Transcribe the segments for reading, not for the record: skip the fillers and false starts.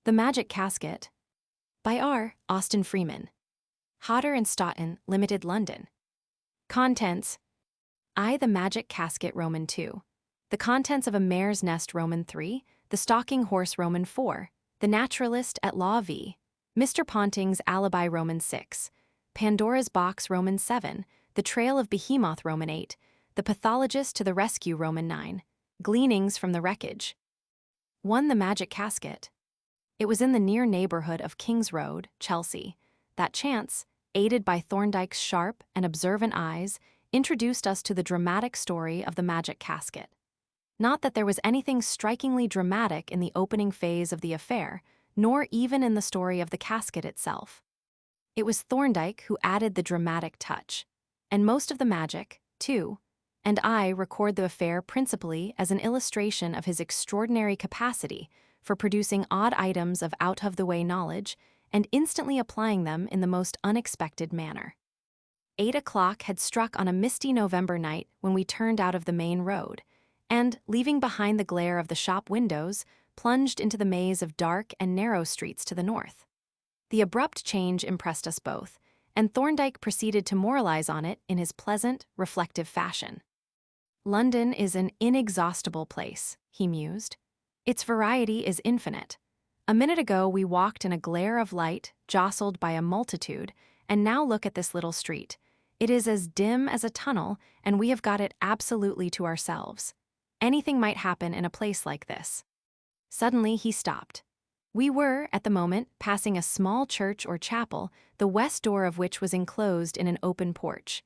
The Magic Casket by R. Austin Freeman. Hodder and Stoughton, Limited, London. Contents: I. The Magic Casket, Roman 2. The Contents of a Mare's Nest, Roman 3. The Stalking Horse, Roman 4. The Naturalist at Law v. Mr. Ponting's Alibi, Roman 6. Pandora's Box, Roman 7. The Trail of Behemoth, Roman 8. The Pathologist to the Rescue, Roman 9. Gleanings from the Wreckage. 1. The Magic Casket. It was in the near neighborhood of King's Road, Chelsea, that chance, aided by Thorndyke's sharp and observant eyes, introduced us to the dramatic story of the Magic Casket. Not that there was anything strikingly dramatic in the opening phase of the affair, nor even in the story of the casket itself. It was Thorndyke who added the dramatic touch, and most of the magic, too, and I record the affair principally as an illustration of his extraordinary capacity for producing odd items of out-of-the-way knowledge and instantly applying them in the most unexpected manner. 8 o'clock had struck on a misty November night when we turned out of the main road, and, leaving behind the glare of the shop windows, plunged into the maze of dark and narrow streets to the north. The abrupt change impressed us both, and Thorndyke proceeded to moralize on it in his pleasant, reflective fashion. London is an inexhaustible place, he mused. Its variety is infinite. A minute ago we walked in a glare of light, jostled by a multitude, and now look at this little street. It is as dim as a tunnel, and we have got it absolutely to ourselves. Anything might happen in a place like this. Suddenly he stopped. We were, at the moment, passing a small church or chapel, the west door of which was enclosed in an open porch.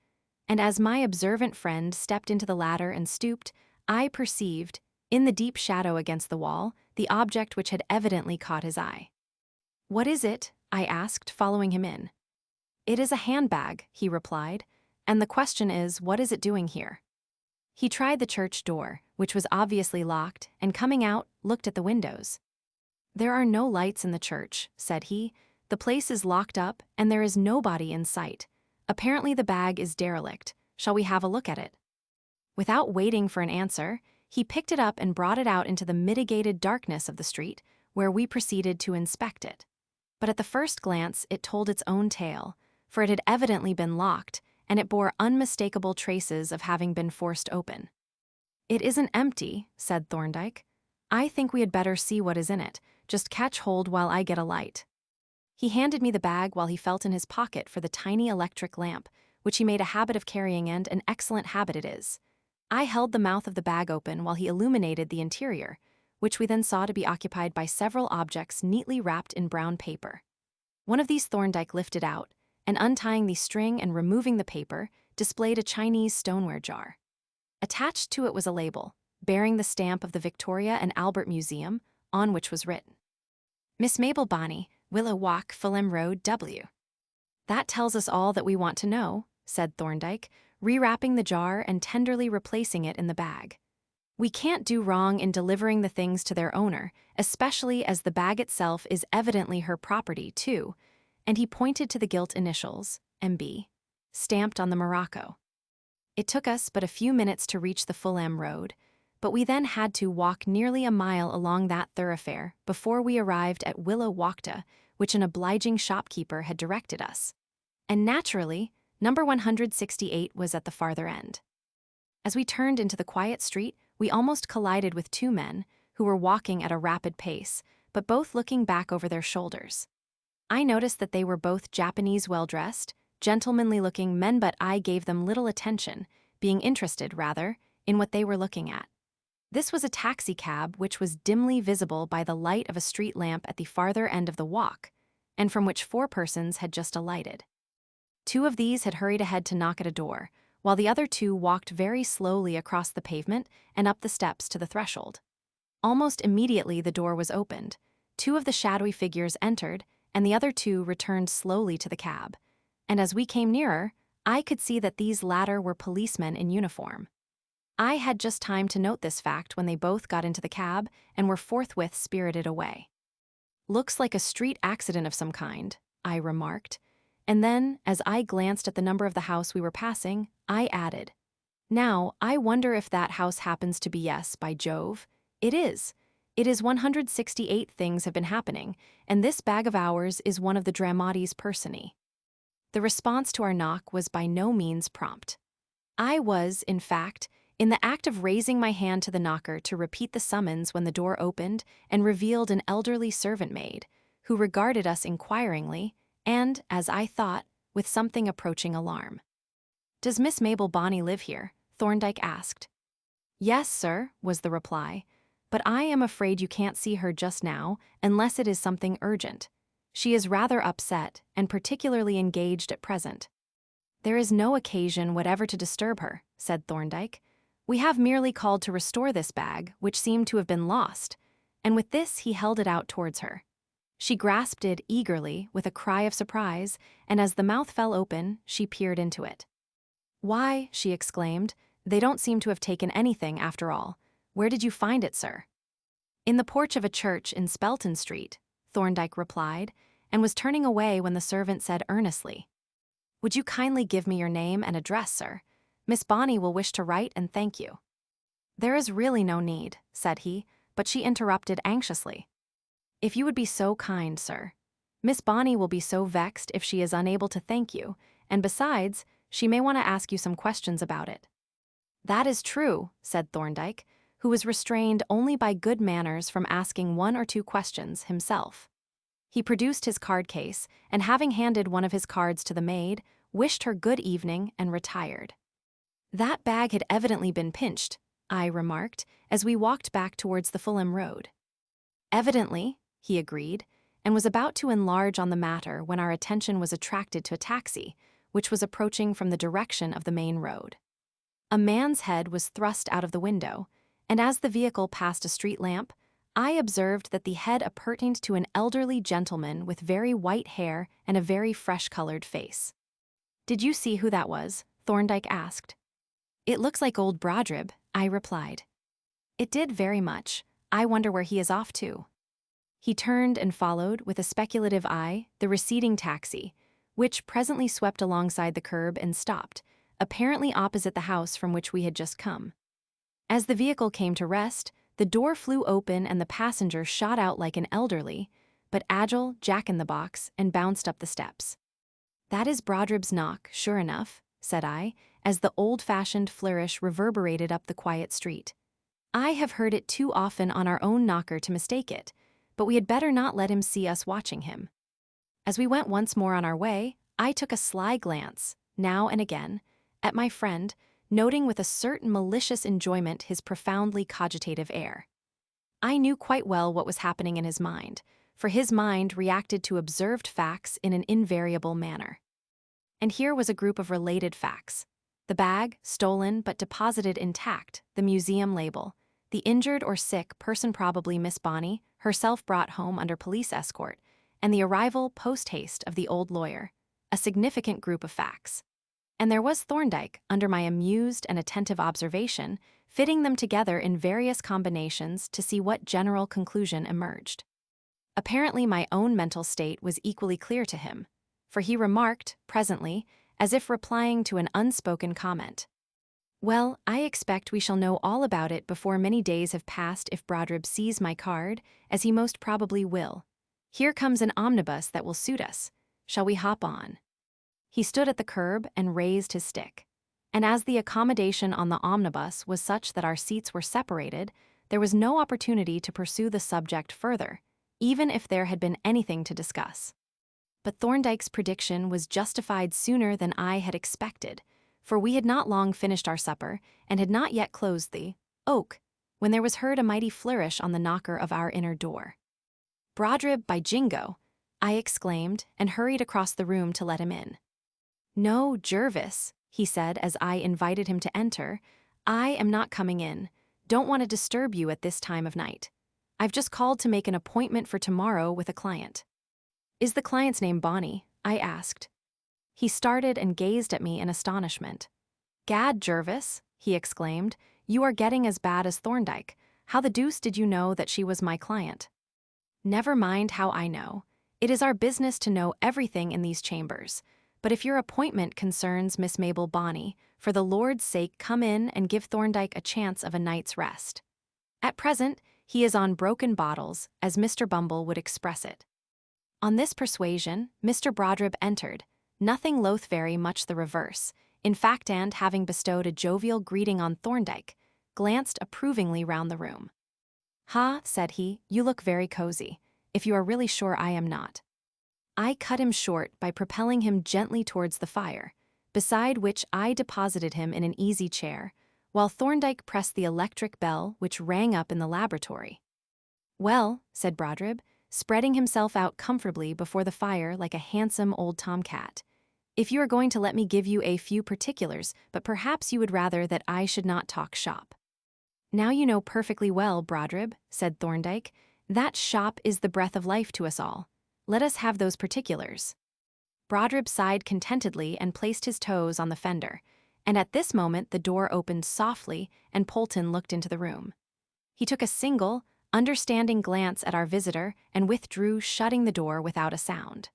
And as my observant friend stepped into the latter and stooped, I perceived, in the deep shadow against the wall, the object which had evidently caught his eye. "What is it?" I asked, following him in. "It is a handbag," he replied, "and the question is, what is it doing here?" He tried the church door, which was obviously locked, and coming out, looked at the windows. "There are no lights in the church," said he. "The place is locked up, and there is nobody in sight. Apparently the bag is derelict. Shall we have a look at it?" Without waiting for an answer, he picked it up and brought it out into the mitigated darkness of the street, where we proceeded to inspect it. But at the first glance it told its own tale, for it had evidently been locked, and it bore unmistakable traces of having been forced open. "It isn't empty," said Thorndyke. "I think we had better see what is in it. Just catch hold while I get a light." He handed me the bag while he felt in his pocket for the tiny electric lamp, which he made a habit of carrying, and an excellent habit it is. I held the mouth of the bag open while he illuminated the interior, which we then saw to be occupied by several objects neatly wrapped in brown paper. One of these Thorndyke lifted out, and untying the string and removing the paper, displayed a Chinese stoneware jar. Attached to it was a label, bearing the stamp of the Victoria and Albert Museum, on which was written, "Miss Mabel Bonney, Willow Walk, Fulham Road, W." "That tells us all that we want to know," said Thorndyke, rewrapping the jar and tenderly replacing it in the bag. "We can't do wrong in delivering the things to their owner, especially as the bag itself is evidently her property, too," and he pointed to the gilt initials, M.B., stamped on the morocco. It took us but a few minutes to reach the Fulham Road, but we then had to walk nearly a mile along that thoroughfare before we arrived at Willow Walkta, which an obliging shopkeeper had directed us. And naturally, number 168 was at the farther end. As we turned into the quiet street, we almost collided with two men who were walking at a rapid pace, but both looking back over their shoulders. I noticed that they were both Japanese, well-dressed, gentlemanly-looking men, but I gave them little attention, being interested, rather, in what they were looking at. This was a taxicab which was dimly visible by the light of a street lamp at the farther end of the walk, and from which 4 persons had just alighted. 2 of these had hurried ahead to knock at a door, while the other 2 walked very slowly across the pavement and up the steps to the threshold. Almost immediately the door was opened. 2 of the shadowy figures entered, and the other 2 returned slowly to the cab. And as we came nearer, I could see that these latter were policemen in uniform. I had just time to note this fact when they both got into the cab and were forthwith spirited away. "Looks like a street accident of some kind," I remarked. And then, as I glanced at the number of the house we were passing, I added, "Now, I wonder if that house happens to be— yes, by Jove, it is. It is 168 things have been happening, and this bag of ours is one of the dramatis personae. The response to our knock was by no means prompt. I was, in fact, in the act of raising my hand to the knocker to repeat the summons when the door opened and revealed an elderly servant maid, who regarded us inquiringly and, as I thought, with something approaching alarm. "Does Miss Mabel Bonney live here?" Thorndyke asked. "Yes, sir," was the reply, "but I am afraid you can't see her just now unless it is something urgent. She is rather upset and particularly engaged at present." "There is no occasion whatever to disturb her," said Thorndyke. "We have merely called to restore this bag, which seemed to have been lost," and with this he held it out towards her. She grasped it eagerly with a cry of surprise, and as the mouth fell open, she peered into it. "Why," she exclaimed, "they don't seem to have taken anything after all. Where did you find it, sir?" "In the porch of a church in Spelton Street," Thorndyke replied, and was turning away when the servant said earnestly, "Would you kindly give me your name and address, sir? Miss Bonney will wish to write and thank you." "There is really no need," said he, but she interrupted anxiously. "If you would be so kind, sir. Miss Bonney will be so vexed if she is unable to thank you, and besides, she may want to ask you some questions about it." "That is true," said Thorndyke, who was restrained only by good manners from asking one or two questions himself. He produced his card case, and having handed one of his cards to the maid, wished her good evening and retired. "That bag had evidently been pinched," I remarked, as we walked back towards the Fulham Road. "Evidently," he agreed, and was about to enlarge on the matter when our attention was attracted to a taxi, which was approaching from the direction of the main road. A man's head was thrust out of the window, and as the vehicle passed a street lamp, I observed that the head appertained to an elderly gentleman with very white hair and a very fresh-colored face. "Did you see who that was?" Thorndyke asked. "It looks like old Brodribb," I replied. "It did very much. I wonder where he is off to." He turned and followed, with a speculative eye, the receding taxi, which presently swept alongside the curb and stopped, apparently opposite the house from which we had just come. As the vehicle came to rest, the door flew open and the passenger shot out like an elderly, but agile jack-in-the-box and bounced up the steps. "That is Brodribb's knock, sure enough," said I, as the old-fashioned flourish reverberated up the quiet street. "I have heard it too often on our own knocker to mistake it, but we had better not let him see us watching him." As we went once more on our way, I took a sly glance, now and again, at my friend, noting with a certain malicious enjoyment his profoundly cogitative air. I knew quite well what was happening in his mind, for his mind reacted to observed facts in an invariable manner. And here was a group of related facts: the bag, stolen but deposited intact, the museum label, the injured or sick person, probably Miss Bonney, herself brought home under police escort, and the arrival post-haste of the old lawyer, a significant group of facts. And there was Thorndyke, under my amused and attentive observation, fitting them together in various combinations to see what general conclusion emerged. Apparently my own mental state was equally clear to him, for he remarked, presently, as if replying to an unspoken comment, "Well, I expect we shall know all about it before many days have passed if Brodribb sees my card, as he most probably will. Here comes an omnibus that will suit us. Shall we hop on?" He stood at the curb and raised his stick, and as the accommodation on the omnibus was such that our seats were separated, there was no opportunity to pursue the subject further, even if there had been anything to discuss. But Thorndyke's prediction was justified sooner than I had expected, for we had not long finished our supper and had not yet closed the oak, when there was heard a mighty flourish on the knocker of our inner door. "Brodribb, by jingo!" I exclaimed, and hurried across the room to let him in. "No, Jervis," he said as I invited him to enter, "I am not coming in. Don't want to disturb you at this time of night. I've just called to make an appointment for tomorrow with a client." "Is the client's name Bonney?" I asked. He started and gazed at me in astonishment. "Gad, Jervis," he exclaimed, "you are getting as bad as Thorndyke. How the deuce did you know that she was my client?" "Never mind how I know. It is our business to know everything in these chambers. But if your appointment concerns Miss Mabel Bonney, for the Lord's sake come in and give Thorndyke a chance of a night's rest." At present, He is on broken bottles, as Mr. Bumble would express it. On this persuasion, Mr. Brodribb entered, nothing loath, very much the reverse, in fact, and, having bestowed a jovial greeting on Thorndyke, glanced approvingly round the room. "Ha," said he, "you look very cozy, if you are really sure I am not." I cut him short by propelling him gently towards the fire, beside which I deposited him in an easy chair, while Thorndyke pressed the electric bell which rang up in the laboratory. "Well," said Brodribb, spreading himself out comfortably before the fire like a handsome old tomcat, "if you are going to let me give you a few particulars, but perhaps you would rather that I should not talk shop." "Now you know perfectly well, Brodribb," said Thorndyke, "that shop is the breath of life to us all. Let us have those particulars." Brodribb sighed contentedly and placed his toes on the fender, and at this moment the door opened softly and Polton looked into the room. He took a single, understanding glance at our visitor and withdrew, shutting the door without a sound.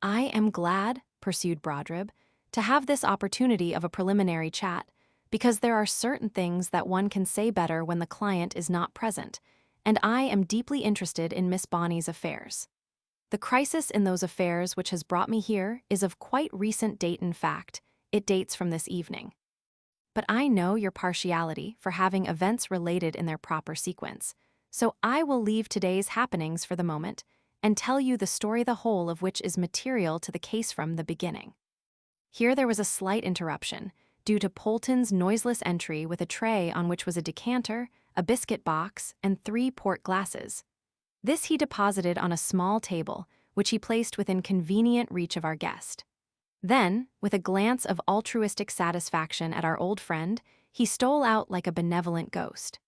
"I am glad," pursued Brodribb, "to have this opportunity of a preliminary chat, because there are certain things that one can say better when the client is not present, and I am deeply interested in Miss Bonny's affairs. The crisis in those affairs which has brought me here is of quite recent date. In fact, it dates from this evening. But I know your partiality for having events related in their proper sequence, so I will leave today's happenings for the moment and tell you the story, the whole of which is material to the case from the beginning." Here there was a slight interruption, due to Polton's noiseless entry with a tray on which was a decanter, a biscuit box, and 3 port glasses. This he deposited on a small table, which he placed within convenient reach of our guest. Then, with a glance of altruistic satisfaction at our old friend, he stole out like a benevolent ghost.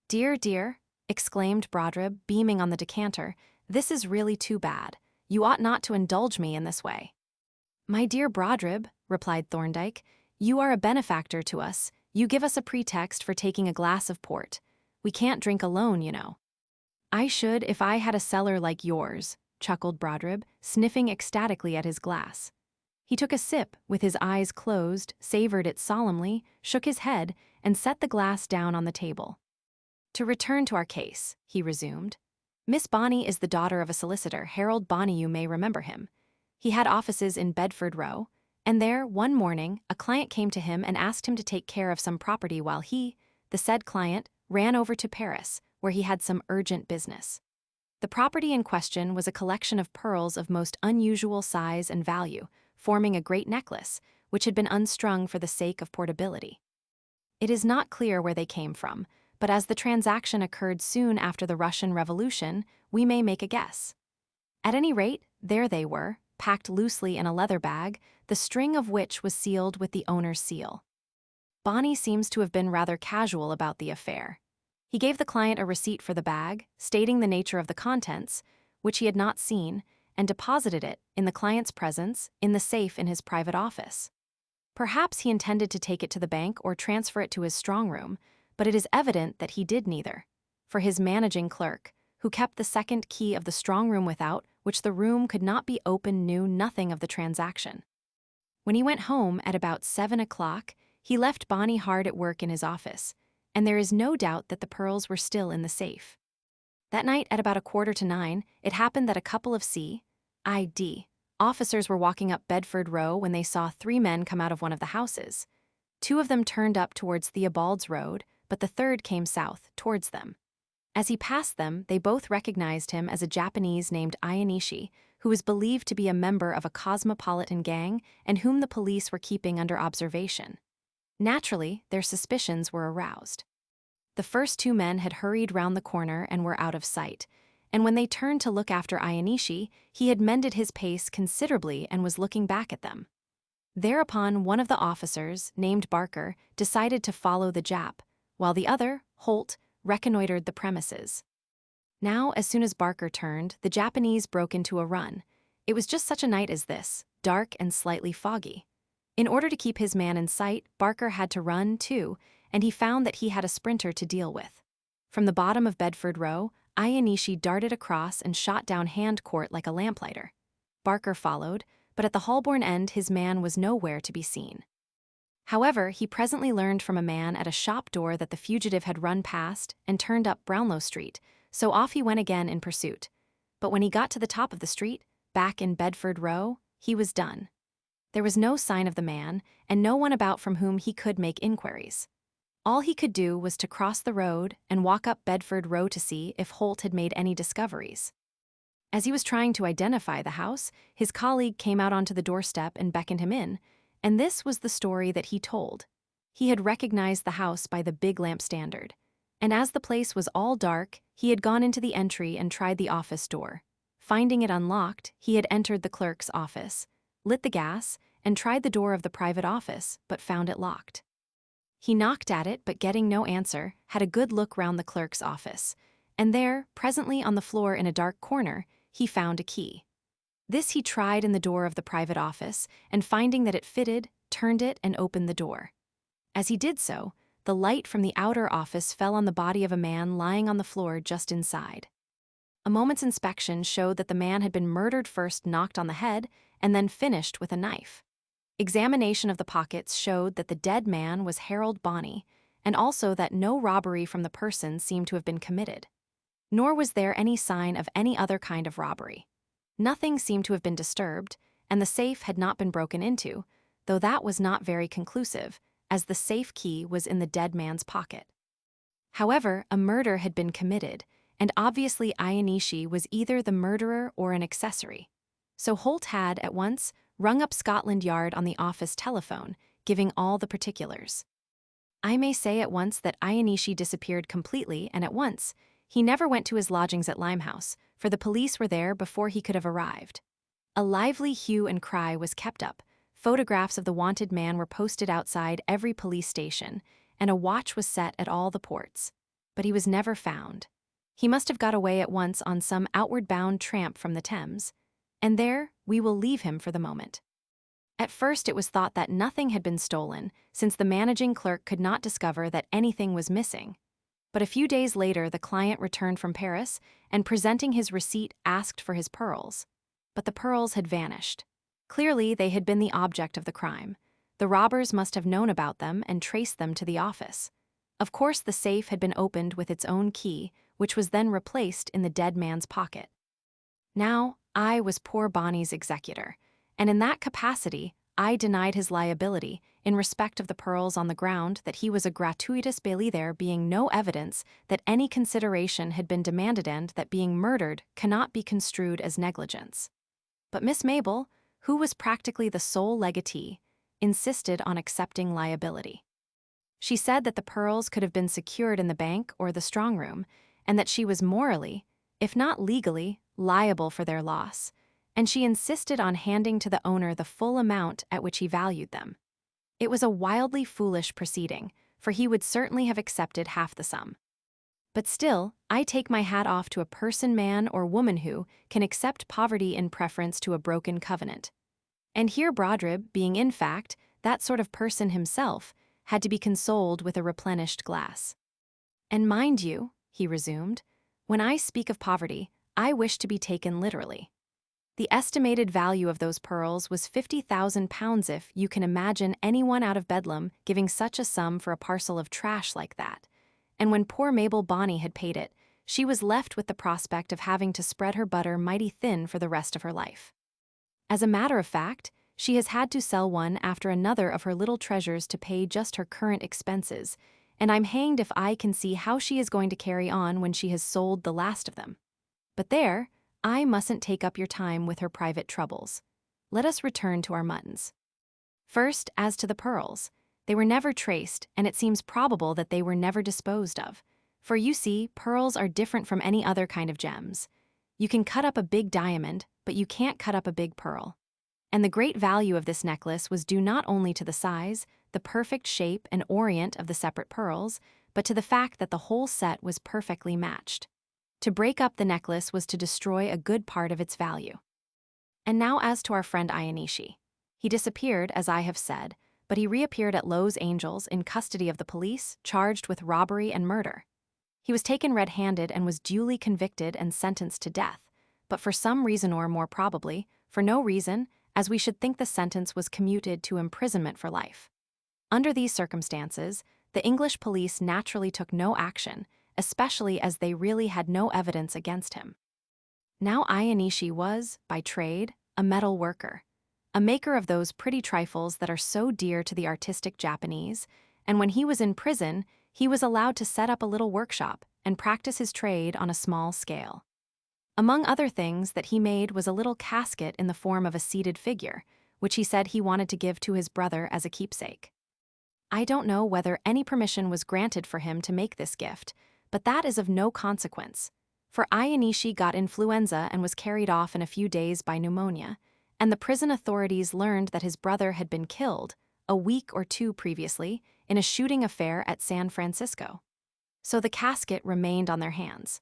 "Dear, dear," exclaimed Brodribb, beaming on the decanter, "this is really too bad. You ought not to indulge me in this way." "My dear Brodribb," replied Thorndyke, "you are a benefactor to us. You give us a pretext for taking a glass of port. We can't drink alone, you know." "I should if I had a cellar like yours," chuckled Brodribb, sniffing ecstatically at his glass. He took a sip, with his eyes closed, savored it solemnly, shook his head, and set the glass down on the table. "To return to our case," he resumed. "Miss Bonny is the daughter of a solicitor, Harold Bonny, you may remember him. He had offices in Bedford Row, and there, one morning, a client came to him and asked him to take care of some property while he, the said client, ran over to Paris, where he had some urgent business. The property in question was a collection of pearls of most unusual size and value, forming a great necklace, which had been unstrung for the sake of portability. It is not clear where they came from, but as the transaction occurred soon after the Russian Revolution, we may make a guess. At any rate, there they were, packed loosely in a leather bag, the string of which was sealed with the owner's seal. Bonny seems to have been rather casual about the affair. He gave the client a receipt for the bag, stating the nature of the contents, which he had not seen, and deposited it, in the client's presence, in the safe in his private office. Perhaps he intended to take it to the bank or transfer it to his strong room, but it is evident that he did neither, for his managing clerk, who kept the second key of the strong room without which the room could not be opened, knew nothing of the transaction. When he went home at about 7 o'clock, he left Bonny hard at work in his office, and there is no doubt that the pearls were still in the safe. That night at about 8:45, it happened that a couple of C.I.D. officers were walking up Bedford Row when they saw 3 men come out of one of the houses. 2 of them turned up towards Theobald's Road, but the third came south, towards them. As he passed them, they both recognized him as a Japanese named Ayanishi, who was believed to be a member of a cosmopolitan gang and whom the police were keeping under observation. Naturally, their suspicions were aroused. The first 2 men had hurried round the corner and were out of sight, and when they turned to look after Ayanishi, he had mended his pace considerably and was looking back at them. Thereupon one of the officers, named Barker, decided to follow the Jap, while the other, Holt, reconnoitered the premises. Now, as soon as Barker turned, the Japanese broke into a run. It was just such a night as this, dark and slightly foggy. In order to keep his man in sight, Barker had to run, too, and he found that he had a sprinter to deal with. From the bottom of Bedford Row, Ayanishi darted across and shot down Hand Court like a lamplighter. Barker followed, but at the Holborn end his man was nowhere to be seen. However, he presently learned from a man at a shop door that the fugitive had run past and turned up Brownlow Street, so off he went again in pursuit. But when he got to the top of the street, back in Bedford Row, he was done. There was no sign of the man, and no one about from whom he could make inquiries. All he could do was to cross the road and walk up Bedford Row to see if Holt had made any discoveries. As he was trying to identify the house, his colleague came out onto the doorstep and beckoned him in, and this was the story that he told. He had recognized the house by the big lamp standard, and as the place was all dark, he had gone into the entry and tried the office door. Finding it unlocked, he had entered the clerk's office, lit the gas, and tried the door of the private office, but found it locked. He knocked at it, but getting no answer, had a good look round the clerk's office, and there, presently on the floor in a dark corner, he found a key. This he tried in the door of the private office, and finding that it fitted, turned it and opened the door. As he did so, the light from the outer office fell on the body of a man lying on the floor just inside. A moment's inspection showed that the man had been murdered, first knocked on the head, and then finished with a knife. Examination of the pockets showed that the dead man was Harold Bonney, and also that no robbery from the person seemed to have been committed. Nor was there any sign of any other kind of robbery. Nothing seemed to have been disturbed, and the safe had not been broken into, though that was not very conclusive, as the safe key was in the dead man's pocket. However, a murder had been committed, and obviously Ianishi was either the murderer or an accessory. So Holt had, at once, rung up Scotland Yard on the office telephone, giving all the particulars. I may say at once that Ianishi disappeared completely, and at once. He never went to his lodgings at Limehouse, for the police were there before he could have arrived. A lively hue and cry was kept up, photographs of the wanted man were posted outside every police station, and a watch was set at all the ports. But he was never found. He must have got away at once on some outward-bound tramp from the Thames, and there we will leave him for the moment. At first it was thought that nothing had been stolen, since the managing clerk could not discover that anything was missing. But a few days later the client returned from Paris, and presenting his receipt asked for his pearls. But the pearls had vanished. Clearly they had been the object of the crime. The robbers must have known about them and traced them to the office. Of course the safe had been opened with its own key, which was then replaced in the dead man's pocket. Now, I was poor Bonnie's executor, and in that capacity I denied his liability in respect of the pearls on the ground that he was a gratuitous bailee, there being no evidence that any consideration had been demanded, and that being murdered cannot be construed as negligence. But Miss Mabel, who was practically the sole legatee, insisted on accepting liability. She said that the pearls could have been secured in the bank or the strong room, and that she was morally, if not legally, liable for their loss, and she insisted on handing to the owner the full amount at which he valued them. It was a wildly foolish proceeding, for he would certainly have accepted half the sum. But still, I take my hat off to a person, man or woman, who can accept poverty in preference to a broken covenant. And here Brodribb, being in fact that sort of person himself, had to be consoled with a replenished glass. And mind you, he resumed, when I speak of poverty, I wish to be taken literally. The estimated value of those pearls was £50,000, if you can imagine anyone out of Bedlam giving such a sum for a parcel of trash like that. And when poor Mabel Bonney had paid it, she was left with the prospect of having to spread her butter mighty thin for the rest of her life. As a matter of fact, she has had to sell one after another of her little treasures to pay just her current expenses, and I'm hanged if I can see how she is going to carry on when she has sold the last of them. But there, I mustn't take up your time with her private troubles. Let us return to our muttons. First, as to the pearls, they were never traced, and it seems probable that they were never disposed of. For you see, pearls are different from any other kind of gems. You can cut up a big diamond, but you can't cut up a big pearl. And the great value of this necklace was due not only to the size, the perfect shape and orient of the separate pearls, but to the fact that the whole set was perfectly matched. To break up the necklace was to destroy a good part of its value. And now as to our friend Ianishi. He disappeared, as I have said, but he reappeared at Lowe's Angels in custody of the police, charged with robbery and murder. He was taken red-handed and was duly convicted and sentenced to death, but for some reason, or more probably, for no reason, as we should think, the sentence was commuted to imprisonment for life. Under these circumstances, the English police naturally took no action, especially as they really had no evidence against him. Now Ayanishi was, by trade, a metal worker, a maker of those pretty trifles that are so dear to the artistic Japanese, and when he was in prison, he was allowed to set up a little workshop and practice his trade on a small scale. Among other things that he made was a little casket in the form of a seated figure, which he said he wanted to give to his brother as a keepsake. I don't know whether any permission was granted for him to make this gift, but that is of no consequence, for Ayanishi got influenza and was carried off in a few days by pneumonia, and the prison authorities learned that his brother had been killed a week or two previously in a shooting affair at San Francisco. So the casket remained on their hands.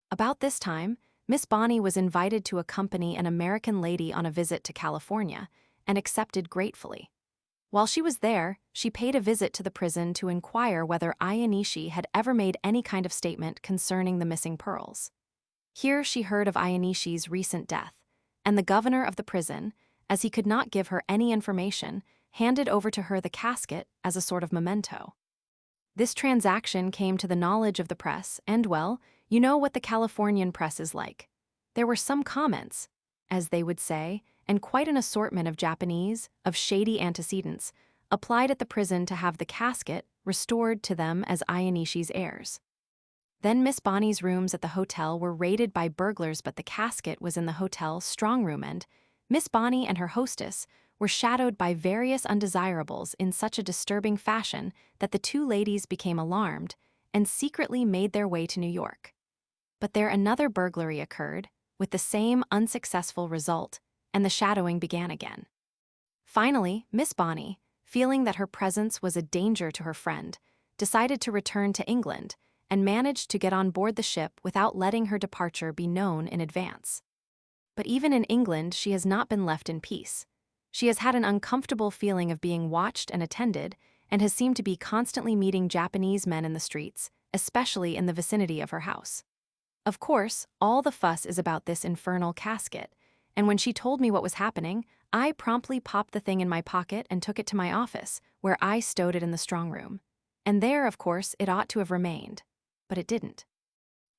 About this time, Miss Bonnie was invited to accompany an American lady on a visit to California and accepted gratefully. While she was there, she paid a visit to the prison to inquire whether Ayanishi had ever made any kind of statement concerning the missing pearls. Here she heard of Ayanishi's recent death, and the governor of the prison, as he could not give her any information, handed over to her the casket as a sort of memento. This transaction came to the knowledge of the press, and well, you know what the Californian press is like. There were some comments, as they would say, and quite an assortment of Japanese, of shady antecedents, applied at the prison to have the casket restored to them as Ayanishi's heirs. Then Miss Bonnie's rooms at the hotel were raided by burglars, but the casket was in the hotel's strong room, and Miss Bonnie and her hostess were shadowed by various undesirables in such a disturbing fashion that the two ladies became alarmed and secretly made their way to New York. But there another burglary occurred, with the same unsuccessful result, and the shadowing began again. Finally, Miss Bonnie, feeling that her presence was a danger to her friend, decided to return to England and managed to get on board the ship without letting her departure be known in advance. But even in England, she has not been left in peace. She has had an uncomfortable feeling of being watched and attended, and has seemed to be constantly meeting Japanese men in the streets, especially in the vicinity of her house. Of course, all the fuss is about this infernal casket, and when she told me what was happening, I promptly popped the thing in my pocket and took it to my office, where I stowed it in the strong room. And there, of course, it ought to have remained. But it didn't.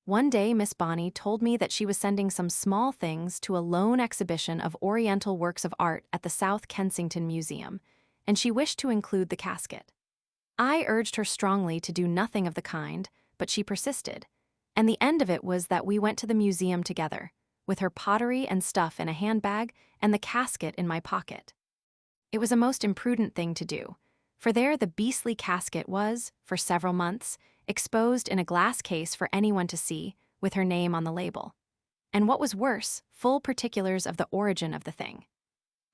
One day, Miss Bonnie told me that she was sending some small things to a lone exhibition of Oriental works of art at the South Kensington Museum, and she wished to include the casket. I urged her strongly to do nothing of the kind, but she persisted, and the end of it was that we went to the museum together, with her pottery and stuff in a handbag and the casket in my pocket. It was a most imprudent thing to do, for there the beastly casket was, for several months, exposed in a glass case for anyone to see, with her name on the label. And what was worse, full particulars of the origin of the thing.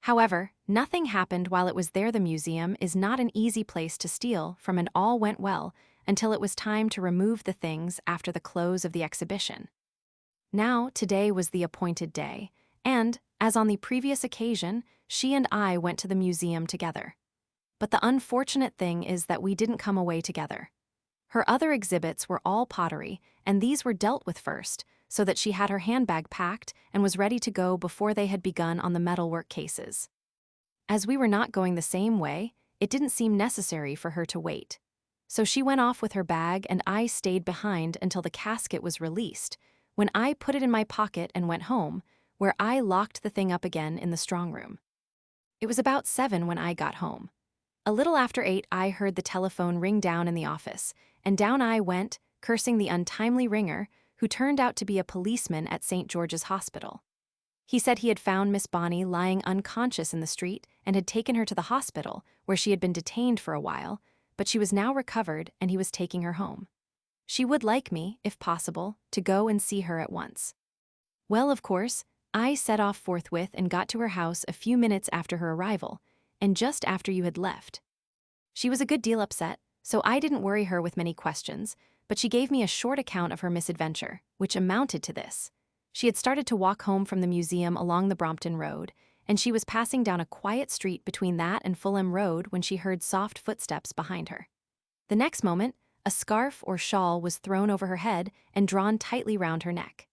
However, nothing happened while it was there. The museum is not an easy place to steal from, and all went well until it was time to remove the things after the close of the exhibition. Now, today was the appointed day, and, as on the previous occasion, she and I went to the museum together. But the unfortunate thing is that we didn't come away together. Her other exhibits were all pottery, and these were dealt with first, so that she had her handbag packed and was ready to go before they had begun on the metalwork cases. As we were not going the same way, it didn't seem necessary for her to wait. So she went off with her bag, and I stayed behind until the casket was released, when I put it in my pocket and went home, where I locked the thing up again in the strong room. It was about 7 when I got home. A little after 8, I heard the telephone ring down in the office, and down I went, cursing the untimely ringer, who turned out to be a policeman at St. George's Hospital. He said he had found Miss Bonnie lying unconscious in the street and had taken her to the hospital, where she had been detained for a while, but she was now recovered and he was taking her home. She would like me, if possible, to go and see her at once. Well, of course, I set off forthwith and got to her house a few minutes after her arrival, and just after you had left. She was a good deal upset, so I didn't worry her with many questions, but she gave me a short account of her misadventure, which amounted to this. She had started to walk home from the museum along the Brompton Road, and she was passing down a quiet street between that and Fulham Road when she heard soft footsteps behind her. The next moment, a scarf or shawl was thrown over her head and drawn tightly round her neck.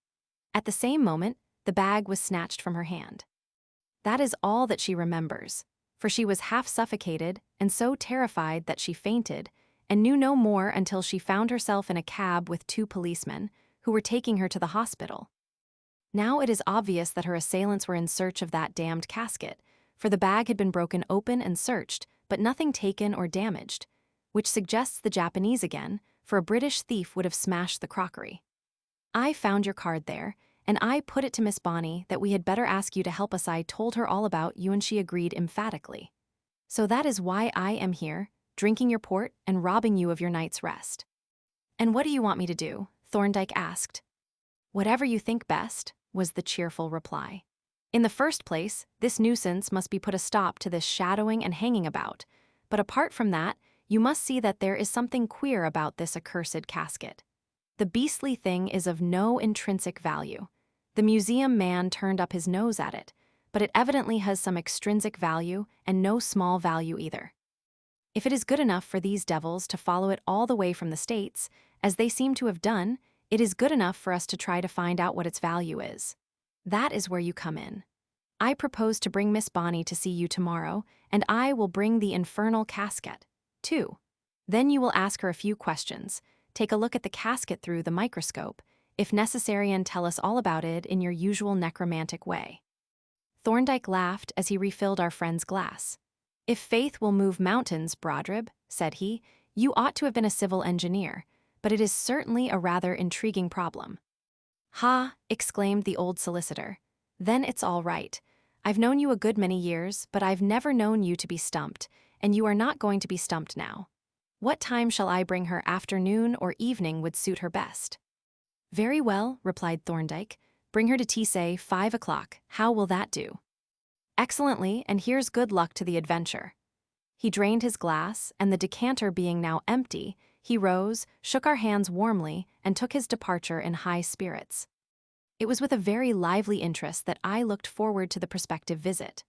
At the same moment, the bag was snatched from her hand. That is all that she remembers, for she was half suffocated and so terrified that she fainted, and knew no more until she found herself in a cab with 2 policemen, who were taking her to the hospital. Now it is obvious that her assailants were in search of that damned casket, for the bag had been broken open and searched, but nothing taken or damaged, which suggests the Japanese again, for a British thief would have smashed the crockery. I found your card there, and I put it to Miss Bonnie that we had better ask you to help us. I told her all about you and she agreed emphatically. So that is why I am here, drinking your port and robbing you of your night's rest. And what do you want me to do? Thorndyke asked. Whatever you think best, was the cheerful reply. In the first place, this nuisance must be put a stop to this shadowing and hanging about, but apart from that, you must see that there is something queer about this accursed casket. The beastly thing is of no intrinsic value. The museum man turned up his nose at it, but it evidently has some extrinsic value and no small value either. If it is good enough for these devils to follow it all the way from the States, as they seem to have done, it is good enough for us to try to find out what its value is. That is where you come in. I propose to bring Miss Bonnie to see you tomorrow, and I will bring the infernal casket, too. Then you will ask her a few questions, take a look at the casket through the microscope, if necessary, and tell us all about it in your usual necromantic way. Thorndyke laughed as he refilled our friend's glass. If faith will move mountains, Brodrib, said he, you ought to have been a civil engineer, but it is certainly a rather intriguing problem. Ha, exclaimed the old solicitor. Then it's all right. I've known you a good many years, but I've never known you to be stumped, and you are not going to be stumped now. What time shall I bring her? Afternoon or evening would suit her best. Very well, replied Thorndyke. Bring her to tea, say 5 o'clock. How will that do? Excellently, and here's good luck to the adventure. He drained his glass, and the decanter being now empty, he rose, shook our hands warmly, and took his departure in high spirits. It was with a very lively interest that I looked forward to the prospective visit.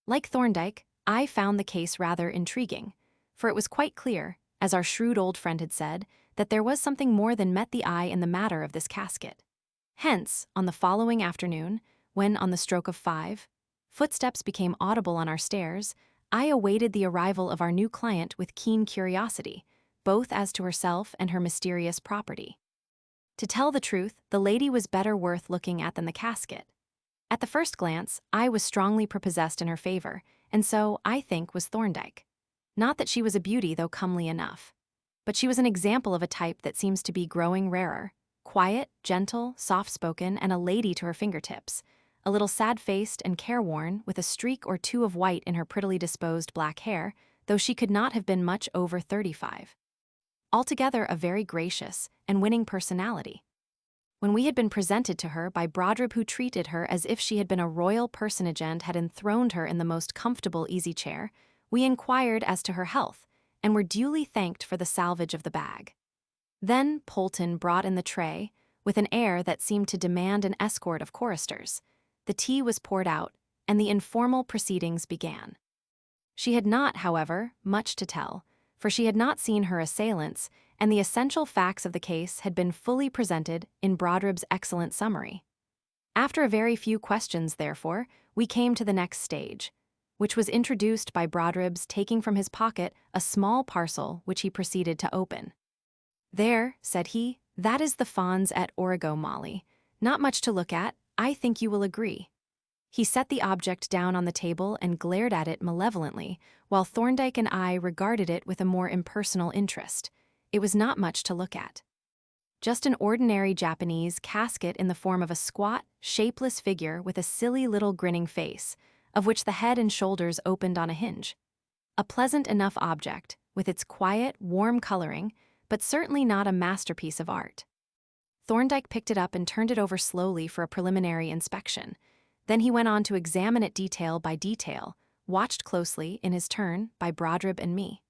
Like Thorndyke, I found the case rather intriguing, for it was quite clear, as our shrewd old friend had said, that there was something more than met the eye in the matter of this casket. Hence, on the following afternoon, when on the stroke of 5, footsteps became audible on our stairs, I awaited the arrival of our new client with keen curiosity, both as to herself and her mysterious property. To tell the truth, the lady was better worth looking at than the casket. At the first glance, I was strongly prepossessed in her favor, and so, I think, was Thorndyke. Not that she was a beauty, though comely enough. But she was an example of a type that seems to be growing rarer. Quiet, gentle, soft-spoken, and a lady to her fingertips. A little sad-faced and careworn, with a streak or two of white in her prettily disposed black hair, though she could not have been much over 35. Altogether a very gracious and winning personality. When we had been presented to her by Brodrib, who treated her as if she had been a royal personage and had enthroned her in the most comfortable easy chair, we inquired as to her health, and were duly thanked for the salvage of the bag. Then Polton brought in the tray, with an air that seemed to demand an escort of choristers. The tea was poured out, and the informal proceedings began. She had not, however, much to tell, for she had not seen her assailants, and the essential facts of the case had been fully presented in Brodrib's excellent summary. After a very few questions, therefore, we came to the next stage, which was introduced by Brodrib's taking from his pocket a small parcel which he proceeded to open. There, said he, that is the Fons et Origo Molly. Not much to look at, I think you will agree. He set the object down on the table and glared at it malevolently, while Thorndyke and I regarded it with a more impersonal interest. It was not much to look at. Just an ordinary Japanese casket in the form of a squat, shapeless figure with a silly little grinning face, of which the head and shoulders opened on a hinge. A pleasant enough object, with its quiet, warm coloring, but certainly not a masterpiece of art. Thorndyke picked it up and turned it over slowly for a preliminary inspection. Then he went on to examine it detail by detail, watched closely, in his turn, by Brodrib and me.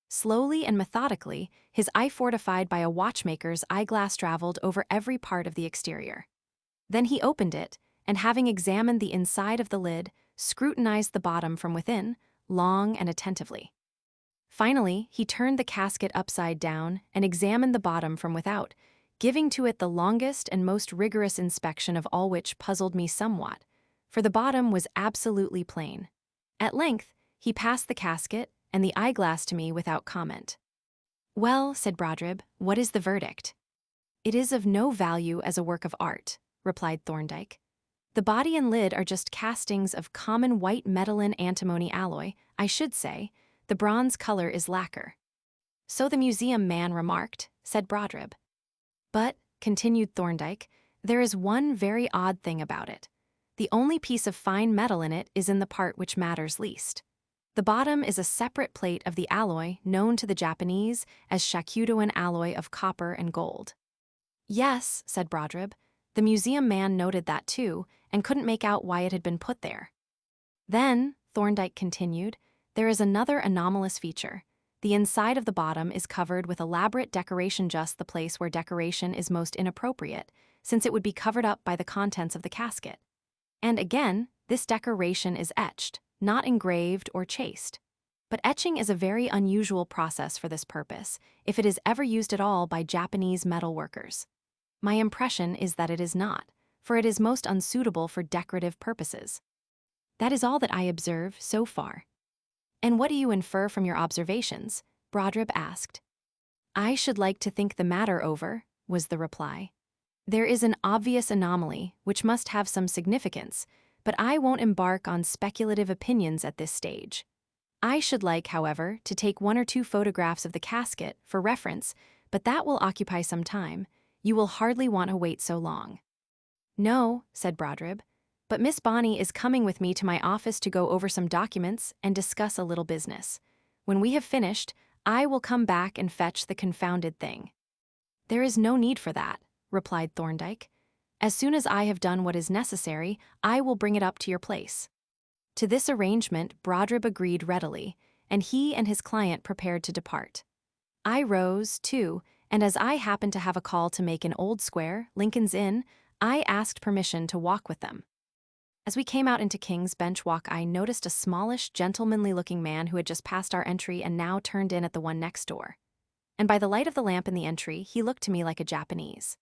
Slowly and methodically, his eye fortified by a watchmaker's eyeglass traveled over every part of the exterior. Then he opened it, and having examined the inside of the lid, scrutinized the bottom from within, long and attentively. Finally, he turned the casket upside down and examined the bottom from without, giving to it the longest and most rigorous inspection of all, which puzzled me somewhat, for the bottom was absolutely plain. At length, He passed the casket and the eyeglass to me without comment. "Well," said Brodribb, "what is the verdict?" "It is of no value as a work of art," replied Thorndyke. "The body and lid are just castings of common white metalline antimony alloy. I should say, the bronze color is lacquer." "So the museum man remarked," said Brodribb. "But," continued Thorndyke, "there is one very odd thing about it. The only piece of fine metal in it is in the part which matters least. The bottom is a separate plate of the alloy known to the Japanese as shakudo, alloy of copper and gold." "Yes," said Brodribb. "The museum man noted that too, and couldn't make out why it had been put there." "Then," Thorndyke continued, "there is another anomalous feature. The inside of the bottom is covered with elaborate decoration, just the place where decoration is most inappropriate, since it would be covered up by the contents of the casket. And again, this decoration is etched, not engraved or chased. But etching is a very unusual process for this purpose, if it is ever used at all by Japanese metal workers. My impression is that it is not, for it is most unsuitable for decorative purposes. That is all that I observe so far." "And what do you infer from your observations?" Brodribb asked. "I should like to think the matter over," was the reply. "There is an obvious anomaly, which must have some significance, but I won't embark on speculative opinions at this stage. I should like, however, to take 1 or 2 photographs of the casket for reference, but that will occupy some time. You will hardly want to wait so long." "No," said Brodribb, "but Miss Bonnie is coming with me to my office to go over some documents and discuss a little business. When we have finished, I will come back and fetch the confounded thing." "There is no need for that," replied Thorndyke. "As soon as I have done what is necessary, I will bring it up to your place." To this arrangement Brodribb agreed readily, and he and his client prepared to depart. I rose, too, and as I happened to have a call to make in Old Square, Lincoln's Inn, I asked permission to walk with them. As we came out into King's Bench Walk, I noticed a smallish, gentlemanly-looking man who had just passed our entry and now turned in at the one next door. And by the light of the lamp in the entry, he looked to me like a Japanese.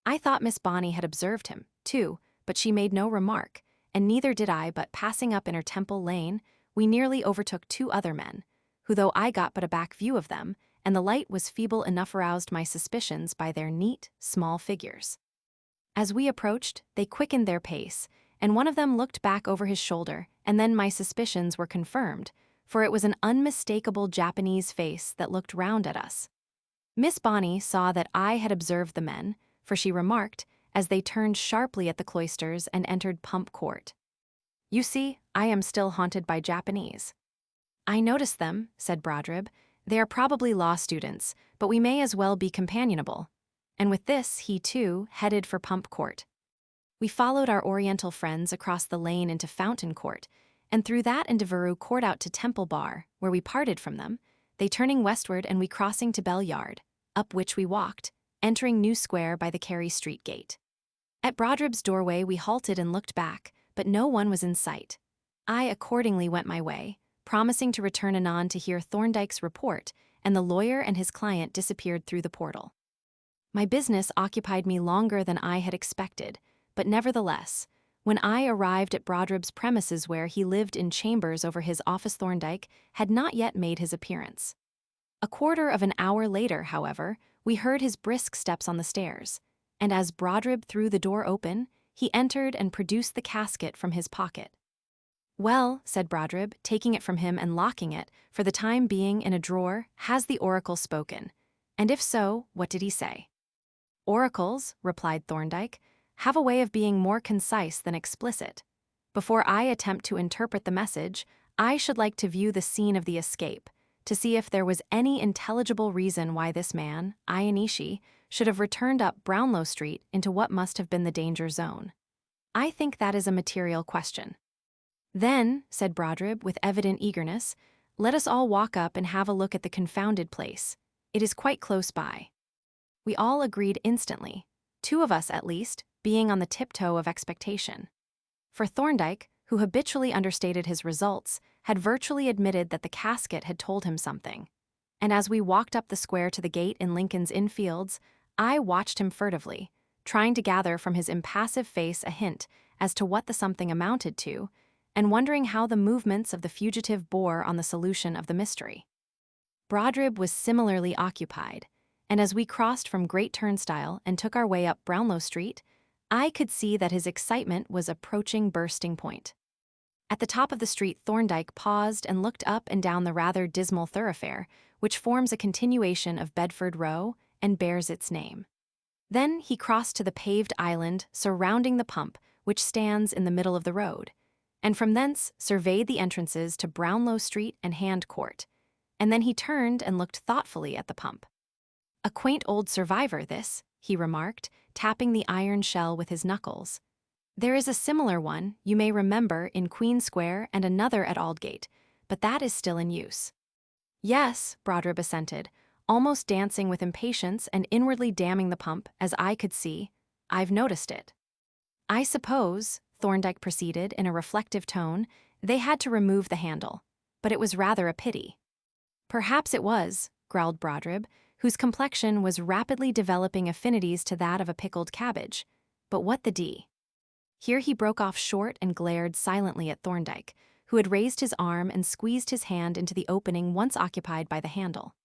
I thought Miss Bonnie had observed him, too, but she made no remark, and neither did I, but passing up Inner Temple Lane, we nearly overtook 2 other men, who, though I got but a back view of them, and the light was feeble enough, aroused my suspicions by their neat, small figures. As we approached, they quickened their pace, and one of them looked back over his shoulder, and then my suspicions were confirmed, for it was an unmistakable Japanese face that looked round at us. Miss Bonnie saw that I had observed the men, for she remarked, as they turned sharply at the cloisters and entered Pump Court, "You see, I am still haunted by Japanese." "I noticed them," said Brodribb. "They are probably law students, but we may as well be companionable." And with this, he, too, headed for Pump Court. We followed our Oriental friends across the lane into Fountain Court, and through that into Veru Court out to Temple Bar, where we parted from them, they turning westward and we crossing to Bell Yard, up which we walked, entering New Square by the Carey Street gate. At Brodribb's doorway we halted and looked back, but no one was in sight. I accordingly went my way, promising to return anon to hear Thorndyke's report, and the lawyer and his client disappeared through the portal. My business occupied me longer than I had expected, but nevertheless, when I arrived at Brodribb's premises where he lived in chambers over his office, Thorndyke had not yet made his appearance. A quarter of an hour later, however, we heard his brisk steps on the stairs, and as Brodribb threw the door open, he entered and produced the casket from his pocket. "Well," said Brodribb, taking it from him and locking it, for the time being, in a drawer, "has the oracle spoken? And if so, what did he say?" "Oracles," replied Thorndyke, "have a way of being more concise than explicit. Before I attempt to interpret the message, I should like to view the scene of the escape, to see if there was any intelligible reason why this man, Ianishi, should have returned up Brownlow Street into what must have been the danger zone. I think that is a material question." "Then," said Brodribb with evident eagerness, "let us all walk up and have a look at the confounded place. It is quite close by." We all agreed instantly, 2 of us at least, being on the tiptoe of expectation. For Thorndyke, who habitually understated his results, had virtually admitted that the casket had told him something. And as we walked up the square to the gate in Lincoln's Inn Fields, I watched him furtively, trying to gather from his impassive face a hint as to what the something amounted to, and wondering how the movements of the fugitive bore on the solution of the mystery. Brodribb was similarly occupied, and as we crossed from Great Turnstile and took our way up Brownlow Street, I could see that his excitement was approaching bursting point. At the top of the street, Thorndyke paused and looked up and down the rather dismal thoroughfare, which forms a continuation of Bedford Row and bears its name. Then he crossed to the paved island surrounding the pump, which stands in the middle of the road, and from thence surveyed the entrances to Brownlow Street and Hand Court, and then he turned and looked thoughtfully at the pump. "A quaint old survivor, this," he remarked, tapping the iron shell with his knuckles. "There is a similar one, you may remember, in Queen Square and another at Aldgate, but that is still in use." "Yes," Brodribb assented, almost dancing with impatience and inwardly damning the pump, as I could see. "I've noticed it." "I suppose," Thorndyke proceeded in a reflective tone, "they had to remove the handle, but it was rather a pity." "Perhaps it was," growled Brodribb, whose complexion was rapidly developing affinities to that of a pickled cabbage. "But what the d—" Here he broke off short and glared silently at Thorndyke, who had raised his arm and squeezed his hand into the opening once occupied by the handle.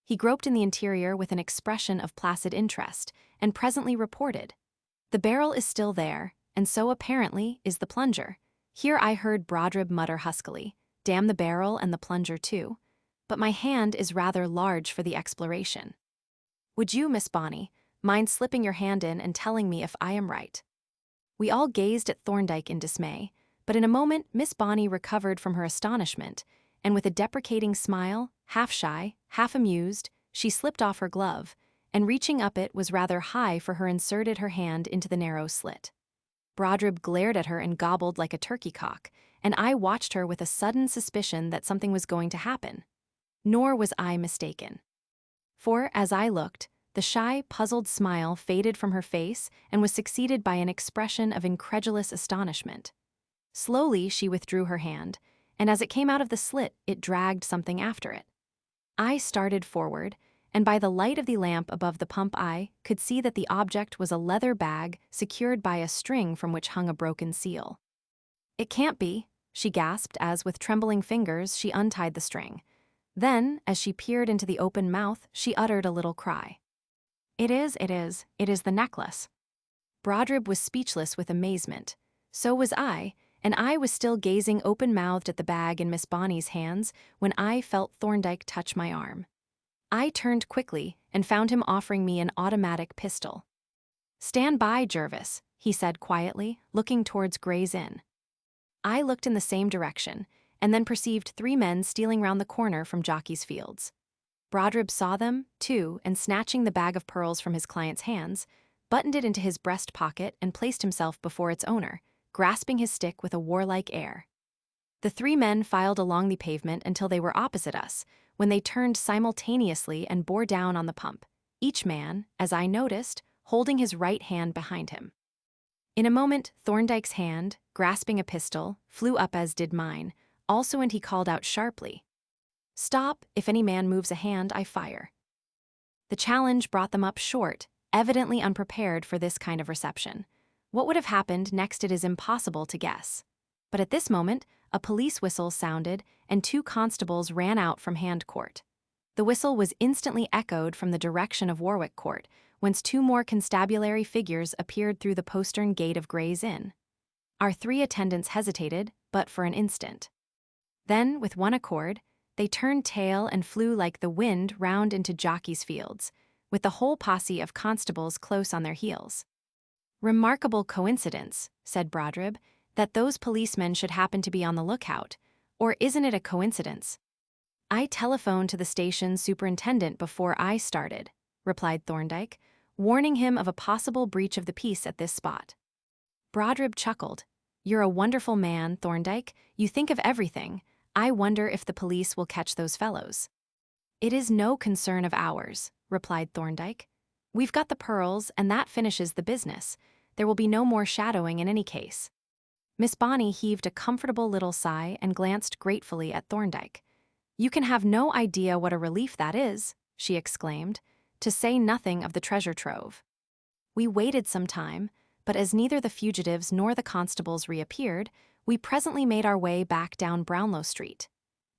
He groped in the interior with an expression of placid interest, and presently reported, "The barrel is still there, and so apparently is the plunger." Here I heard Brodribb mutter huskily, "Damn the barrel and the plunger too, but my hand is rather large for the exploration. Would you, Miss Bonny, mind slipping your hand in and telling me if I am right?" We all gazed at Thorndyke in dismay, but in a moment Miss Bonny recovered from her astonishment, and with a deprecating smile, half shy, half amused, she slipped off her glove, and reaching up it was rather high for her inserted her hand into the narrow slit. Brodribb glared at her and gobbled like a turkey cock, and I watched her with a sudden suspicion that something was going to happen. Nor was I mistaken. For, as I looked, the shy, puzzled smile faded from her face and was succeeded by an expression of incredulous astonishment. Slowly she withdrew her hand, and as it came out of the slit, it dragged something after it. I started forward, and by the light of the lamp above the pump I could see that the object was a leather bag secured by a string from which hung a broken seal. "It can't be," she gasped as, with trembling fingers, she untied the string. Then, as she peered into the open mouth, she uttered a little cry. It is the necklace." Brodribb was speechless with amazement. So was I, and I was still gazing open-mouthed at the bag in Miss Bonny's hands when I felt Thorndyke touch my arm. I turned quickly and found him offering me an automatic pistol. "Stand by, Jervis," he said quietly, looking towards Gray's Inn. I looked in the same direction, and then perceived 3 men stealing round the corner from Jockey's Fields. Brodribb saw them, too, and snatching the bag of pearls from his client's hands, buttoned it into his breast pocket and placed himself before its owner, grasping his stick with a warlike air. The 3 men filed along the pavement until they were opposite us, when they turned simultaneously and bore down on the pump, each man, as I noticed, holding his right hand behind him. In a moment, Thorndyke's hand, grasping a pistol, flew up as did mine, also, and he called out sharply, "Stop, if any man moves a hand, I fire." The challenge brought them up short, evidently unprepared for this kind of reception. What would have happened next it is impossible to guess. But at this moment, a police whistle sounded, and 2 constables ran out from Hand Court. The whistle was instantly echoed from the direction of Warwick Court, whence 2 more constabulary figures appeared through the postern gate of Gray's Inn. Our 3 attendants hesitated, but for an instant. Then, with one accord, they turned tail and flew like the wind round into Jockey's Fields, with the whole posse of constables close on their heels. "Remarkable coincidence," said Brodribb, "that those policemen should happen to be on the lookout, or isn't it a coincidence?" "I telephoned to the station superintendent before I started," replied Thorndyke, warning him of a possible breach of the peace at this spot. Brodribb chuckled. "You're a wonderful man, Thorndyke. You think of everything. I wonder if the police will catch those fellows." "It is no concern of ours," replied Thorndyke. "We've got the pearls, and that finishes the business. There will be no more shadowing in any case." Miss Bonny heaved a comfortable little sigh and glanced gratefully at Thorndyke. "You can have no idea what a relief that is," she exclaimed, "to say nothing of the treasure trove." We waited some time, but as neither the fugitives nor the constables reappeared, We presently made our way back down Brownlow Street.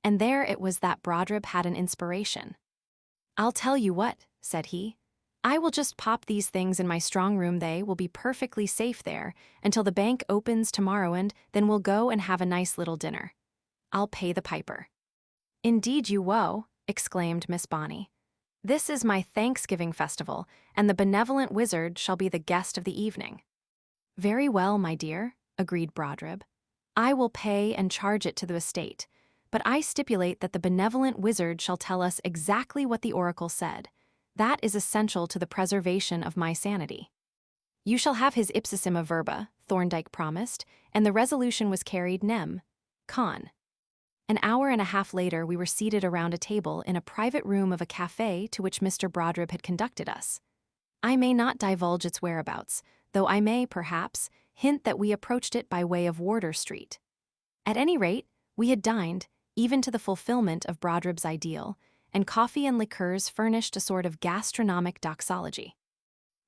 And there it was that Brodribb had an inspiration. "I'll tell you what," said he. "I will just pop these things in my strong room. They will be perfectly safe there until the bank opens tomorrow, and then we'll go and have a nice little dinner. I'll pay the piper." "Indeed you wo," exclaimed Miss Bonny. "This is my Thanksgiving festival, and the benevolent wizard shall be the guest of the evening." "Very well, my dear," agreed Brodribb. "I will pay and charge it to the estate, but I stipulate that the benevolent wizard shall tell us exactly what the oracle said. That is essential to the preservation of my sanity." "You shall have his ipsissima verba," Thorndyke promised, and the resolution was carried nem. Con. An hour and a half later we were seated around a table in a private room of a café to which Mr. Brodribb had conducted us. I may not divulge its whereabouts, though I may, perhaps, hint that we approached it by way of Wardour Street. At any rate, we had dined, even to the fulfillment of Brodribb's ideal, and coffee and liqueurs furnished a sort of gastronomic doxology.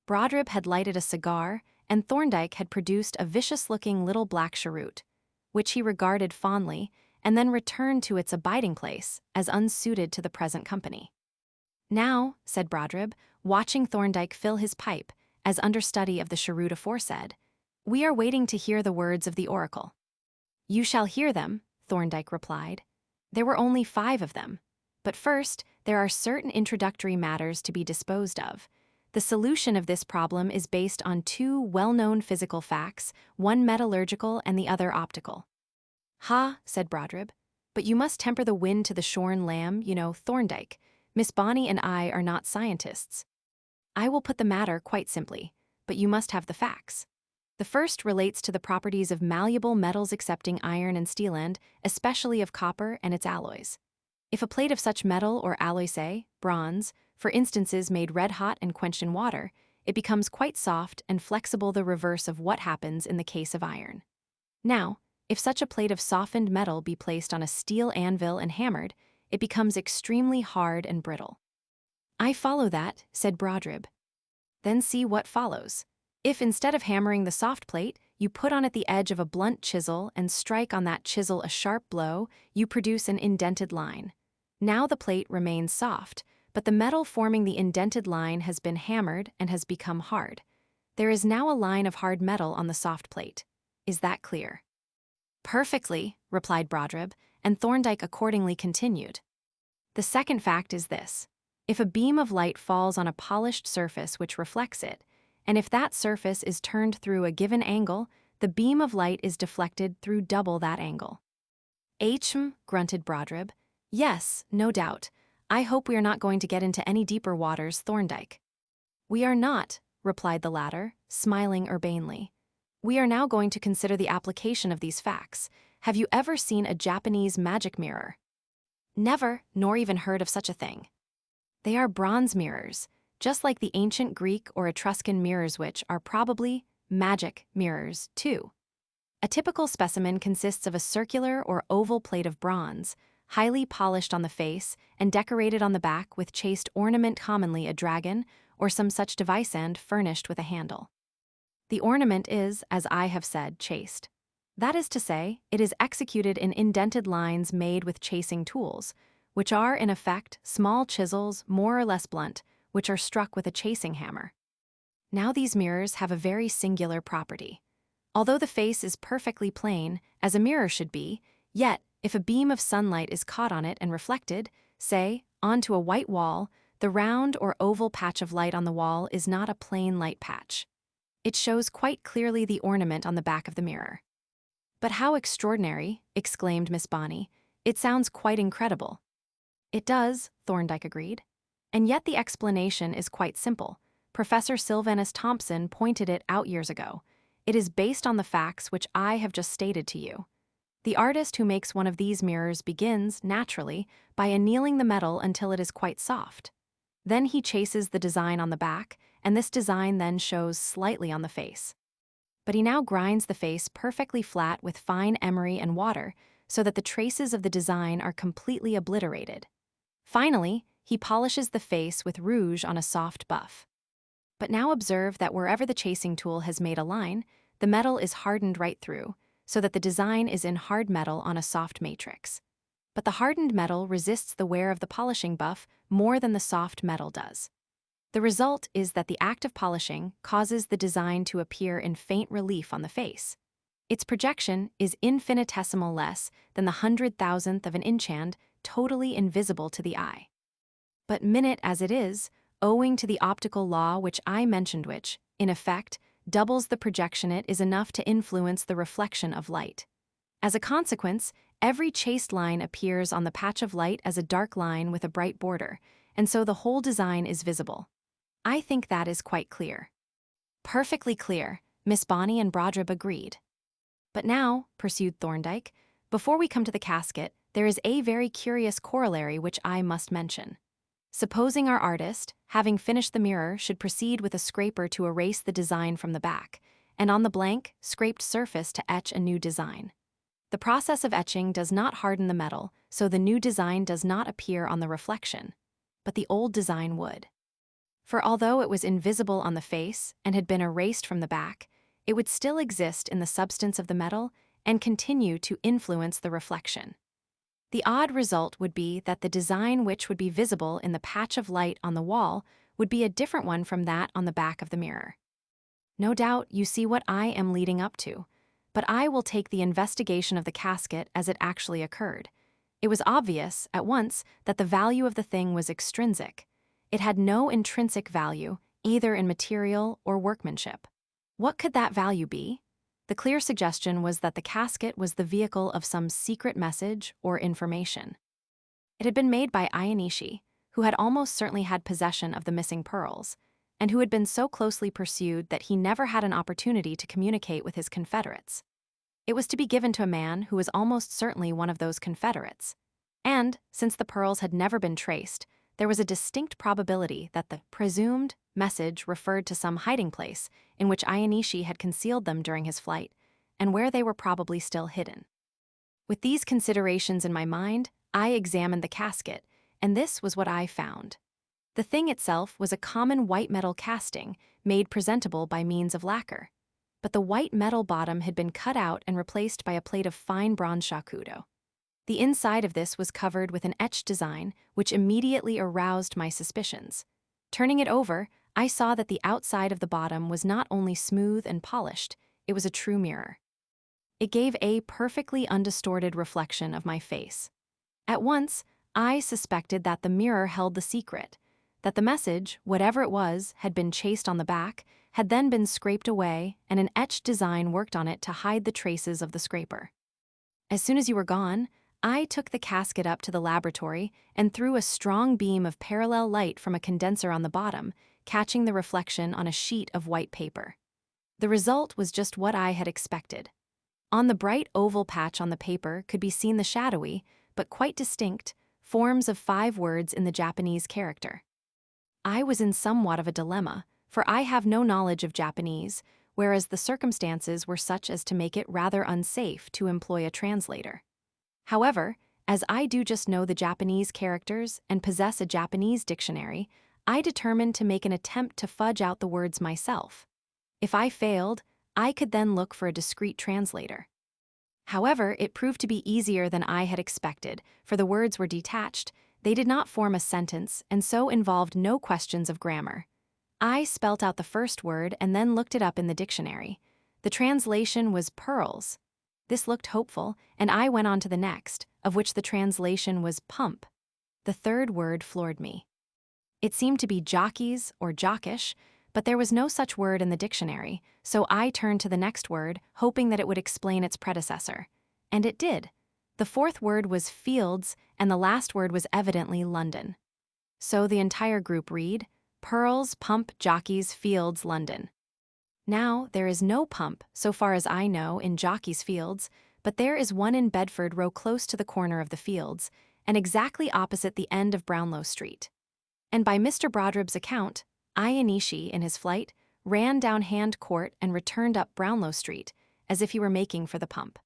Brodribb had lighted a cigar, and Thorndyke had produced a vicious-looking little black cheroot, which he regarded fondly, and then returned to its abiding place as unsuited to the present company. "Now," said Brodribb, watching Thorndyke fill his pipe, as understudy of the cheroot aforesaid, "we are waiting to hear the words of the oracle." "You shall hear them," Thorndyke replied. "There were only 5 of them. But first, there are certain introductory matters to be disposed of. The solution of this problem is based on 2 well-known physical facts, one metallurgical and the other optical." "Ha," said Brodribb, "but you must temper the wind to the shorn lamb, you know, Thorndyke. Miss Bonny and I are not scientists." "I will put the matter quite simply, but you must have the facts. The first relates to the properties of malleable metals excepting iron and steel and, especially of copper and its alloys. If a plate of such metal or alloy, say, bronze, for instance, is made red-hot and quenched in water, it becomes quite soft and flexible, the reverse of what happens in the case of iron. Now, if such a plate of softened metal be placed on a steel anvil and hammered, it becomes extremely hard and brittle." "I follow that," said Brodribb. "Then see what follows. If instead of hammering the soft plate, you put on it the edge of a blunt chisel and strike on that chisel a sharp blow, you produce an indented line. Now the plate remains soft, but the metal forming the indented line has been hammered and has become hard. There is now a line of hard metal on the soft plate. Is that clear?" "Perfectly," replied Brodribb, and Thorndyke accordingly continued. "The second fact is this. If a beam of light falls on a polished surface which reflects it, and if that surface is turned through a given angle, the beam of light is deflected through double that angle." Grunted Brodribb. "Yes, no doubt. I hope we are not going to get into any deeper waters, Thorndyke." "We are not," replied the latter, smiling urbanely. "We are now going to consider the application of these facts. Have you ever seen a Japanese magic mirror?" "Never, nor even heard of such a thing." "They are bronze mirrors, just like the ancient Greek or Etruscan mirrors, which are probably magic mirrors, too. A typical specimen consists of a circular or oval plate of bronze, highly polished on the face and decorated on the back with chaste ornament, commonly a dragon or some such device, and furnished with a handle. The ornament is, as I have said, chaste. That is to say, it is executed in indented lines made with chasing tools, which are, in effect, small chisels, more or less blunt, which are struck with a chasing hammer. Now these mirrors have a very singular property. Although the face is perfectly plain, as a mirror should be, yet, if a beam of sunlight is caught on it and reflected, say, onto a white wall, the round or oval patch of light on the wall is not a plain light patch. It shows quite clearly the ornament on the back of the mirror." "But how extraordinary," exclaimed Miss Bonny. "It sounds quite incredible." "It does," Thorndyke agreed. "And yet the explanation is quite simple. Professor Sylvanus Thompson pointed it out years ago. It is based on the facts which I have just stated to you. The artist who makes one of these mirrors begins, naturally, by annealing the metal until it is quite soft. Then he chases the design on the back, and this design then shows slightly on the face. But he now grinds the face perfectly flat with fine emery and water, so that the traces of the design are completely obliterated. Finally, he polishes the face with rouge on a soft buff. But now observe that wherever the chasing tool has made a line, the metal is hardened right through, so that the design is in hard metal on a soft matrix. But the hardened metal resists the wear of the polishing buff more than the soft metal does. The result is that the act of polishing causes the design to appear in faint relief on the face. Its projection is infinitesimal less than the 100,000th of an inch and totally invisible to the eye. But minute as it is, owing to the optical law which I mentioned which, in effect, doubles the projection, it is enough to influence the reflection of light. As a consequence, every chased line appears on the patch of light as a dark line with a bright border, and so the whole design is visible. I think that is quite clear. Perfectly clear, Miss Bonny and Brodribb agreed. But now, pursued Thorndyke, before we come to the casket, there is a very curious corollary which I must mention. Supposing our artist, having finished the mirror, should proceed with a scraper to erase the design from the back, and on the blank, scraped surface to etch a new design. The process of etching does not harden the metal, so the new design does not appear on the reflection, but the old design would. For although it was invisible on the face and had been erased from the back, it would still exist in the substance of the metal and continue to influence the reflection. The odd result would be that the design which would be visible in the patch of light on the wall would be a different one from that on the back of the mirror. No doubt you see what I am leading up to, but I will take the investigation of the casket as it actually occurred. It was obvious, at once, that the value of the thing was extrinsic. It had no intrinsic value, either in material or workmanship. What could that value be? The clear suggestion was that the casket was the vehicle of some secret message or information. It had been made by Ianishi, who had almost certainly had possession of the missing pearls, and who had been so closely pursued that he never had an opportunity to communicate with his confederates. It was to be given to a man who was almost certainly one of those confederates. And, since the pearls had never been traced, there was a distinct probability that the presumed message referred to some hiding place in which Ianishi had concealed them during his flight, and where they were probably still hidden. With these considerations in my mind, I examined the casket, and this was what I found. The thing itself was a common white metal casting, made presentable by means of lacquer. But the white metal bottom had been cut out and replaced by a plate of fine bronze shakudo. The inside of this was covered with an etched design, which immediately aroused my suspicions. Turning it over, I saw that the outside of the bottom was not only smooth and polished, it was a true mirror. It gave a perfectly undistorted reflection of my face. At once, I suspected that the mirror held the secret, that the message, whatever it was, had been chased on the back, had then been scraped away, and an etched design worked on it to hide the traces of the scraper. As soon as you were gone, I took the casket up to the laboratory and threw a strong beam of parallel light from a condenser on the bottom, catching the reflection on a sheet of white paper. The result was just what I had expected. On the bright oval patch on the paper could be seen the shadowy, but quite distinct, forms of 5 words in the Japanese character. I was in somewhat of a dilemma, for I have no knowledge of Japanese, whereas the circumstances were such as to make it rather unsafe to employ a translator. However, as I do just know the Japanese characters and possess a Japanese dictionary, I determined to make an attempt to fudge out the words myself. If I failed, I could then look for a discreet translator. However, it proved to be easier than I had expected, for the words were detached, they did not form a sentence, and so involved no questions of grammar. I spelt out the first word and then looked it up in the dictionary. The translation was pearls. This looked hopeful, and I went on to the next, of which the translation was pump. The third word floored me. It seemed to be jockeys or jockish, but there was no such word in the dictionary, so I turned to the next word, hoping that it would explain its predecessor. And it did. The fourth word was fields, and the last word was evidently London. So the entire group read, pearls, pump, jockeys, fields, London. Now, there is no pump, so far as I know, in Jockey's Fields, but there is one in Bedford Row close to the corner of the fields, and exactly opposite the end of Brownlow Street. And by Mr. Brodribb's account, Ianishi, in his flight, ran down Hand Court and returned up Brownlow Street, as if he were making for the pump.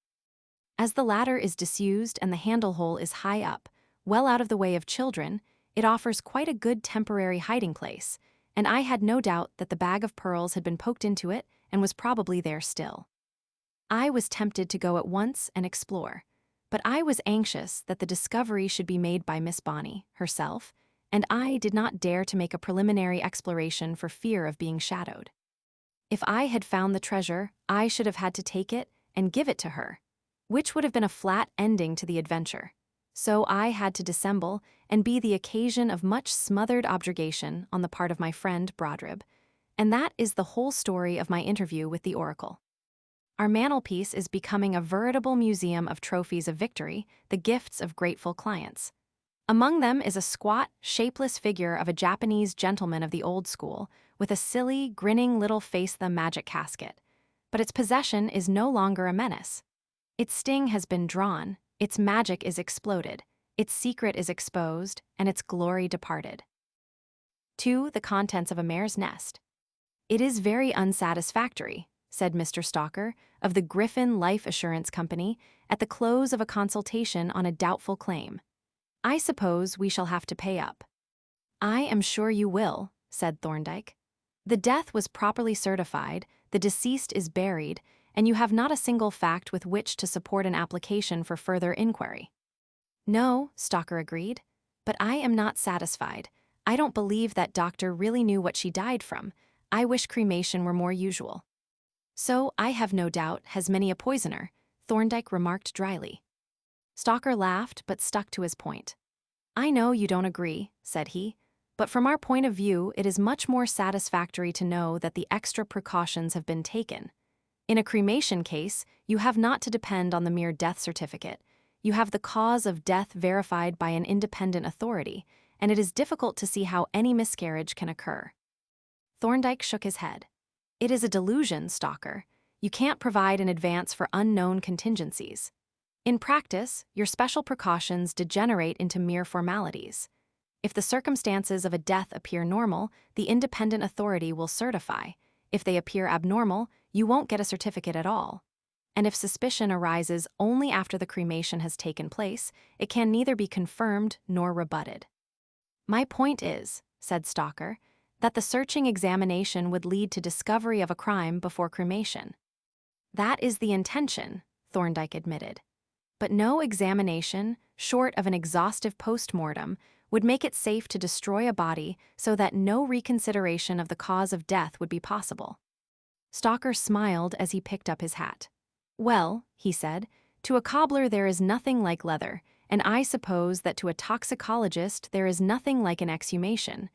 As the latter is disused and the handle hole is high up, well out of the way of children, it offers quite a good temporary hiding place, and I had no doubt that the bag of pearls had been poked into it and was probably there still. I was tempted to go at once and explore, but I was anxious that the discovery should be made by Miss Bonny herself, and I did not dare to make a preliminary exploration for fear of being shadowed. If I had found the treasure, I should have had to take it and give it to her, which would have been a flat ending to the adventure. So I had to dissemble and be the occasion of much smothered objurgation on the part of my friend Brodrib, and that is the whole story of my interview with the Oracle. Our mantelpiece is becoming a veritable museum of trophies of victory, the gifts of grateful clients. Among them is a squat, shapeless figure of a Japanese gentleman of the old school, with a silly, grinning little face, the Magic Casket. But its possession is no longer a menace. Its sting has been drawn, its magic is exploded, its secret is exposed, and its glory departed. 2. The contents of a mare's nest. It is very unsatisfactory, said Mr. Stalker, of the Griffin Life Assurance Company, at the close of a consultation on a doubtful claim. I suppose we shall have to pay up. I am sure you will, said Thorndyke. The death was properly certified, the deceased is buried, and you have not a single fact with which to support an application for further inquiry. No, Stalker agreed, but I am not satisfied. I don't believe that doctor really knew what she died from. I wish cremation were more usual. So, I have no doubt, has many a poisoner, Thorndyke remarked dryly. Stalker laughed but stuck to his point. I know you don't agree, said he, but from our point of view it is much more satisfactory to know that the extra precautions have been taken. In a cremation case, you have not to depend on the mere death certificate. You have the cause of death verified by an independent authority, and it is difficult to see how any miscarriage can occur. Thorndyke shook his head. It is a delusion, Stalker. You can't provide in advance for unknown contingencies. In practice, your special precautions degenerate into mere formalities. If the circumstances of a death appear normal, the independent authority will certify. If they appear abnormal, you won't get a certificate at all. And if suspicion arises only after the cremation has taken place, it can neither be confirmed nor rebutted. My point is, said Stalker, that the searching examination would lead to discovery of a crime before cremation. That is the intention, Thorndyke admitted. But no examination, short of an exhaustive post-mortem, would make it safe to destroy a body so that no reconsideration of the cause of death would be possible. Stalker smiled as he picked up his hat. Well, he said, to a cobbler there is nothing like leather, and I suppose that to a toxicologist there is nothing like an exhumation.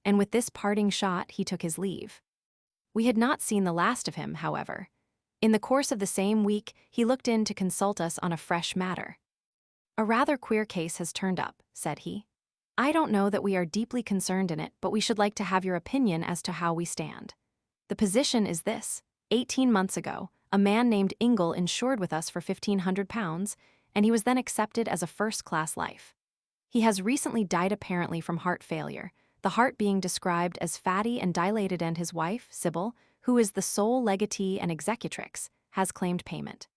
And with this parting shot he took his leave. We had not seen the last of him, however. In the course of the same week, he looked in to consult us on a fresh matter. A rather queer case has turned up, said he. I don't know that we are deeply concerned in it, but we should like to have your opinion as to how we stand. The position is this. 18 months ago, a man named Ingle insured with us for £1,500, and he was then accepted as a first-class life. He has recently died apparently from heart failure, the heart being described as fatty and dilated, and his wife, Sybil, who is the sole legatee and executrix, has claimed payment.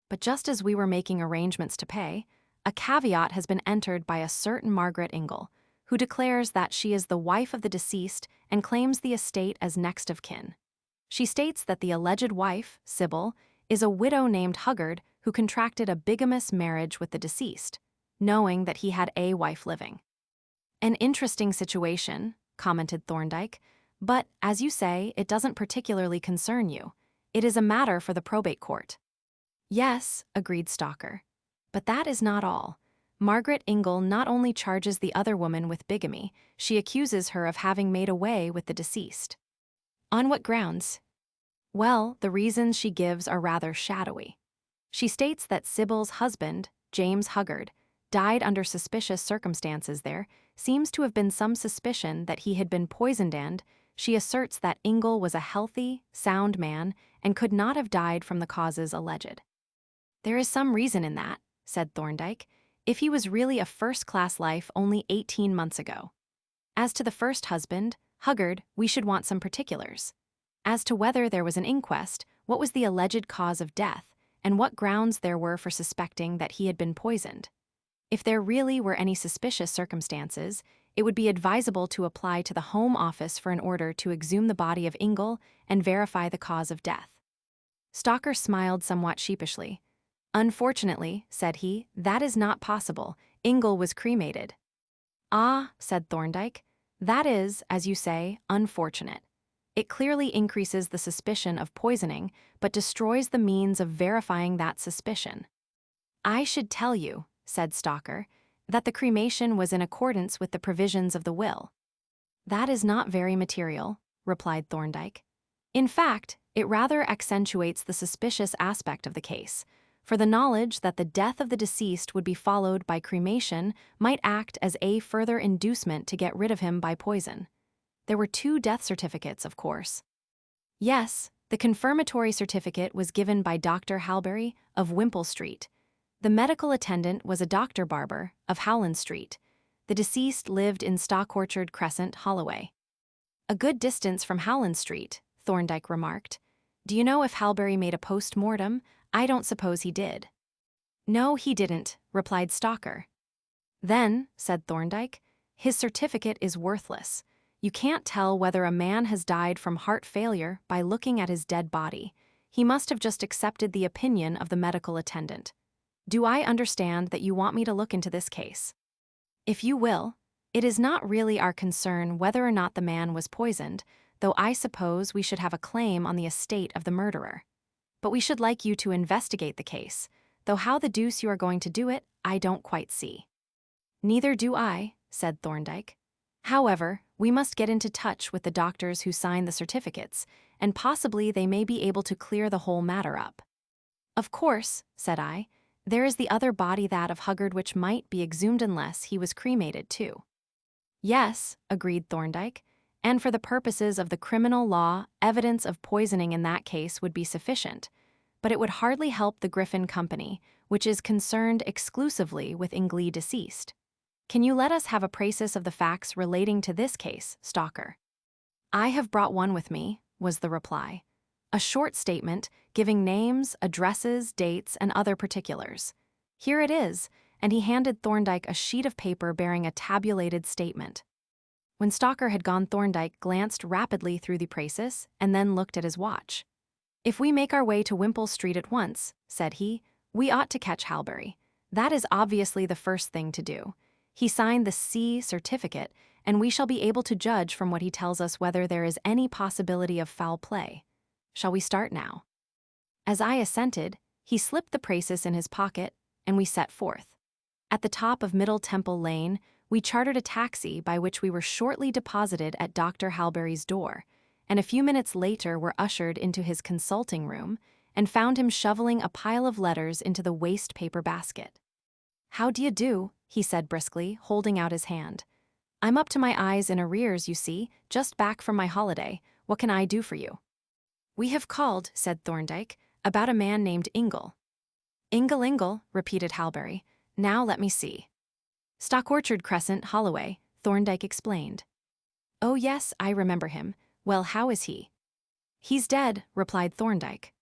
But just as we were making arrangements to pay, a caveat has been entered by a certain Margaret Ingle, who declares that she is the wife of the deceased and claims the estate as next of kin. She states that the alleged wife, Sybil, is a widow named Huggard who contracted a bigamous marriage with the deceased, knowing that he had a wife living. An interesting situation, commented Thorndyke, but, as you say, it doesn't particularly concern you. It is a matter for the probate court. Yes, agreed Stalker. But that is not all. Margaret Ingle not only charges the other woman with bigamy, she accuses her of having made away with the deceased. On what grounds? Well, the reasons she gives are rather shadowy. She states that Sybil's husband, James Huggard, died under suspicious circumstances. There seems to have been some suspicion that he had been poisoned, and she asserts that Ingle was a healthy, sound man and could not have died from the causes alleged. There is some reason in that, said Thorndyke, if he was really a first-class life only 18 months ago. As to the first husband, Huggard, we should want some particulars. As to whether there was an inquest, what was the alleged cause of death, and what grounds there were for suspecting that he had been poisoned. If there really were any suspicious circumstances, it would be advisable to apply to the Home Office for an order to exhume the body of Ingle and verify the cause of death. Stalker smiled somewhat sheepishly. Unfortunately, said he, that is not possible. Ingle was cremated. Ah, said Thorndyke, that is, as you say, unfortunate. It clearly increases the suspicion of poisoning, but destroys the means of verifying that suspicion. I should tell you, said Stalker, that the cremation was in accordance with the provisions of the will. That is not very material, replied Thorndyke. In fact, it rather accentuates the suspicious aspect of the case, for the knowledge that the death of the deceased would be followed by cremation might act as a further inducement to get rid of him by poison. There were 2 death certificates, of course. Yes, the confirmatory certificate was given by Dr. Halberry of Wimpole Street. The medical attendant was a Dr. Barber of Howland Street. The deceased lived in Stockorchard Crescent, Holloway. A good distance from Howland Street, Thorndyke remarked. Do you know if Halberry made a post-mortem? I don't suppose he did. No, he didn't, replied Stalker. Then, said Thorndyke, his certificate is worthless. You can't tell whether a man has died from heart failure by looking at his dead body. He must have just accepted the opinion of the medical attendant. Do I understand that you want me to look into this case? If you will. It is not really our concern whether or not the man was poisoned, though I suppose we should have a claim on the estate of the murderer. But we should like you to investigate the case, though how the deuce you are going to do it, I don't quite see. Neither do I, said Thorndyke. However, we must get into touch with the doctors who signed the certificates, and possibly they may be able to clear the whole matter up. Of course, said I, there is the other body, that of Huggard, which might be exhumed unless he was cremated too. Yes, agreed Thorndyke, and for the purposes of the criminal law, evidence of poisoning in that case would be sufficient, but it would hardly help the Griffin Company, which is concerned exclusively with Ingle deceased. Can you let us have a précis of the facts relating to this case, Stalker? I have brought one with me, was the reply. A short statement giving names, addresses, dates, and other particulars. Here it is, and he handed Thorndyke a sheet of paper bearing a tabulated statement. When Stalker had gone, Thorndyke glanced rapidly through the précis and then looked at his watch. If we make our way to Wimpole Street at once, said he, we ought to catch Halberry. That is obviously the first thing to do. He signed the C certificate, and we shall be able to judge from what he tells us whether there is any possibility of foul play. Shall we start now? As I assented, he slipped the précis in his pocket, and we set forth. At the top of Middle Temple Lane, we chartered a taxi by which we were shortly deposited at Dr. Halberry's door, and a few minutes later were ushered into his consulting room and found him shoveling a pile of letters into the waste paper basket. How d'ye do? He said briskly, holding out his hand. I'm up to my eyes in arrears, you see, just back from my holiday. What can I do for you? We have called, said Thorndyke, about a man named Ingle. Ingle, repeated Halberry. Now let me see. Stockorchard Crescent, Holloway, Thorndyke explained. Oh yes, I remember him. Well, how is he? He's dead, replied Thorndyke.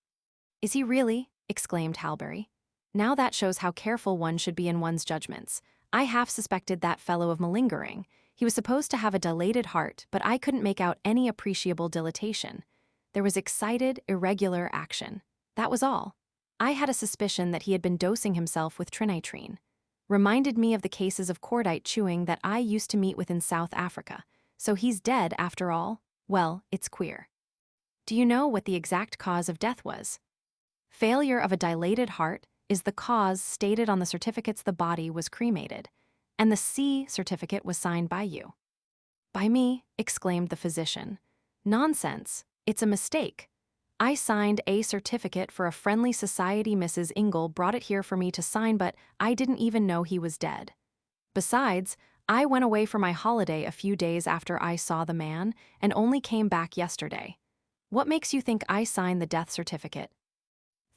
Is he really? Exclaimed Halberry. Now that shows how careful one should be in one's judgments. I half suspected that fellow of malingering. He was supposed to have a dilated heart, but I couldn't make out any appreciable dilatation. There was excited, irregular action. That was all. I had a suspicion that he had been dosing himself with trinitrine. Reminded me of the cases of cordite chewing that I used to meet with in South Africa. So he's dead after all? Well, it's queer. Do you know what the exact cause of death was? Failure of a dilated heart is the cause stated on the certificates. The body was cremated, and the C certificate was signed by you. By me, exclaimed the physician. Nonsense, it's a mistake. I signed a certificate for a friendly society. Mrs. Ingle brought it here for me to sign, but I didn't even know he was dead. Besides, I went away for my holiday a few days after I saw the man, and only came back yesterday. What makes you think I signed the death certificate?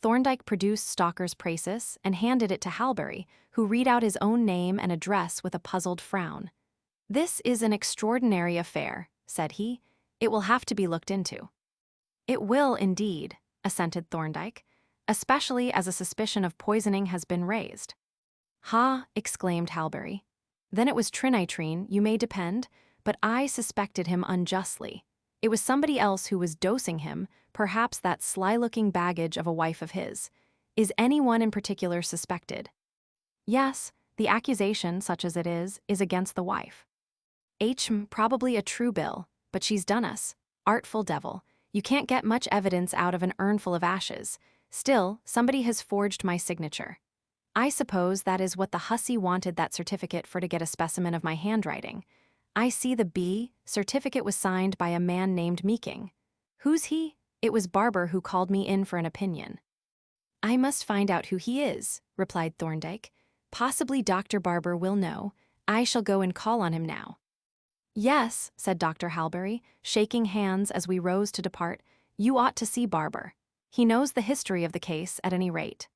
Thorndyke produced Stalker's précis and handed it to Halberry, who read out his own name and address with a puzzled frown. This is an extraordinary affair, said he. It will have to be looked into. It will indeed, assented Thorndyke, especially as a suspicion of poisoning has been raised. Ha, exclaimed Halberry. Then it was trinitrine, you may depend, but I suspected him unjustly. It was somebody else who was dosing him, perhaps that sly-looking baggage of a wife of his. Is anyone in particular suspected? Yes, the accusation, such as it is against the wife. Probably a true bill, but she's done us. Artful devil. You can't get much evidence out of an urn full of ashes. Still, somebody has forged my signature. I suppose that is what the hussy wanted that certificate for, to get a specimen of my handwriting. I see the B certificate was signed by a man named Meeking. Who's he? It was Barber who called me in for an opinion. I must find out who he is, replied Thorndyke. Possibly Dr. Barber will know. I shall go and call on him now. Yes, said Dr. Halberry, shaking hands as we rose to depart. You ought to see Barber. He knows the history of the case at any rate.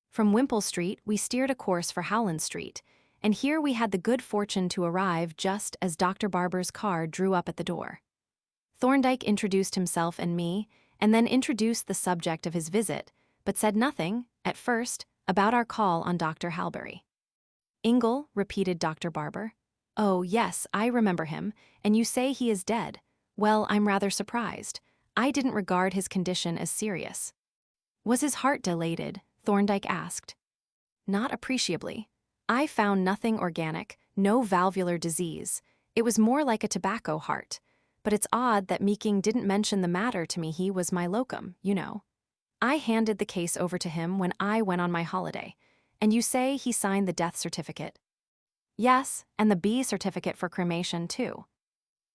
From Wimpole Street, we steered a course for Howland Street, and here we had the good fortune to arrive just as Dr. Barber's car drew up at the door. Thorndyke introduced himself and me, and then introduced the subject of his visit, but said nothing, at first, about our call on Dr. Halberry. Ingle, repeated Dr. Barber. Oh, yes, I remember him, and you say he is dead. Well, I'm rather surprised. I didn't regard his condition as serious. Was his heart dilated? Thorndyke asked. Not appreciably. I found nothing organic, no valvular disease. It was more like a tobacco heart. But it's odd that Meeking didn't mention the matter to me. He was my locum, you know. I handed the case over to him when I went on my holiday, and you say he signed the death certificate. Yes, and the B certificate for cremation, too.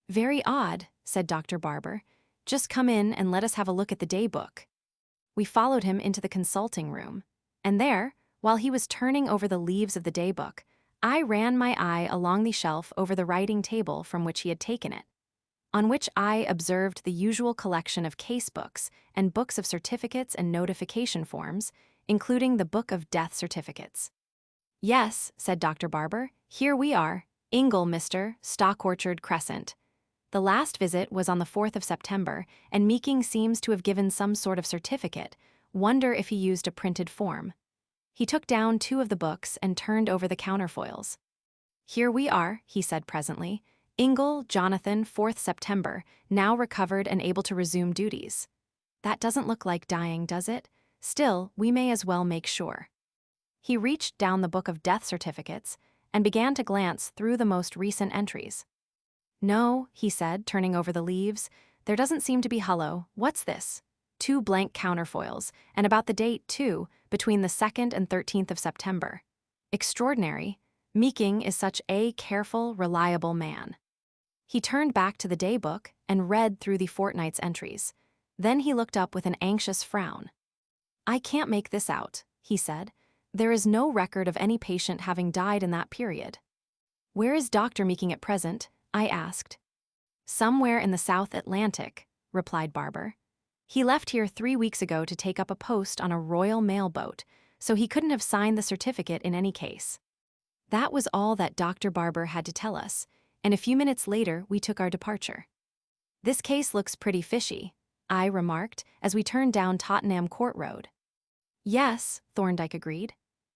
Very odd, said Dr. Barber. Just come in and let us have a look at the day book. We followed him into the consulting room, and there, while he was turning over the leaves of the day book, I ran my eye along the shelf over the writing table from which he had taken it, on which I observed the usual collection of case books and books of certificates and notification forms, including the book of death certificates. Yes, said Dr. Barber, here we are, Ingle, Mr. Stock Orchard Crescent. The last visit was on the 4th of September, and Meeking seems to have given some sort of certificate. Wonder if he used a printed form. He took down 2 of the books and turned over the counterfoils. Here we are, he said presently. Ingle, Jonathan, 4th September, now recovered and able to resume duties. That doesn't look like dying, does it? Still, we may as well make sure. He reached down the book of death certificates and began to glance through the most recent entries. No, he said, turning over the leaves, there doesn't seem to be hullo. What's this? 2 blank counterfoils, and about the date, too, between the 2nd and 13th of September. Extraordinary. Meeking is such a careful, reliable man. He turned back to the day book and read through the fortnight's entries. Then he looked up with an anxious frown. I can't make this out, he said. There is no record of any patient having died in that period. Where is Dr. Meeking at present? I asked. Somewhere in the South Atlantic, replied Barber. He left here 3 weeks ago to take up a post on a Royal Mail boat, so he couldn't have signed the certificate in any case. That was all that Dr. Barber had to tell us, and a few minutes later we took our departure. This case looks pretty fishy, I remarked as we turned down Tottenham Court Road. Yes, Thorndyke agreed.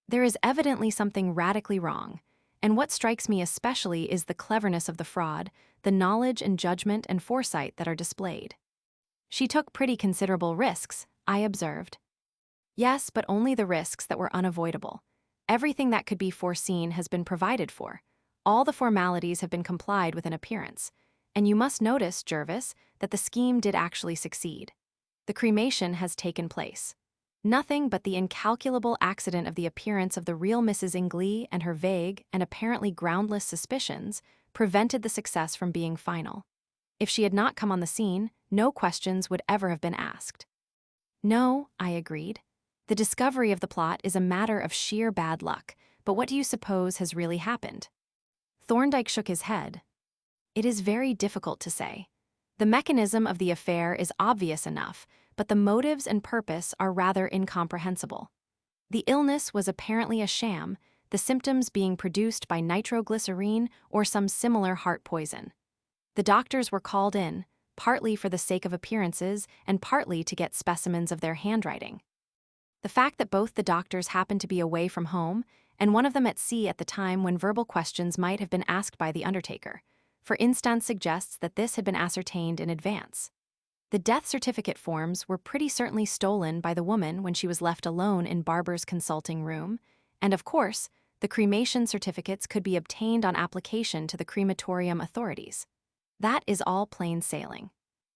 There is evidently something radically wrong, and what strikes me especially is the cleverness of the fraud, the knowledge and judgment and foresight that are displayed. She took pretty considerable risks, I observed. Yes, but only the risks that were unavoidable. Everything that could be foreseen has been provided for. All the formalities have been complied with in appearance. And you must notice, Jervis, that the scheme did actually succeed. The cremation has taken place. Nothing but the incalculable accident of the appearance of the real Mrs. Ingle and her vague and apparently groundless suspicions prevented the success from being final. If she had not come on the scene, no questions would ever have been asked. No, I agreed. The discovery of the plot is a matter of sheer bad luck, but what do you suppose has really happened? Thorndyke shook his head. It is very difficult to say. The mechanism of the affair is obvious enough, but the motives and purpose are rather incomprehensible. The illness was apparently a sham, the symptoms being produced by nitroglycerine or some similar heart poison. The doctors were called in, partly for the sake of appearances and partly to get specimens of their handwriting. The fact that both the doctors happened to be away from home, and one of them at sea at the time when verbal questions might have been asked by the undertaker, for instance, suggests that this had been ascertained in advance. The death certificate forms were pretty certainly stolen by the woman when she was left alone in Barber's consulting room, and of course, the cremation certificates could be obtained on application to the crematorium authorities. That is all plain sailing.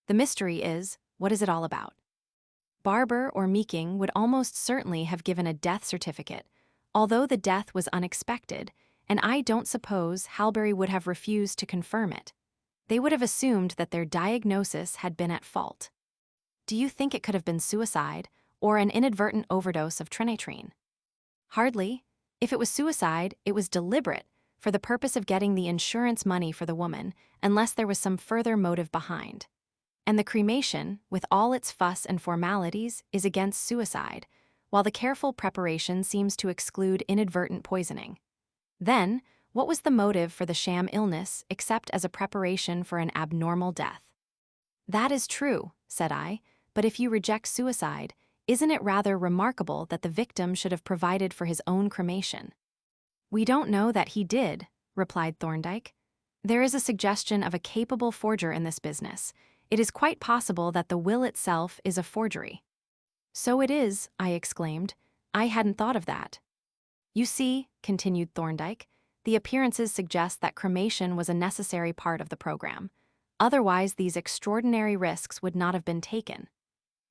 The mystery is, what is it all about? Barber or Meeking would almost certainly have given a death certificate, although the death was unexpected, and I don't suppose Halberry would have refused to confirm it. They would have assumed that their diagnosis had been at fault. Do you think it could have been suicide or an inadvertent overdose of trinitrine? Hardly. If it was suicide, it was deliberate, for the purpose of getting the insurance money for the woman, unless there was some further motive behind. And the cremation, with all its fuss and formalities, is against suicide, while the careful preparation seems to exclude inadvertent poisoning. Then, what was the motive for the sham illness except as a preparation for an abnormal death? That is true, said I, but if you reject suicide, isn't it rather remarkable that the victim should have provided for his own cremation? We don't know that he did, replied Thorndyke. There is a suggestion of a capable forger in this business. It is quite possible that the will itself is a forgery. So it is, I exclaimed. I hadn't thought of that. You see, continued Thorndyke, the appearances suggest that cremation was a necessary part of the program. Otherwise, these extraordinary risks would not have been taken.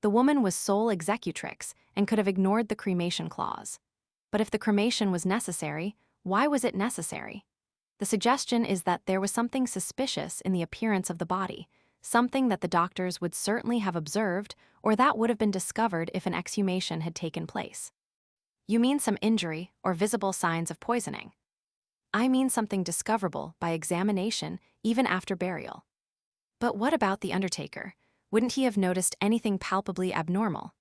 The woman was sole executrix and could have ignored the cremation clause. But if the cremation was necessary, why was it necessary? The suggestion is that there was something suspicious in the appearance of the body, something that the doctors would certainly have observed or that would have been discovered if an exhumation had taken place. You mean some injury or visible signs of poisoning? I mean something discoverable by examination even after burial. But what about the undertaker? Wouldn't he have noticed anything palpably abnormal?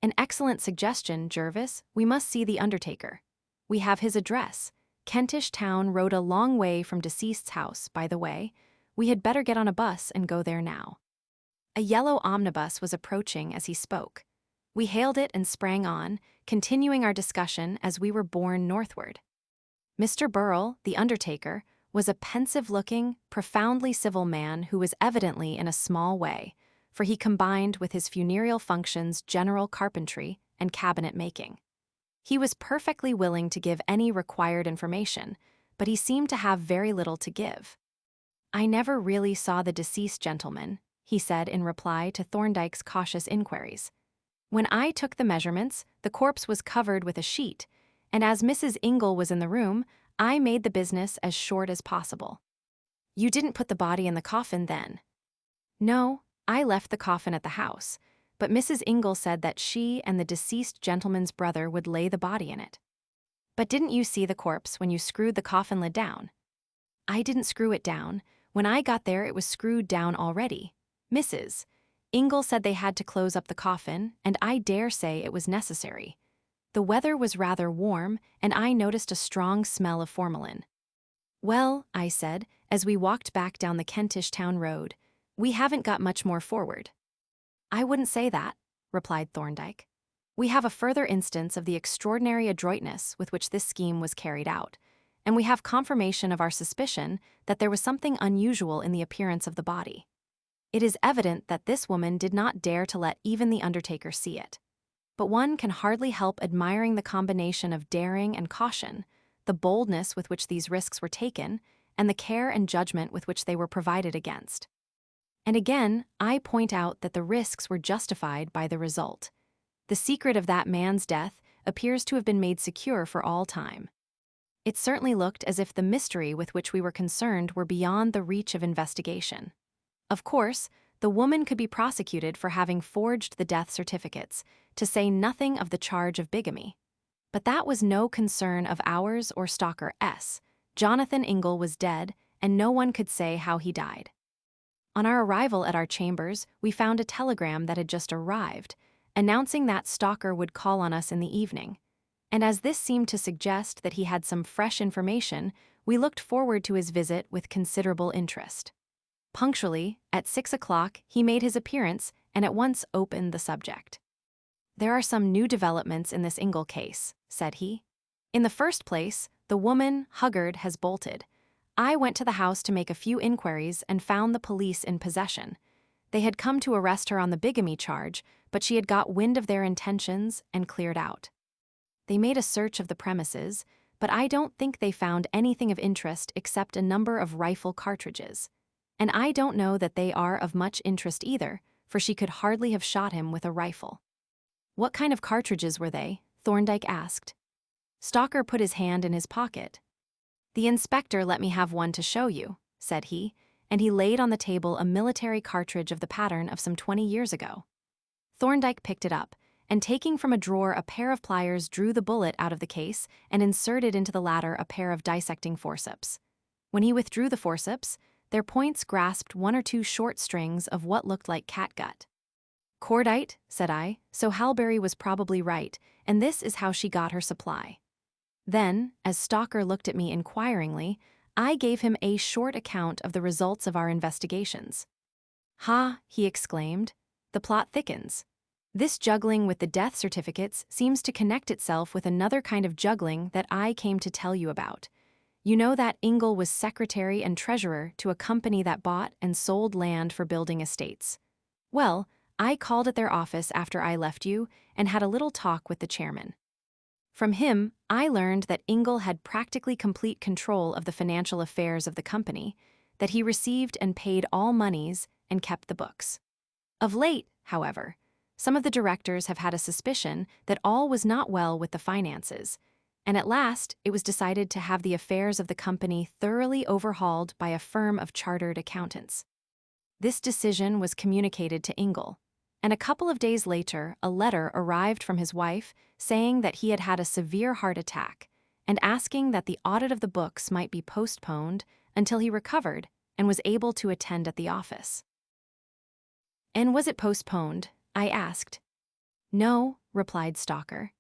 An excellent suggestion, Jervis. We must see the undertaker. We have his address. Kentish Town Road, a long way from deceased's house, by the way. We had better get on a bus and go there now. A yellow omnibus was approaching as he spoke. We hailed it and sprang on, continuing our discussion as we were borne northward. Mr. Burrell, the undertaker, was a pensive-looking, profoundly civil man who was evidently in a small way, for he combined with his funereal functions general carpentry and cabinet-making. He was perfectly willing to give any required information, but he seemed to have very little to give. I never really saw the deceased gentleman, he said in reply to Thorndyke's cautious inquiries. When I took the measurements, the corpse was covered with a sheet, and as Mrs. Ingle was in the room, I made the business as short as possible. You didn't put the body in the coffin then? No, I left the coffin at the house, but Mrs. Ingle said that she and the deceased gentleman's brother would lay the body in it. But didn't you see the corpse when you screwed the coffin lid down? I didn't screw it down. When I got there, it was screwed down already. Mrs. Ingle said they had to close up the coffin, and I dare say it was necessary. The weather was rather warm, and I noticed a strong smell of formalin. Well, I said, as we walked back down the Kentish Town Road, we haven't got much more forward. I wouldn't say that, replied Thorndyke. We have a further instance of the extraordinary adroitness with which this scheme was carried out, and we have confirmation of our suspicion that there was something unusual in the appearance of the body. It is evident that this woman did not dare to let even the undertaker see it. But one can hardly help admiring the combination of daring and caution, the boldness with which these risks were taken, and the care and judgment with which they were provided against. And again, I point out that the risks were justified by the result. The secret of that man's death appears to have been made secure for all time. It certainly looked as if the mystery with which we were concerned were beyond the reach of investigation. Of course, the woman could be prosecuted for having forged the death certificates, to say nothing of the charge of bigamy. But that was no concern of ours or Stalker S. Jonathan Ingle was dead, and no one could say how he died. On our arrival at our chambers, we found a telegram that had just arrived, announcing that Stalker would call on us in the evening. And as this seemed to suggest that he had some fresh information, we looked forward to his visit with considerable interest. Punctually, at 6 o'clock, he made his appearance and at once opened the subject. There are some new developments in this Ingle case, said he. In the first place, the woman, Huggard, has bolted. I went to the house to make a few inquiries and found the police in possession. They had come to arrest her on the bigamy charge, but she had got wind of their intentions and cleared out. They made a search of the premises, but I don't think they found anything of interest except a number of rifle cartridges. And I don't know that they are of much interest either, for she could hardly have shot him with a rifle. What kind of cartridges were they? Thorndyke asked. Stalker put his hand in his pocket. The inspector let me have one to show you, said he, and he laid on the table a military cartridge of the pattern of some 20 years ago. Thorndyke picked it up, and taking from a drawer a pair of pliers drew the bullet out of the case and inserted into the latter a pair of dissecting forceps. When he withdrew the forceps, their points grasped one or two short strings of what looked like catgut. Cordite, said I, so Halberry was probably right, and this is how she got her supply. Then, as Stalker looked at me inquiringly, I gave him a short account of the results of our investigations. Ha, he exclaimed, the plot thickens. This juggling with the death certificates seems to connect itself with another kind of juggling that I came to tell you about. You know that Ingle was secretary and treasurer to a company that bought and sold land for building estates. Well, I called at their office after I left you and had a little talk with the chairman. From him, I learned that Ingle had practically complete control of the financial affairs of the company, that he received and paid all moneys and kept the books. Of late, however, some of the directors have had a suspicion that all was not well with the finances, and at last it was decided to have the affairs of the company thoroughly overhauled by a firm of chartered accountants. This decision was communicated to Ingle, and a couple of days later a letter arrived from his wife saying that he had had a severe heart attack and asking that the audit of the books might be postponed until he recovered and was able to attend at the office. And was it postponed? I asked. No, replied Stalker.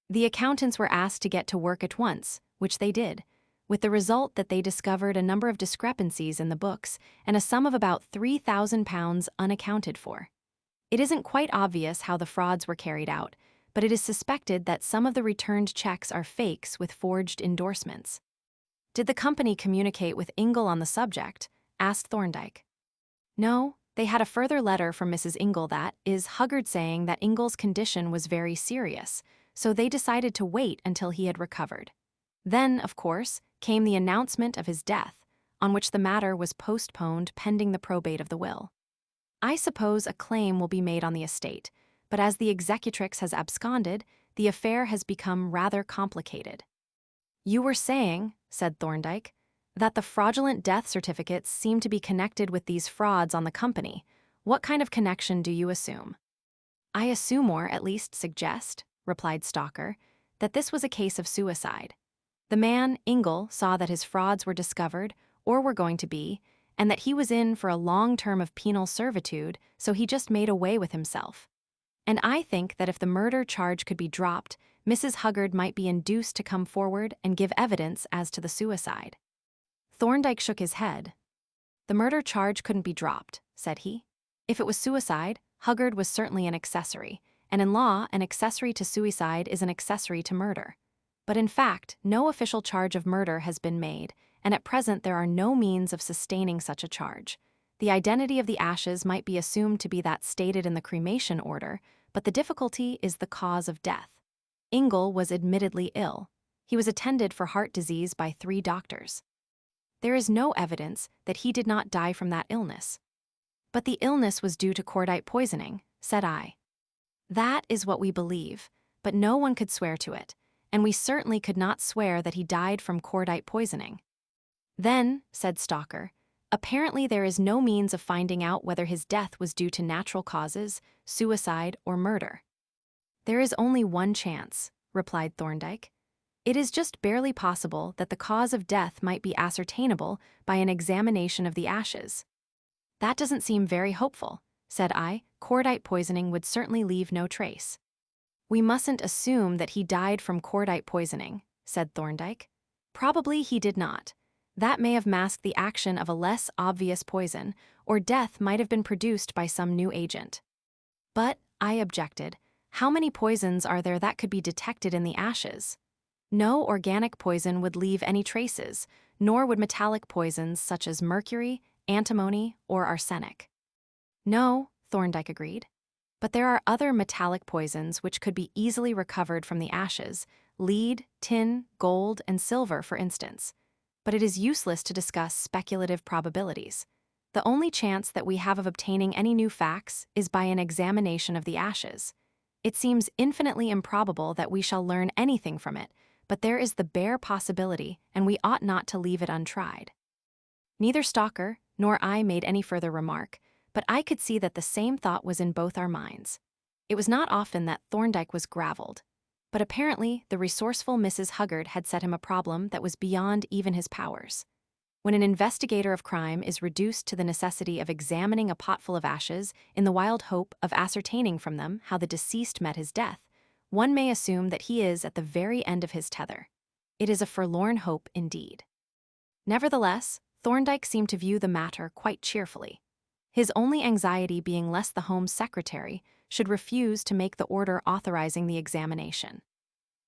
The accountants were asked to get to work at once, which they did, with the result that they discovered a number of discrepancies in the books and a sum of about £3,000 unaccounted for. It isn't quite obvious how the frauds were carried out, but it is suspected that some of the returned checks are fakes with forged endorsements. Did the company communicate with Ingle on the subject? Asked Thorndyke. No, they had a further letter from Mrs. Ingle that is Huggard saying that Ingle's condition was very serious, so they decided to wait until he had recovered. Then, of course, came the announcement of his death, on which the matter was postponed pending the probate of the will. I suppose a claim will be made on the estate, but as the executrix has absconded, the affair has become rather complicated. You were saying, said Thorndyke, that the fraudulent death certificates seem to be connected with these frauds on the company. What kind of connection do you assume? I assume, or at least suggest, replied Stalker, that this was a case of suicide. The man, Ingle, saw that his frauds were discovered, or were going to be, and that he was in for a long term of penal servitude, so he just made away with himself. And I think that if the murder charge could be dropped, Mrs. Huggard might be induced to come forward and give evidence as to the suicide. Thorndyke shook his head. The murder charge couldn't be dropped, said he. If it was suicide, Huggard was certainly an accessory, and in law, an accessory to suicide is an accessory to murder. But in fact, no official charge of murder has been made, and at present there are no means of sustaining such a charge. The identity of the ashes might be assumed to be that stated in the cremation order, but the difficulty is the cause of death. Ingle was admittedly ill. He was attended for heart disease by 3 doctors. There is no evidence that he did not die from that illness. But the illness was due to cordite poisoning, said I. That is what we believe, but no one could swear to it, and we certainly could not swear that he died from cordite poisoning. Then, said Stalker, apparently there is no means of finding out whether his death was due to natural causes, suicide, or murder. There is only one chance, replied Thorndyke. It is just barely possible that the cause of death might be ascertainable by an examination of the ashes. That doesn't seem very hopeful, said I. Cordite poisoning would certainly leave no trace. We mustn't assume that he died from cordite poisoning, said Thorndyke. Probably he did not. That may have masked the action of a less obvious poison, or death might have been produced by some new agent. But, I objected, how many poisons are there that could be detected in the ashes? No organic poison would leave any traces, nor would metallic poisons such as mercury, antimony, or arsenic. No, Thorndyke agreed. But there are other metallic poisons which could be easily recovered from the ashes, lead, tin, gold, and silver, for instance. But it is useless to discuss speculative probabilities. The only chance that we have of obtaining any new facts is by an examination of the ashes. It seems infinitely improbable that we shall learn anything from it, but there is the bare possibility, and we ought not to leave it untried. Neither Stalker nor I made any further remark, but I could see that the same thought was in both our minds. It was not often that Thorndyke was gravelled, but apparently the resourceful Mrs. Huggard had set him a problem that was beyond even his powers. When an investigator of crime is reduced to the necessity of examining a potful of ashes in the wild hope of ascertaining from them how the deceased met his death, one may assume that he is at the very end of his tether. It is a forlorn hope indeed. Nevertheless, Thorndyke seemed to view the matter quite cheerfully. His only anxiety being lest the Home Secretary should refuse to make the order authorizing the examination.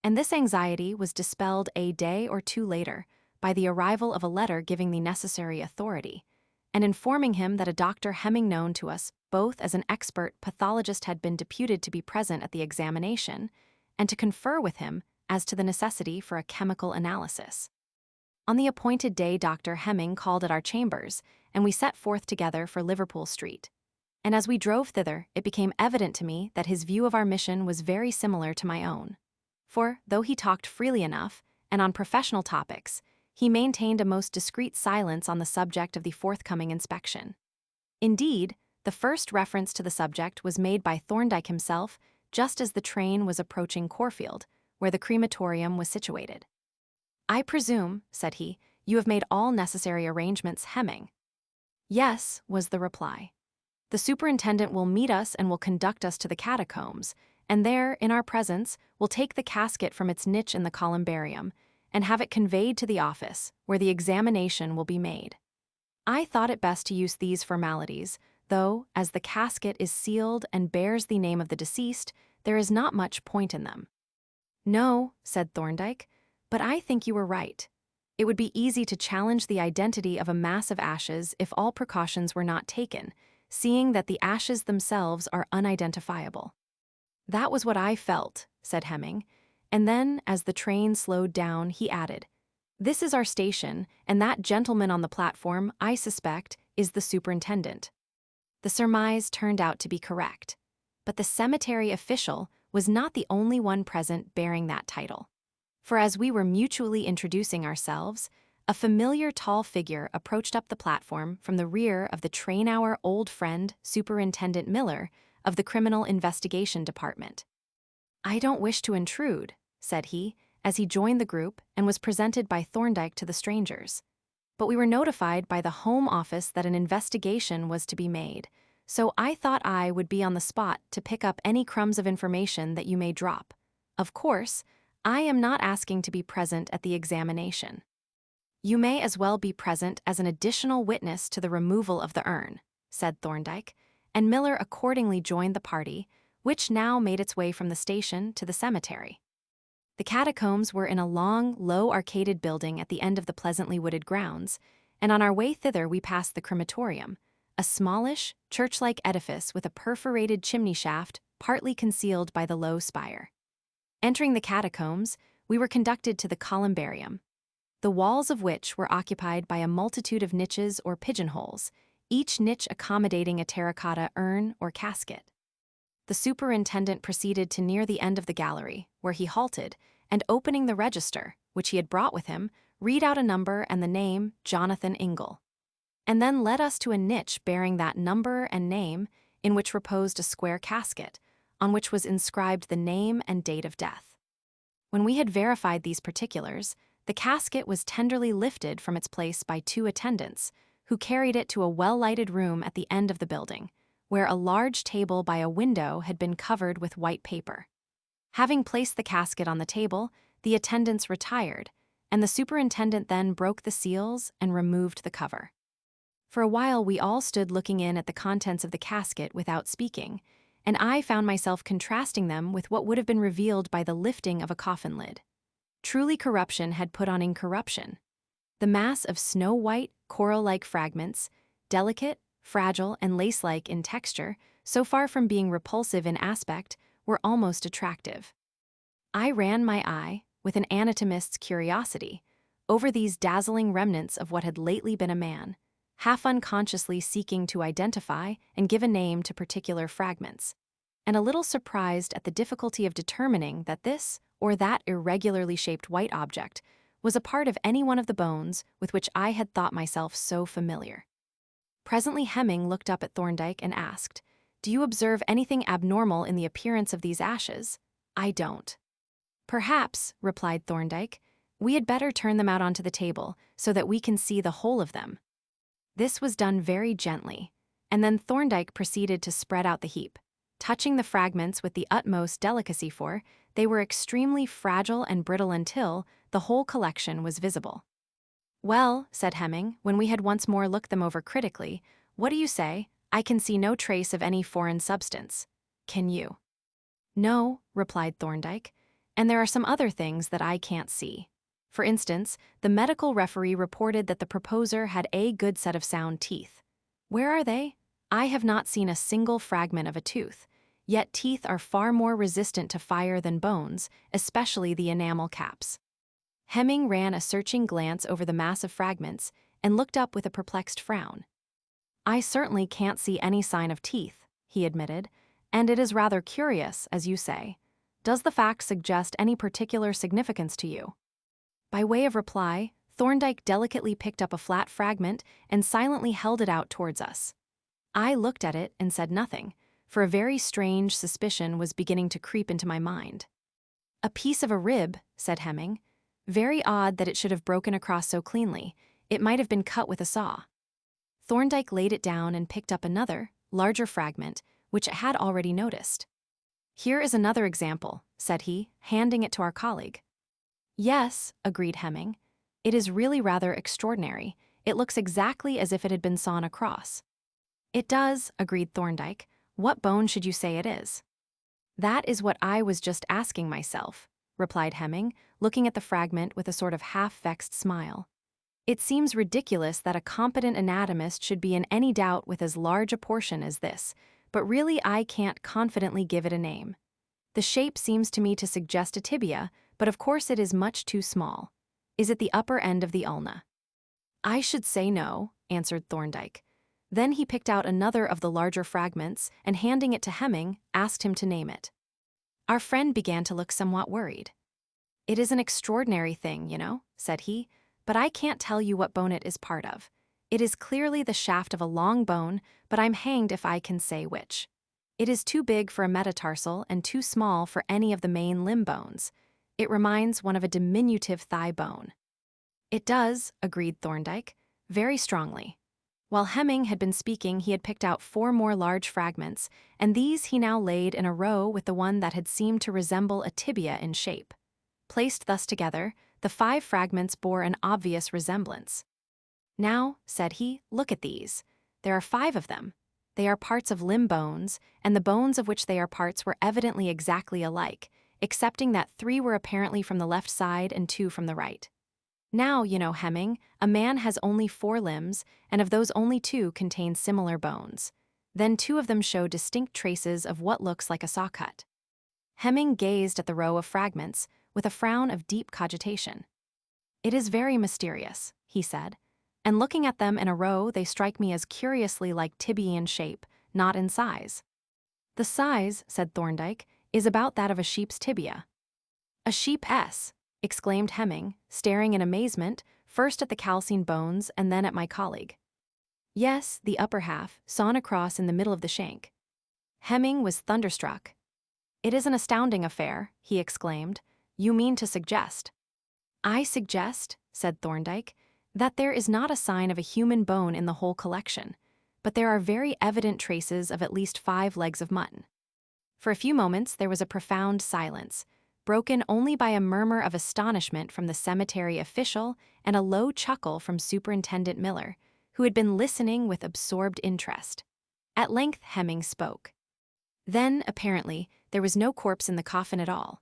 And this anxiety was dispelled a day or two later by the arrival of a letter giving the necessary authority, and informing him that a Dr. Hemming, known to us both as an expert pathologist, had been deputed to be present at the examination, and to confer with him as to the necessity for a chemical analysis. On the appointed day, Dr. Hemming called at our chambers, and we set forth together for Liverpool Street. And as we drove thither, it became evident to me that his view of our mission was very similar to my own. For, though he talked freely enough, and on professional topics, he maintained a most discreet silence on the subject of the forthcoming inspection. Indeed, the first reference to the subject was made by Thorndyke himself just as the train was approaching Corfield, where the crematorium was situated. "I presume," said he, "you have made all necessary arrangements, Hemming." "Yes," was the reply. "The superintendent will meet us and will conduct us to the catacombs, and there, in our presence, will take the casket from its niche in the columbarium and have it conveyed to the office, where the examination will be made. I thought it best to use these formalities, though, as the casket is sealed and bears the name of the deceased, there is not much point in them." "No," said Thorndyke, "but I think you were right. It would be easy to challenge the identity of a mass of ashes if all precautions were not taken, seeing that the ashes themselves are unidentifiable." "That was what I felt," said Hemming, and then, as the train slowed down, he added, "This is our station, and that gentleman on the platform, I suspect, is the superintendent." The surmise turned out to be correct, but the cemetery official was not the only one present bearing that title. For as we were mutually introducing ourselves, a familiar tall figure approached up the platform from the rear of the train-hour old friend, Superintendent Miller, of the Criminal Investigation Department. "I don't wish to intrude," said he, as he joined the group and was presented by Thorndyke to the strangers. "But we were notified by the Home Office that an investigation was to be made, so I thought I would be on the spot to pick up any crumbs of information that you may drop. Of course, I am not asking to be present at the examination." "You may as well be present as an additional witness to the removal of the urn," said Thorndyke, and Miller accordingly joined the party, which now made its way from the station to the cemetery. The catacombs were in a long, low arcaded building at the end of the pleasantly wooded grounds, and on our way thither we passed the crematorium, a smallish, church-like edifice with a perforated chimney shaft partly concealed by the low spire. Entering the catacombs, we were conducted to the columbarium, the walls of which were occupied by a multitude of niches or pigeonholes, each niche accommodating a terracotta urn or casket. The superintendent proceeded to near the end of the gallery, where he halted, and opening the register, which he had brought with him, read out a number and the name Jonathan Ingle, and then led us to a niche bearing that number and name, in which reposed a square casket, on which was inscribed the name and date of death. When we had verified these particulars, the casket was tenderly lifted from its place by two attendants, who carried it to a well-lighted room at the end of the building, where a large table by a window had been covered with white paper. Having placed the casket on the table, the attendants retired, and the superintendent then broke the seals and removed the cover. For a while we all stood looking in at the contents of the casket without speaking, and I found myself contrasting them with what would have been revealed by the lifting of a coffin lid. Truly corruption had put on incorruption. The mass of snow-white, coral-like fragments, delicate, fragile, and lace-like in texture, so far from being repulsive in aspect, were almost attractive. I ran my eye, with an anatomist's curiosity, over these dazzling remnants of what had lately been a man, half unconsciously seeking to identify and give a name to particular fragments, and a little surprised at the difficulty of determining that this or that irregularly shaped white object was a part of any one of the bones with which I had thought myself so familiar. Presently Hemming looked up at Thorndyke and asked, "Do you observe anything abnormal in the appearance of these ashes?" "I don't." "Perhaps," replied Thorndyke, "we had better turn them out onto the table so that we can see the whole of them." This was done very gently, and then Thorndyke proceeded to spread out the heap, touching the fragments with the utmost delicacy, for they were extremely fragile and brittle until the whole collection was visible. "Well," said Hemming, when we had once more looked them over critically, "what do you say? I can see no trace of any foreign substance. Can you?" "No," replied Thorndyke, "and there are some other things that I can't see. For instance, the medical referee reported that the proposer had a good set of sound teeth. Where are they? I have not seen a single fragment of a tooth, yet teeth are far more resistant to fire than bones, especially the enamel caps." Hemming ran a searching glance over the mass of fragments and looked up with a perplexed frown. "I certainly can't see any sign of teeth," he admitted, "and it is rather curious, as you say. Does the fact suggest any particular significance to you?" By way of reply, Thorndyke delicately picked up a flat fragment and silently held it out towards us. I looked at it and said nothing, for a very strange suspicion was beginning to creep into my mind. "A piece of a rib," said Hemming. "Very odd that it should have broken across so cleanly. It might have been cut with a saw." Thorndyke laid it down and picked up another, larger fragment, which it had already noticed. "Here is another example," said he, handing it to our colleague. "Yes," agreed Hemming. "It is really rather extraordinary. It looks exactly as if it had been sawn across." "It does," agreed Thorndyke. "What bone should you say it is?" "That is what I was just asking myself," replied Hemming, looking at the fragment with a sort of half-vexed smile. "It seems ridiculous that a competent anatomist should be in any doubt with as large a portion as this, but really I can't confidently give it a name. The shape seems to me to suggest a tibia, but of course it is much too small. Is it the upper end of the ulna?" "I should say no," answered Thorndyke. Then he picked out another of the larger fragments and, handing it to Hemming, asked him to name it. Our friend began to look somewhat worried. "It is an extraordinary thing, you know," said he, "but I can't tell you what bone it is part of. It is clearly the shaft of a long bone, but I'm hanged if I can say which. It is too big for a metatarsal and too small for any of the main limb bones. It reminds one of a diminutive thigh bone." "It does," agreed Thorndyke, "very strongly." While Hemming had been speaking, he had picked out 4 more large fragments, and these he now laid in a row with the one that had seemed to resemble a tibia in shape. Placed thus together, the 5 fragments bore an obvious resemblance. "Now," said he, "look at these. There are 5 of them. They are parts of limb bones, and the bones of which they are parts were evidently exactly alike, excepting that 3 were apparently from the left side and 2 from the right. Now, you know, Hemming, a man has only 4 limbs, and of those only 2 contain similar bones. Then 2 of them show distinct traces of what looks like a saw cut." Hemming gazed at the row of fragments with a frown of deep cogitation. "It is very mysterious," he said, "and looking at them in a row they strike me as curiously like tibia in shape, not in size." "The size," said Thorndyke, "is about that of a sheep's tibia." "A sheep-s!" exclaimed Hemming, staring in amazement, first at the calcined bones and then at my colleague. "Yes, the upper half, sawn across in the middle of the shank." Hemming was thunderstruck. "It is an astounding affair," he exclaimed. "You mean to suggest—" "I suggest," said Thorndyke, "that there is not a sign of a human bone in the whole collection, but there are very evident traces of at least 5 legs of mutton." For a few moments there was a profound silence, broken only by a murmur of astonishment from the cemetery official and a low chuckle from Superintendent Miller, who had been listening with absorbed interest. At length Hemming spoke. Then, apparently, there was no corpse in the coffin at all.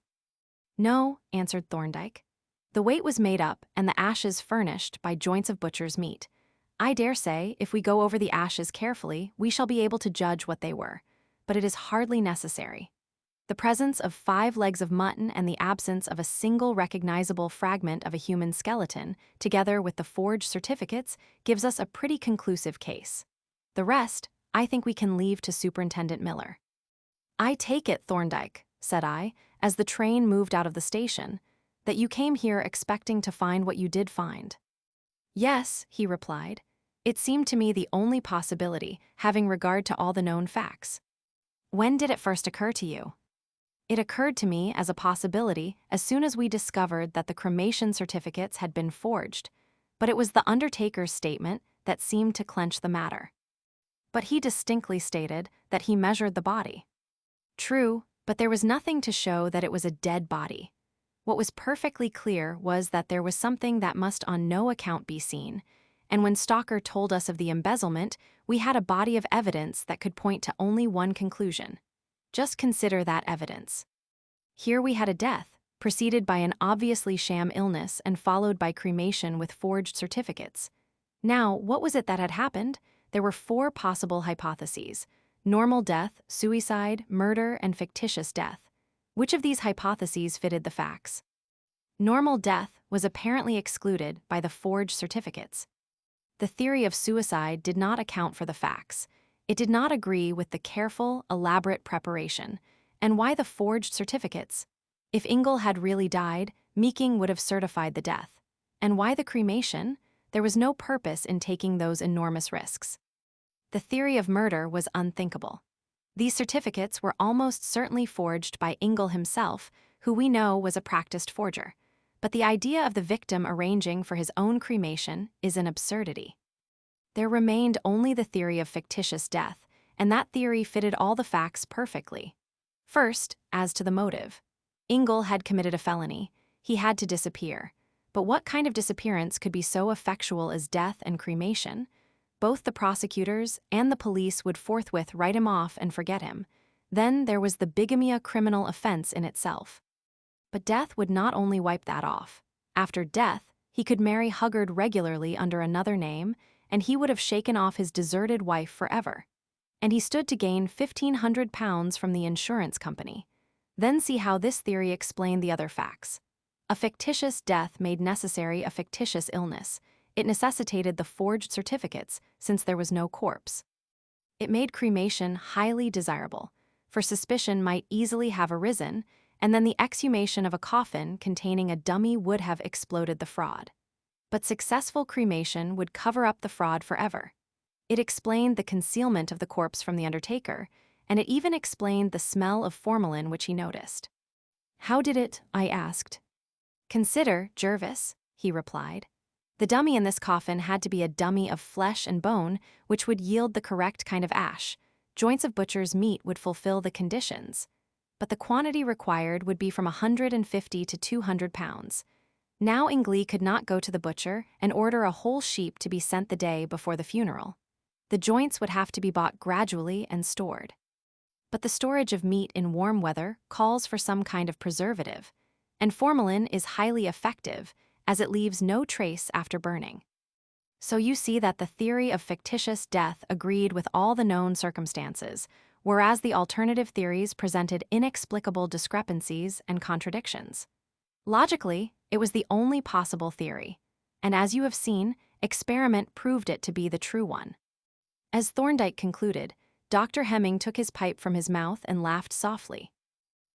"No," answered Thorndyke. The weight was made up and the ashes furnished by joints of butcher's meat. I dare say, if we go over the ashes carefully, we shall be able to judge what they were, but it is hardly necessary. The presence of 5 legs of mutton and the absence of a single recognizable fragment of a human skeleton, together with the forged certificates, gives us a pretty conclusive case. The rest, I think we can leave to Superintendent Miller. I take it, Thorndyke, said I, as the train moved out of the station, that you came here expecting to find what you did find. Yes, he replied. It seemed to me the only possibility, having regard to all the known facts. When did it first occur to you? It occurred to me as a possibility as soon as we discovered that the cremation certificates had been forged, but it was the undertaker's statement that seemed to clench the matter. But he distinctly stated that he measured the body. True, but there was nothing to show that it was a dead body. What was perfectly clear was that there was something that must on no account be seen, and when Stalker told us of the embezzlement, we had a body of evidence that could point to only one conclusion. Just consider that evidence. Here we had a death, preceded by an obviously sham illness and followed by cremation with forged certificates. Now, what was it that had happened? There were 4 possible hypotheses: normal death, suicide, murder, and fictitious death. Which of these hypotheses fitted the facts? Normal death was apparently excluded by the forged certificates. The theory of suicide did not account for the facts. It did not agree with the careful, elaborate preparation. And why the forged certificates? If Ingle had really died, Meeking would have certified the death. And why the cremation? There was no purpose in taking those enormous risks. The theory of murder was unthinkable. These certificates were almost certainly forged by Ingle himself, who we know was a practiced forger. But the idea of the victim arranging for his own cremation is an absurdity. There remained only the theory of fictitious death, and that theory fitted all the facts perfectly. First, as to the motive. Ingle had committed a felony. He had to disappear. But what kind of disappearance could be so effectual as death and cremation? Both the prosecutors and the police would forthwith write him off and forget him. Then there was the bigamy criminal offense in itself. But death would not only wipe that off. After death, he could marry Huggard regularly under another name, and he would have shaken off his deserted wife forever. And he stood to gain £1,500 from the insurance company. Then see how this theory explained the other facts. A fictitious death made necessary a fictitious illness. It necessitated the forged certificates, since there was no corpse. It made cremation highly desirable, for suspicion might easily have arisen, and then the exhumation of a coffin containing a dummy would have exploded the fraud. But successful cremation would cover up the fraud forever. It explained the concealment of the corpse from the undertaker, and it even explained the smell of formalin which he noticed. How did it? I asked. Consider, Jervis, he replied. The dummy in this coffin had to be a dummy of flesh and bone, which would yield the correct kind of ash. Joints of butcher's meat would fulfill the conditions. But the quantity required would be from 150 to 200 pounds. Now Ingle could not go to the butcher and order a whole sheep to be sent the day before the funeral. The joints would have to be bought gradually and stored. But the storage of meat in warm weather calls for some kind of preservative, and formalin is highly effective as it leaves no trace after burning. So you see that the theory of fictitious death agreed with all the known circumstances, whereas the alternative theories presented inexplicable discrepancies and contradictions. Logically, it was the only possible theory, and as you have seen, experiment proved it to be the true one. As Thorndyke concluded, Dr. Hemming took his pipe from his mouth and laughed softly.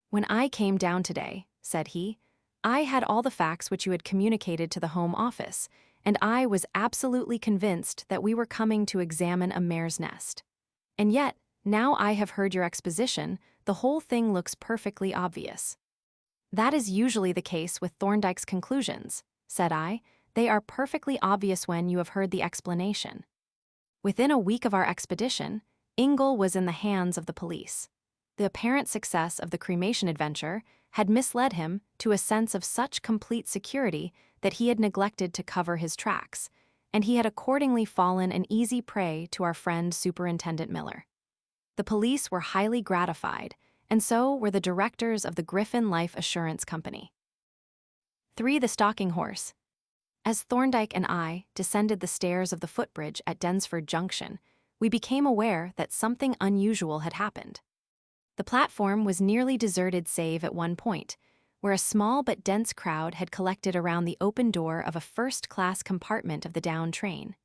When I came down today, said he, I had all the facts which you had communicated to the Home Office, and I was absolutely convinced that we were coming to examine a mare's nest. And yet, now I have heard your exposition, the whole thing looks perfectly obvious. That is usually the case with Thorndyke's conclusions, said I. They are perfectly obvious when you have heard the explanation. Within a week of our expedition, Ingle was in the hands of the police. The apparent success of the cremation adventure had misled him to a sense of such complete security that he had neglected to cover his tracks, and he had accordingly fallen an easy prey to our friend Superintendent Miller. The police were highly gratified, and so were the directors of the Griffin Life Assurance Company. 3. The Stalking Horse. As Thorndyke and I descended the stairs of the footbridge at Densford Junction, we became aware that something unusual had happened. The platform was nearly deserted save at one point, where a small but dense crowd had collected around the open door of a first-class compartment of the down train.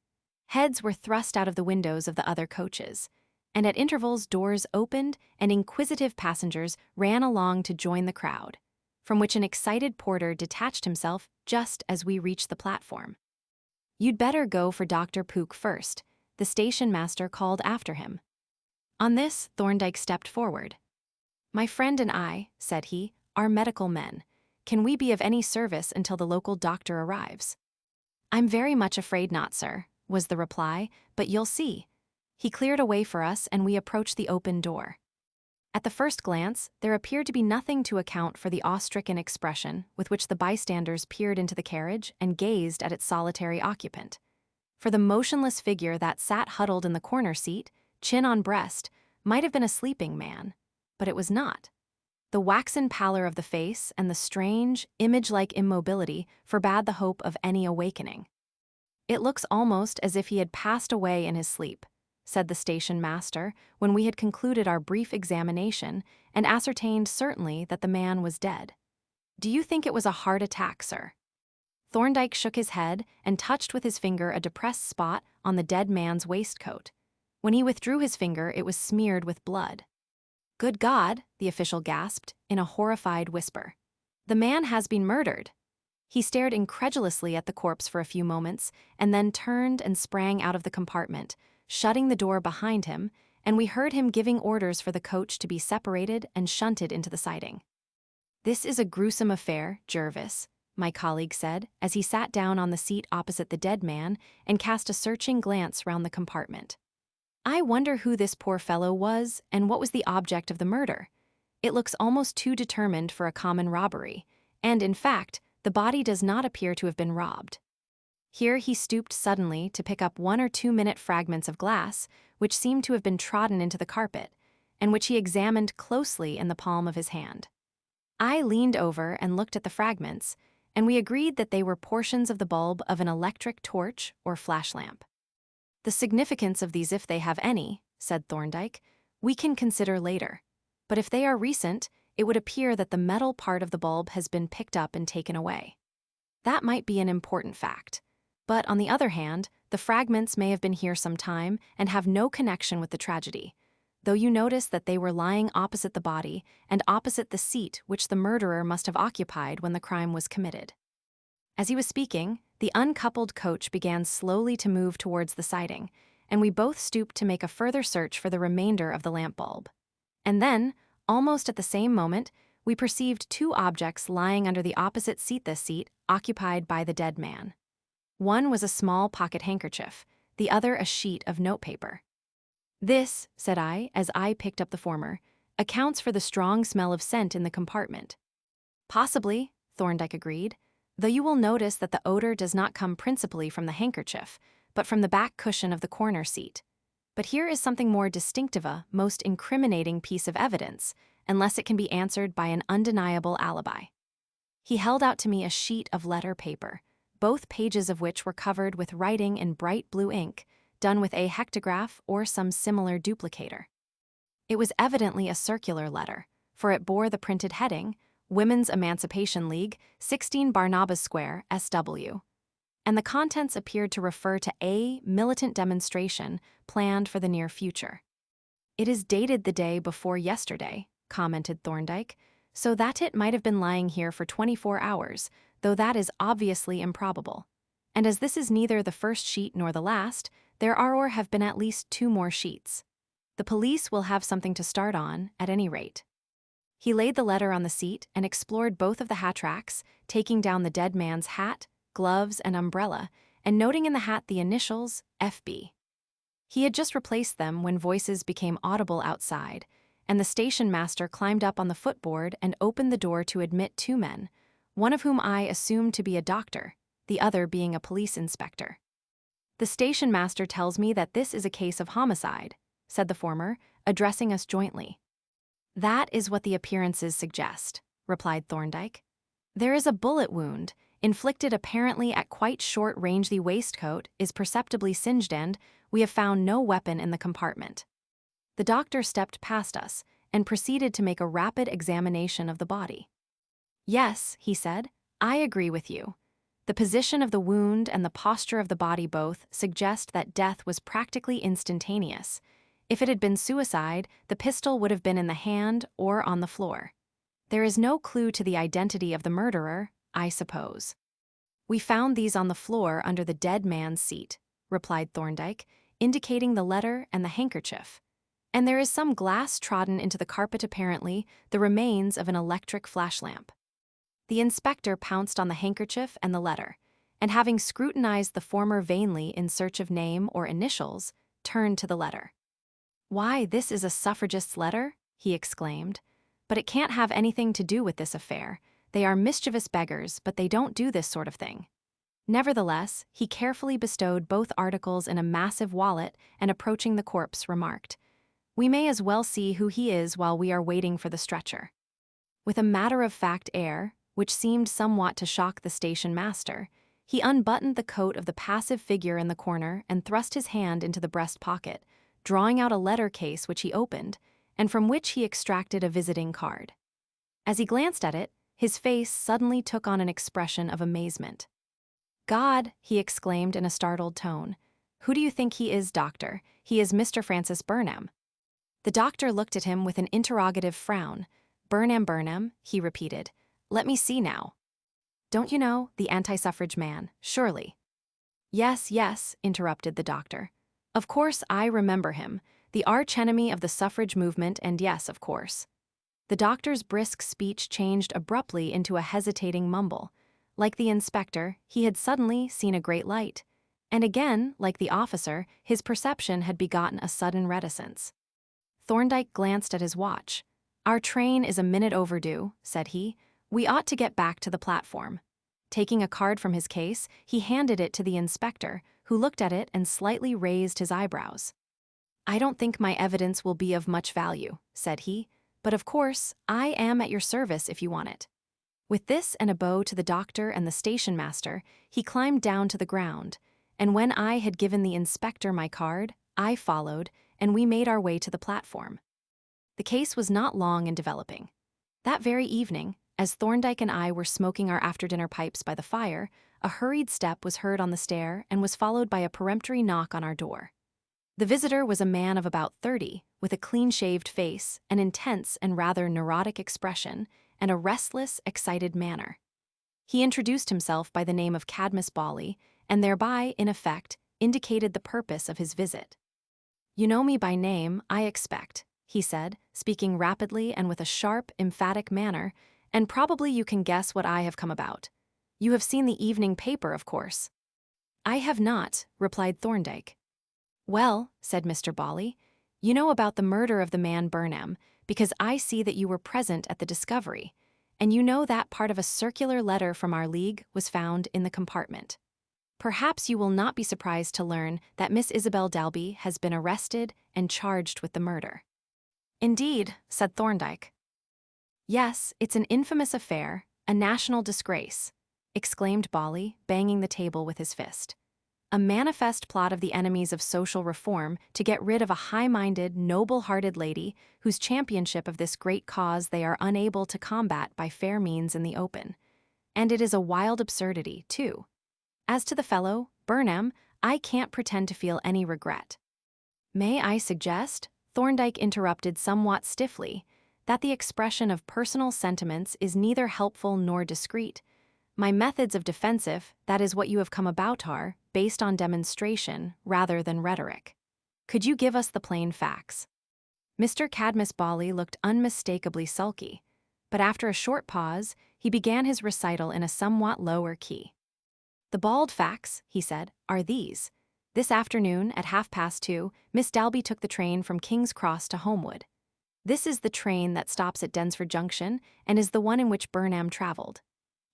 Heads were thrust out of the windows of the other coaches, and at intervals doors opened and inquisitive passengers ran along to join the crowd, from which an excited porter detached himself just as we reached the platform. "You'd better go for Dr. Pook first," the station master called after him. On this, Thorndyke stepped forward. "My friend and I," said he, "are medical men. Can we be of any service until the local doctor arrives?" "I'm very much afraid not, sir," was the reply, "but you'll see." He cleared a way for us and we approached the open door. At the first glance, there appeared to be nothing to account for the awe-stricken expression with which the bystanders peered into the carriage and gazed at its solitary occupant. For the motionless figure that sat huddled in the corner seat, chin on breast, might have been a sleeping man, but it was not. The waxen pallor of the face and the strange, image-like immobility forbade the hope of any awakening. "It looks almost as if he had passed away in his sleep," said the station master when we had concluded our brief examination and ascertained certainly that the man was dead. "Do you think it was a heart attack, sir?" Thorndyke shook his head and touched with his finger a depressed spot on the dead man's waistcoat. When he withdrew his finger, it was smeared with blood. "Good God," the official gasped in a horrified whisper. "The man has been murdered." He stared incredulously at the corpse for a few moments and then turned and sprang out of the compartment, shutting the door behind him, and we heard him giving orders for the coach to be separated and shunted into the siding. "This is a gruesome affair, Jervis," my colleague said as he sat down on the seat opposite the dead man and cast a searching glance round the compartment. "I wonder who this poor fellow was and what was the object of the murder. It looks almost too determined for a common robbery, and in fact, the body does not appear to have been robbed." Here he stooped suddenly to pick up 1 or 2 minute fragments of glass, which seemed to have been trodden into the carpet, and which he examined closely in the palm of his hand. I leaned over and looked at the fragments, and we agreed that they were portions of the bulb of an electric torch or flash lamp. "The significance of these, if they have any," said Thorndyke, "we can consider later. But if they are recent, it would appear that the metal part of the bulb has been picked up and taken away. That might be an important fact. But on the other hand, the fragments may have been here some time and have no connection with the tragedy, though you notice that they were lying opposite the body and opposite the seat which the murderer must have occupied when the crime was committed." As he was speaking, the uncoupled coach began slowly to move towards the siding, and we both stooped to make a further search for the remainder of the lamp bulb. And then, almost at the same moment, we perceived 2 objects lying under the opposite seat occupied by the dead man. One was a small pocket handkerchief, the other a sheet of notepaper. "This," said I, as I picked up the former, "accounts for the strong smell of scent in the compartment." "Possibly," Thorndyke agreed, "though you will notice that the odor does not come principally from the handkerchief, but from the back cushion of the corner seat. But here is something more distinctive, a most incriminating piece of evidence, unless it can be answered by an undeniable alibi." He held out to me a sheet of letter paper, both pages of which were covered with writing in bright blue ink, done with a hectograph or some similar duplicator. It was evidently a circular letter, for it bore the printed heading, Women's Emancipation League, 16 Barnabas Square, SW. And the contents appeared to refer to a militant demonstration planned for the near future. "It is dated the day before yesterday," commented Thorndyke, "so that it might have been lying here for 24 hours, though that is obviously improbable. And as this is neither the first sheet nor the last, there are or have been at least 2 more sheets. The police will have something to start on, at any rate." He laid the letter on the seat and explored both of the hat racks, taking down the dead man's hat, gloves, and umbrella, and noting in the hat the initials FB. He had just replaced them when voices became audible outside, and the station master climbed up on the footboard and opened the door to admit 2 men, one of whom I assumed to be a doctor, the other being a police inspector. "The station master tells me that this is a case of homicide," said the former, addressing us jointly. "That is what the appearances suggest," replied Thorndyke. There is a bullet wound, inflicted apparently at quite short range. The waistcoat is perceptibly singed and we have found no weapon in the compartment. The doctor stepped past us and proceeded to make a rapid examination of the body. Yes, he said, I agree with you. The position of the wound and the posture of the body both suggest that death was practically instantaneous. If it had been suicide, the pistol would have been in the hand or on the floor. There is no clue to the identity of the murderer, I suppose. We found these on the floor under the dead man's seat, replied Thorndyke, indicating the letter and the handkerchief. And there is some glass trodden into the carpet, apparently the remains of an electric flashlamp. The inspector pounced on the handkerchief and the letter, and having scrutinized the former vainly in search of name or initials, turned to the letter. Why, this is a suffragist's letter, he exclaimed. But it can't have anything to do with this affair. They are mischievous beggars, but they don't do this sort of thing. Nevertheless, he carefully bestowed both articles in a massive wallet and, approaching the corpse, remarked, We may as well see who he is while we are waiting for the stretcher. With a matter-of-fact air, which seemed somewhat to shock the station master, he unbuttoned the coat of the passive figure in the corner and thrust his hand into the breast pocket, drawing out a letter case which he opened, and from which he extracted a visiting card. As he glanced at it, his face suddenly took on an expression of amazement. God, he exclaimed in a startled tone. Who do you think he is, Doctor? He is Mr. Francis Burnham. The doctor looked at him with an interrogative frown. Burnham, he repeated. Let me see now. Don't you know, the anti-suffrage man, surely? Yes, interrupted the doctor. Of course I remember him, the arch-enemy of the suffrage movement, and yes, of course. The doctor's brisk speech changed abruptly into a hesitating mumble. Like the inspector, he had suddenly seen a great light. And again, like the officer, his perception had begotten a sudden reticence. Thorndyke glanced at his watch. Our train is a minute overdue, said he. We ought to get back to the platform. Taking a card from his case, he handed it to the inspector, who looked at it and slightly raised his eyebrows. I don't think my evidence will be of much value, said he, but of course, I am at your service if you want it. With this and a bow to the doctor and the station master, he climbed down to the ground, and when I had given the inspector my card, I followed, and we made our way to the platform. The case was not long in developing. That very evening, as Thorndyke and I were smoking our after-dinner pipes by the fire, a hurried step was heard on the stair and was followed by a peremptory knock on our door. The visitor was a man of about 30, with a clean-shaved face, an intense and rather neurotic expression, and a restless, excited manner. He introduced himself by the name of Cadmus Bawley, and thereby, in effect, indicated the purpose of his visit. You know me by name, I expect, he said, speaking rapidly and with a sharp, emphatic manner, and probably you can guess what I have come about. You have seen the evening paper, of course. I have not, replied Thorndyke. Well, said Mr. Bawley, you know about the murder of the man Burnham, because I see that you were present at the discovery, and you know that part of a circular letter from our league was found in the compartment. Perhaps you will not be surprised to learn that Miss Isabel Dalby has been arrested and charged with the murder. Indeed, said Thorndyke. Yes, it's an infamous affair, a national disgrace, exclaimed Bawley, banging the table with his fist. A manifest plot of the enemies of social reform to get rid of a high-minded, noble-hearted lady whose championship of this great cause they are unable to combat by fair means in the open. And it is a wild absurdity, too. As to the fellow, Burnham, I can't pretend to feel any regret. May I suggest, Thorndyke interrupted somewhat stiffly, that the expression of personal sentiments is neither helpful nor discreet. My methods of defensive, that is what you have come about, are based on demonstration rather than rhetoric. Could you give us the plain facts? Mr. Cadmus Bawley looked unmistakably sulky, but after a short pause, he began his recital in a somewhat lower key. The bald facts, he said, are these. This afternoon, at 2:30, Miss Dalby took the train from King's Cross to Homewood. This is the train that stops at Densford Junction and is the one in which Burnham traveled.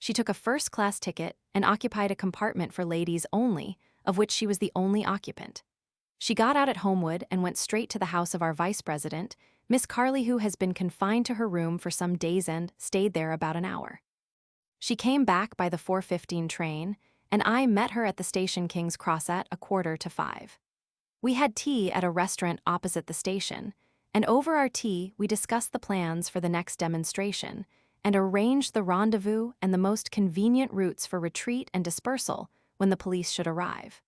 She took a first-class ticket and occupied a compartment for ladies only, of which she was the only occupant. She got out at Homewood and went straight to the house of our vice-president, Miss Carley, who has been confined to her room for some days and stayed there about an hour. She came back by the 4:15 train, and I met her at the station King's Cross at 4:45. We had tea at a restaurant opposite the station, and over our tea we discussed the plans for the next demonstration and arranged the rendezvous and the most convenient routes for retreat and dispersal when the police should arrive.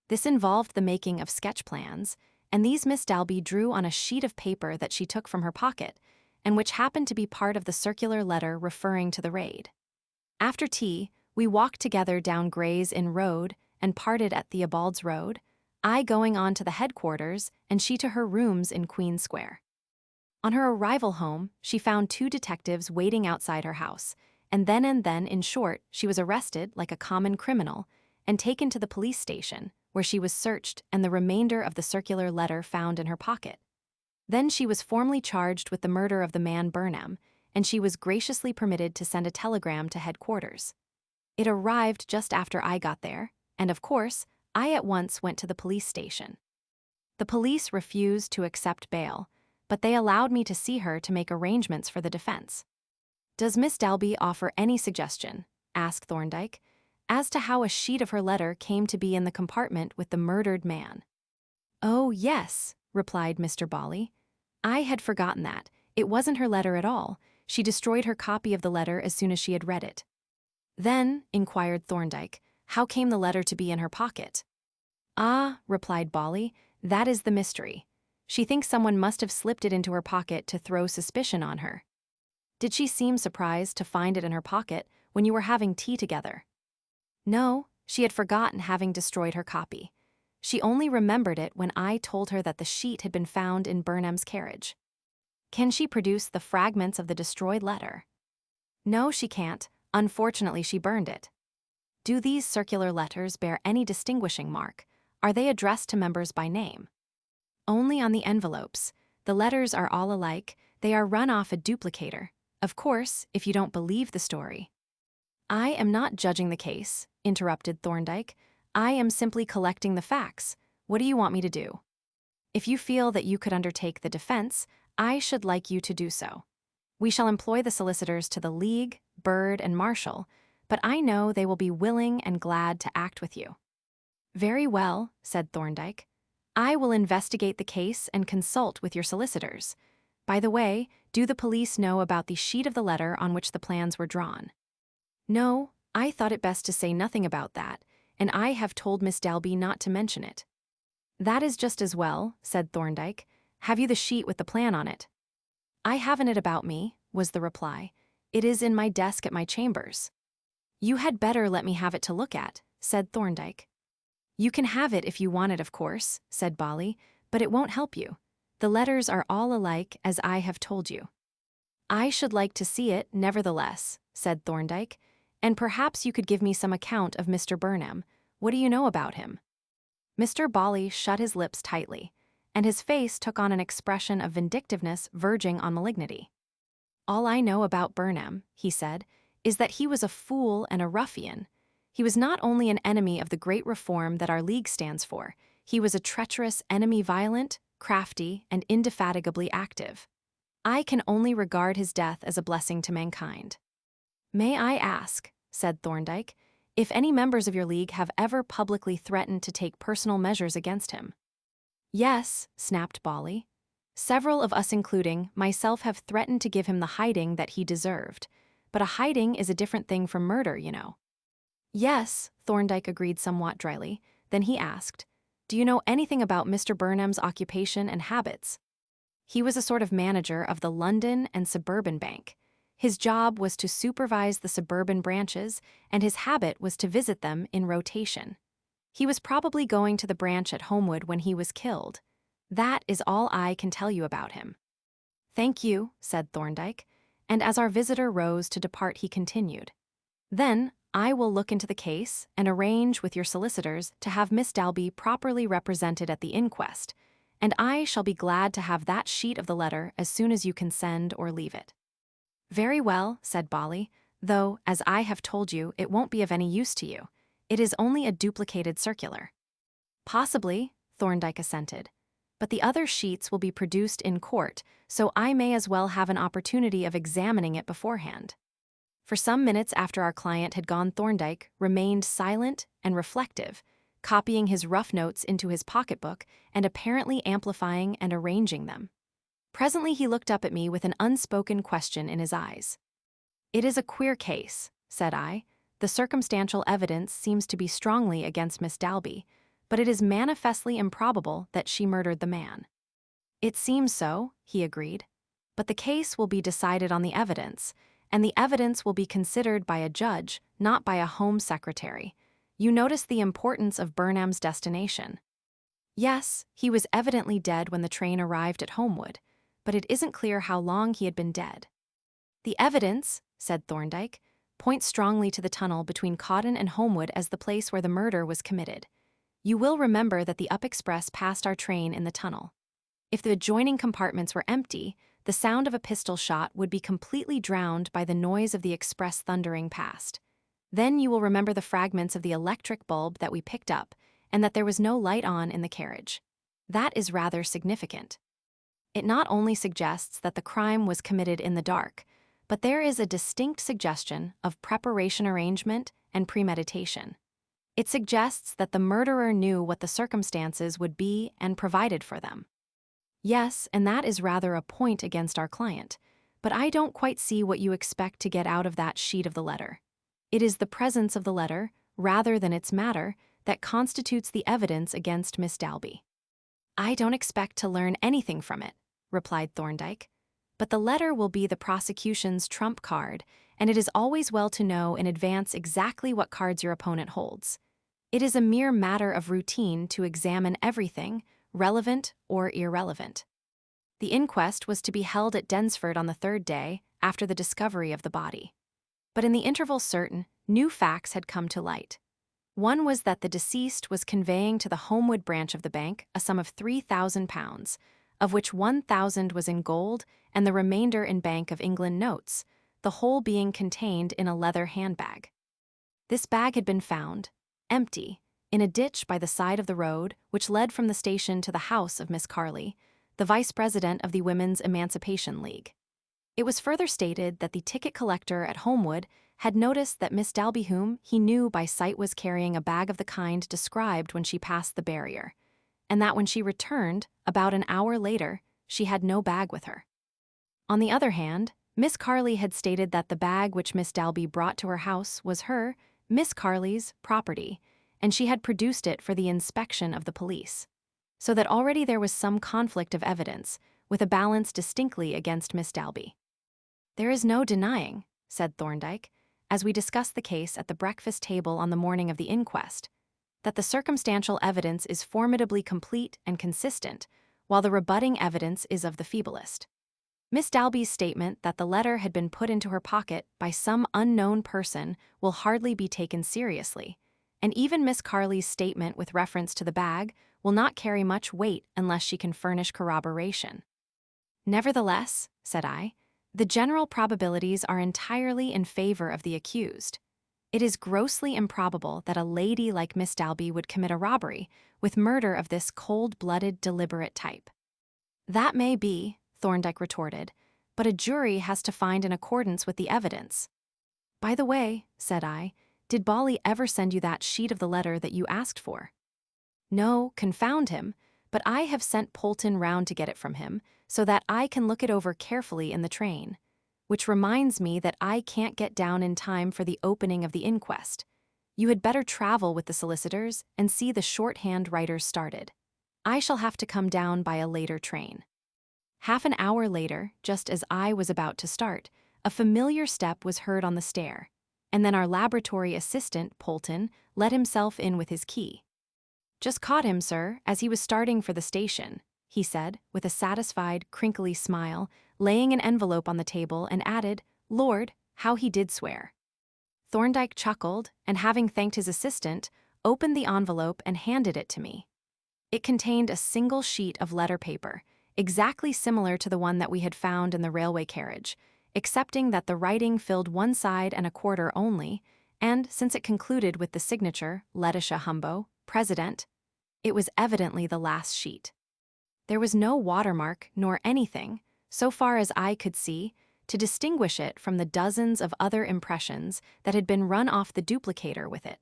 This involved the making of sketch plans, and these Miss Dalby drew on a sheet of paper that she took from her pocket, and which happened to be part of the circular letter referring to the raid. After tea, we walked together down Gray's Inn Road and parted at Theobald's Road, I going on to the headquarters and she to her rooms in Queen Square. On her arrival home, she found 2 detectives waiting outside her house, and then, in short, she was arrested like a common criminal and taken to the police station, where she was searched and the remainder of the circular letter found in her pocket. Then she was formally charged with the murder of the man Burnham, and she was graciously permitted to send a telegram to headquarters. It arrived just after I got there, and of course, I at once went to the police station. The police refused to accept bail, but they allowed me to see her to make arrangements for the defense. "Does Miss Dalby offer any suggestion," asked Thorndyke, "as to how a sheet of her letter came to be in the compartment with the murdered man?" "Oh, yes," replied Mr. Bawley. "I had forgotten that. It wasn't her letter at all. She destroyed her copy of the letter as soon as she had read it." "Then," inquired Thorndyke, "how came the letter to be in her pocket?" "Ah," replied Bawley, "that is the mystery. She thinks someone must have slipped it into her pocket to throw suspicion on her." "Did she seem surprised to find it in her pocket when you were having tea together?" "No, she had forgotten having destroyed her copy. She only remembered it when I told her that the sheet had been found in Burnham's carriage." "Can she produce the fragments of the destroyed letter?" "No, she can't. Unfortunately, she burned it." "Do these circular letters bear any distinguishing mark? Are they addressed to members by name?" "Only on the envelopes. The letters are all alike. They are run off a duplicator. Of course, if you don't believe the story." "I am not judging the case," interrupted Thorndyke. "I am simply collecting the facts. What do you want me to do?" "If you feel that you could undertake the defense, I should like you to do so. We shall employ the solicitors to the League, Bird, and Marshall, but I know they will be willing and glad to act with you." "Very well," said Thorndyke. "I will investigate the case and consult with your solicitors. By the way, do the police know about the sheet of the letter on which the plans were drawn?" "No, I thought it best to say nothing about that, and I have told Miss Dalby not to mention it." "That is just as well," said Thorndyke. "Have you the sheet with the plan on it?" "I haven't it about me," was the reply. "It is in my desk at my chambers." "You had better let me have it to look at," said Thorndyke. "You can have it if you want it, of course," said Bawley, "but it won't help you. The letters are all alike, as I have told you." "I should like to see it, nevertheless," said Thorndyke, "and perhaps you could give me some account of Mr. Burnham. What do you know about him?" Mr. Bawley shut his lips tightly, and his face took on an expression of vindictiveness verging on malignity. "All I know about Burnham," he said, "is that he was a fool and a ruffian. He was not only an enemy of the great reform that our League stands for, he was a treacherous enemy, violent, crafty, and indefatigably active. I can only regard his death as a blessing to mankind." "May I ask," said Thorndyke, "if any members of your League have ever publicly threatened to take personal measures against him?" "Yes," snapped Bawley. "Several of us, including myself, have threatened to give him the hiding that he deserved. But a hiding is a different thing from murder, you know." "Yes," Thorndyke agreed somewhat dryly. Then he asked, "Do you know anything about Mr. Burnham's occupation and habits?" "He was a sort of manager of the London and Suburban Bank. His job was to supervise the suburban branches, and his habit was to visit them in rotation. He was probably going to the branch at Homewood when he was killed. That is all I can tell you about him." "Thank you," said Thorndyke, and as our visitor rose to depart he continued, "Then I will look into the case and arrange with your solicitors to have Miss Dalby properly represented at the inquest, and I shall be glad to have that sheet of the letter as soon as you can send or leave it." "Very well," said Bawley, "though, as I have told you, it won't be of any use to you. It is only a duplicated circular." "Possibly," Thorndyke assented, "but the other sheets will be produced in court, so I may as well have an opportunity of examining it beforehand." For some minutes after our client had gone, Thorndyke remained silent and reflective, copying his rough notes into his pocketbook and apparently amplifying and arranging them. Presently he looked up at me with an unspoken question in his eyes. "It is a queer case," said I. "The circumstantial evidence seems to be strongly against Miss Dalby, but it is manifestly improbable that she murdered the man." "It seems so," he agreed. "But the case will be decided on the evidence, and the evidence will be considered by a judge, not by a Home Secretary. You notice the importance of Burnham's destination." "Yes, he was evidently dead when the train arrived at Homewood, but it isn't clear how long he had been dead." "The evidence," said Thorndyke, "points strongly to the tunnel between Cotton and Homewood as the place where the murder was committed. You will remember that the Up Express passed our train in the tunnel. If the adjoining compartments were empty, the sound of a pistol shot would be completely drowned by the noise of the express thundering past. Then you will remember the fragments of the electric bulb that we picked up, and that there was no light on in the carriage. That is rather significant. It not only suggests that the crime was committed in the dark, but there is a distinct suggestion of preparation, arrangement, and premeditation. It suggests that the murderer knew what the circumstances would be and provided for them." "Yes, and that is rather a point against our client, but I don't quite see what you expect to get out of that sheet of the letter. It is the presence of the letter, rather than its matter, that constitutes the evidence against Miss Dalby." "I don't expect to learn anything from it," replied Thorndyke. "But the letter will be the prosecution's trump card, and it is always well to know in advance exactly what cards your opponent holds. It is a mere matter of routine to examine everything, relevant or irrelevant." The inquest was to be held at Densford on the third day after the discovery of the body. But in the interval certain new facts had come to light. One was that the deceased was conveying to the Homewood branch of the bank a sum of £3,000, of which £1,000 was in gold and the remainder in Bank of England notes, the whole being contained in a leather handbag. This bag had been found, empty, in a ditch by the side of the road which led from the station to the house of Miss Carley, the vice president of the Women's Emancipation League. It was further stated that the ticket collector at Homewood had noticed that Miss Dalby, whom he knew by sight, was carrying a bag of the kind described when she passed the barrier, and that when she returned, about an hour later, she had no bag with her. On the other hand, Miss Carley had stated that the bag which Miss Dalby brought to her house was her, Miss Carley's, property, and she had produced it for the inspection of the police. So that already there was some conflict of evidence, with a balance distinctly against Miss Dalby. "There is no denying," said Thorndyke, as we discussed the case at the breakfast table on the morning of the inquest, "that the circumstantial evidence is formidably complete and consistent, while the rebutting evidence is of the feeblest. Miss Dalby's statement that the letter had been put into her pocket by some unknown person will hardly be taken seriously, and even Miss Carley's statement with reference to the bag will not carry much weight unless she can furnish corroboration." "Nevertheless," said I, "the general probabilities are entirely in favor of the accused. It is grossly improbable that a lady like Miss Dalby would commit a robbery with murder of this cold-blooded, deliberate type." "That may be," Thorndyke retorted, "but a jury has to find in accordance with the evidence." "By the way," said I, "did Bawley ever send you that sheet of the letter that you asked for?" "No, confound him, but I have sent Polton round to get it from him, so that I can look it over carefully in the train. Which reminds me that I can't get down in time for the opening of the inquest. You had better travel with the solicitors and see the shorthand writers started. I shall have to come down by a later train." Half an hour later, just as I was about to start, a familiar step was heard on the stair, and then our laboratory assistant, Polton, let himself in with his key. "Just caught him, sir, as he was starting for the station," he said, with a satisfied, crinkly smile, laying an envelope on the table, and added, "Lord, how he did swear." Thorndyke chuckled, and having thanked his assistant, opened the envelope and handed it to me. It contained a single sheet of letter paper, exactly similar to the one that we had found in the railway carriage, excepting that the writing filled 1 side and a quarter only, and since it concluded with the signature, Letitia Humbo, President, it was evidently the last sheet. There was no watermark nor anything, so far as I could see, to distinguish it from the dozens of other impressions that had been run off the duplicator with it,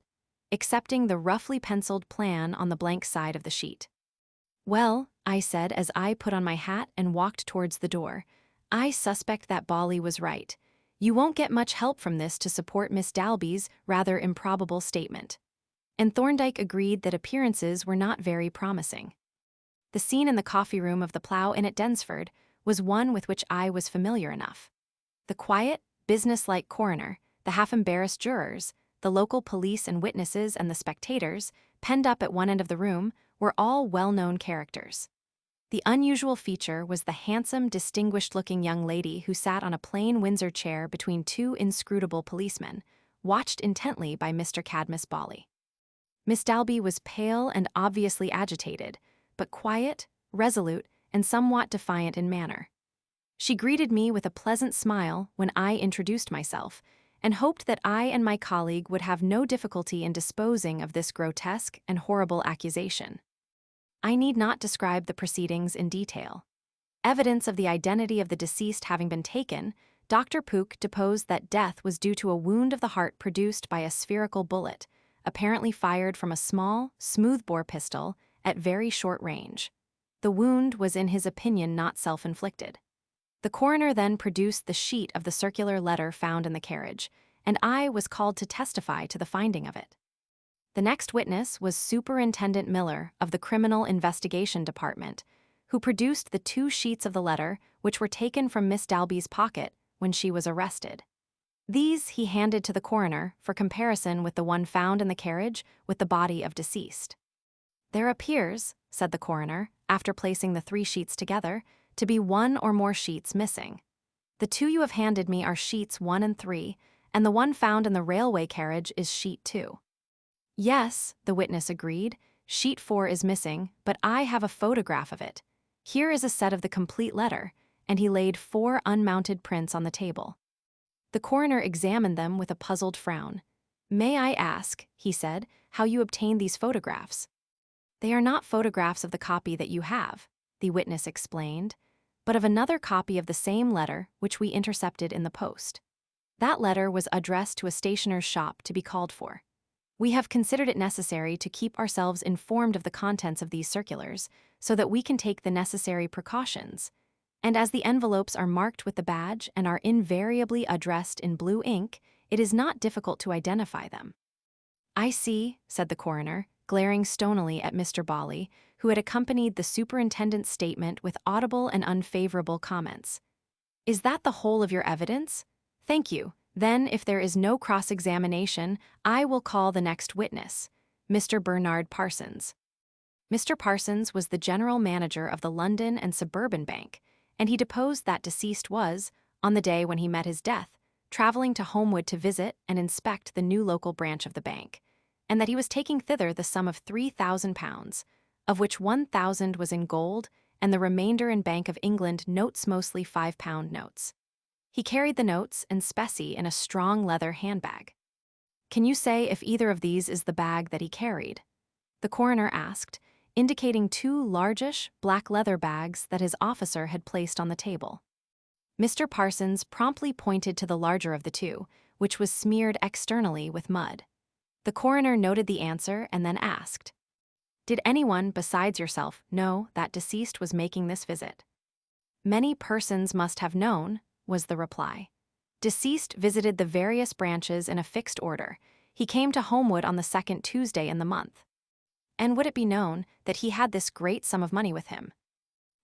accepting the roughly penciled plan on the blank side of the sheet. "Well," I said as I put on my hat and walked towards the door, "I suspect that Bawley was right. You won't get much help from this to support Miss Dalby's rather improbable statement." And Thorndyke agreed that appearances were not very promising. The scene in the coffee room of the Plough Inn at Densford was one with which I was familiar enough. The quiet, businesslike coroner, the half-embarrassed jurors, the local police and witnesses and the spectators, penned up at one end of the room, were all well-known characters. The unusual feature was the handsome, distinguished-looking young lady who sat on a plain Windsor chair between two inscrutable policemen, watched intently by Mr. Cadmus Bawley. Miss Dalby was pale and obviously agitated, but quiet, resolute, and somewhat defiant in manner. She greeted me with a pleasant smile when I introduced myself, and hoped that I and my colleague would have no difficulty in disposing of this grotesque and horrible accusation. I need not describe the proceedings in detail. Evidence of the identity of the deceased having been taken, Dr. Pook deposed that death was due to a wound of the heart produced by a spherical bullet, apparently fired from a small, smoothbore pistol at very short range. The wound was in his opinion not self-inflicted. The coroner then produced the sheet of the circular letter found in the carriage, and I was called to testify to the finding of it. The next witness was Superintendent Miller of the Criminal Investigation Department, who produced the 2 sheets of the letter which were taken from Miss Dalby's pocket when she was arrested. These he handed to the coroner for comparison with the one found in the carriage with the body of deceased. "There appears," said the coroner, after placing the 3 sheets together, "to be 1 or more sheets missing. The 2 you have handed me are sheets 1 and 3, and the one found in the railway carriage is sheet 2. "Yes," the witness agreed, "sheet 4 is missing, but I have a photograph of it. Here is a set of the complete letter," and he laid 4 unmounted prints on the table. The coroner examined them with a puzzled frown. "May I ask," he said, "how you obtained these photographs?" "They are not photographs of the copy that you have," the witness explained, "but of another copy of the same letter which we intercepted in the post. That letter was addressed to a stationer's shop to be called for. We have considered it necessary to keep ourselves informed of the contents of these circulars so that we can take the necessary precautions. And as the envelopes are marked with the badge and are invariably addressed in blue ink, it is not difficult to identify them." "I see," said the coroner, glaring stonily at Mr. Bawley, who had accompanied the superintendent's statement with audible and unfavorable comments. "Is that the whole of your evidence? Thank you. Then, if there is no cross-examination, I will call the next witness, Mr. Bernard Parsons." Mr. Parsons was the general manager of the London and Suburban Bank, and he deposed that deceased was, on the day when he met his death, traveling to Homewood to visit and inspect the new local branch of the bank, and that he was taking thither the sum of £3,000, of which £1,000 was in gold and the remainder in Bank of England notes, mostly £5 notes. He carried the notes and specie in a strong leather handbag. "Can you say if either of these is the bag that he carried?" the coroner asked, indicating 2 largish, black leather bags that his officer had placed on the table. Mr. Parsons promptly pointed to the larger of the 2, which was smeared externally with mud. The coroner noted the answer and then asked, "Did anyone besides yourself know that deceased was making this visit?" "Many persons must have known," was the reply. "Deceased visited the various branches in a fixed order. He came to Homewood on the 2nd Tuesday in the month." "And would it be known that he had this great sum of money with him?"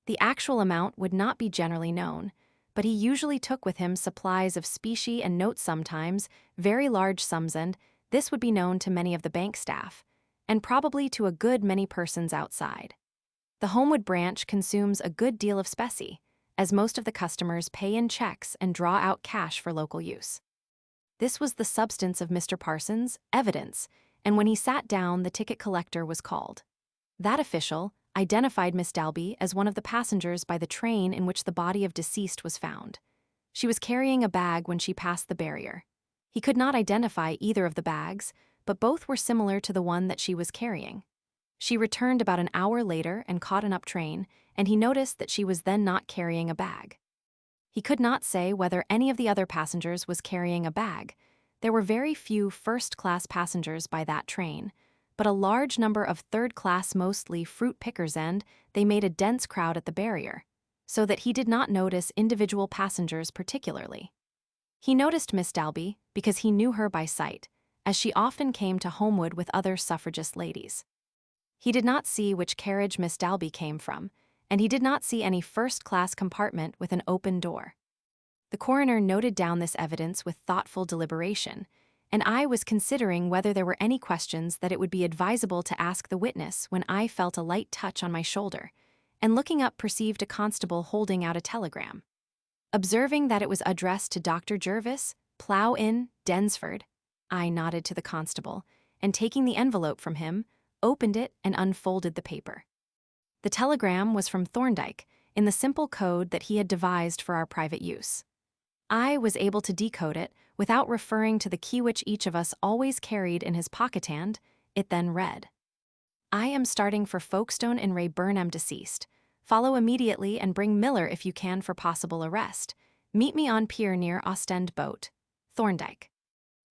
"The actual amount would not be generally known, but he usually took with him supplies of specie and notes, sometimes very large sums, and this would be known to many of the bank staff, and probably to a good many persons outside. The Homewood branch consumes a good deal of specie, as most of the customers pay in checks and draw out cash for local use." This was the substance of Mr. Parsons' evidence, and when he sat down, the ticket collector was called. That official identified Miss Dalby as one of the passengers by the train in which the body of deceased was found. She was carrying a bag when she passed the barrier. He could not identify either of the bags, but both were similar to the one that she was carrying. She returned about an hour later and caught an up train, and he noticed that she was then not carrying a bag. He could not say whether any of the other passengers was carrying a bag. There were very few first-class passengers by that train, but a large number of third-class, mostly fruit pickers, and they made a dense crowd at the barrier, so that he did not notice individual passengers particularly. He noticed Miss Dalby because he knew her by sight, as she often came to Homewood with other suffragist ladies. He did not see which carriage Miss Dalby came from, and he did not see any first-class compartment with an open door. The coroner noted down this evidence with thoughtful deliberation, and I was considering whether there were any questions that it would be advisable to ask the witness when I felt a light touch on my shoulder, and looking up perceived a constable holding out a telegram. Observing that it was addressed to Dr. Jervis, Plough Inn, Densford, I nodded to the constable, and taking the envelope from him, opened it and unfolded the paper. The telegram was from Thorndyke, in the simple code that he had devised for our private use. I was able to decode it without referring to the key which each of us always carried in his pocket hand. It then read, "I am starting for Folkestone in Ray Burnham deceased. Follow immediately and bring Miller if you can for possible arrest. Meet me on pier near Ostend boat. Thorndyke."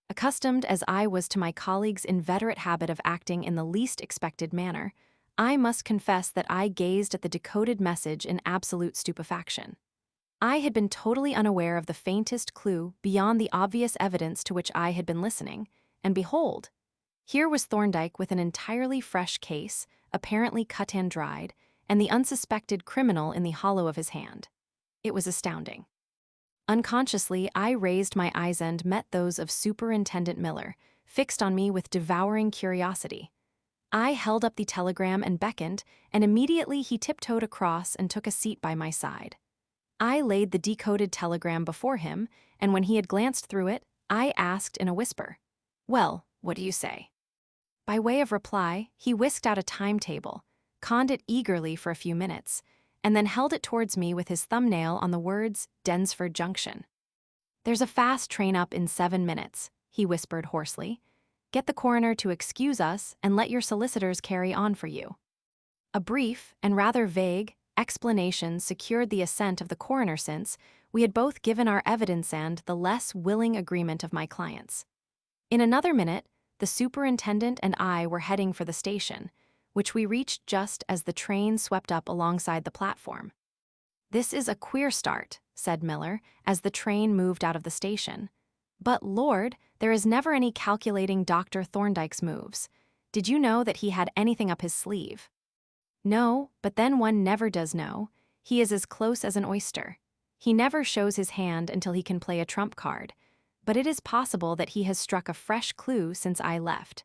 Accustomed as I was to my colleague's inveterate habit of acting in the least expected manner, I must confess that I gazed at the decoded message in absolute stupefaction. I had been totally unaware of the faintest clue beyond the obvious evidence to which I had been listening, and behold, here was Thorndyke with an entirely fresh case, apparently cut and dried, and the unsuspected criminal in the hollow of his hand. It was astounding. Unconsciously, I raised my eyes and met those of Superintendent Miller, fixed on me with devouring curiosity. I held up the telegram and beckoned, and immediately he tiptoed across and took a seat by my side. I laid the decoded telegram before him, and when he had glanced through it, I asked in a whisper, "Well, what do you say?" By way of reply, he whisked out a timetable, conned it eagerly for a few minutes, and then held it towards me with his thumbnail on the words Densford Junction. "There's a fast train up in 7 minutes," he whispered hoarsely. "Get the coroner to excuse us and let your solicitors carry on for you." A brief and rather vague explanation secured the assent of the coroner, since we had both given our evidence and the less willing agreement of my clients. In another minute, the superintendent and I were heading for the station, which we reached just as the train swept up alongside the platform. "This is a queer start," said Miller, as the train moved out of the station. "But, Lord, there is never any calculating Dr. Thorndyke's moves. Did you know that he had anything up his sleeve?" "No, but then one never does know. He is as close as an oyster. He never shows his hand until he can play a trump card. But it is possible that he has struck a fresh clue since I left."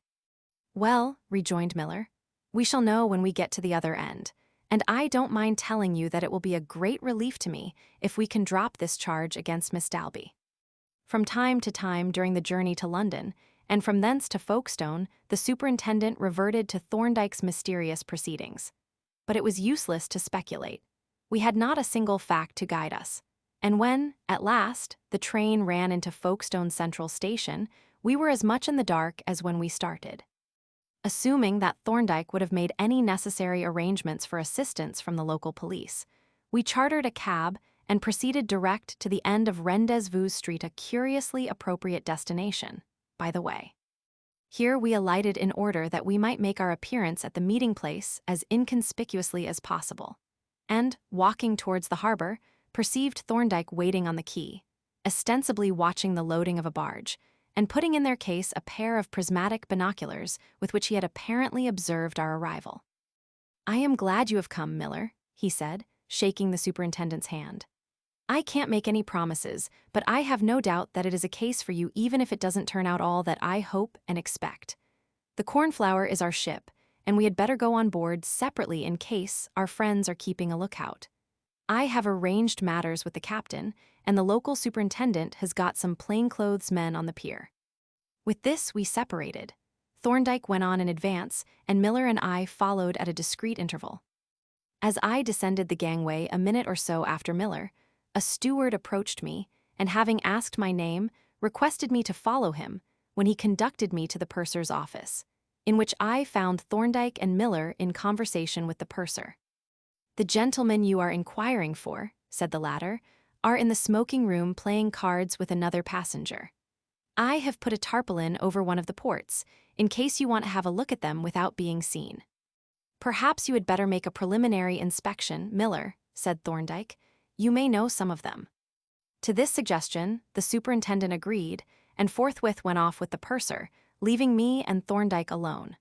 "Well," rejoined Miller, "we shall know when we get to the other end, and I don't mind telling you that it will be a great relief to me if we can drop this charge against Miss Dalby." From time to time during the journey to London, and from thence to Folkestone, the superintendent reverted to Thorndyke's mysterious proceedings. But it was useless to speculate. We had not a single fact to guide us, and when, at last, the train ran into Folkestone Central Station, we were as much in the dark as when we started. Assuming that Thorndyke would have made any necessary arrangements for assistance from the local police, we chartered a cab and proceeded direct to the end of Rendezvous Street, a curiously appropriate destination, by the way. Here we alighted in order that we might make our appearance at the meeting place as inconspicuously as possible, and, walking towards the harbor, perceived Thorndyke waiting on the quay, ostensibly watching the loading of a barge, and putting in their case a pair of prismatic binoculars with which he had apparently observed our arrival. "I am glad you have come, Miller," he said, shaking the superintendent's hand. "I can't make any promises, but I have no doubt that it is a case for you even if it doesn't turn out all that I hope and expect. The Cornflower is our ship, and we had better go on board separately in case our friends are keeping a lookout. I have arranged matters with the captain, and the local superintendent has got some plainclothes men on the pier." With this, we separated. Thorndyke went on in advance, and Miller and I followed at a discreet interval. As I descended the gangway a minute or so after Miller, a steward approached me, and having asked my name, requested me to follow him, when he conducted me to the purser's office, in which I found Thorndyke and Miller in conversation with the purser. "The gentlemen you are inquiring for," said the latter, are in the smoking room playing cards with another passenger. I have put a tarpaulin over one of the ports, in case you want to have a look at them without being seen. Perhaps you had better make a preliminary inspection, Miller, said Thorndyke. You may know some of them. To this suggestion, the superintendent agreed, and forthwith went off with the purser, leaving me and Thorndyke alone.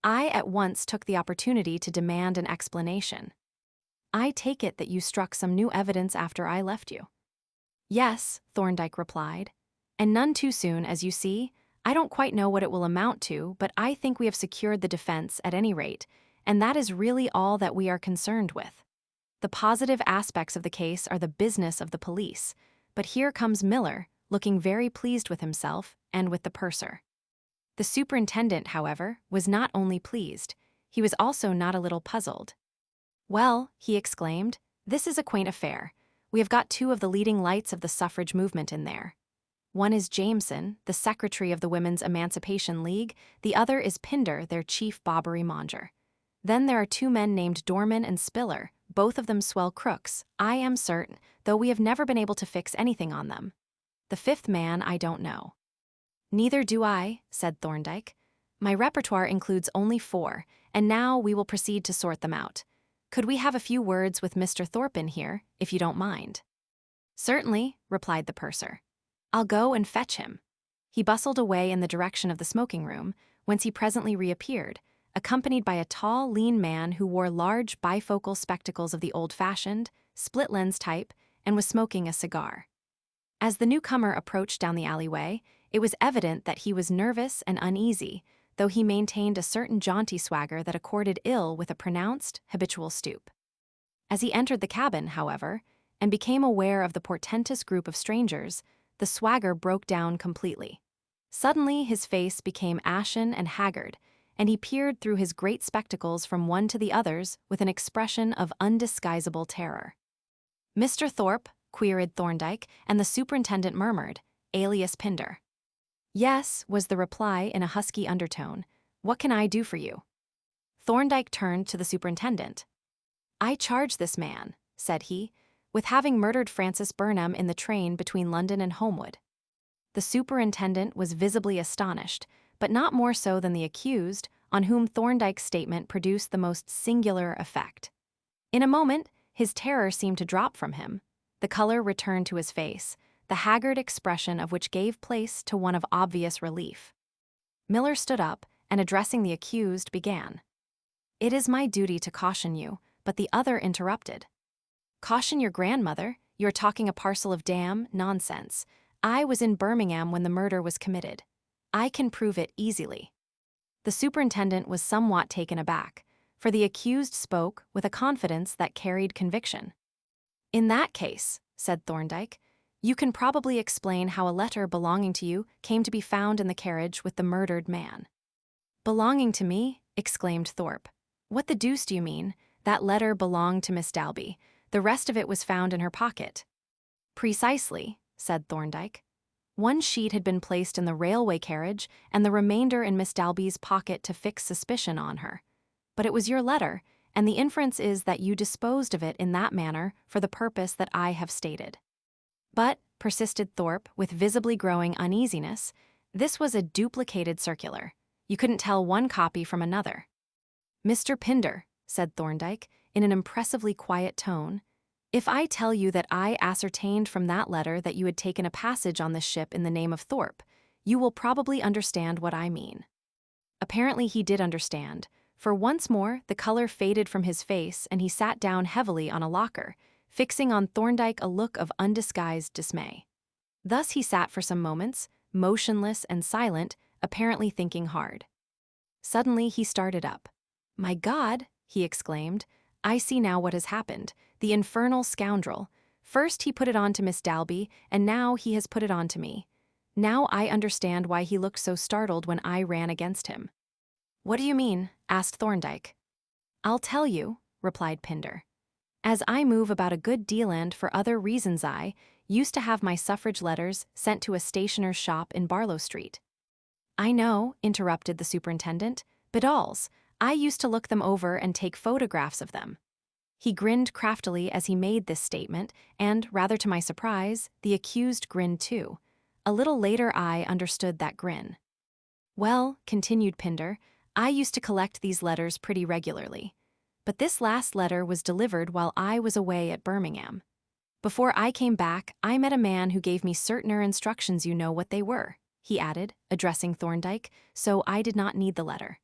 I at once took the opportunity to demand an explanation. I take it that you struck some new evidence after I left you. Yes, Thorndyke replied, and none too soon, as you see. I don't quite know what it will amount to, but I think we have secured the defense at any rate, and that is really all that we are concerned with. The positive aspects of the case are the business of the police, but here comes Miller, looking very pleased with himself and with the purser. The superintendent, however, was not only pleased, he was also not a little puzzled. Well, he exclaimed, this is a quaint affair. We have got two of the leading lights of the suffrage movement in there. One is Jameson, the secretary of the Women's Emancipation League, the other is Pinder, their chief bobbery monger. Then there are two men named Dorman and Spiller, both of them swell crooks, I am certain, though we have never been able to fix anything on them. The fifth man I don't know. Neither do I, said Thorndyke. My repertoire includes only 4, and now we will proceed to sort them out. Could we have a few words with Mr. Thorpe in here, if you don't mind? Certainly, replied the purser. I'll go and fetch him. He bustled away in the direction of the smoking room, whence he presently reappeared, accompanied by a tall, lean man who wore large bifocal spectacles of the old-fashioned, split-lens type, and was smoking a cigar. As the newcomer approached down the alleyway, it was evident that he was nervous and uneasy, though he maintained a certain jaunty swagger that accorded ill with a pronounced, habitual stoop. As he entered the cabin, however, and became aware of the portentous group of strangers, the swagger broke down completely. Suddenly his face became ashen and haggard, and he peered through his great spectacles from one to the others with an expression of undisguisable terror. Mr. Thorpe, queried Thorndyke, and the superintendent murmured, alias Pinder. Yes, was the reply in a husky undertone. What can I do for you? Thorndyke turned to the superintendent. I charge this man, said he, with having murdered Francis Burnham in the train between London and Homewood. The superintendent was visibly astonished, but not more so than the accused, on whom Thorndyke's statement produced the most singular effect. In a moment, his terror seemed to drop from him. The color returned to his face, the haggard expression of which gave place to one of obvious relief. Miller stood up, and addressing the accused, began. It is my duty to caution you, but the other interrupted. Caution your grandmother, you're talking a parcel of damn nonsense. I was in Birmingham when the murder was committed. I can prove it easily. The superintendent was somewhat taken aback, for the accused spoke with a confidence that carried conviction. In that case, said Thorndyke, you can probably explain how a letter belonging to you came to be found in the carriage with the murdered man. Belonging to me? Exclaimed Thorpe. What the deuce do you mean? That letter belonged to Miss Dalby. The rest of it was found in her pocket. Precisely, said Thorndyke. One sheet had been placed in the railway-carriage and the remainder in Miss Dalby's pocket to fix suspicion on her. But it was your letter, and the inference is that you disposed of it in that manner for the purpose that I have stated. But, persisted Thorpe with visibly growing uneasiness, this was a duplicated circular. You couldn't tell one copy from another. Mr. Pinder, said Thorndyke, in an impressively quiet tone, if I tell you that I ascertained from that letter that you had taken a passage on this ship in the name of Thorpe, you will probably understand what I mean. Apparently he did understand, for once more the color faded from his face and he sat down heavily on a locker, fixing on Thorndyke a look of undisguised dismay. Thus he sat for some moments, motionless and silent, apparently thinking hard. Suddenly he started up. My God, he exclaimed, I see now what has happened. The infernal scoundrel. First he put it on to Miss Dalby, and now he has put it on to me. Now I understand why he looked so startled when I ran against him. What do you mean? Asked Thorndyke. I'll tell you, replied Pinder. As I move about a good deal and for other reasons I used to have my suffrage letters sent to a stationer's shop in Barlow Street. I know, interrupted the superintendent, bedalls. I used to look them over and take photographs of them. He grinned craftily as he made this statement, and, rather to my surprise, the accused grinned too. A little later I understood that grin. Well, continued Pinder, I used to collect these letters pretty regularly. But this last letter was delivered while I was away at Birmingham. Before I came back, I met a man who gave me certainer instructions. You know what they were, he added, addressing Thorndyke, so I did not need the letter.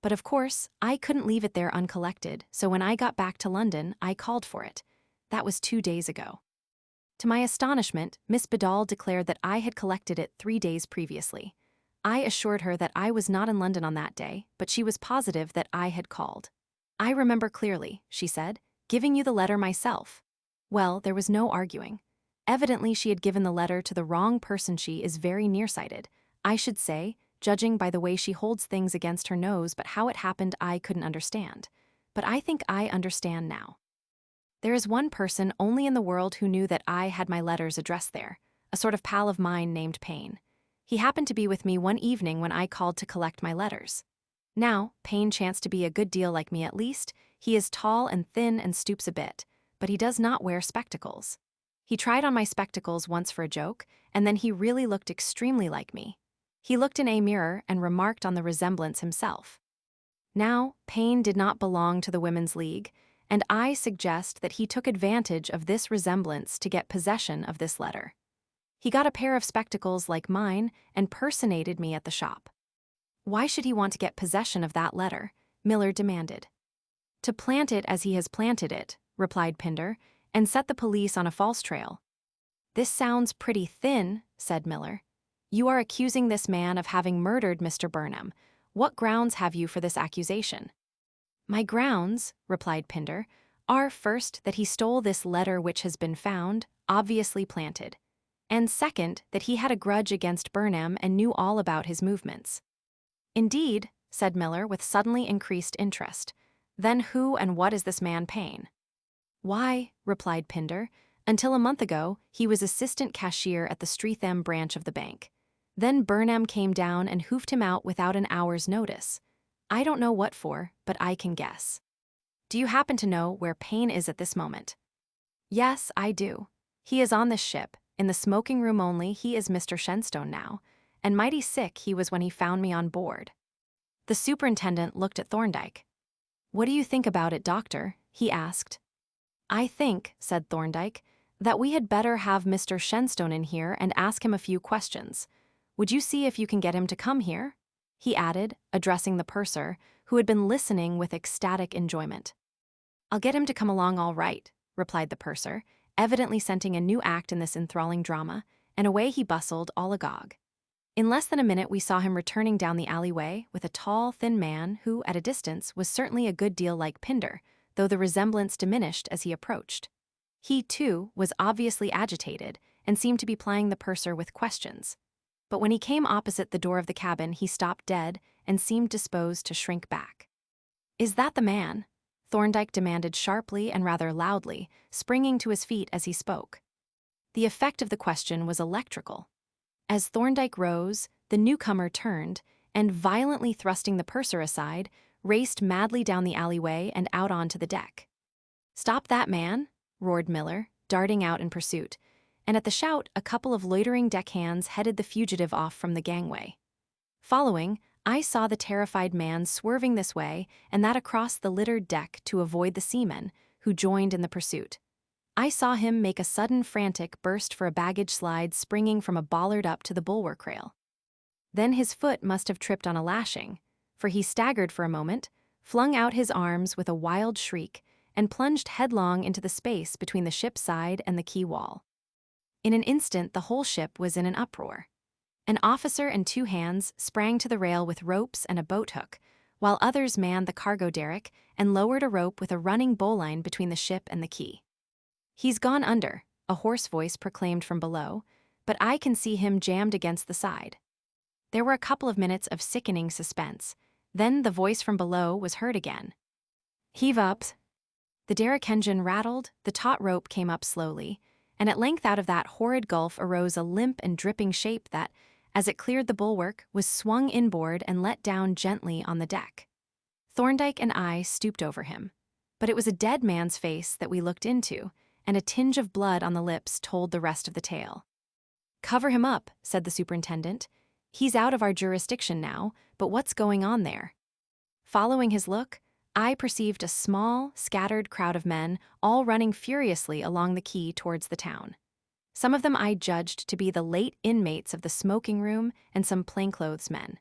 But of course, I couldn't leave it there uncollected, so when I got back to London, I called for it. That was 2 days ago. To my astonishment, Miss Bedall declared that I had collected it 3 days previously. I assured her that I was not in London on that day, but she was positive that I had called. I remember clearly, she said, giving you the letter myself. Well, there was no arguing. Evidently she had given the letter to the wrong person. She is very nearsighted, I should say, judging by the way she holds things against her nose, but how it happened I couldn't understand. But I think I understand now. There is one person only in the world who knew that I had my letters addressed there, a sort of pal of mine named Payne. He happened to be with me one evening when I called to collect my letters. Now, Payne chanced to be a good deal like me at least. He is tall and thin and stoops a bit, but he does not wear spectacles. He tried on my spectacles once for a joke, and then he really looked extremely like me. He looked in a mirror and remarked on the resemblance himself. Now, Payne did not belong to the Women's League, and I suggest that he took advantage of this resemblance to get possession of this letter. He got a pair of spectacles like mine and personated me at the shop. Why should he want to get possession of that letter? Miller demanded. To plant it as he has planted it, replied Pinder, and set the police on a false trail. This sounds pretty thin, said Miller. You are accusing this man of having murdered Mr. Burnham. What grounds have you for this accusation? My grounds, replied Pinder, are first that he stole this letter which has been found, obviously planted, and second that he had a grudge against Burnham and knew all about his movements. Indeed, said Miller with suddenly increased interest. Then who and what is this man Payne? Why, replied Pinder, until a month ago he was assistant cashier at the Streatham branch of the bank. Then Burnham came down and hoofed him out without an hour's notice. I don't know what for, but I can guess. Do you happen to know where Payne is at this moment? Yes, I do. He is on this ship, in the smoking room only. He is Mr. Shenstone now, and mighty sick he was when he found me on board. The superintendent looked at Thorndyke. What do you think about it, Doctor? He asked. I think, said Thorndyke, that we had better have Mr. Shenstone in here and ask him a few questions. Would you see if you can get him to come here? He added, addressing the purser, who had been listening with ecstatic enjoyment. I'll get him to come along all right, replied the purser, evidently scenting a new act in this enthralling drama, and away he bustled, all agog. In less than a minute we saw him returning down the alleyway with a tall, thin man who, at a distance, was certainly a good deal like Pinder, though the resemblance diminished as he approached. He, too, was obviously agitated and seemed to be plying the purser with questions. But when he came opposite the door of the cabin, he stopped dead and seemed disposed to shrink back. Is that the man? Thorndyke demanded sharply and rather loudly, springing to his feet as he spoke. The effect of the question was electrical. As Thorndyke rose, the newcomer turned, and violently thrusting the purser aside, raced madly down the alleyway and out onto the deck. Stop that man, roared Miller, darting out in pursuit, and at the shout a couple of loitering deckhands headed the fugitive off from the gangway. Following, I saw the terrified man swerving this way and that across the littered deck to avoid the seamen, who joined in the pursuit. I saw him make a sudden frantic burst for a baggage slide springing from a bollard up to the bulwark rail. Then his foot must have tripped on a lashing, for he staggered for a moment, flung out his arms with a wild shriek, and plunged headlong into the space between the ship's side and the quay wall. In an instant the whole ship was in an uproar. An officer and 2 hands sprang to the rail with ropes and a boat-hook, while others manned the cargo derrick and lowered a rope with a running bowline between the ship and the quay. He's gone under, a hoarse voice proclaimed from below, but I can see him jammed against the side. There were a couple of minutes of sickening suspense. Then the voice from below was heard again. Heave up. The derrick engine rattled, the taut rope came up slowly, and at length out of that horrid gulf arose a limp and dripping shape that, as it cleared the bulwark, was swung inboard and let down gently on the deck. Thorndyke and I stooped over him. But it was a dead man's face that we looked into, and a tinge of blood on the lips told the rest of the tale. "Cover him up," said the superintendent. "He's out of our jurisdiction now, but what's going on there?" Following his look, I perceived a small, scattered crowd of men all running furiously along the quay towards the town. Some of them I judged to be the late inmates of the smoking room and some plainclothes men.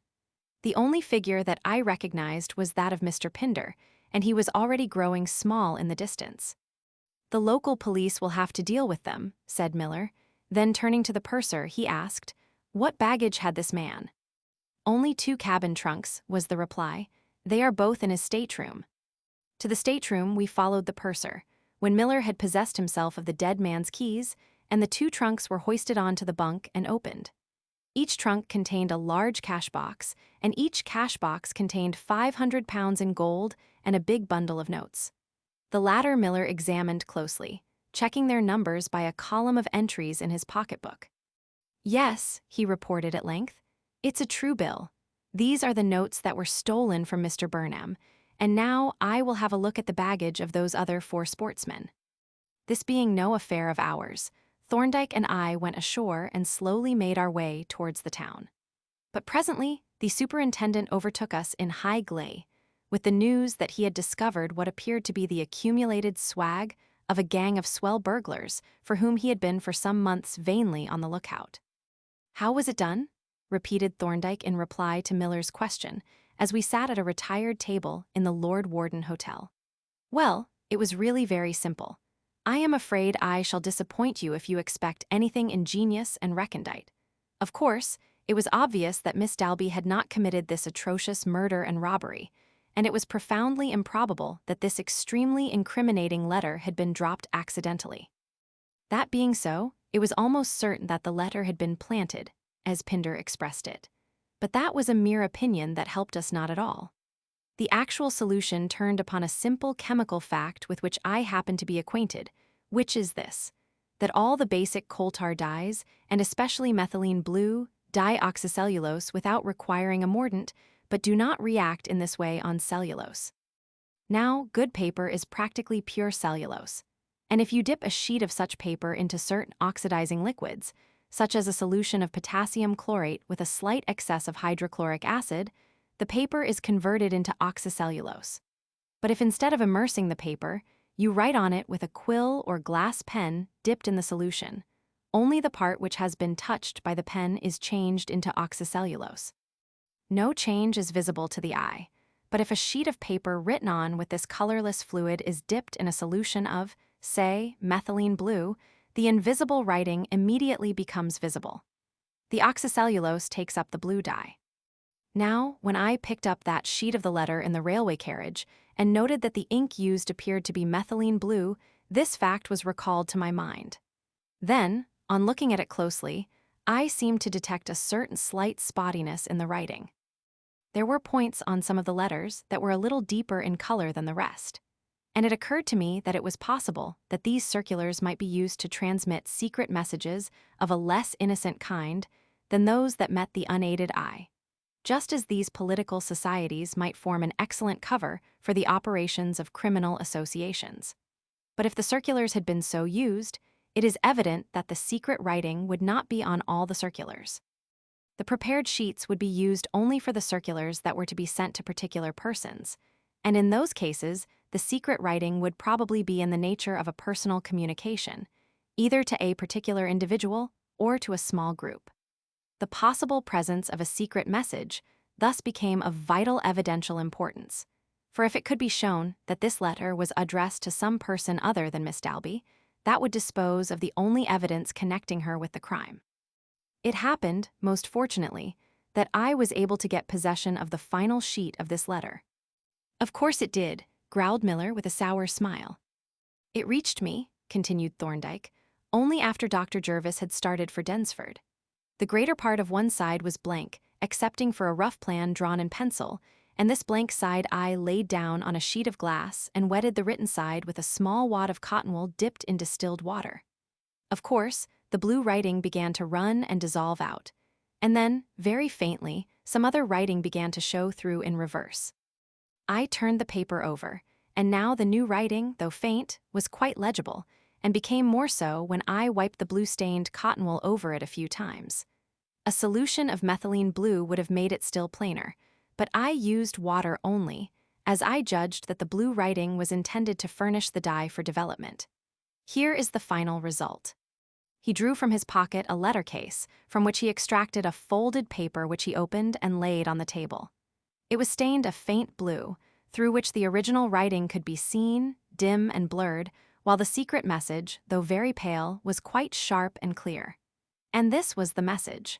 The only figure that I recognized was that of Mr. Pinder, and he was already growing small in the distance. "The local police will have to deal with them," said Miller. Then turning to the purser, he asked, "What baggage had this man?" "Only 2 cabin trunks," was the reply. "They are both in his stateroom." To the stateroom we followed the purser, when Miller had possessed himself of the dead man's keys, and the 2 trunks were hoisted onto the bunk and opened. Each trunk contained a large cash box, and each cash box contained £500 in gold and a big bundle of notes. The latter Miller examined closely, checking their numbers by a column of entries in his pocketbook. "Yes," he reported at length, "it's a true bill. These are the notes that were stolen from Mr. Burnham, and now I will have a look at the baggage of those other 4 sportsmen." This being no affair of ours, Thorndyke and I went ashore and slowly made our way towards the town. But presently, the superintendent overtook us in high glee, with the news that he had discovered what appeared to be the accumulated swag of a gang of swell burglars for whom he had been for some months vainly on the lookout. "How was it done?" repeated Thorndyke in reply to Miller's question, as we sat at a retired table in the Lord Warden Hotel. "Well, it was really very simple. I am afraid I shall disappoint you if you expect anything ingenious and recondite. Of course, it was obvious that Miss Dalby had not committed this atrocious murder and robbery, and it was profoundly improbable that this extremely incriminating letter had been dropped accidentally. That being so, it was almost certain that the letter had been planted, as Pinder expressed it. But that was a mere opinion that helped us not at all. The actual solution turned upon a simple chemical fact with which I happen to be acquainted, which is this: that all the basic coal tar dyes, and especially methylene blue, dye oxycellulose without requiring a mordant, but do not react in this way on cellulose. Now, good paper is practically pure cellulose, and if you dip a sheet of such paper into certain oxidizing liquids, such as a solution of potassium chlorate with a slight excess of hydrochloric acid, the paper is converted into oxycellulose. But if instead of immersing the paper, you write on it with a quill or glass pen dipped in the solution, only the part which has been touched by the pen is changed into oxycellulose. No change is visible to the eye, but if a sheet of paper written on with this colorless fluid is dipped in a solution of, say, methylene blue, the invisible writing immediately becomes visible. The oxycellulose takes up the blue dye. Now, when I picked up that sheet of the letter in the railway carriage and noted that the ink used appeared to be methylene blue, this fact was recalled to my mind. Then, on looking at it closely, I seemed to detect a certain slight spottiness in the writing. There were points on some of the letters that were a little deeper in color than the rest, and it occurred to me that it was possible that these circulars might be used to transmit secret messages of a less innocent kind than those that met the unaided eye, just as these political societies might form an excellent cover for the operations of criminal associations. But if the circulars had been so used, it is evident that the secret writing would not be on all the circulars. The prepared sheets would be used only for the circulars that were to be sent to particular persons, and in those cases, the secret writing would probably be in the nature of a personal communication, either to a particular individual or to a small group. The possible presence of a secret message thus became of vital evidential importance, for if it could be shown that this letter was addressed to some person other than Miss Dalby, that would dispose of the only evidence connecting her with the crime. It happened, most fortunately, that I was able to get possession of the final sheet of this letter. "Of course it did," growled Miller with a sour smile. "It reached me," continued Thorndyke, "only after Dr. Jervis had started for Densford. The greater part of one side was blank, excepting for a rough plan drawn in pencil, and this blank side I laid down on a sheet of glass and wetted the written side with a small wad of cotton wool dipped in distilled water. Of course, the blue writing began to run and dissolve out, and then, very faintly, some other writing began to show through in reverse. I turned the paper over, and now the new writing, though faint, was quite legible, and became more so when I wiped the blue-stained cotton wool over it a few times. A solution of methylene blue would have made it still plainer, but I used water only, as I judged that the blue writing was intended to furnish the dye for development. Here is the final result. He drew from his pocket a letter case, from which he extracted a folded paper which he opened and laid on the table. It was stained a faint blue, through which the original writing could be seen, dim and blurred, while the secret message, though very pale, was quite sharp and clear. And this was the message.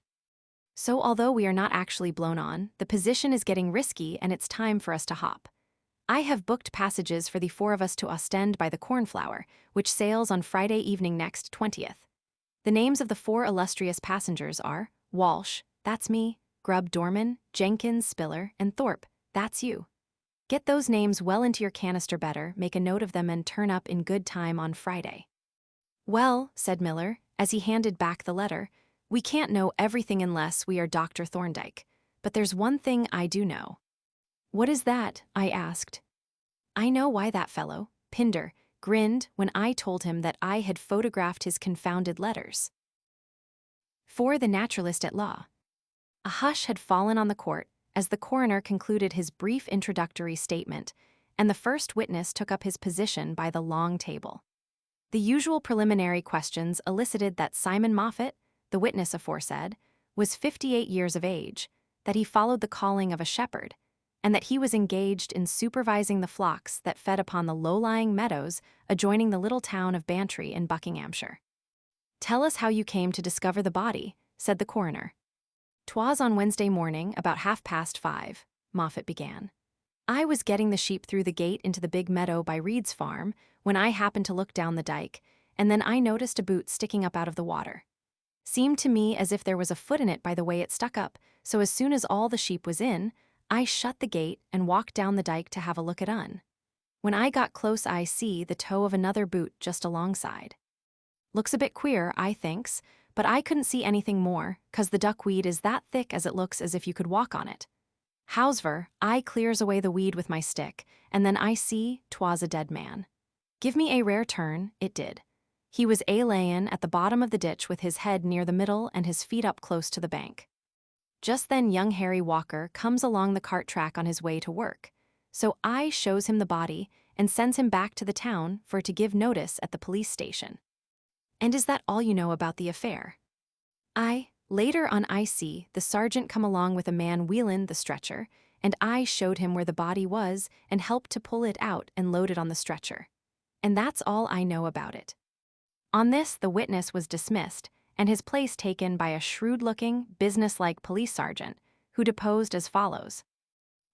So although we are not actually blown on, the position is getting risky and it's time for us to hop. I have booked passages for the 4 of us to Ostend by the Cornflower, which sails on Friday evening next 20th. The names of the 4 illustrious passengers are Walsh, that's me, Grubb Dorman, Jenkins Spiller, and Thorpe, that's you. Get those names well into your canister better, make a note of them and turn up in good time on Friday. Well, said Miller, as he handed back the letter, we can't know everything unless we are Dr. Thorndyke, but there's one thing I do know. What is that? I asked. I know why that fellow, Pinder, grinned when I told him that I had photographed his confounded letters. For the naturalist at law. A hush had fallen on the court as the coroner concluded his brief introductory statement, and the first witness took up his position by the long table. The usual preliminary questions elicited that Simon Moffat, the witness aforesaid, was 58 years of age, that he followed the calling of a shepherd, and that he was engaged in supervising the flocks that fed upon the low-lying meadows adjoining the little town of Bantry in Buckinghamshire. Tell us how you came to discover the body, said the coroner. 'Twas on Wednesday morning, about 5:30, Moffat began. I was getting the sheep through the gate into the big meadow by Reed's farm, when I happened to look down the dike, and then I noticed a boot sticking up out of the water. Seemed to me as if there was a foot in it by the way it stuck up, so as soon as all the sheep was in, I shut the gate and walked down the dike to have a look at un. When I got close I see the toe of another boot just alongside. Looks a bit queer, I thinks, but I couldn't see anything more, 'cause the duckweed is that thick as it looks as if you could walk on it. Hows'ever, I clears away the weed with my stick, and then I see 'twas a dead man. Give me a rare turn, it did. He was layin' at the bottom of the ditch with his head near the middle and his feet up close to the bank. Just then young Harry Walker comes along the cart track on his way to work, so I shows him the body and sends him back to the town for to give notice at the police station. And is that all you know about the affair? Later on I see the sergeant come along with a man wheelin' the stretcher, and I showed him where the body was and helped to pull it out and load it on the stretcher. And that's all I know about it. On this the witness was dismissed, and his place taken by a shrewd-looking, business-like police sergeant, who deposed as follows.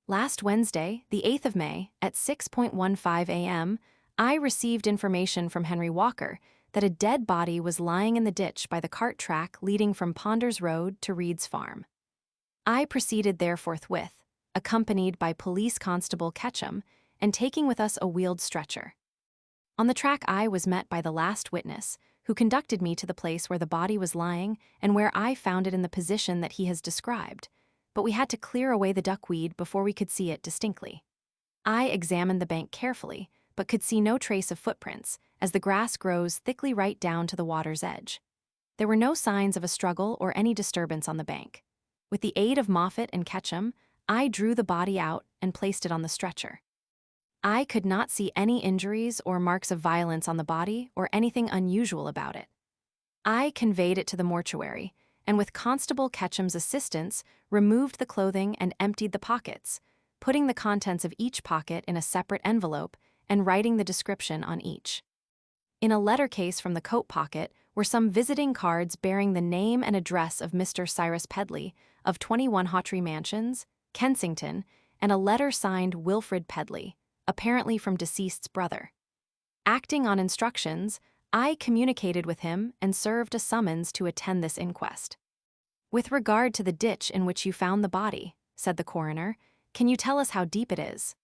Last Wednesday, the 8th of May, at 6:15 a.m., I received information from Henry Walker that a dead body was lying in the ditch by the cart track leading from Ponders Road to Reed's farm. I proceeded there forthwith, accompanied by Police Constable Ketchum, and taking with us a wheeled stretcher. On the track I was met by the last witness, who conducted me to the place where the body was lying and where I found it in the position that he has described, but we had to clear away the duckweed before we could see it distinctly. I examined the bank carefully, but could see no trace of footprints, as the grass grows thickly right down to the water's edge. There were no signs of a struggle or any disturbance on the bank. With the aid of Moffat and Ketchum, I drew the body out and placed it on the stretcher. I could not see any injuries or marks of violence on the body or anything unusual about it. I conveyed it to the mortuary, and with Constable Ketchum's assistance, removed the clothing and emptied the pockets, putting the contents of each pocket in a separate envelope and writing the description on each. In a letter case from the coat pocket were some visiting cards bearing the name and address of Mr. Cyrus Pedley of 21 Hawtrey Mansions, Kensington, and a letter signed Wilfred Pedley, apparently from deceased's brother. Acting on instructions, I communicated with him and served a summons to attend this inquest. With regard to the ditch in which you found the body, said the coroner, can you tell us how deep it is?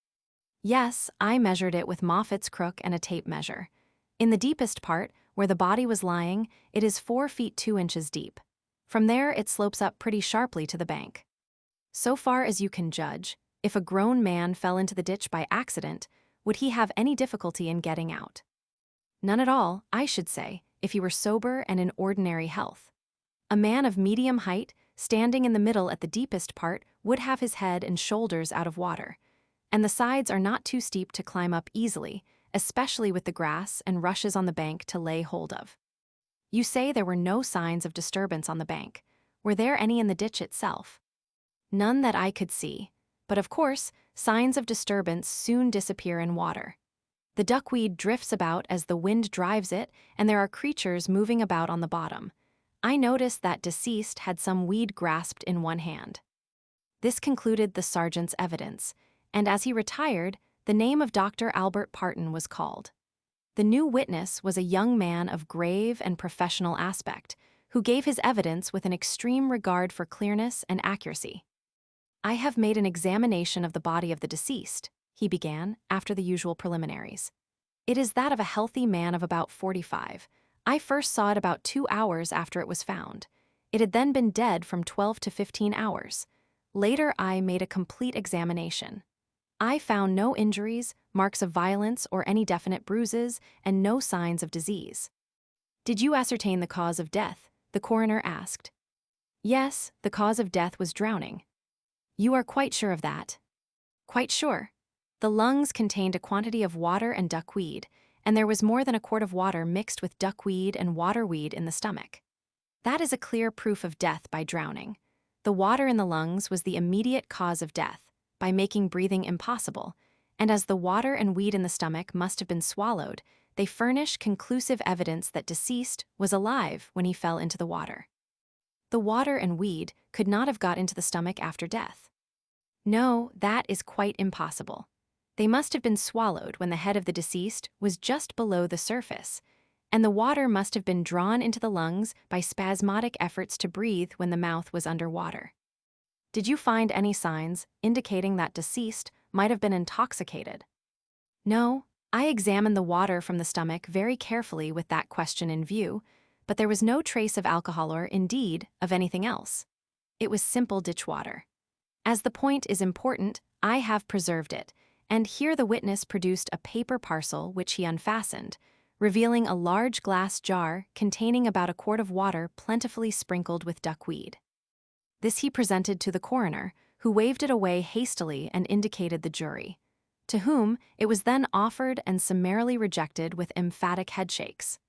Yes, I measured it with Moffat's crook and a tape measure. In the deepest part, where the body was lying, it is 4 feet 2 inches deep. From there it slopes up pretty sharply to the bank. So far as you can judge, if a grown man fell into the ditch by accident, would he have any difficulty in getting out? None at all, I should say, if he were sober and in ordinary health. A man of medium height, standing in the middle at the deepest part, would have his head and shoulders out of water, and the sides are not too steep to climb up easily, especially with the grass and rushes on the bank to lay hold of. You say there were no signs of disturbance on the bank. Were there any in the ditch itself? None that I could see, but of course, signs of disturbance soon disappear in water. The duckweed drifts about as the wind drives it, and there are creatures moving about on the bottom. I noticed that deceased had some weed grasped in one hand. This concluded the sergeant's evidence, and as he retired, the name of Dr. Albert Parton was called. The new witness was a young man of grave and professional aspect, who gave his evidence with an extreme regard for clearness and accuracy. "I have made an examination of the body of the deceased," he began, after the usual preliminaries. "It is that of a healthy man of about 45. I first saw it about 2 hours after it was found. It had then been dead from 12 to 15 hours. Later I made a complete examination. I found no injuries, marks of violence, or any definite bruises, and no signs of disease." "Did you ascertain the cause of death?" the coroner asked. "Yes, the cause of death was drowning." "You are quite sure of that?" "Quite sure. The lungs contained a quantity of water and duckweed, and there was more than a quart of water mixed with duckweed and waterweed in the stomach. That is a clear proof of death by drowning. The water in the lungs was the immediate cause of death, by making breathing impossible, and as the water and weed in the stomach must have been swallowed, they furnish conclusive evidence that deceased was alive when he fell into the water. The water and weed could not have got into the stomach after death." "No, that is quite impossible. They must have been swallowed when the head of the deceased was just below the surface, and the water must have been drawn into the lungs by spasmodic efforts to breathe when the mouth was under water." "Did you find any signs indicating that deceased might have been intoxicated?" "No, I examined the water from the stomach very carefully with that question in view, but there was no trace of alcohol or, indeed, of anything else. It was simple ditch water. As the point is important, I have preserved it, and here the witness produced a paper parcel which he unfastened, revealing a large glass jar containing about a quart of water plentifully sprinkled with duckweed. This he presented to the coroner, who waved it away hastily and indicated the jury, to whom it was then offered and summarily rejected with emphatic headshakes.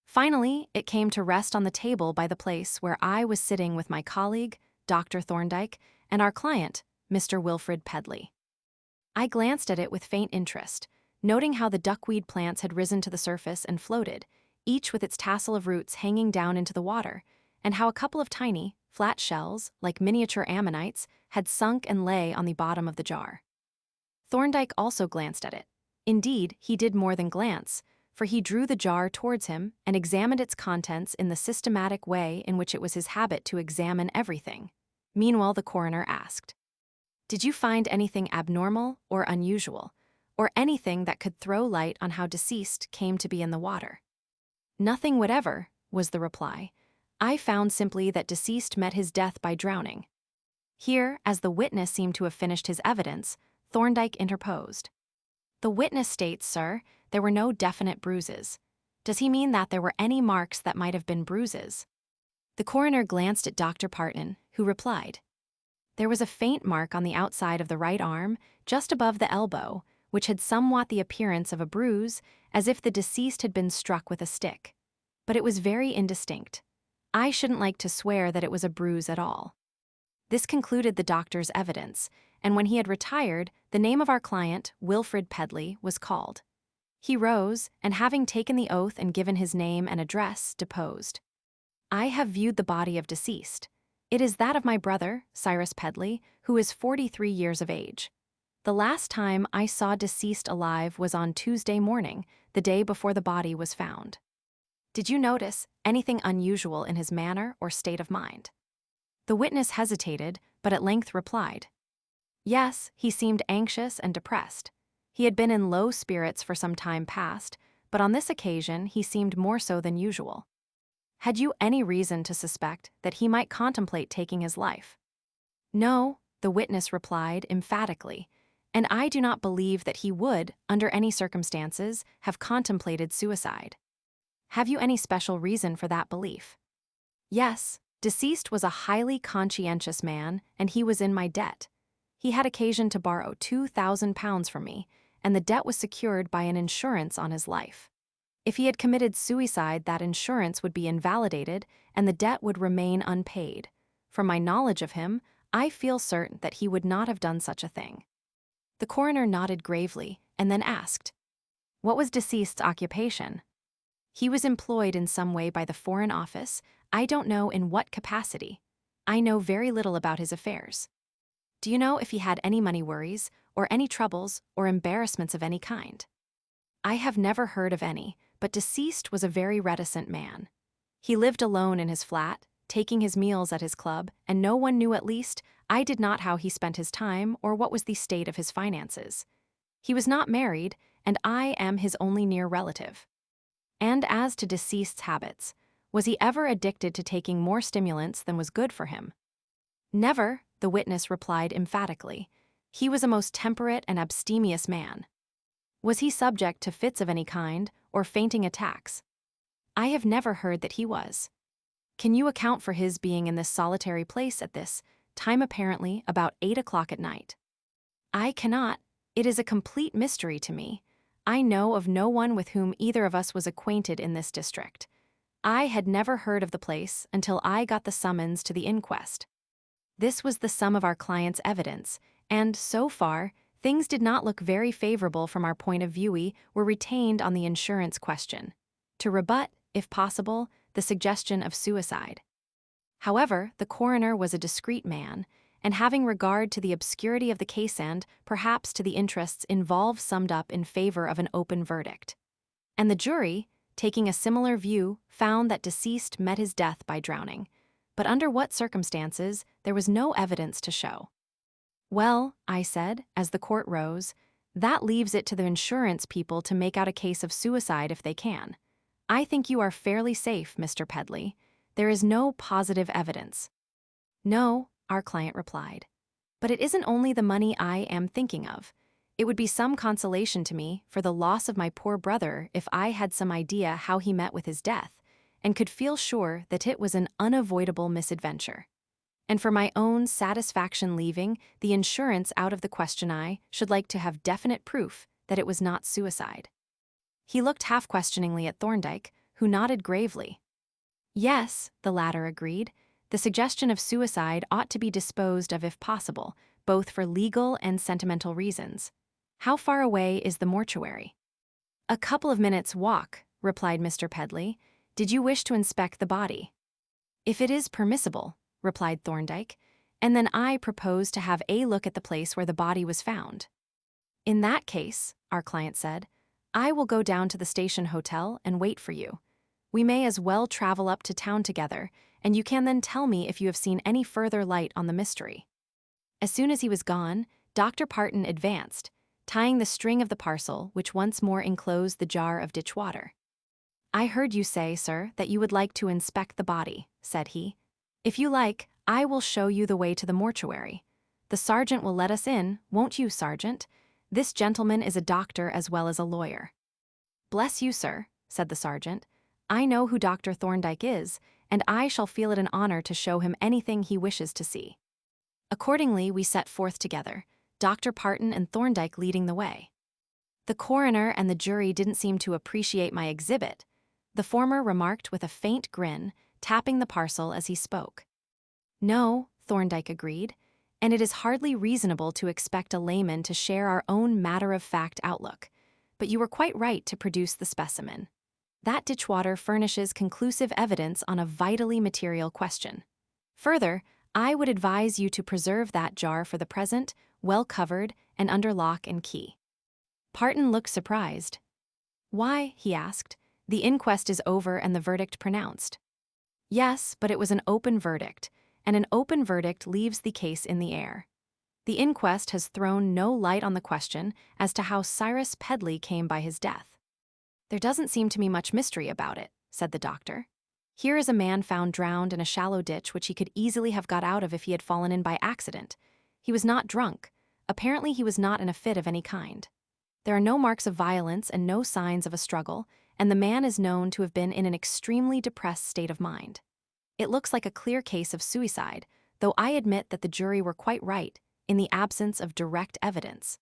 Finally, it came to rest on the table by the place where I was sitting with my colleague, Dr. Thorndyke, and our client, Mr. Wilfred Pedley. I glanced at it with faint interest, noting how the duckweed plants had risen to the surface and floated, each with its tassel of roots hanging down into the water, and how a couple of tiny, flat shells, like miniature ammonites, had sunk and lay on the bottom of the jar. Thorndyke also glanced at it. Indeed, he did more than glance, for he drew the jar towards him and examined its contents in the systematic way in which it was his habit to examine everything. Meanwhile, the coroner asked, "Did you find anything abnormal or unusual, or anything that could throw light on how deceased came to be in the water?" "Nothing whatever," was the reply. "I found simply that deceased met his death by drowning." Here, as the witness seemed to have finished his evidence, Thorndyke interposed. "The witness states, sir, there were no definite bruises. Does he mean that there were any marks that might have been bruises?" The coroner glanced at Dr. Parton, who replied, "There was a faint mark on the outside of the right arm, just above the elbow, which had somewhat the appearance of a bruise, as if the deceased had been struck with a stick. But it was very indistinct. I shouldn't like to swear that it was a bruise at all." This concluded the doctor's evidence, and when he had retired, the name of our client, Wilfred Pedley, was called. He rose, and having taken the oath and given his name and address, deposed. "I have viewed the body of deceased. It is that of my brother, Cyrus Pedley, who is 43 years of age. The last time I saw deceased alive was on Tuesday morning, the day before the body was found." "Did you notice anything unusual in his manner or state of mind?" The witness hesitated, but at length replied, "Yes, he seemed anxious and depressed. He had been in low spirits for some time past, but on this occasion he seemed more so than usual." "Had you any reason to suspect that he might contemplate taking his life?" "No," the witness replied emphatically, and I do not believe that he would, under any circumstances, have contemplated suicide. Have you any special reason for that belief? Yes, deceased was a highly conscientious man, and he was in my debt. He had occasion to borrow £2,000 from me, and the debt was secured by an insurance on his life. If he had committed suicide, that insurance would be invalidated, and the debt would remain unpaid. From my knowledge of him, I feel certain that he would not have done such a thing. The coroner nodded gravely, and then asked, "What was deceased's occupation?" "He was employed in some way by the Foreign Office. I don't know in what capacity. I know very little about his affairs." "Do you know if he had any money worries, or any troubles, or embarrassments of any kind?" "I have never heard of any, but deceased was a very reticent man. He lived alone in his flat, taking his meals at his club, and no one knew, at least, I did not, how he spent his time or what was the state of his finances. He was not married, and I am his only near relative." "And as to deceased's habits, was he ever addicted to taking more stimulants than was good for him?" "Never," the witness replied emphatically. "He was a most temperate and abstemious man." "Was he subject to fits of any kind, or fainting attacks?" "I have never heard that he was." "Can you account for his being in this solitary place at this time, apparently about 8 o'clock at night?" "I cannot. It is a complete mystery to me. I know of no one with whom either of us was acquainted in this district. I had never heard of the place until I got the summons to the inquest." This was the sum of our client's evidence, and, so far, things did not look very favorable from our point of view. We were retained on the insurance question, to rebut, if possible, the suggestion of suicide. However, the coroner was a discreet man, and having regard to the obscurity of the case and, perhaps, to the interests involved, summed up in favor of an open verdict. And the jury, taking a similar view, found that deceased met his death by drowning, but under what circumstances there was no evidence to show. "Well," I said, as the court rose, "that leaves it to the insurance people to make out a case of suicide if they can. I think you are fairly safe, Mr. Pedley. There is no positive evidence." "No," our client replied. "But it isn't only the money I am thinking of. It would be some consolation to me for the loss of my poor brother if I had some idea how he met with his death, and could feel sure that it was an unavoidable misadventure. And for my own satisfaction, leaving the insurance out of the question, I should like to have definite proof that it was not suicide." He looked half-questioningly at Thorndyke, who nodded gravely. "Yes," the latter agreed. "The suggestion of suicide ought to be disposed of if possible, both for legal and sentimental reasons. How far away is the mortuary?" "A couple of minutes' walk," replied Mr. Pedley. "Did you wish to inspect the body?" "If it is permissible," replied Thorndyke, "and then I propose to have a look at the place where the body was found." "In that case," our client said, "I will go down to the station hotel and wait for you. We may as well travel up to town together, and you can then tell me if you have seen any further light on the mystery." As soon as he was gone, Dr. Parton advanced, tying the string of the parcel which once more enclosed the jar of ditch water. "I heard you say, sir, that you would like to inspect the body," said he. "If you like, I will show you the way to the mortuary. The sergeant will let us in, won't you, sergeant? This gentleman is a doctor as well as a lawyer." "Bless you, sir," said the sergeant. "I know who Dr. Thorndyke is, and I shall feel it an honor to show him anything he wishes to see." Accordingly, we set forth together, Dr. Parton and Thorndyke leading the way. The coroner and the jury didn't seem to appreciate my exhibit. The former remarked with a faint grin, tapping the parcel as he spoke. "No," Thorndyke agreed, "and it is hardly reasonable to expect a layman to share our own matter-of-fact outlook. But you were quite right to produce the specimen. That ditch water furnishes conclusive evidence on a vitally material question. Further, I would advise you to preserve that jar for the present, well covered and under lock and key." Parton looked surprised. "Why?" he asked. "The inquest is over and the verdict pronounced." "Yes, but it was an open verdict, and an open verdict leaves the case in the air. The inquest has thrown no light on the question as to how Cyrus Pedley came by his death." "There doesn't seem to me much mystery about it," said the doctor. "Here is a man found drowned in a shallow ditch which he could easily have got out of if he had fallen in by accident. He was not drunk. apparently he was not in a fit of any kind. There are no marks of violence and no signs of a struggle, and the man is known to have been in an extremely depressed state of mind. It looks like a clear case of suicide, though I admit that the jury were quite right in the absence of direct evidence.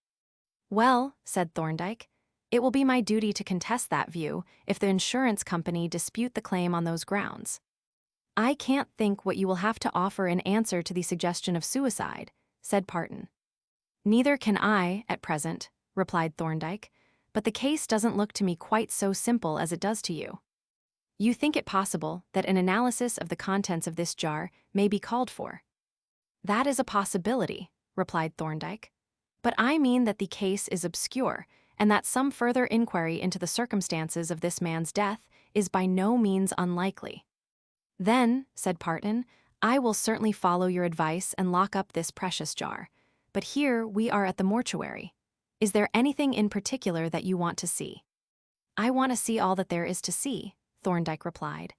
Well, said Thorndyke, it will be my duty to contest that view if the insurance company dispute the claim on those grounds. I can't think what you will have to offer in answer to the suggestion of suicide, said Parton. Neither can I, at present, replied Thorndyke, but the case doesn't look to me quite so simple as it does to you. You think it possible that an analysis of the contents of this jar may be called for? That is a possibility, replied Thorndyke. But I mean that the case is obscure, and that some further inquiry into the circumstances of this man's death is by no means unlikely. Then, said Parton, I will certainly follow your advice and lock up this precious jar. But here we are at the mortuary. Is there anything in particular that you want to see? I want to see all that there is to see, Thorndyke replied.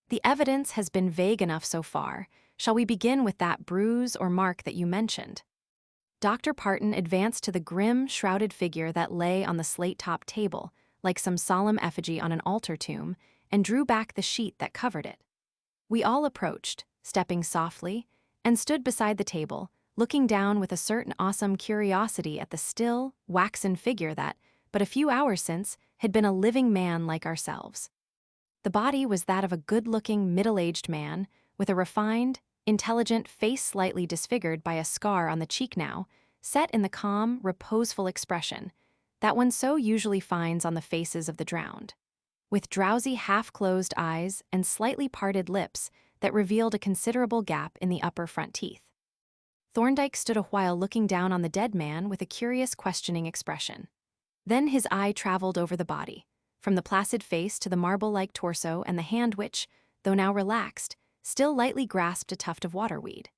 The evidence has been vague enough so far. Shall we begin with that bruise or mark that you mentioned? Dr. Parton advanced to the grim, shrouded figure that lay on the slate-topped table, like some solemn effigy on an altar tomb, and drew back the sheet that covered it. We all approached, stepping softly, and stood beside the table, looking down with a certain awesome curiosity at the still, waxen figure that, but a few hours since, had been a living man like ourselves. The body was that of a good-looking, middle-aged man, with a refined, intelligent face slightly disfigured by a scar on the cheek now, set in the calm, reposeful expression that one so usually finds on the faces of the drowned, with drowsy half-closed eyes and slightly parted lips that revealed a considerable gap in the upper front teeth. Thorndyke stood a while looking down on the dead man with a curious questioning expression. Then his eye traveled over the body, from the placid face to the marble-like torso and the hand which, though now relaxed, still lightly grasped a tuft of waterweed.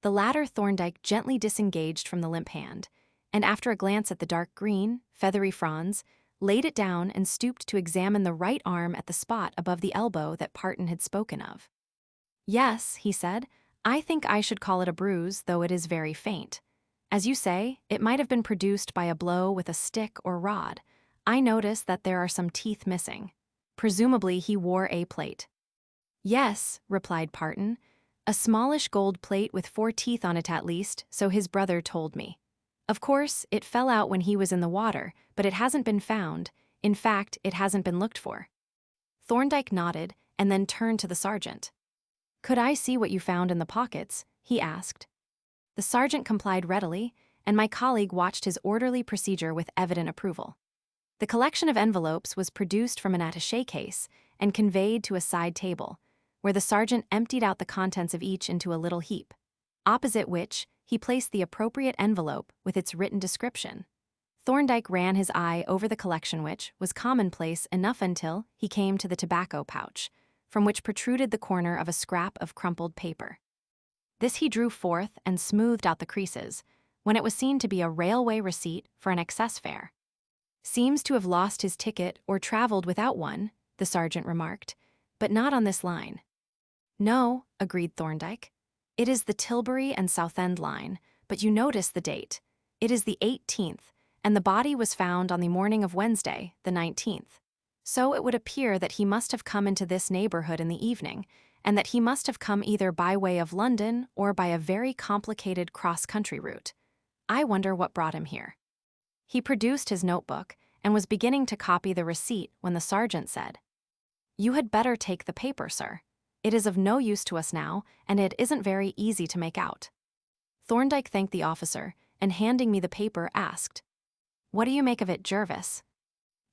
The latter Thorndyke gently disengaged from the limp hand, and after a glance at the dark green, feathery fronds, laid it down and stooped to examine the right arm at the spot above the elbow that Parton had spoken of. Yes, he said, I think I should call it a bruise, though it is very faint. As you say, it might have been produced by a blow with a stick or rod. I notice that there are some teeth missing. Presumably he wore a plate. Yes, replied Parton, a smallish gold plate with 4 teeth on it at least, so his brother told me. Of course, it fell out when he was in the water, but it hasn't been found. In fact, it hasn't been looked for. Thorndyke nodded and then turned to the sergeant. Could I see what you found in the pockets? He asked. The sergeant complied readily, and my colleague watched his orderly procedure with evident approval. The collection of envelopes was produced from an attaché case and conveyed to a side table, where the sergeant emptied out the contents of each into a little heap, opposite which he placed the appropriate envelope with its written description. Thorndyke ran his eye over the collection, which was commonplace enough until he came to the tobacco pouch, from which protruded the corner of a scrap of crumpled paper. This he drew forth and smoothed out the creases, when it was seen to be a railway receipt for an excess fare. Seems to have lost his ticket or traveled without one, the sergeant remarked, but not on this line. No, agreed Thorndyke. It is the Tilbury and Southend line, but you notice the date. It is the 18th, and the body was found on the morning of Wednesday, the 19th. So it would appear that he must have come into this neighborhood in the evening, and that he must have come either by way of London or by a very complicated cross-country route. I wonder what brought him here. He produced his notebook and was beginning to copy the receipt when the sergeant said, "You had better take the paper, sir. It is of no use to us now, and it isn't very easy to make out." Thorndyke thanked the officer, and handing me the paper, asked, "What do you make of it, Jervis?"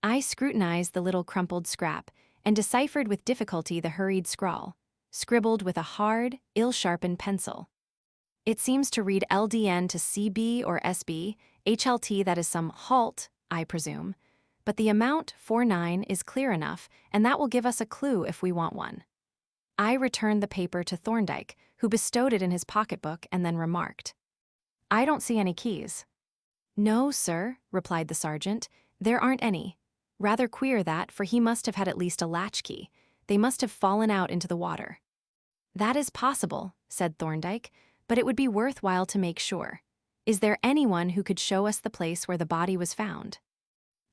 I scrutinized the little crumpled scrap and deciphered with difficulty the hurried scrawl, scribbled with a hard, ill-sharpened pencil. It seems to read LDN to CB or SB, HLT, that is some halt, I presume, but the amount, 49, is clear enough, and that will give us a clue if we want one. I returned the paper to Thorndyke, who bestowed it in his pocketbook and then remarked, "I don't see any keys." "No, sir," replied the sergeant, "there aren't any. Rather queer that, for he must have had at least a latchkey. They must have fallen out into the water." "That is possible," said Thorndyke, "but it would be worthwhile to make sure. Is there anyone who could show us the place where the body was found?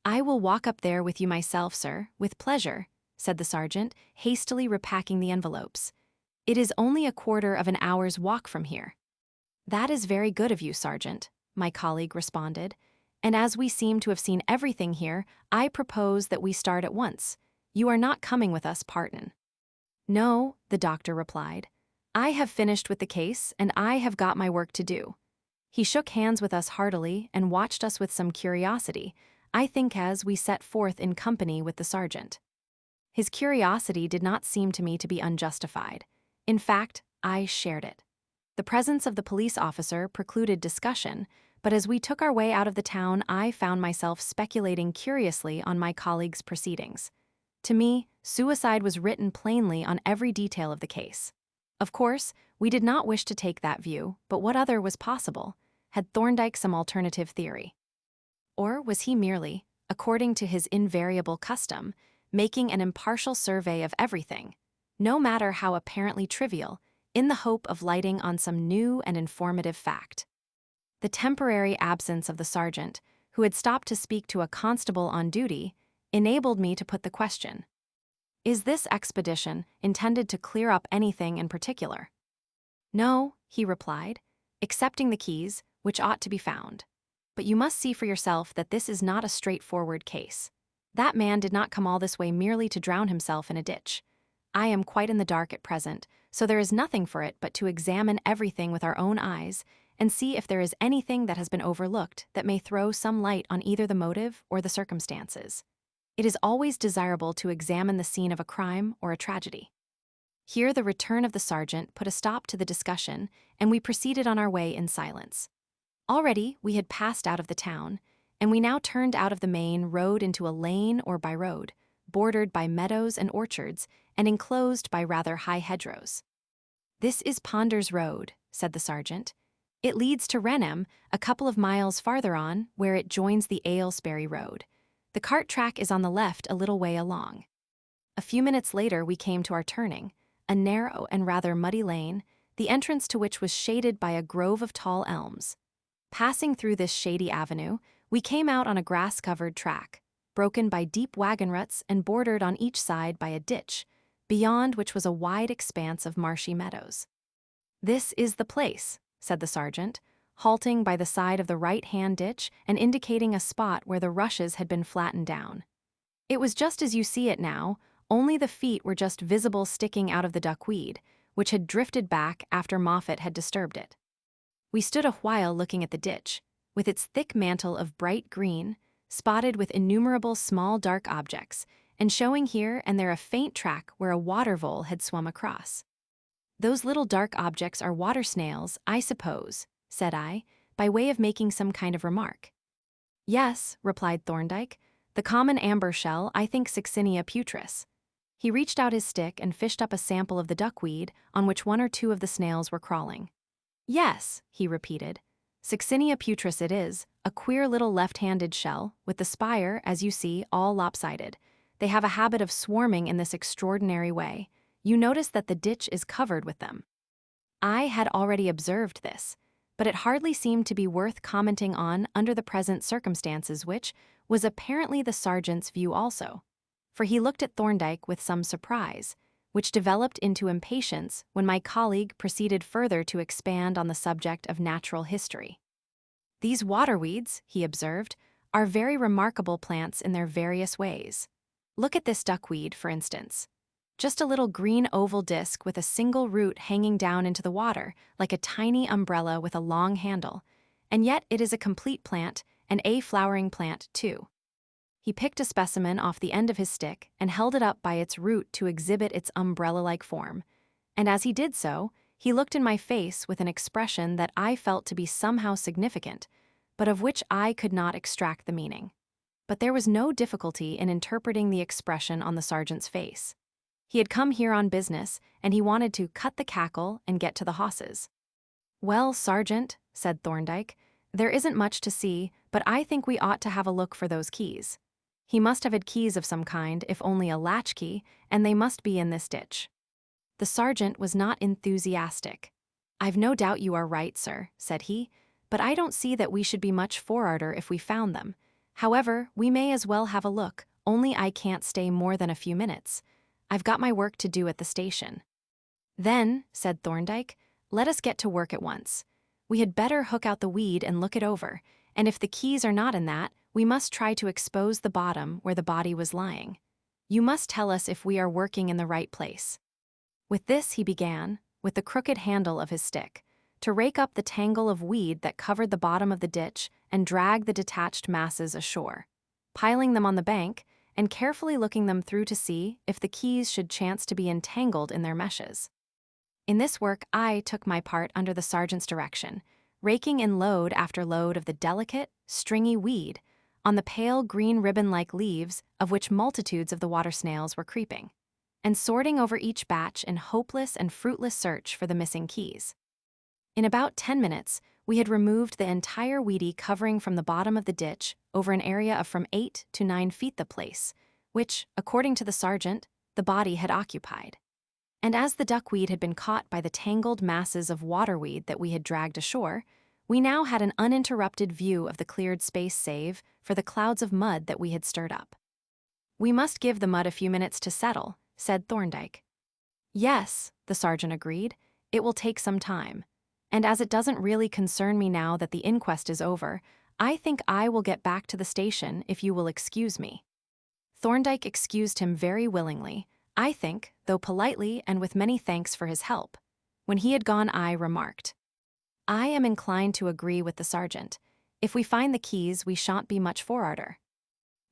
I will walk up there with you myself, sir, with pleasure, said the sergeant, hastily repacking the envelopes. It is only a quarter of an hour's walk from here. That is very good of you, Sergeant, my colleague responded. And as we seem to have seen everything here, I propose that we start at once. You are not coming with us, Parton. No, the doctor replied. I have finished with the case, and I have got my work to do. He shook hands with us heartily and watched us with some curiosity, I think as we set forth in company with the sergeant. His curiosity did not seem to me to be unjustified. In fact, I shared it. The presence of the police officer precluded discussion, but as we took our way out of the town, I found myself speculating curiously on my colleague's proceedings. To me, suicide was written plainly on every detail of the case. Of course, we did not wish to take that view, but what other was possible? Had Thorndyke some alternative theory? Or was he merely, according to his invariable custom, making an impartial survey of everything, no matter how apparently trivial, in the hope of lighting on some new and informative fact? The temporary absence of the sergeant, who had stopped to speak to a constable on duty, enabled me to put the question. Is this expedition intended to clear up anything in particular? No, he replied, excepting the keys, which ought to be found. But you must see for yourself that this is not a straightforward case. That man did not come all this way merely to drown himself in a ditch. I am quite in the dark at present, so there is nothing for it but to examine everything with our own eyes and see if there is anything that has been overlooked that may throw some light on either the motive or the circumstances. It is always desirable to examine the scene of a crime or a tragedy. Here the return of the sergeant put a stop to the discussion, and we proceeded on our way in silence. Already we had passed out of the town, and we now turned out of the main road into a lane or by-road, bordered by meadows and orchards, and enclosed by rather high hedgerows. This is Ponder's Road, said the sergeant. It leads to Renham, a couple of miles farther on, where it joins the Aylesbury Road. The cart track is on the left a little way along. A few minutes later we came to our turning, a narrow and rather muddy lane, the entrance to which was shaded by a grove of tall elms. Passing through this shady avenue, we came out on a grass-covered track, broken by deep wagon ruts and bordered on each side by a ditch, beyond which was a wide expanse of marshy meadows. This is the place, said the sergeant, halting by the side of the right-hand ditch and indicating a spot where the rushes had been flattened down. It was just as you see it now, only the feet were just visible sticking out of the duckweed, which had drifted back after Moffat had disturbed it. We stood a while looking at the ditch, with its thick mantle of bright green, spotted with innumerable small dark objects, and showing here and there a faint track where a water vole had swum across. Those little dark objects are water snails, I suppose, said I, by way of making some kind of remark. Yes, replied Thorndyke, the common amber shell, I think Succinia putris. He reached out his stick and fished up a sample of the duckweed on which one or two of the snails were crawling. Yes, he repeated. Succinia putris it is, a queer little left-handed shell, with the spire, as you see, all lopsided. They have a habit of swarming in this extraordinary way. You notice that the ditch is covered with them. I had already observed this, but it hardly seemed to be worth commenting on under the present circumstances, which was apparently the sergeant's view also, for he looked at Thorndyke with some surprise, which developed into impatience when my colleague proceeded further to expand on the subject of natural history. These waterweeds, he observed, are very remarkable plants in their various ways. Look at this duckweed, for instance. Just a little green oval disc with a single root hanging down into the water, like a tiny umbrella with a long handle, and yet it is a complete plant, and a flowering plant, too. He picked a specimen off the end of his stick and held it up by its root to exhibit its umbrella-like form, and as he did so, he looked in my face with an expression that I felt to be somehow significant, but of which I could not extract the meaning. But there was no difficulty in interpreting the expression on the sergeant's face. He had come here on business, and he wanted to cut the cackle and get to the hosses. Well, Sergeant, said Thorndyke, there isn't much to see, but I think we ought to have a look for those keys. He must have had keys of some kind, if only a latchkey, and they must be in this ditch. The sergeant was not enthusiastic. I've no doubt you are right, sir, said he, but I don't see that we should be much forarder if we found them. However, we may as well have a look, only I can't stay more than a few minutes. I've got my work to do at the station." "Then," said Thorndyke, "let us get to work at once. We had better hook out the weed and look it over, and if the keys are not in that, we must try to expose the bottom where the body was lying. You must tell us if we are working in the right place." With this he began, with the crooked handle of his stick, to rake up the tangle of weed that covered the bottom of the ditch and drag the detached masses ashore, piling them on the bank and carefully looking them through to see if the keys should chance to be entangled in their meshes. In this work I took my part under the sergeant's direction, raking in load after load of the delicate, stringy weed on the pale green ribbon-like leaves of which multitudes of the water snails were creeping, and sorting over each batch in hopeless and fruitless search for the missing keys. In about 10 minutes, we had removed the entire weedy covering from the bottom of the ditch over an area of from 8 to 9 feet the place, which, according to the sergeant, the body had occupied. And as the duckweed had been caught by the tangled masses of waterweed that we had dragged ashore, we now had an uninterrupted view of the cleared space save for the clouds of mud that we had stirred up. "We must give the mud a few minutes to settle," said Thorndyke. "Yes," the sergeant agreed, "it will take some time. And as it doesn't really concern me now that the inquest is over, I think I will get back to the station if you will excuse me." Thorndyke excused him very willingly, I think, though politely and with many thanks for his help. When he had gone, I remarked, "I am inclined to agree with the sergeant. If we find the keys, we shan't be much forarder."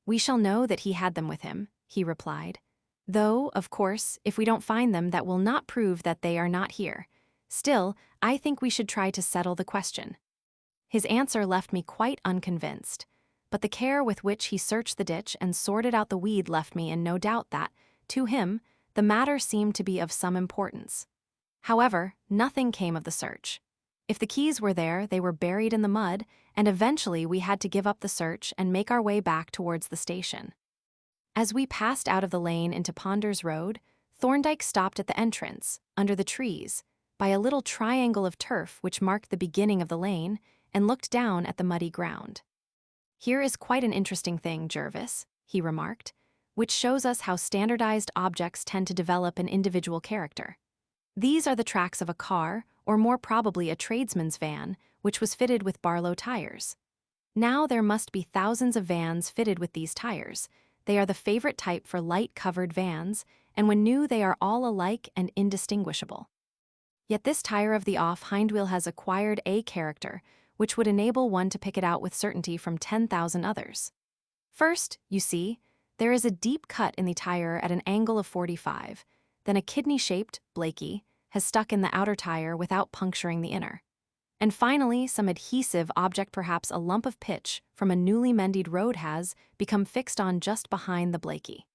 "We shall know that he had them with him," he replied. "Though, of course, if we don't find them, that will not prove that they are not here. Still, I think we should try to settle the question." His answer left me quite unconvinced, but the care with which he searched the ditch and sorted out the weed left me in no doubt that, to him, the matter seemed to be of some importance. However, nothing came of the search. If the keys were there, they were buried in the mud, and eventually we had to give up the search and make our way back towards the station. As we passed out of the lane into Ponders Road, Thorndyke stopped at the entrance, under the trees, by a little triangle of turf which marked the beginning of the lane, and looked down at the muddy ground. "Here is quite an interesting thing, Jervis," he remarked, "which shows us how standardized objects tend to develop an individual character. These are the tracks of a car, or more probably a tradesman's van, which was fitted with Barlow tires. Now there must be thousands of vans fitted with these tires. They are the favorite type for light-covered vans, and when new they are all alike and indistinguishable. Yet this tire of the off hindwheel has acquired a character, which would enable one to pick it out with certainty from 10,000 others. First, you see, there is a deep cut in the tire at an angle of 45, then a kidney-shaped, Blakey, has stuck in the outer tire without puncturing the inner. And finally, some adhesive object, perhaps a lump of pitch from a newly mended road, has become fixed on just behind the Blakey.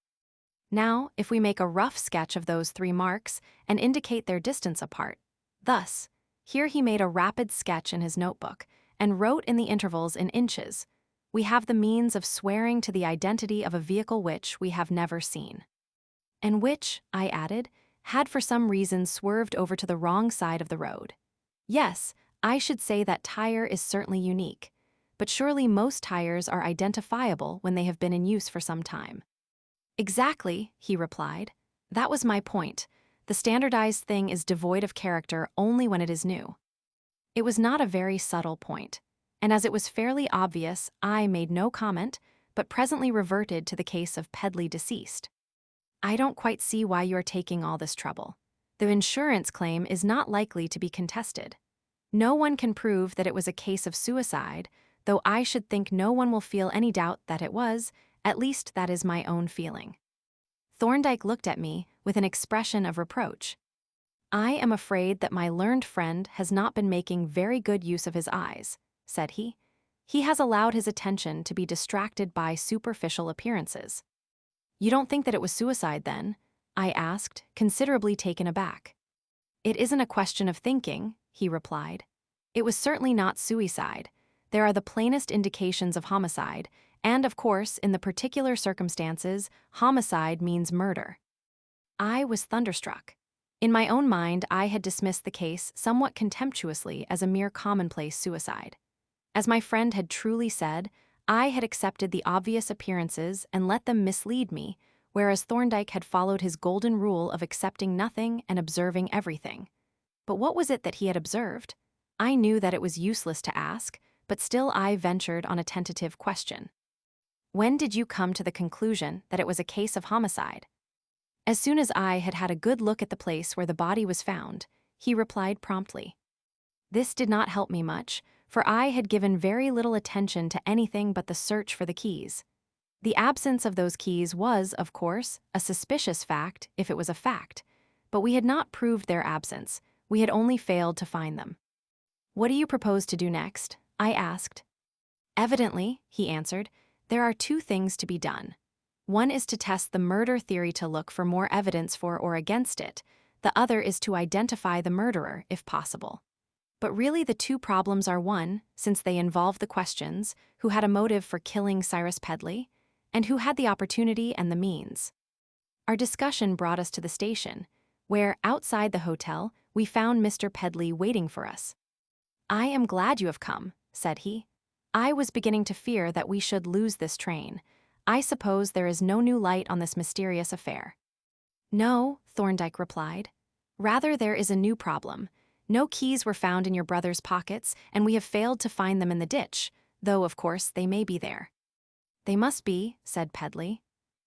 Now, if we make a rough sketch of those 3 marks and indicate their distance apart, thus, here he made a rapid sketch in his notebook and wrote in the intervals in inches, we have the means of swearing to the identity of a vehicle which we have never seen. And which, I added, had for some reason swerved over to the wrong side of the road. Yes, I should say that tire is certainly unique, but surely most tires are identifiable when they have been in use for some time. Exactly, he replied. That was my point. The standardized thing is devoid of character only when it is new. It was not a very subtle point, and as it was fairly obvious, I made no comment, but presently reverted to the case of Pedley deceased. I don't quite see why you are taking all this trouble. The insurance claim is not likely to be contested. No one can prove that it was a case of suicide, though I should think no one will feel any doubt that it was, at least that is my own feeling. Thorndyke looked at me with an expression of reproach. I am afraid that my learned friend has not been making very good use of his eyes, said he. He has allowed his attention to be distracted by superficial appearances. You don't think that it was suicide, then? I asked, considerably taken aback. It isn't a question of thinking, he replied. It was certainly not suicide. There are the plainest indications of homicide, and of course, in the particular circumstances, homicide means murder. I was thunderstruck. In my own mind, I had dismissed the case somewhat contemptuously as a mere commonplace suicide. As my friend had truly said, I had accepted the obvious appearances and let them mislead me, whereas Thorndyke had followed his golden rule of accepting nothing and observing everything. But what was it that he had observed? I knew that it was useless to ask, but still I ventured on a tentative question. When did you come to the conclusion that it was a case of homicide? As soon as I had had a good look at the place where the body was found, he replied promptly. This did not help me much, for I had given very little attention to anything but the search for the keys. The absence of those keys was, of course, a suspicious fact if it was a fact, but we had not proved their absence, we had only failed to find them. What do you propose to do next? I asked. Evidently, he answered, there are two things to be done. One is to test the murder theory to look for more evidence for or against it. The other is to identify the murderer, if possible. But really the two problems are one, since they involve the questions, who had a motive for killing Cyrus Pedley, and who had the opportunity and the means. Our discussion brought us to the station, where, outside the hotel, we found Mr. Pedley waiting for us. I am glad you have come, said he. I was beginning to fear that we should lose this train. I suppose there is no new light on this mysterious affair. No, Thorndyke replied. Rather, there is a new problem. No keys were found in your brother's pockets, and we have failed to find them in the ditch, though, of course, they may be there. They must be, said Pedley.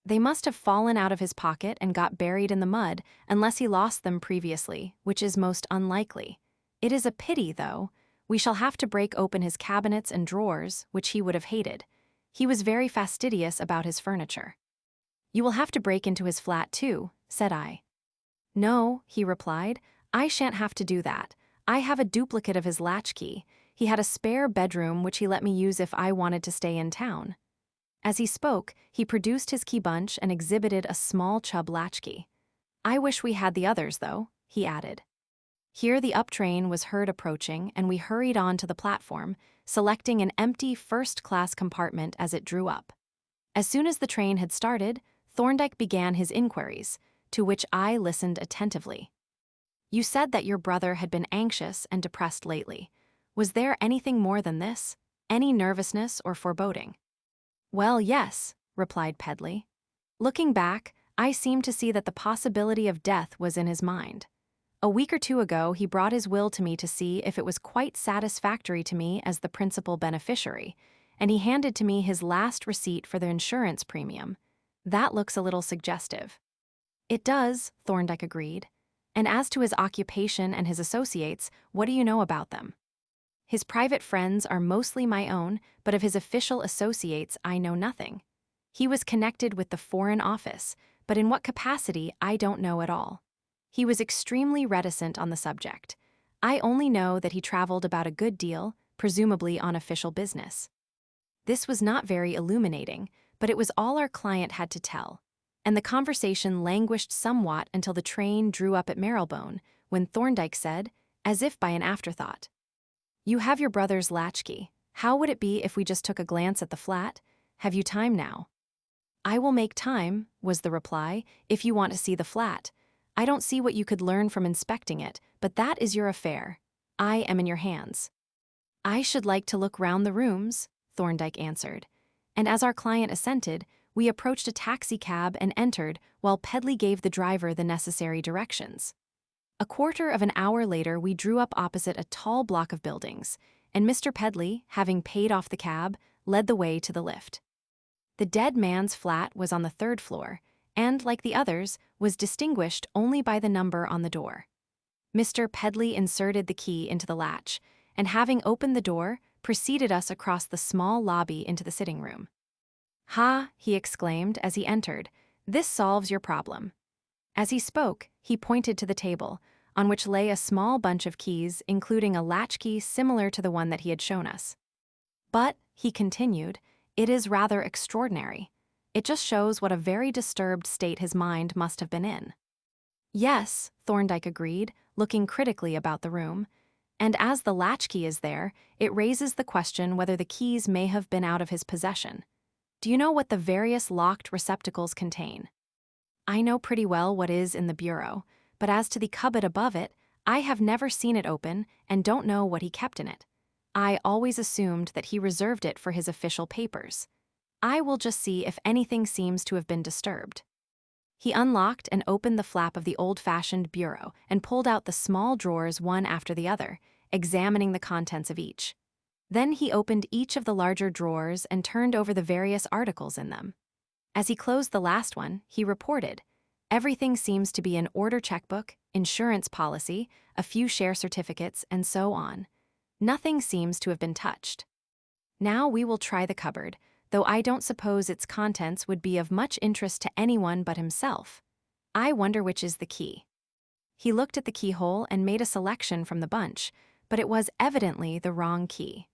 They must have fallen out of his pocket and got buried in the mud, unless he lost them previously, which is most unlikely. It is a pity, though. We shall have to break open his cabinets and drawers, which he would have hated. He was very fastidious about his furniture. You will have to break into his flat, too, said I. No, he replied. I shan't have to do that. I have a duplicate of his latchkey. He had a spare bedroom which he let me use if I wanted to stay in town. As he spoke, he produced his key bunch and exhibited a small Chubb latchkey. I wish we had the others, though, he added. Here the up train was heard approaching, and we hurried on to the platform, selecting an empty first-class compartment as it drew up. As soon as the train had started, Thorndyke began his inquiries, to which I listened attentively. You said that your brother had been anxious and depressed lately. Was there anything more than this? Any nervousness or foreboding? Well, yes, replied Pedley. Looking back, I seemed to see that the possibility of death was in his mind. A week or two ago, he brought his will to me to see if it was quite satisfactory to me as the principal beneficiary, and he handed to me his last receipt for the insurance premium. That looks a little suggestive. It does, Thorndyke agreed. And as to his occupation and his associates, what do you know about them? His private friends are mostly my own, but of his official associates I know nothing. He was connected with the Foreign Office, but in what capacity I don't know at all. He was extremely reticent on the subject. I only know that he traveled about a good deal, presumably on official business. This was not very illuminating, but it was all our client had to tell, and the conversation languished somewhat until the train drew up at Marylebone, when Thorndyke said, as if by an afterthought, You have your brother's latchkey. How would it be if we just took a glance at the flat? Have you time now? I will make time, was the reply, if you want to see the flat. I don't see what you could learn from inspecting it, but that is your affair. I am in your hands. I should like to look round the rooms, Thorndyke answered, and as our client assented, we approached a taxicab and entered while Pedley gave the driver the necessary directions. A quarter of an hour later, we drew up opposite a tall block of buildings, and Mr. Pedley, having paid off the cab, led the way to the lift. The dead man's flat was on the third floor, and, like the others, was distinguished only by the number on the door. Mr. Pedley inserted the key into the latch, and having opened the door, preceded us across the small lobby into the sitting room. Ha, he exclaimed as he entered, this solves your problem. As he spoke, he pointed to the table, on which lay a small bunch of keys, including a latchkey similar to the one that he had shown us. But, he continued, it is rather extraordinary. It just shows what a very disturbed state his mind must have been in. Yes, Thorndyke agreed, looking critically about the room, and as the latchkey is there, it raises the question whether the keys may have been out of his possession. Do you know what the various locked receptacles contain? I know pretty well what is in the bureau, but as to the cupboard above it, I have never seen it open and don't know what he kept in it. I always assumed that he reserved it for his official papers. I will just see if anything seems to have been disturbed. He unlocked and opened the flap of the old-fashioned bureau and pulled out the small drawers one after the other, examining the contents of each. Then he opened each of the larger drawers and turned over the various articles in them. As he closed the last one, he reported, "Everything seems to be in order: checkbook, insurance policy, a few share certificates, and so on. Nothing seems to have been touched. Now we will try the cupboard, though I don't suppose its contents would be of much interest to anyone but himself. I wonder which is the key." He looked at the keyhole and made a selection from the bunch, but it was evidently the wrong key.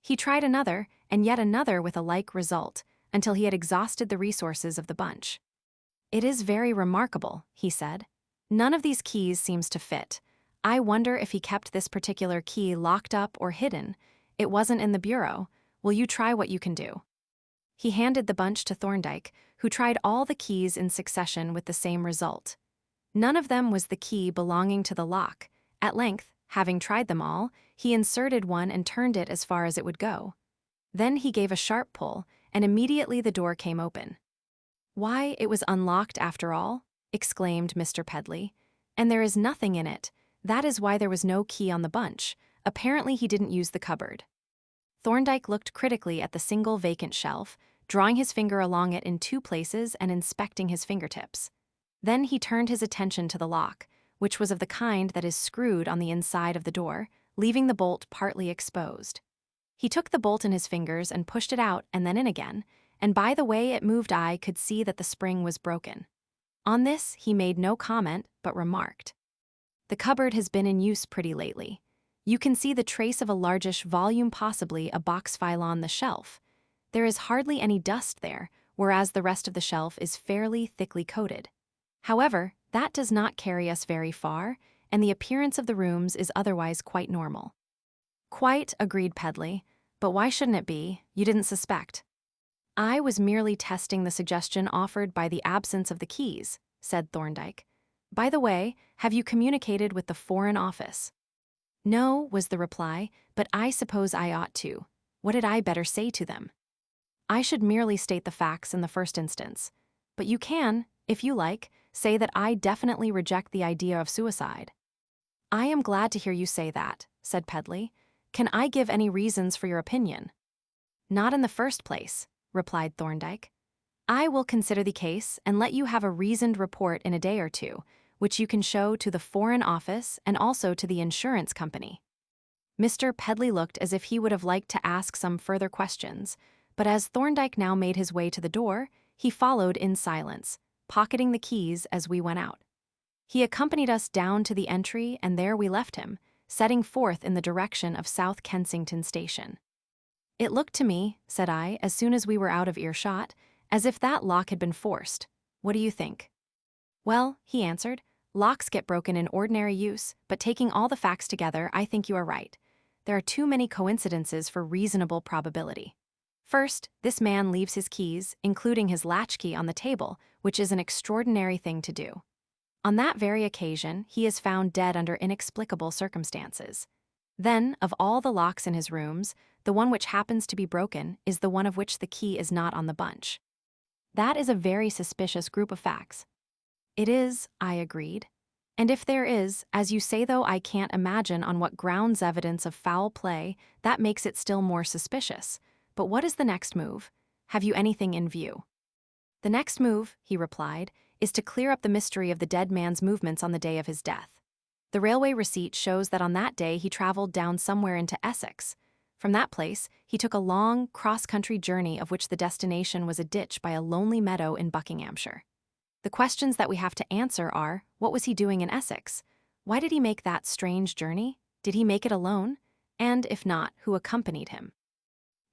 He tried another and yet another with a like result, until he had exhausted the resources of the bunch. "It is very remarkable," he said. "None of these keys seems to fit. I wonder if he kept this particular key locked up or hidden. It wasn't in the bureau. Will you try what you can do?" He handed the bunch to Thorndyke, who tried all the keys in succession with the same result. None of them was the key belonging to the lock. At length, having tried them all, he inserted one and turned it as far as it would go. Then he gave a sharp pull, and immediately the door came open. "Why, it was unlocked after all," exclaimed Mr. Pedley. "And there is nothing in it. That is why there was no key on the bunch. Apparently he didn't use the cupboard." Thorndyke looked critically at the single vacant shelf, drawing his finger along it in 2 places and inspecting his fingertips. Then he turned his attention to the lock, which was of the kind that is screwed on the inside of the door, leaving the bolt partly exposed. He took the bolt in his fingers and pushed it out and then in again, and by the way it moved I could see that the spring was broken. On this he made no comment, but remarked, "The cupboard has been in use pretty lately. You can see the trace of a largish volume, possibly a box file, on the shelf. There is hardly any dust there, whereas the rest of the shelf is fairly thickly coated. However, that does not carry us very far, and the appearance of the rooms is otherwise quite normal." "Quite," agreed Pedley, "but why shouldn't it be? You didn't suspect." "I was merely testing the suggestion offered by the absence of the keys," said Thorndyke. "By the way, have you communicated with the Foreign Office?" "No," was the reply, "but I suppose I ought to. What had I better say to them?" "I should merely state the facts in the first instance. But you can, if you like, say that I definitely reject the idea of suicide." "I am glad to hear you say that," said Pedley. "Can I give any reasons for your opinion?" "Not in the first place," replied Thorndyke. "I will consider the case and let you have a reasoned report in a day or two, which you can show to the Foreign Office and also to the insurance company." Mr. Pedley looked as if he would have liked to ask some further questions, but as Thorndyke now made his way to the door, he followed in silence, pocketing the keys as we went out. He accompanied us down to the entry, and there we left him, setting forth in the direction of South Kensington Station. "It looked to me," said I, as soon as we were out of earshot, "as if that lock had been forced. What do you think?" "Well," he answered, "locks get broken in ordinary use, but taking all the facts together, I think you are right. There are too many coincidences for reasonable probability. First, this man leaves his keys, including his latchkey, on the table, which is an extraordinary thing to do. On that very occasion, he is found dead under inexplicable circumstances. Then, of all the locks in his rooms, the one which happens to be broken is the one of which the key is not on the bunch. That is a very suspicious group of facts." "It is," I agreed. "And if there is, as you say, though I can't imagine on what grounds, evidence of foul play, that makes it still more suspicious. But what is the next move? Have you anything in view?" "The next move," he replied, "is to clear up the mystery of the dead man's movements on the day of his death. The railway receipt shows that on that day he traveled down somewhere into Essex. From that place, he took a long, cross-country journey of which the destination was a ditch by a lonely meadow in Buckinghamshire. The questions that we have to answer are, what was he doing in Essex? Why did he make that strange journey? Did he make it alone? And if not, who accompanied him?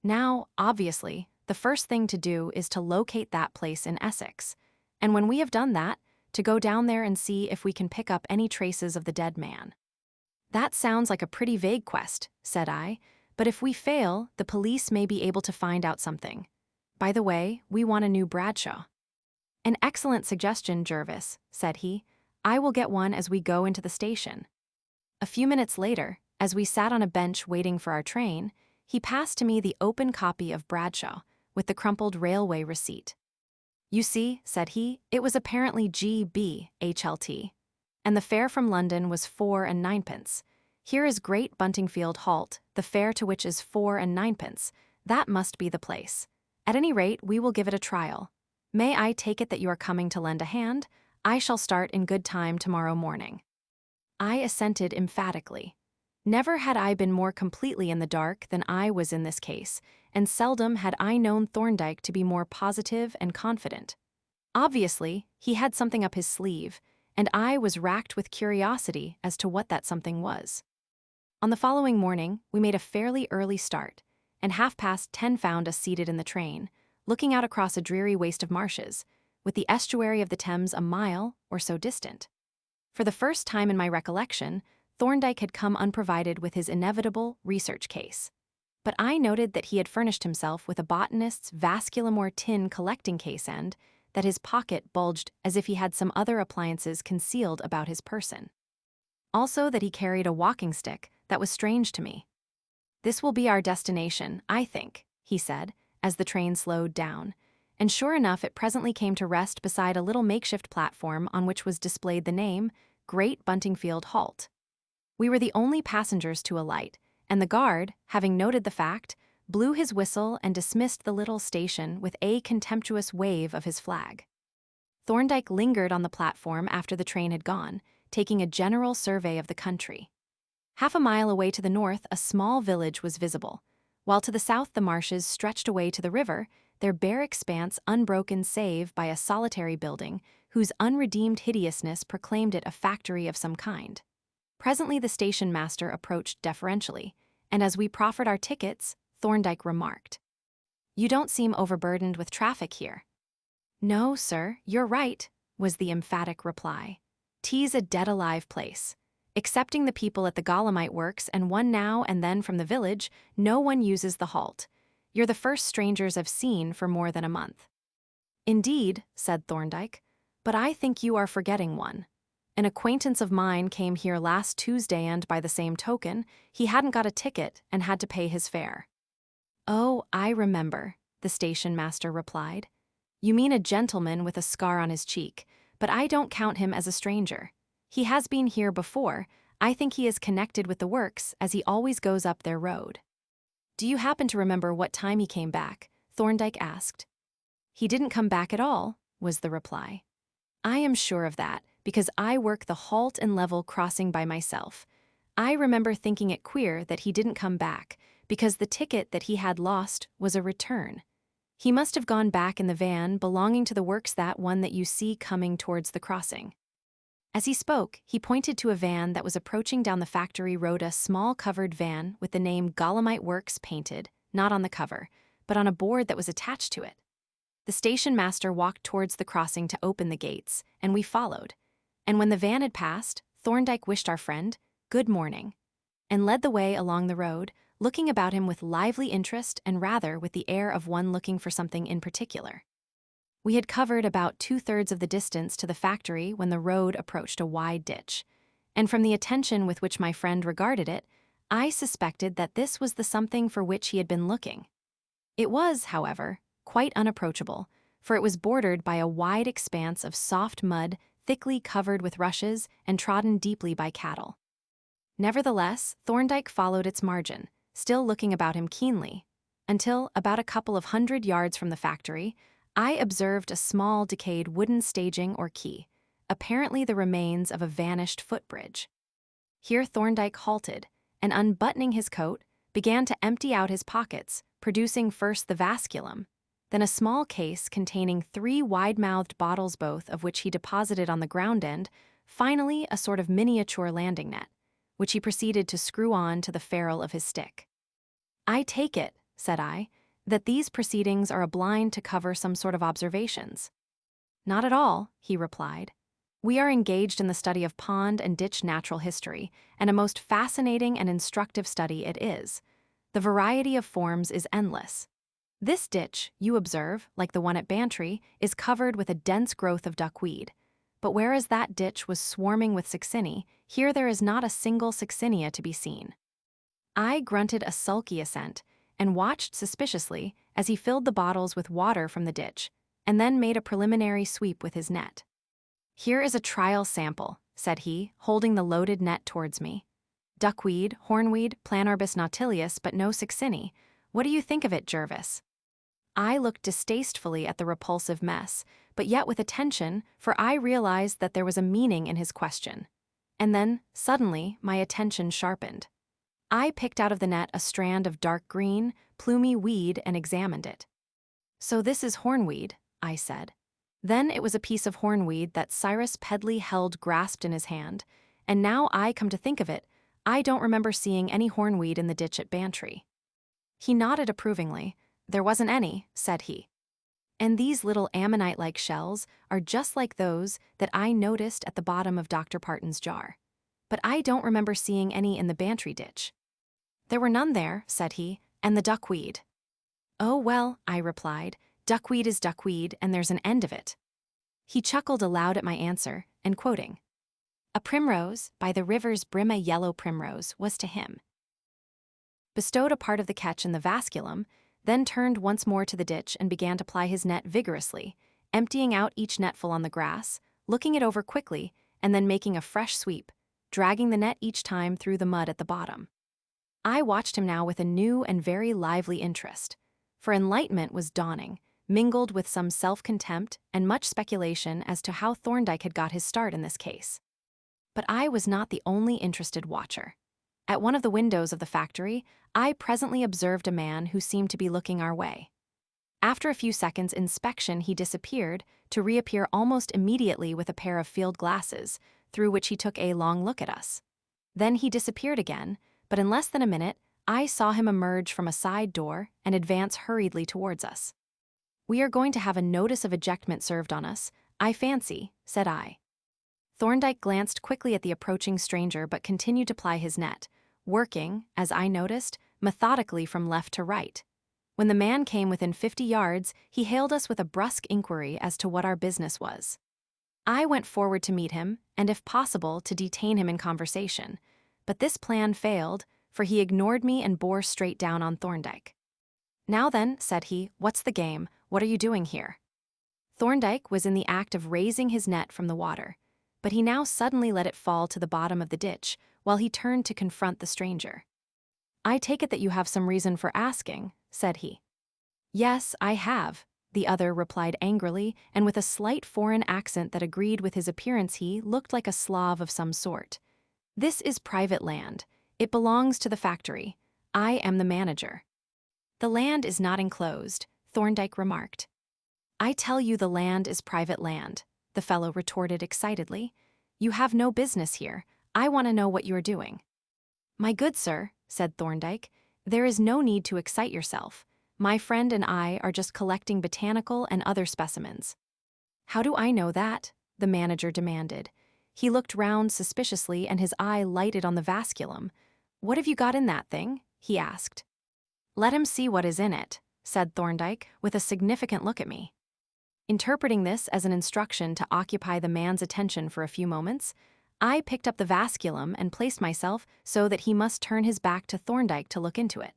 Now, obviously, the first thing to do is to locate that place in Essex. And when we have done that, to go down there and see if we can pick up any traces of the dead man." "That sounds like a pretty vague quest," said I, "but if we fail, the police may be able to find out something. By the way, we want a new Bradshaw." "An excellent suggestion, Jervis," said he. "I will get one as we go into the station." A few minutes later, As we sat on a bench waiting for our train, he passed to me the open copy of Bradshaw with the crumpled railway receipt. "You see," said he, "it was apparently GB HLT, and the fare from London was 4 and 9 pence. Here is Great Buntingfield Halt, the fare to which is 4 and 9 pence. That must be the place. At any rate, we will give it a trial. May I take it that you are coming to lend a hand? I shall start in good time tomorrow morning." I assented emphatically. Never had I been more completely in the dark than I was in this case, and seldom had I known Thorndyke to be more positive and confident. Obviously, he had something up his sleeve, and I was racked with curiosity as to what that something was. On the following morning, we made a fairly early start, and 10:30 found us seated in the train, looking out across a dreary waste of marshes, with the estuary of the Thames a mile or so distant. For the first time in my recollection, Thorndyke had come unprovided with his inevitable research case. But I noted that he had furnished himself with a botanist's vasculum or tin collecting case and that his pocket bulged as if he had some other appliances concealed about his person. Also that he carried a walking stick that was strange to me. "This will be our destination, I think," he said, as the train slowed down, and sure enough it presently came to rest beside a little makeshift platform on which was displayed the name, Great Buntingfield Halt. We were the only passengers to alight, and the guard, having noted the fact, blew his whistle and dismissed the little station with a contemptuous wave of his flag. Thorndyke lingered on the platform after the train had gone, taking a general survey of the country. Half a mile away to the north, a small village was visible, while to the south the marshes stretched away to the river, their bare expanse unbroken save by a solitary building whose unredeemed hideousness proclaimed it a factory of some kind. Presently the station master approached deferentially, and as we proffered our tickets, Thorndyke remarked, "You don't seem overburdened with traffic here." "No, sir, you're right," was the emphatic reply. "'Tis a dead-alive place. Excepting the people at the Golemite works and one now and then from the village, no one uses the halt. You're the first strangers I've seen for more than a month." "Indeed," said Thorndyke, "but I think you are forgetting one. An acquaintance of mine came here last Tuesday and, by the same token, he hadn't got a ticket and had to pay his fare." "Oh, I remember," the station master replied. "You mean a gentleman with a scar on his cheek, but I don't count him as a stranger. He has been here before. I think he is connected with the works, as he always goes up their road." "Do you happen to remember what time he came back?" Thorndyke asked. "He didn't come back at all," was the reply. "I am sure of that, because I work the halt and level crossing by myself. I remember thinking it queer that he didn't come back, because the ticket that he had lost was a return. He must have gone back in the van belonging to the works, that one that you see coming towards the crossing." As he spoke, he pointed to a van that was approaching down the factory road, a small covered van with the name Golemite Works painted, not on the cover, but on a board that was attached to it. The station master walked towards the crossing to open the gates, and we followed. And when the van had passed, Thorndyke wished our friend good morning, and led the way along the road, looking about him with lively interest and rather with the air of one looking for something in particular. We had covered about 2/3 of the distance to the factory when the road approached a wide ditch, and from the attention with which my friend regarded it, I suspected that this was the something for which he had been looking. It was, however, quite unapproachable, for it was bordered by a wide expanse of soft mud thickly covered with rushes and trodden deeply by cattle. Nevertheless, Thorndyke followed its margin, still looking about him keenly, until, about a couple of 100 yards from the factory, I observed a small decayed wooden staging or quay, apparently the remains of a vanished footbridge. Here Thorndyke halted, and unbuttoning his coat, began to empty out his pockets, producing first the vasculum, then a small case containing 3 wide-mouthed bottles, both of which he deposited on the ground end, finally a sort of miniature landing net, which he proceeded to screw on to the ferrule of his stick. "I take it," said I, "that these proceedings are a blind to cover some sort of observations." "Not at all," he replied. "We are engaged in the study of pond and ditch natural history, and a most fascinating and instructive study it is. The variety of forms is endless. This ditch, you observe, like the one at Bantry, is covered with a dense growth of duckweed. But whereas that ditch was swarming with succinia, here there is not a single succinia to be seen. I grunted a sulky assent and watched suspiciously as he filled the bottles with water from the ditch and then made a preliminary sweep with his net. "Here is a trial sample," said he, holding the loaded net towards me. "Duckweed, hornweed, Planorbis nautilius, but no succinny. What do you think of it, Jervis?" I looked distastefully at the repulsive mess, but yet with attention, for I realized that there was a meaning in his question. And then, suddenly, my attention sharpened. I picked out of the net a strand of dark green, plumy weed and examined it. "So this is hornweed," I said. Then it was a piece of hornweed that Cyrus Pedley held grasped in his hand, and now I come to think of it, I don't remember seeing any hornweed in the ditch at Bantry. He nodded approvingly. "There wasn't any," said he. "And these little ammonite-like shells are just like those that I noticed at the bottom of Dr. Parton's jar. But I don't remember seeing any in the Bantry ditch." "There were none there," said he, "and the duckweed." "Oh, well," I replied, "duckweed is duckweed, and there's an end of it." He chuckled aloud at my answer, and quoting, "A primrose, by the river's brim a yellow primrose, was to him," bestowed a part of the catch in the vasculum, then turned once more to the ditch and began to ply his net vigorously, emptying out each netful on the grass, looking it over quickly, and then making a fresh sweep, dragging the net each time through the mud at the bottom. I watched him now with a new and very lively interest, for enlightenment was dawning, mingled with some self-contempt and much speculation as to how Thorndyke had got his start in this case. But I was not the only interested watcher. At one of the windows of the factory, I presently observed a man who seemed to be looking our way. After a few seconds' inspection, he disappeared, to reappear almost immediately with a pair of field glasses, through which he took a long look at us. Then he disappeared again, but in less than a minute, I saw him emerge from a side door and advance hurriedly towards us. "We are going to have a notice of ejectment served on us, I fancy," said I. Thorndyke glanced quickly at the approaching stranger but continued to ply his net, working, as I noticed, methodically from left to right. When the man came within 50 yards, he hailed us with a brusque inquiry as to what our business was. I went forward to meet him, and if possible, to detain him in conversation, but this plan failed, for he ignored me and bore straight down on Thorndyke. "Now then," said he, "what's the game? What are you doing here?" Thorndyke was in the act of raising his net from the water, but he now suddenly let it fall to the bottom of the ditch, while he turned to confront the stranger. "I take it that you have some reason for asking," said he. "Yes, I have," the other replied angrily, and with a slight foreign accent that agreed with his appearance. He looked like a Slav of some sort. "This is private land. It belongs to the factory. I am the manager." "The land is not enclosed," Thorndyke remarked. "I tell you the land is private land," the fellow retorted excitedly. "You have no business here. I want to know what you are doing." "My good sir," said Thorndyke, "there is no need to excite yourself. My friend and I are just collecting botanical and other specimens." "How do I know that?" the manager demanded. He looked round suspiciously and his eye lighted on the vasculum. "What have you got in that thing?" he asked. "Let him see what is in it," said Thorndyke, with a significant look at me. Interpreting this as an instruction to occupy the man's attention for a few moments, I picked up the vasculum and placed myself so that he must turn his back to Thorndyke to look into it.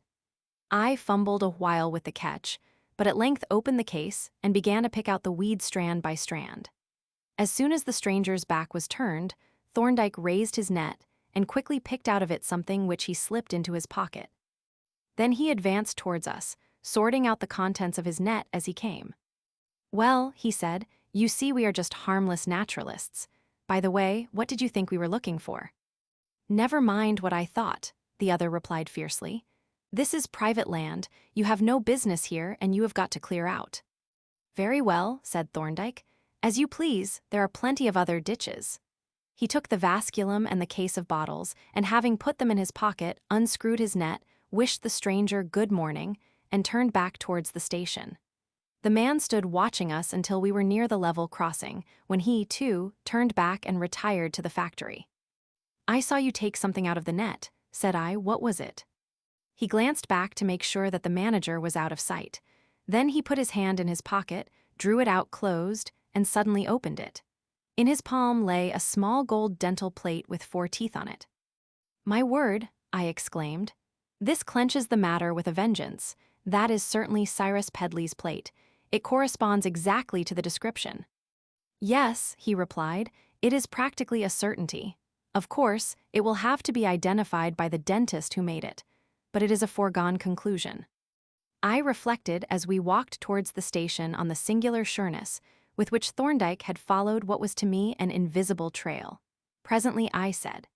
I fumbled a while with the catch, but at length opened the case and began to pick out the weed strand by strand. As soon as the stranger's back was turned, Thorndyke raised his net and quickly picked out of it something which he slipped into his pocket. Then he advanced towards us, sorting out the contents of his net as he came. "Well," he said, "you see we are just harmless naturalists. By the way, what did you think we were looking for?" "Never mind what I thought," the other replied fiercely. "This is private land, you have no business here, and you have got to clear out." "Very well," said Thorndyke. "As you please, there are plenty of other ditches." He took the vasculum and the case of bottles, and having put them in his pocket, unscrewed his net, wished the stranger good morning, and turned back towards the station. The man stood watching us until we were near the level crossing, when he, too, turned back and retired to the factory. "I saw you take something out of the net," said I. "What was it?" He glanced back to make sure that the manager was out of sight. Then he put his hand in his pocket, drew it out closed, and suddenly opened it. In his palm lay a small gold dental plate with 4 teeth on it. "My word," I exclaimed. This clenches the matter with a vengeance. That is certainly Cyrus Pedley's plate. It corresponds exactly to the description. Yes, he replied, it is practically a certainty. Of course, it will have to be identified by the dentist who made it, but it is a foregone conclusion. I reflected as we walked towards the station on the singular sureness with which Thorndyke had followed what was to me an invisible trail. Presently I said,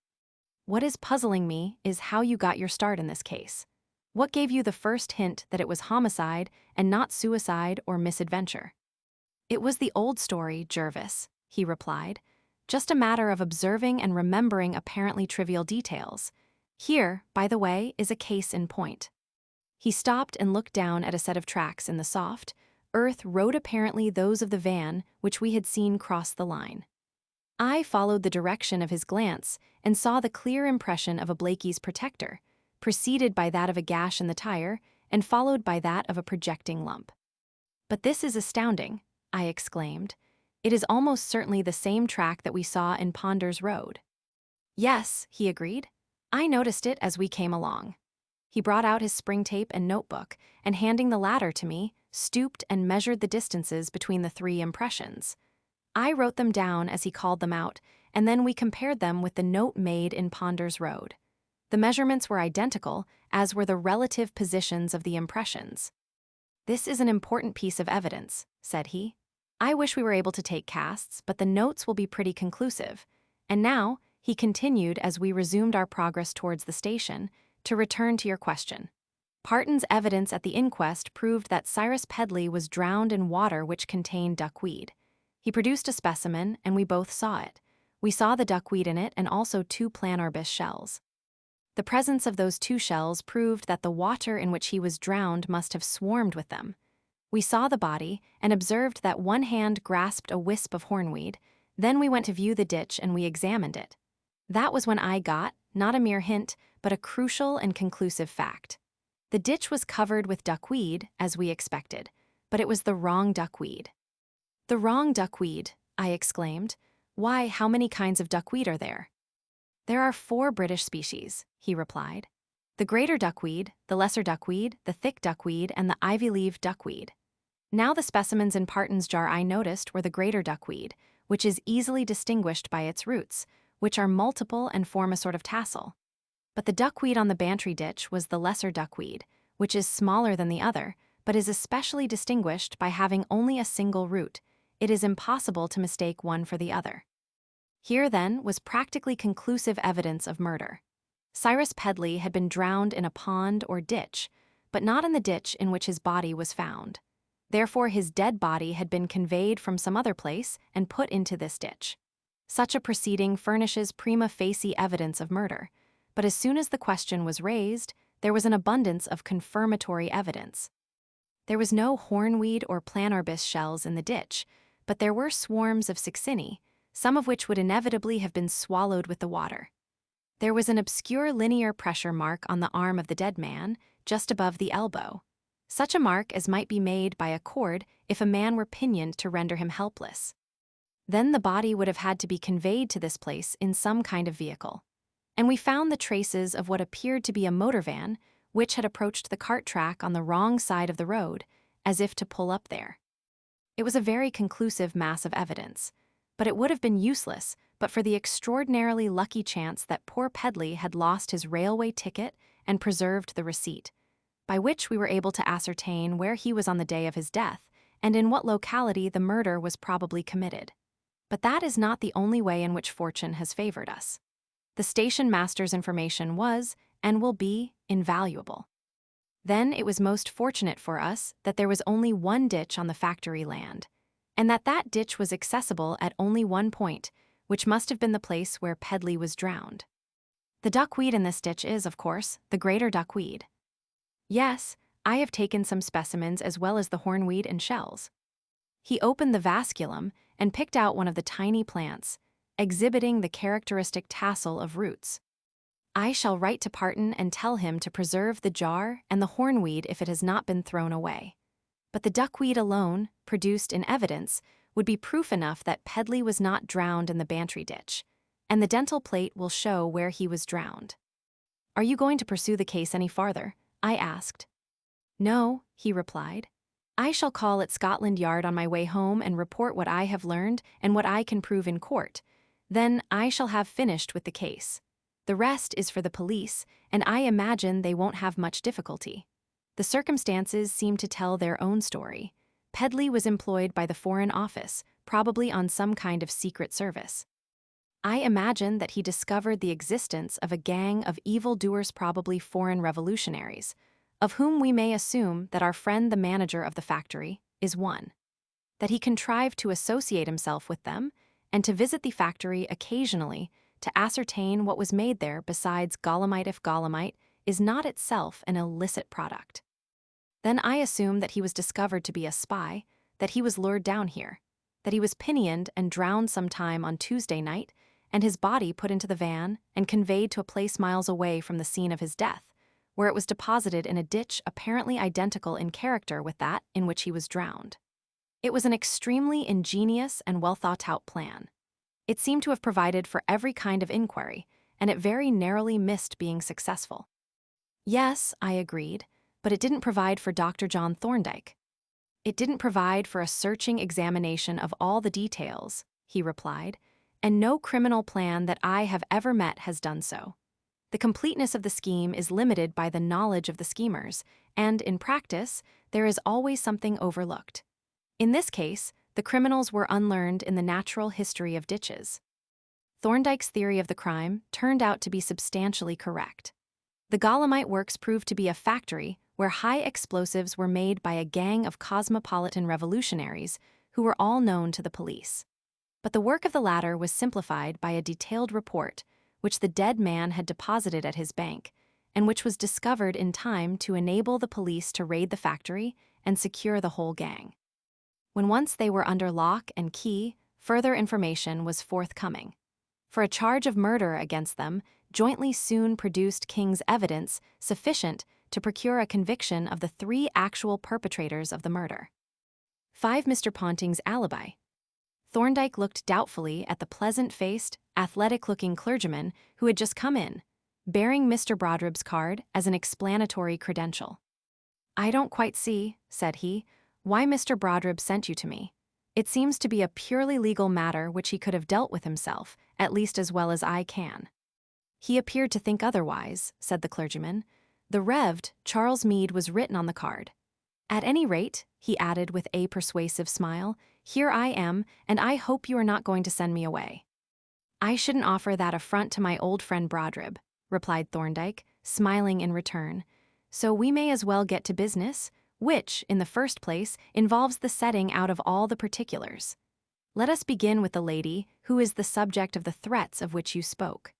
"What is puzzling me is how you got your start in this case. What gave you the first hint that it was homicide and not suicide or misadventure?" "It was the old story, Jervis," he replied. "Just a matter of observing and remembering apparently trivial details. Here, by the way, is a case in point." He stopped and looked down at a set of tracks in the soft earth road, apparently those of the van which we had seen cross the line. I followed the direction of his glance and saw the clear impression of a Blakey's protector, preceded by that of a gash in the tire and followed by that of a projecting lump. "But this is astounding," I exclaimed. "It is almost certainly the same track that we saw in Ponders Road." "Yes," he agreed. "I noticed it as we came along." He brought out his spring tape and notebook, and handing the latter to me, stooped and measured the distances between the three impressions. I wrote them down as he called them out, and then we compared them with the note made in Ponders Road. The measurements were identical, as were the relative positions of the impressions. "This is an important piece of evidence," said he. "I wish we were able to take casts, but the notes will be pretty conclusive. And now," he continued as we resumed our progress towards the station, "to return to your question. Parton's evidence at the inquest proved that Cyrus Pedley was drowned in water which contained duckweed. He produced a specimen, and we both saw it. We saw the duckweed in it and also 2 planorbis shells. The presence of those 2 shells proved that the water in which he was drowned must have swarmed with them. We saw the body and observed that one hand grasped a wisp of hornweed. Then we went to view the ditch and we examined it. That was when I got, not a mere hint, but a crucial and conclusive fact. The ditch was covered with duckweed, as we expected, but it was the wrong duckweed." "The wrong duckweed," I exclaimed. "Why, how many kinds of duckweed are there?" "There are 4 British species," he replied. "The greater duckweed, the lesser duckweed, the thick duckweed, and the ivy-leaved duckweed. Now the specimens in Parton's jar I noticed were the greater duckweed, which is easily distinguished by its roots, which are multiple and form a sort of tassel. But the duckweed on the Bantry ditch was the lesser duckweed, which is smaller than the other, but is especially distinguished by having only a single root. It is impossible to mistake one for the other." Here, then, was practically conclusive evidence of murder. Cyrus Pedley had been drowned in a pond or ditch, but not in the ditch in which his body was found. Therefore, his dead body had been conveyed from some other place and put into this ditch. Such a proceeding furnishes prima facie evidence of murder, but as soon as the question was raised, there was an abundance of confirmatory evidence. There was no hornweed or planorbis shells in the ditch, but there were swarms of succinni, some of which would inevitably have been swallowed with the water. There was an obscure linear pressure mark on the arm of the dead man, just above the elbow, such a mark as might be made by a cord if a man were pinioned to render him helpless. Then the body would have had to be conveyed to this place in some kind of vehicle. And we found the traces of what appeared to be a motor van, which had approached the cart track on the wrong side of the road, as if to pull up there. It was a very conclusive mass of evidence, but it would have been useless but for the extraordinarily lucky chance that poor Pedley had lost his railway ticket and preserved the receipt, by which we were able to ascertain where he was on the day of his death and in what locality the murder was probably committed. But that is not the only way in which fortune has favored us. The station master's information was, and will be, invaluable. Then it was most fortunate for us that there was only one ditch on the factory land, and that ditch was accessible at only one point, which must have been the place where Pedley was drowned. The duckweed in this ditch is, of course, the greater duckweed. Yes, I have taken some specimens as well as the hornweed and shells. He opened the vasculum and picked out one of the tiny plants, exhibiting the characteristic tassel of roots. I shall write to Parton and tell him to preserve the jar and the hornweed if it has not been thrown away. But the duckweed alone, produced in evidence, would be proof enough that Pedley was not drowned in the Bantry ditch, and the dental plate will show where he was drowned. Are you going to pursue the case any farther? I asked. No, he replied. I shall call at Scotland Yard on my way home and report what I have learned and what I can prove in court. Then I shall have finished with the case. The rest is for the police, and I imagine they won't have much difficulty. The circumstances seem to tell their own story. Pedley was employed by the Foreign Office, probably on some kind of secret service. I imagine that he discovered the existence of a gang of evildoers, probably foreign revolutionaries, of whom we may assume that our friend the manager of the factory is one. That he contrived to associate himself with them and to visit the factory occasionally to ascertain what was made there besides Golemite if Golemite is not itself an illicit product. Then I assume that he was discovered to be a spy, that he was lured down here, that he was pinioned and drowned sometime on Tuesday night, and his body put into the van and conveyed to a place miles away from the scene of his death, where it was deposited in a ditch apparently identical in character with that in which he was drowned. It was an extremely ingenious and well-thought-out plan. It seemed to have provided for every kind of inquiry, and it very narrowly missed being successful. Yes, I agreed, but it didn't provide for Dr. John Thorndyke. It didn't provide for a searching examination of all the details, he replied, and no criminal plan that I have ever met has done so. The completeness of the scheme is limited by the knowledge of the schemers, and in practice, there is always something overlooked. In this case, the criminals were unlearned in the natural history of ditches. Thorndyke's theory of the crime turned out to be substantially correct. The Golemite works proved to be a factory where high explosives were made by a gang of cosmopolitan revolutionaries who were all known to the police. But the work of the latter was simplified by a detailed report which the dead man had deposited at his bank, and which was discovered in time to enable the police to raid the factory and secure the whole gang. When once they were under lock and key, further information was forthcoming. For a charge of murder against them, jointly soon produced King's evidence sufficient to procure a conviction of the 3 actual perpetrators of the murder. 5. Mr. Ponting's alibi. Thorndyke looked doubtfully at the pleasant-faced, athletic-looking clergyman who had just come in, bearing Mr. Brodribb's card as an explanatory credential. I don't quite see, said he, why Mr. Brodribb sent you to me. It seems to be a purely legal matter which he could have dealt with himself, at least as well as I can. He appeared to think otherwise, said the clergyman. The Revd. Charles Meade was written on the card. At any rate, he added with a persuasive smile, here I am, and I hope you are not going to send me away. I shouldn't offer that affront to my old friend Brodribb, replied Thorndyke, smiling in return. So we may as well get to business, which, in the first place, involves the setting out of all the particulars. Let us begin with the lady who is the subject of the threats of which you spoke.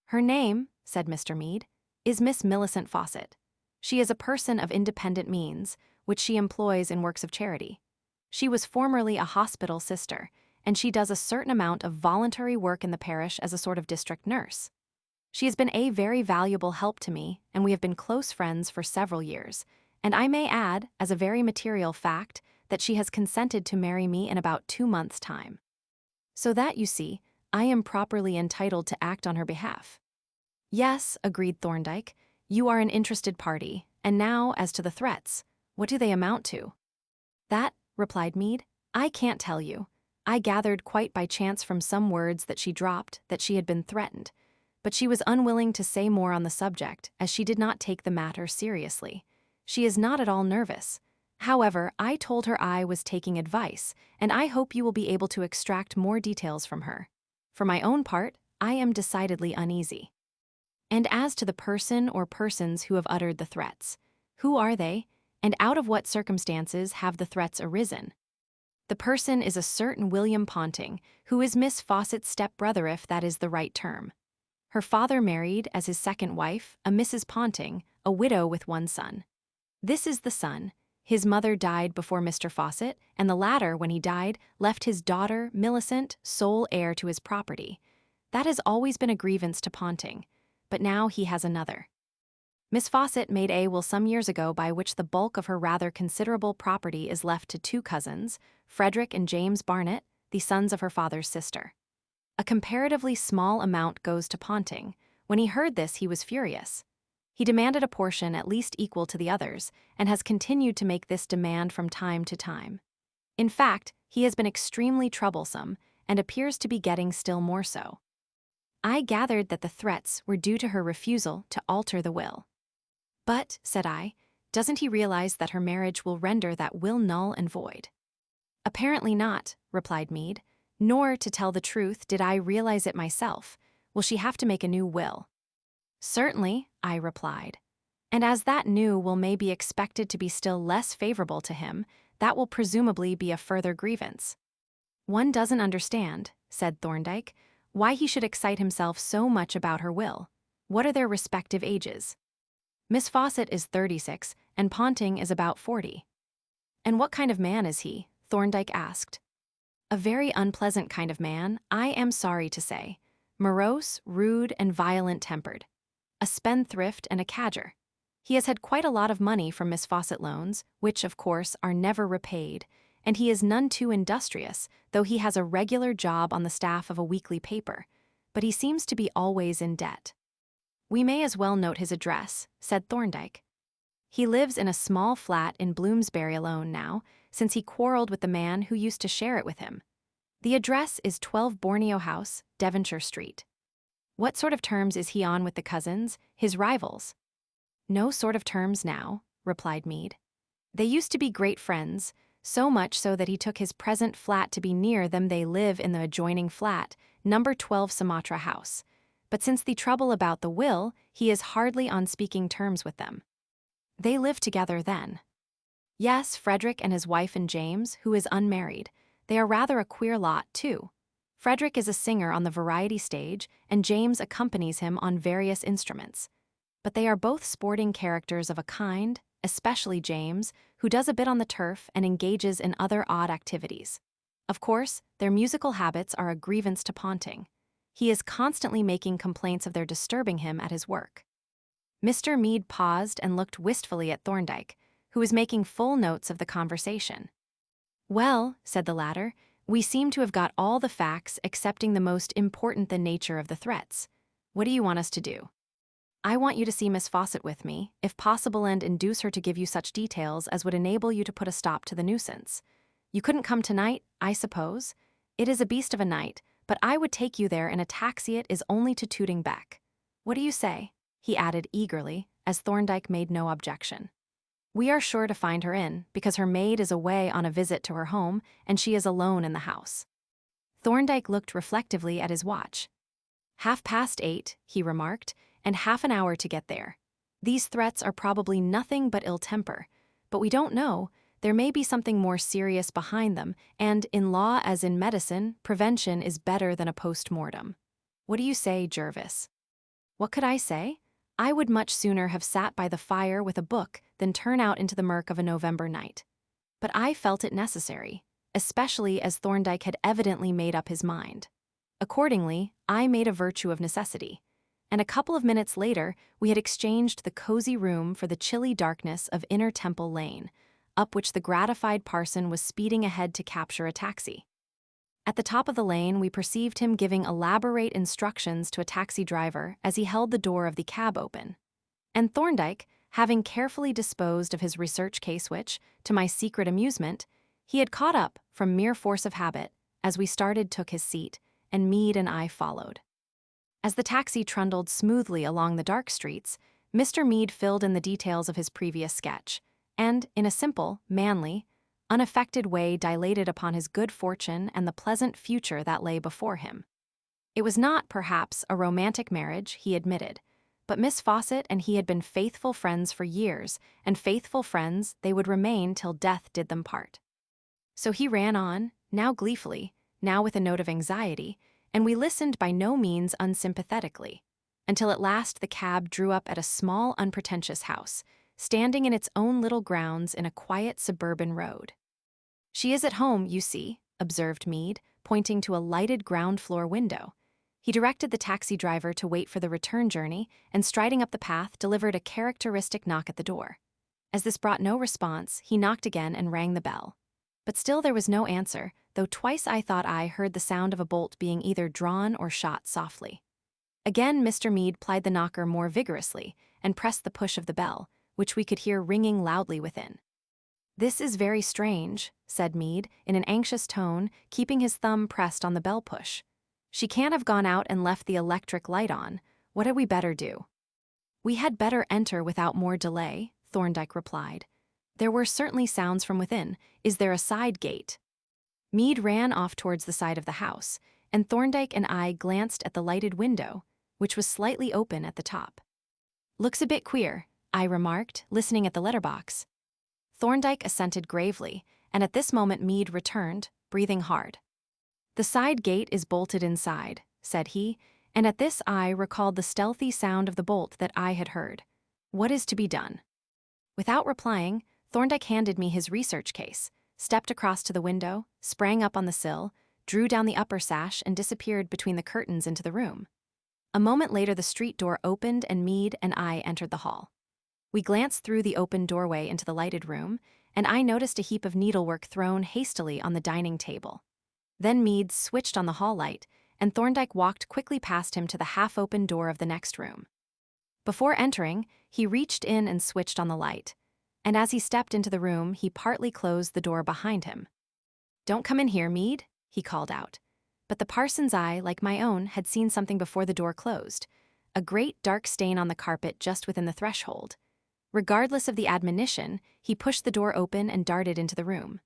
Her name, said Mr. Meade, is Miss Millicent Fawcett. She is a person of independent means, which she employs in works of charity. She was formerly a hospital sister, and she does a certain amount of voluntary work in the parish as a sort of district nurse. She has been a very valuable help to me, and we have been close friends for several years, and I may add, as a very material fact, that she has consented to marry me in about 2 months' time. So that, you see, I am properly entitled to act on her behalf. Yes, agreed Thorndyke, you are an interested party, and now, as to the threats, what do they amount to? That, replied Meade, I can't tell you. I gathered quite by chance from some words that she dropped that she had been threatened, but she was unwilling to say more on the subject as she did not take the matter seriously. She is not at all nervous. However, I told her I was taking advice, and I hope you will be able to extract more details from her. For my own part, I am decidedly uneasy. And as to the person or persons who have uttered the threats, who are they, and out of what circumstances have the threats arisen? The person is a certain William Ponting, who is Miss Fawcett's step-brother, if that is the right term. Her father married, as his second wife, a Mrs. Ponting, a widow with 1 son. This is the son. His mother died before Mr. Fawcett, and the latter, when he died, left his daughter, Millicent, sole heir to his property. That has always been a grievance to Ponting, but now he has another. Miss Fawcett made a will some years ago by which the bulk of her rather considerable property is left to 2 cousins, Frederick and James Barnett, the sons of her father's sister. A comparatively small amount goes to Ponting. When he heard this, he was furious. He demanded a portion at least equal to the others, and has continued to make this demand from time to time. In fact, he has been extremely troublesome, and appears to be getting still more so. I gathered that the threats were due to her refusal to alter the will. But, said I, doesn't he realize that her marriage will render that will null and void? Apparently not, replied Meade, nor, to tell the truth, did I realize it myself. Will she have to make a new will? Certainly, I replied. And as that new will may be expected to be still less favorable to him, that will presumably be a further grievance. One doesn't understand, said Thorndyke, why he should excite himself so much about her will. What are their respective ages? Miss Fawcett is 36, and Ponting is about 40. And what kind of man is he? Thorndyke asked. A very unpleasant kind of man, I am sorry to say. Morose, rude, and violent-tempered. A spendthrift and a cadger. He has had quite a lot of money from Miss Fawcett loans, which, of course, are never repaid, and he is none too industrious, though he has a regular job on the staff of a weekly paper, but he seems to be always in debt. We may as well note his address, said Thorndyke. He lives in a small flat in Bloomsbury alone now, since he quarreled with the man who used to share it with him. The address is 12 Borneo House, Devonshire Street. What sort of terms is he on with the cousins, his rivals? No sort of terms now, replied Meade. They used to be great friends, so much so that he took his present flat to be near them. They live in the adjoining flat, number 12 Sumatra House. But since the trouble about the will, he is hardly on speaking terms with them. They live together then. Yes, Frederick and his wife and James, who is unmarried. They are rather a queer lot, too. Frederick is a singer on the variety stage, and James accompanies him on various instruments. But they are both sporting characters of a kind, especially James, who does a bit on the turf and engages in other odd activities. Of course, their musical habits are a grievance to Ponting. He is constantly making complaints of their disturbing him at his work. Mr. Meade paused and looked wistfully at Thorndyke, who was making full notes of the conversation. Well, said the latter, we seem to have got all the facts excepting the most important, the nature of the threats. What do you want us to do? I want you to see Miss Fawcett with me, if possible, and induce her to give you such details as would enable you to put a stop to the nuisance. You couldn't come tonight, I suppose? It is a beast of a night, but I would take you there in a taxi. It is only to Tooting Bec. What do you say? He added eagerly, as Thorndyke made no objection. We are sure to find her in, because her maid is away on a visit to her home, and she is alone in the house. Thorndyke looked reflectively at his watch. 8:30, he remarked, and half an hour to get there. These threats are probably nothing but ill temper, but we don't know. There may be something more serious behind them, and in law as in medicine, prevention is better than a post-mortem. What do you say, Jervis? What could I say? I would much sooner have sat by the fire with a book than turn out into the murk of a November night. But I felt it necessary, especially as Thorndyke had evidently made up his mind. Accordingly, I made a virtue of necessity, and a couple of minutes later we had exchanged the cozy room for the chilly darkness of Inner Temple Lane, up which the gratified parson was speeding ahead to capture a taxi. At the top of the lane, we perceived him giving elaborate instructions to a taxi driver as he held the door of the cab open. And Thorndyke, having carefully disposed of his research case which, to my secret amusement, he had caught up from mere force of habit, as we started took his seat, and Meade and I followed. As the taxi trundled smoothly along the dark streets, Mr. Meade filled in the details of his previous sketch, and, in a simple, manly, unaffected way dilated upon his good fortune and the pleasant future that lay before him. It was not, perhaps, a romantic marriage, he admitted, but Miss Fawcett and he had been faithful friends for years, and faithful friends they would remain till death did them part. So he ran on, now gleefully, now with a note of anxiety, and we listened by no means unsympathetically, until at last the cab drew up at a small, unpretentious house, standing in its own little grounds in a quiet suburban road. She is at home, you see, observed Meade, pointing to a lighted ground-floor window. He directed the taxi driver to wait for the return journey, and striding up the path, delivered a characteristic knock at the door. As this brought no response, he knocked again and rang the bell. But still there was no answer, though twice I thought I heard the sound of a bolt being either drawn or shot softly. Again, Mr. Meade plied the knocker more vigorously and pressed the push of the bell, which we could hear ringing loudly within. "This is very strange," said Meade, in an anxious tone, keeping his thumb pressed on the bell push. "She can't have gone out and left the electric light on. What had we better do?" "We had better enter without more delay," Thorndyke replied. "There were certainly sounds from within. Is there a side gate?" Meade ran off towards the side of the house, and Thorndyke and I glanced at the lighted window, which was slightly open at the top. "Looks a bit queer," I remarked, listening at the letterbox. Thorndyke assented gravely, and at this moment Meade returned, breathing hard. "The side gate is bolted inside," said he, and at this I recalled the stealthy sound of the bolt that I had heard. "What is to be done?" Without replying, Thorndyke handed me his research case, stepped across to the window, sprang up on the sill, drew down the upper sash, and disappeared between the curtains into the room. A moment later the street door opened and Meade and I entered the hall. We glanced through the open doorway into the lighted room, and I noticed a heap of needlework thrown hastily on the dining table. Then Meade switched on the hall light, and Thorndyke walked quickly past him to the half-open door of the next room. Before entering, he reached in and switched on the light, and as he stepped into the room, he partly closed the door behind him. "Don't come in here, Meade," he called out. But the parson's eye, like my own, had seen something before the door closed, a great dark stain on the carpet just within the threshold. Regardless of the admonition, he pushed the door open and darted into the room.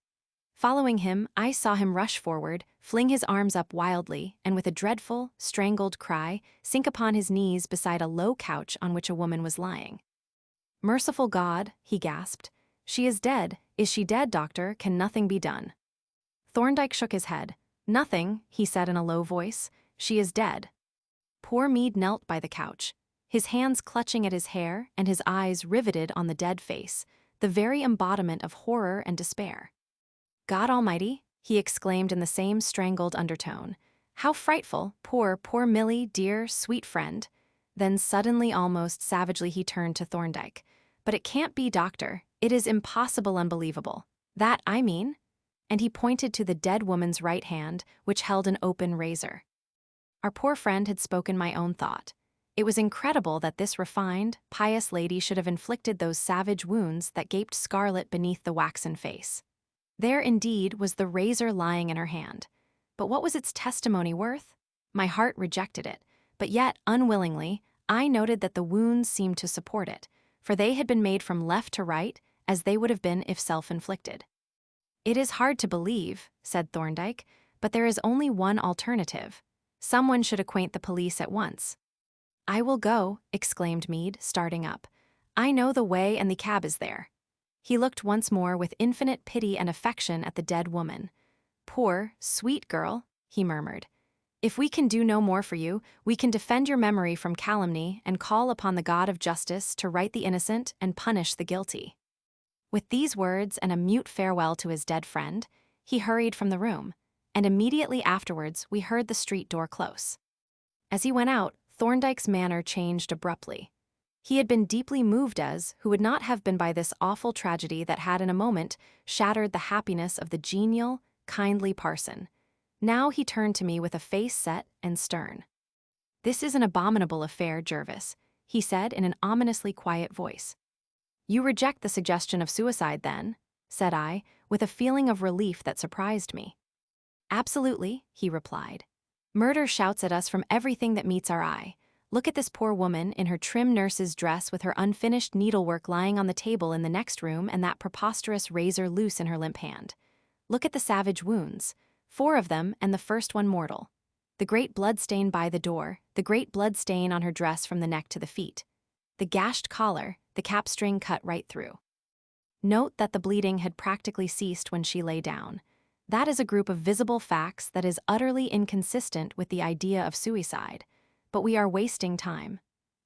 Following him, I saw him rush forward, fling his arms up wildly, and with a dreadful, strangled cry, sink upon his knees beside a low couch on which a woman was lying. "Merciful God," he gasped. "She is dead. Is she dead, doctor? Can nothing be done?" Thorndyke shook his head. "Nothing," he said in a low voice. "She is dead." Poor Meade knelt by the couch, his hands clutching at his hair and his eyes riveted on the dead face, the very embodiment of horror and despair. "God Almighty," he exclaimed in the same strangled undertone. "How frightful! Poor, poor Millie, dear, sweet friend." Then suddenly, almost savagely, he turned to Thorndyke. "But it can't be, doctor. It is impossible, unbelievable. That, I mean." And he pointed to the dead woman's right hand, which held an open razor. Our poor friend had spoken my own thought. It was incredible that this refined, pious lady should have inflicted those savage wounds that gaped scarlet beneath the waxen face. There, indeed, was the razor lying in her hand. But what was its testimony worth? My heart rejected it, but yet, unwillingly, I noted that the wounds seemed to support it, for they had been made from left to right, as they would have been if self-inflicted. "It is hard to believe," said Thorndyke, "but there is only one alternative. Someone should acquaint the police at once." "I will go," exclaimed Meade, starting up. "I know the way and the cab is there." He looked once more with infinite pity and affection at the dead woman. "Poor, sweet girl," he murmured. "If we can do no more for you, we can defend your memory from calumny and call upon the God of justice to right the innocent and punish the guilty." With these words and a mute farewell to his dead friend, he hurried from the room, and immediately afterwards we heard the street door close. As he went out, Thorndyke's manner changed abruptly. He had been deeply moved who would not have been by this awful tragedy that had in a moment shattered the happiness of the genial, kindly parson. Now he turned to me with a face set and stern. "This is an abominable affair, Jervis," he said in an ominously quiet voice. "You reject the suggestion of suicide, then?" said I, with a feeling of relief that surprised me. "Absolutely," he replied. "Murder shouts at us from everything that meets our eye. Look at this poor woman in her trim nurse's dress with her unfinished needlework lying on the table in the next room and that preposterous razor loose in her limp hand. Look at the savage wounds, 4 of them and the first one mortal. The great blood stain by the door, the great blood stain on her dress from the neck to the feet. The gashed collar, the cap string cut right through. Note that the bleeding had practically ceased when she lay down. That is a group of visible facts that is utterly inconsistent with the idea of suicide. But we are wasting time.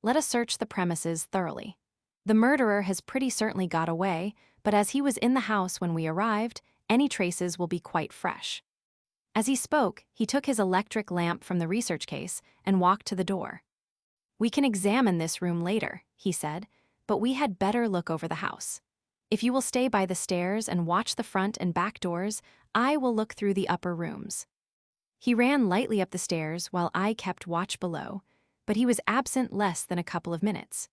Let us search the premises thoroughly. The murderer has pretty certainly got away, but as he was in the house when we arrived, any traces will be quite fresh." As he spoke, he took his electric lamp from the research case and walked to the door. "We can examine this room later," he said, "but we had better look over the house. If you will stay by the stairs and watch the front and back doors, I will look through the upper rooms." He ran lightly up the stairs while I kept watch below, but he was absent less than a couple of minutes.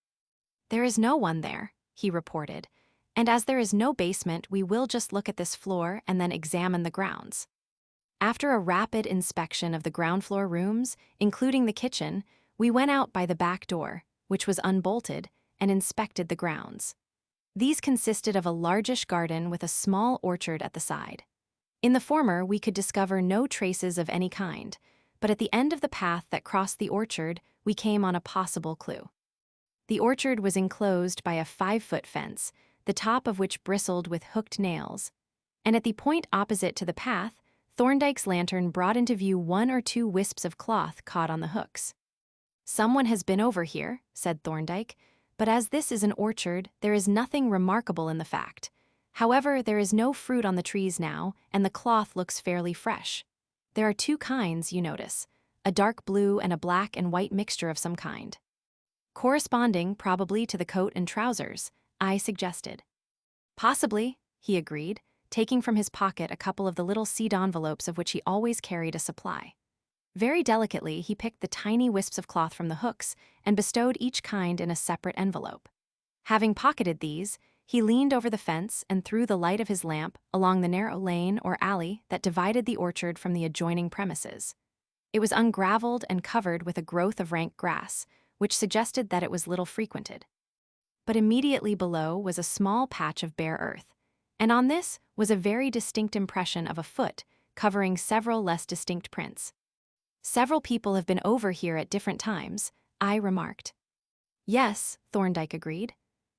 "There is no one there," he reported, "and as there is no basement, we will just look at this floor and then examine the grounds." After a rapid inspection of the ground floor rooms, including the kitchen, we went out by the back door, which was unbolted, and inspected the grounds. These consisted of a largish garden with a small orchard at the side. In the former, we could discover no traces of any kind, but at the end of the path that crossed the orchard, we came on a possible clue. The orchard was enclosed by a 5-foot fence, the top of which bristled with hooked nails, and at the point opposite to the path, Thorndyke's lantern brought into view 1 or 2 wisps of cloth caught on the hooks. "Someone has been over here," said Thorndyke, "but as this is an orchard, there is nothing remarkable in the fact. However, there is no fruit on the trees now, and the cloth looks fairly fresh. There are 2 kinds, you notice, a dark blue and a black and white mixture of some kind. Corresponding, probably, to the coat and trousers," I suggested. "Possibly," he agreed, taking from his pocket a couple of the little seed envelopes of which he always carried a supply. Very delicately, he picked the tiny wisps of cloth from the hooks and bestowed each kind in a separate envelope. Having pocketed these, he leaned over the fence and threw the light of his lamp along the narrow lane or alley that divided the orchard from the adjoining premises. It was ungraveled and covered with a growth of rank grass, which suggested that it was little frequented. But immediately below was a small patch of bare earth, and on this was a very distinct impression of a foot, covering several less distinct prints. "Several people have been over here at different times," I remarked. "Yes," Thorndyke agreed,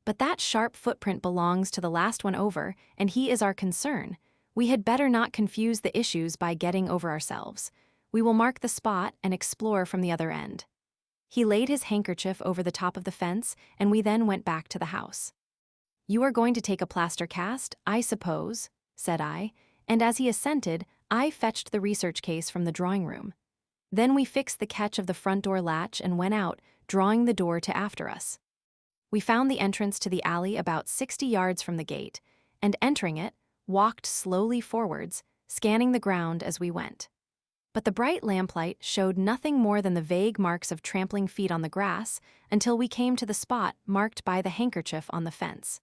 "but that sharp footprint belongs to the last one over, and he is our concern. We had better not confuse the issues by getting over ourselves. We will mark the spot and explore from the other end." He laid his handkerchief over the top of the fence, and we then went back to the house. "You are going to take a plaster cast, I suppose," said I, and as he assented, I fetched the research case from the drawing room. Then we fixed the catch of the front door latch and went out, drawing the door to after us. We found the entrance to the alley about 60 yards from the gate, and entering it, walked slowly forwards, scanning the ground as we went. But the bright lamplight showed nothing more than the vague marks of trampling feet on the grass until we came to the spot marked by the handkerchief on the fence.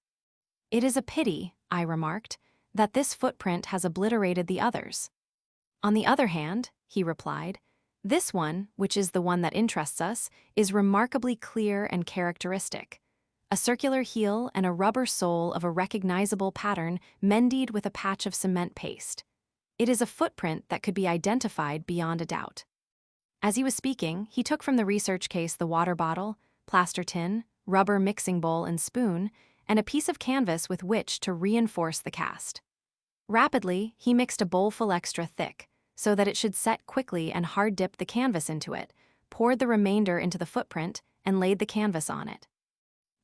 "It is a pity," I remarked, "that this footprint has obliterated the others." "On the other hand," he replied, "this one, which is the one that interests us, is remarkably clear and characteristic. A circular heel and a rubber sole of a recognizable pattern mended with a patch of cement paste. It is a footprint that could be identified beyond a doubt." As he was speaking, he took from the research case the water bottle, plaster tin, rubber mixing bowl and spoon, and a piece of canvas with which to reinforce the cast. Rapidly, he mixed a bowlful extra thick, so that it should set quickly, and hard-dipped the canvas into it, poured the remainder into the footprint, and laid the canvas on it.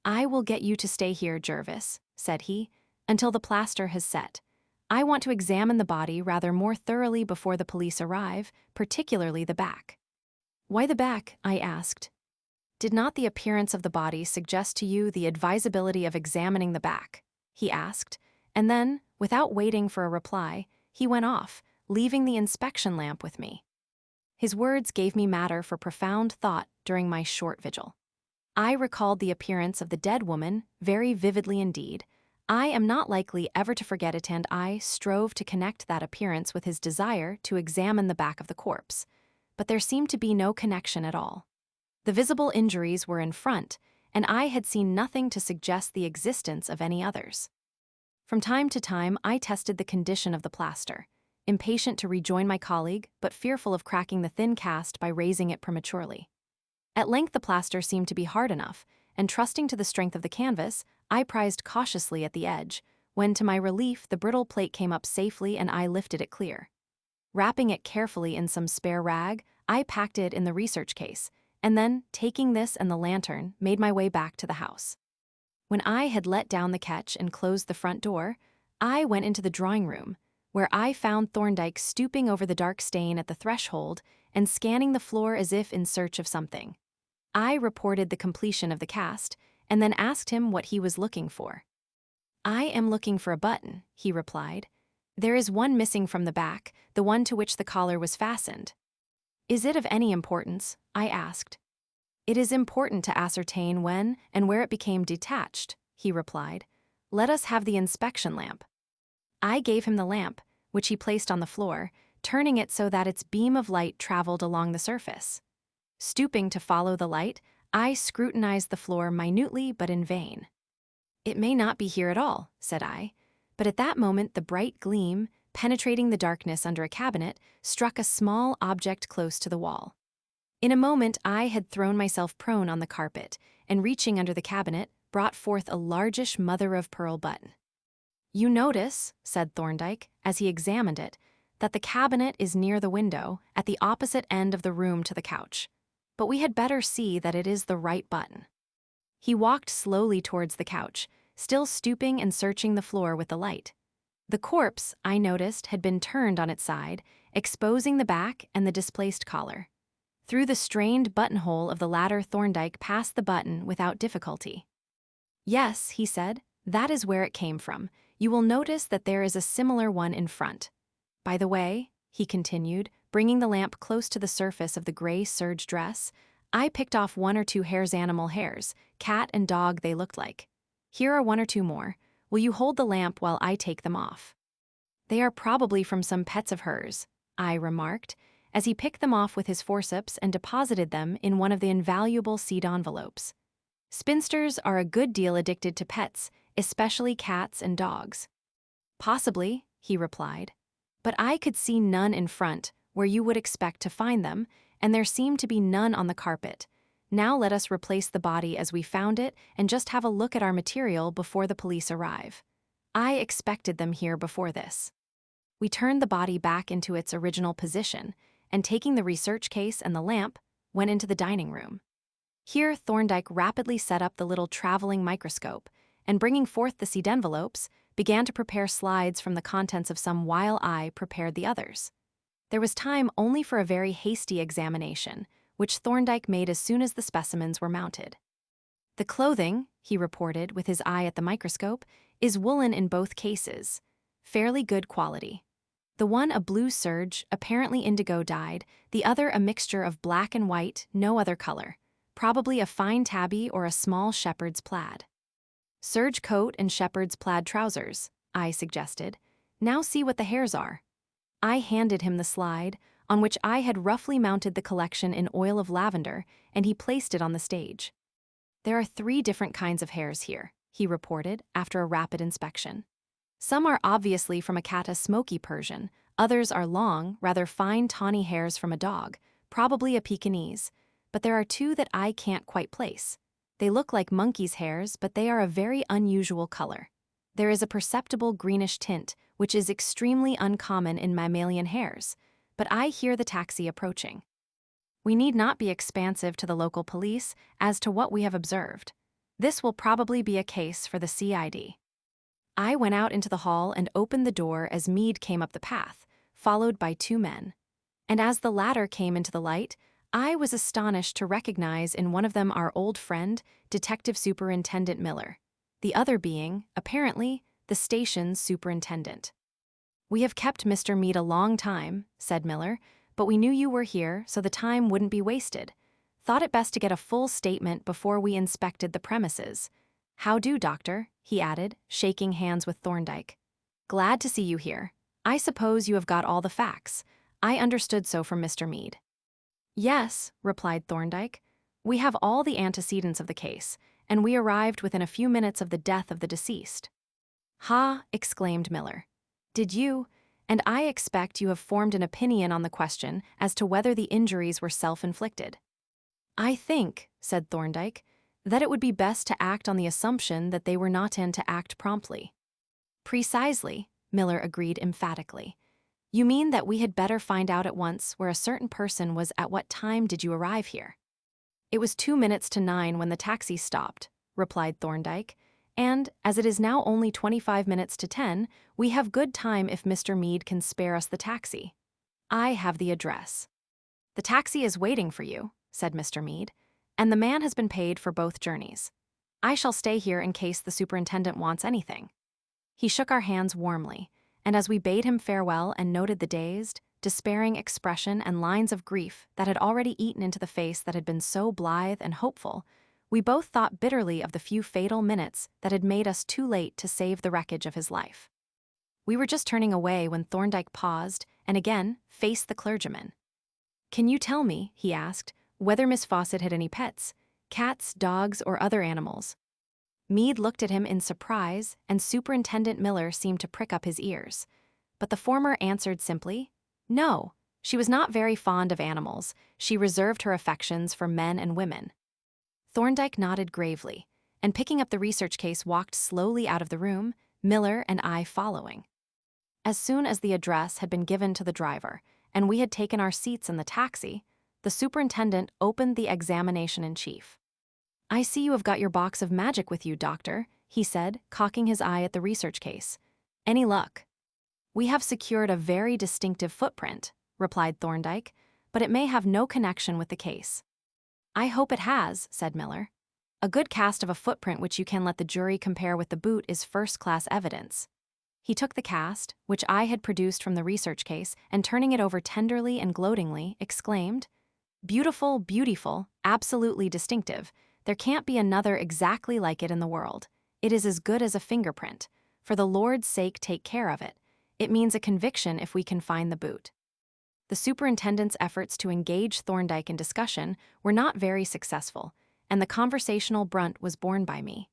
"I will get you to stay here, Jervis," said he, "until the plaster has set. I want to examine the body rather more thoroughly before the police arrive, particularly the back." "Why the back?" I asked. "Did not the appearance of the body suggest to you the advisability of examining the back?" he asked, and then, without waiting for a reply, he went off, leaving the inspection lamp with me. His words gave me matter for profound thought during my short vigil. I recalled the appearance of the dead woman very vividly indeed. I am not likely ever to forget it, and I strove to connect that appearance with his desire to examine the back of the corpse. But there seemed to be no connection at all. The visible injuries were in front, and I had seen nothing to suggest the existence of any others. From time to time, I tested the condition of the plaster, impatient to rejoin my colleague, but fearful of cracking the thin cast by raising it prematurely. At length the plaster seemed to be hard enough, and trusting to the strength of the canvas, I prized cautiously at the edge, when to my relief the brittle plate came up safely and I lifted it clear. Wrapping it carefully in some spare rag, I packed it in the research case, and then, taking this and the lantern, made my way back to the house. When I had let down the catch and closed the front door, I went into the drawing room, where I found Thorndyke stooping over the dark stain at the threshold and scanning the floor as if in search of something. I reported the completion of the cast, and then asked him what he was looking for. "I am looking for a button," he replied. "There is one missing from the back, the one to which the collar was fastened." "Is it of any importance?" I asked. "It is important to ascertain when and where it became detached," he replied. "Let us have the inspection lamp." I gave him the lamp, which he placed on the floor, turning it so that its beam of light traveled along the surface. Stooping to follow the light, I scrutinized the floor minutely but in vain. "It may not be here at all," said I, but at that moment the bright gleam, penetrating the darkness under a cabinet, struck a small object close to the wall. In a moment I had thrown myself prone on the carpet, and reaching under the cabinet, brought forth a largish mother-of-pearl button. "You notice," said Thorndyke, as he examined it, "that the cabinet is near the window, at the opposite end of the room to the couch. But we had better see that it is the right button." He walked slowly towards the couch, still stooping and searching the floor with the light. The corpse, I noticed, had been turned on its side, exposing the back and the displaced collar. Through the strained buttonhole of the latter Thorndyke passed the button without difficulty. "Yes," he said, "that is where it came from. You will notice that there is a similar one in front. By the way," he continued, bringing the lamp close to the surface of the gray serge dress, "I picked off 1 or 2 hare's animal hairs, cat and dog they looked like. Here are 1 or 2 more. Will you hold the lamp while I take them off?" "They are probably from some pets of hers," I remarked, as he picked them off with his forceps and deposited them in one of the invaluable seed envelopes. "Spinsters are a good deal addicted to pets, especially cats and dogs." "Possibly," he replied. "But I could see none in front, where you would expect to find them, and there seemed to be none on the carpet. Now let us replace the body as we found it and just have a look at our material before the police arrive. I expected them here before this." We turned the body back into its original position, and taking the research case and the lamp, went into the dining room. Here Thorndyke rapidly set up the little traveling microscope, and bringing forth the seed envelopes, began to prepare slides from the contents of some while I prepared the others. There was time only for a very hasty examination, which Thorndyke made as soon as the specimens were mounted. "The clothing," he reported with his eye at the microscope, "is woolen in both cases. Fairly good quality. The one a blue serge, apparently indigo dyed, the other a mixture of black and white, no other color. Probably a fine tabby or a small shepherd's plaid." "Serge coat and shepherd's plaid trousers," I suggested. "Now see what the hairs are." I handed him the slide, on which I had roughly mounted the collection in oil of lavender, and he placed it on the stage. "There are 3 different kinds of hairs here," he reported after a rapid inspection. "Some are obviously from a cat, a smoky Persian. Others are long, rather fine tawny hairs from a dog, probably a Pekingese. But there are 2 that I can't quite place. They look like monkey's hairs, but they are a very unusual color. There is a perceptible greenish tint, which is extremely uncommon in mammalian hairs. But I hear the taxi approaching. We need not be expansive to the local police as to what we have observed. This will probably be a case for the CID." I went out into the hall and opened the door as Meade came up the path, followed by 2 men. And as the latter came into the light, I was astonished to recognize in one of them our old friend, Detective Superintendent Miller, the other being, apparently, the station's superintendent. "We have kept Mr. Meade a long time," said Miller, "but we knew you were here, so the time wouldn't be wasted. Thought it best to get a full statement before we inspected the premises. How do, Doctor?" he added, shaking hands with Thorndyke. "Glad to see you here. I suppose you have got all the facts. I understood so from Mr. Meade." "Yes," replied Thorndyke. "We have all the antecedents of the case, and we arrived within a few minutes of the death of the deceased." "Ha!" exclaimed Miller. "Did you? And I expect you have formed an opinion on the question as to whether the injuries were self-inflicted." "I think," said Thorndyke, "that it would be best to act on the assumption that they were not in to act promptly." "Precisely," Miller agreed emphatically. "You mean that we had better find out at once where a certain person was. At what time did you arrive here?" "It was 2 minutes to 9 when the taxi stopped," replied Thorndyke, "and, as it is now only 25 minutes to 10, we have good time if Mr. Meade can spare us the taxi. I have the address." "The taxi is waiting for you," said Mr. Meade, "and the man has been paid for both journeys. I shall stay here in case the superintendent wants anything." He shook our hands warmly, and as we bade him farewell and noted the dazed, despairing expression and lines of grief that had already eaten into the face that had been so blithe and hopeful, we both thought bitterly of the few fatal minutes that had made us too late to save the wreckage of his life. We were just turning away when Thorndyke paused and again faced the clergyman. "Can you tell me," he asked, "whether Miss Fawcett had any pets, cats, dogs, or other animals?" Meade looked at him in surprise, and Superintendent Miller seemed to prick up his ears. But the former answered simply, "No, she was not very fond of animals. She reserved her affections for men and women." Thorndyke nodded gravely, and picking up the research case walked slowly out of the room, Miller and I following. As soon as the address had been given to the driver, and we had taken our seats in the taxi, the superintendent opened the examination in chief. "I see you have got your box of magic with you, Doctor," he said, cocking his eye at the research case. "Any luck?" "We have secured a very distinctive footprint," replied Thorndyke, "but it may have no connection with the case." "I hope it has," said Miller. "A good cast of a footprint which you can let the jury compare with the boot is first-class evidence." He took the cast, which I had produced from the research case, and turning it over tenderly and gloatingly, exclaimed, "Beautiful, beautiful, absolutely distinctive. There can't be another exactly like it in the world. It is as good as a fingerprint. For the Lord's sake, take care of it. It means a conviction if we can find the boot." The superintendent's efforts to engage Thorndyke in discussion were not very successful, and the conversational brunt was borne by me.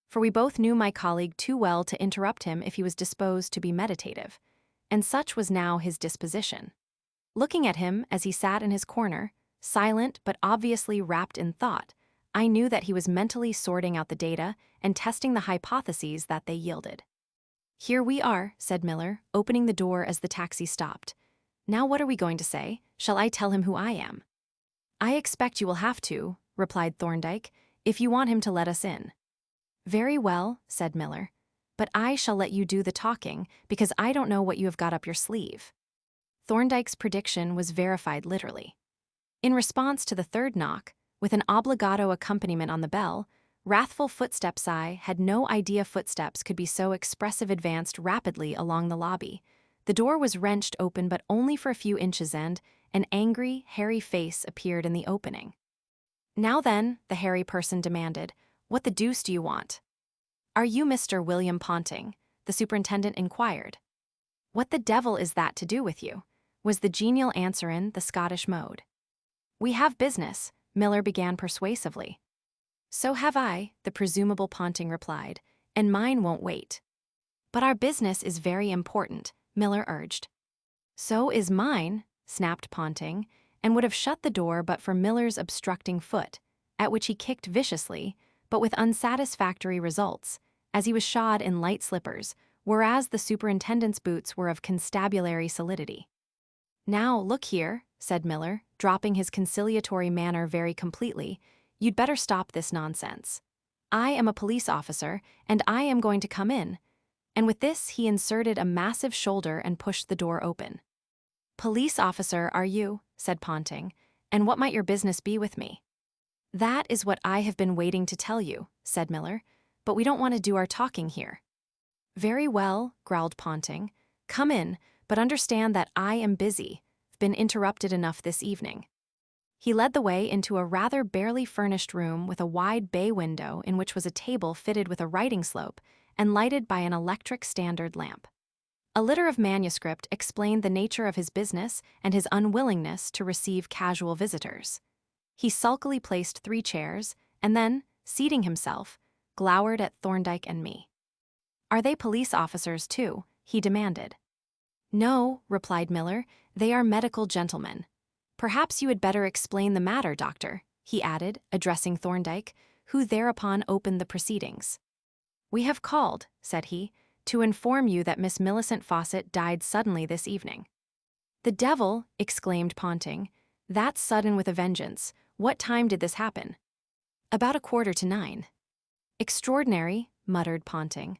For we both knew my colleague too well to interrupt him if he was disposed to be meditative, and such was now his disposition. Looking at him as he sat in his corner, silent but obviously wrapped in thought, I knew that he was mentally sorting out the data and testing the hypotheses that they yielded. "Here we are," said Miller, opening the door as the taxi stopped. "Now what are we going to say? Shall I tell him who I am?" "I expect you will have to," replied Thorndyke, "if you want him to let us in." "Very well," said Miller, "but I shall let you do the talking because I don't know what you have got up your sleeve." Thorndyke's prediction was verified literally. In response to the third knock, with an obligato accompaniment on the bell, wrathful footsteps. I had no idea footsteps could be so expressive advanced rapidly along the lobby. The door was wrenched open but only for a few inches and an angry, hairy face appeared in the opening. "Now then," the hairy person demanded, "what the deuce do you want?" "Are you Mr. William Ponting?" the superintendent inquired. "What the devil is that to do with you?" was the genial answer in the Scottish mode. "We have business," Miller began persuasively. "So have I," the presumable Ponting replied, "and mine won't wait." "But our business is very important," Miller urged. "So is mine," snapped Ponting, and would have shut the door but for Miller's obstructing foot, at which he kicked viciously, but with unsatisfactory results, as he was shod in light slippers, whereas the superintendent's boots were of constabulary solidity. "Now, look here," said Miller, dropping his conciliatory manner very completely, "you'd better stop this nonsense. I am a police officer, and I am going to come in." And with this he inserted a massive shoulder and pushed the door open. "Police officer, are you?" said Ponting, "and what might your business be with me?" "That is what I have been waiting to tell you," said Miller, "but we don't want to do our talking here." "Very well," growled Ponting. "Come in, but understand that I am busy. I've been interrupted enough this evening." He led the way into a rather barely furnished room with a wide bay window in which was a table fitted with a writing slope and lighted by an electric standard lamp. A litter of manuscript explained the nature of his business and his unwillingness to receive casual visitors. He sulkily placed 3 chairs, and then, seating himself, glowered at Thorndyke and me. "Are they police officers, too?" he demanded. "No," replied Miller, "they are medical gentlemen. Perhaps you had better explain the matter, Doctor," he added, addressing Thorndyke, who thereupon opened the proceedings. "We have called," said he, "to inform you that Miss Millicent Fawcett died suddenly this evening." "The devil!" exclaimed Ponting. "That's sudden with a vengeance. What time did this happen?" "About 9:15. "Extraordinary," muttered Ponting.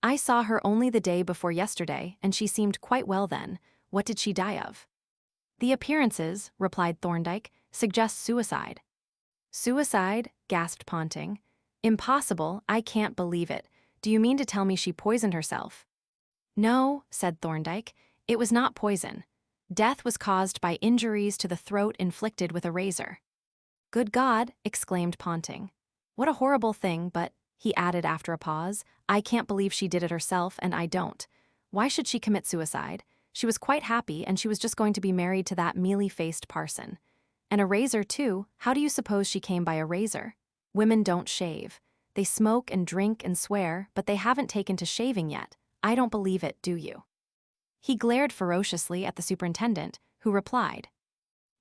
"I saw her only the day before yesterday, and she seemed quite well then. What did she die of?" "The appearances," replied Thorndyke, "suggest suicide." "Suicide?" gasped Ponting. "Impossible, I can't believe it. Do you mean to tell me she poisoned herself?" "No," said Thorndyke, "it was not poison. Death was caused by injuries to the throat inflicted with a razor. Good God, exclaimed Ponting. What a horrible thing, but, he added after a pause, I can't believe she did it herself, and I don't. Why should she commit suicide? She was quite happy, and she was just going to be married to that mealy-faced parson. And a razor, too. How do you suppose she came by a razor? Women don't shave. They smoke and drink and swear, but they haven't taken to shaving yet. I don't believe it, do you? He glared ferociously at the superintendent, who replied,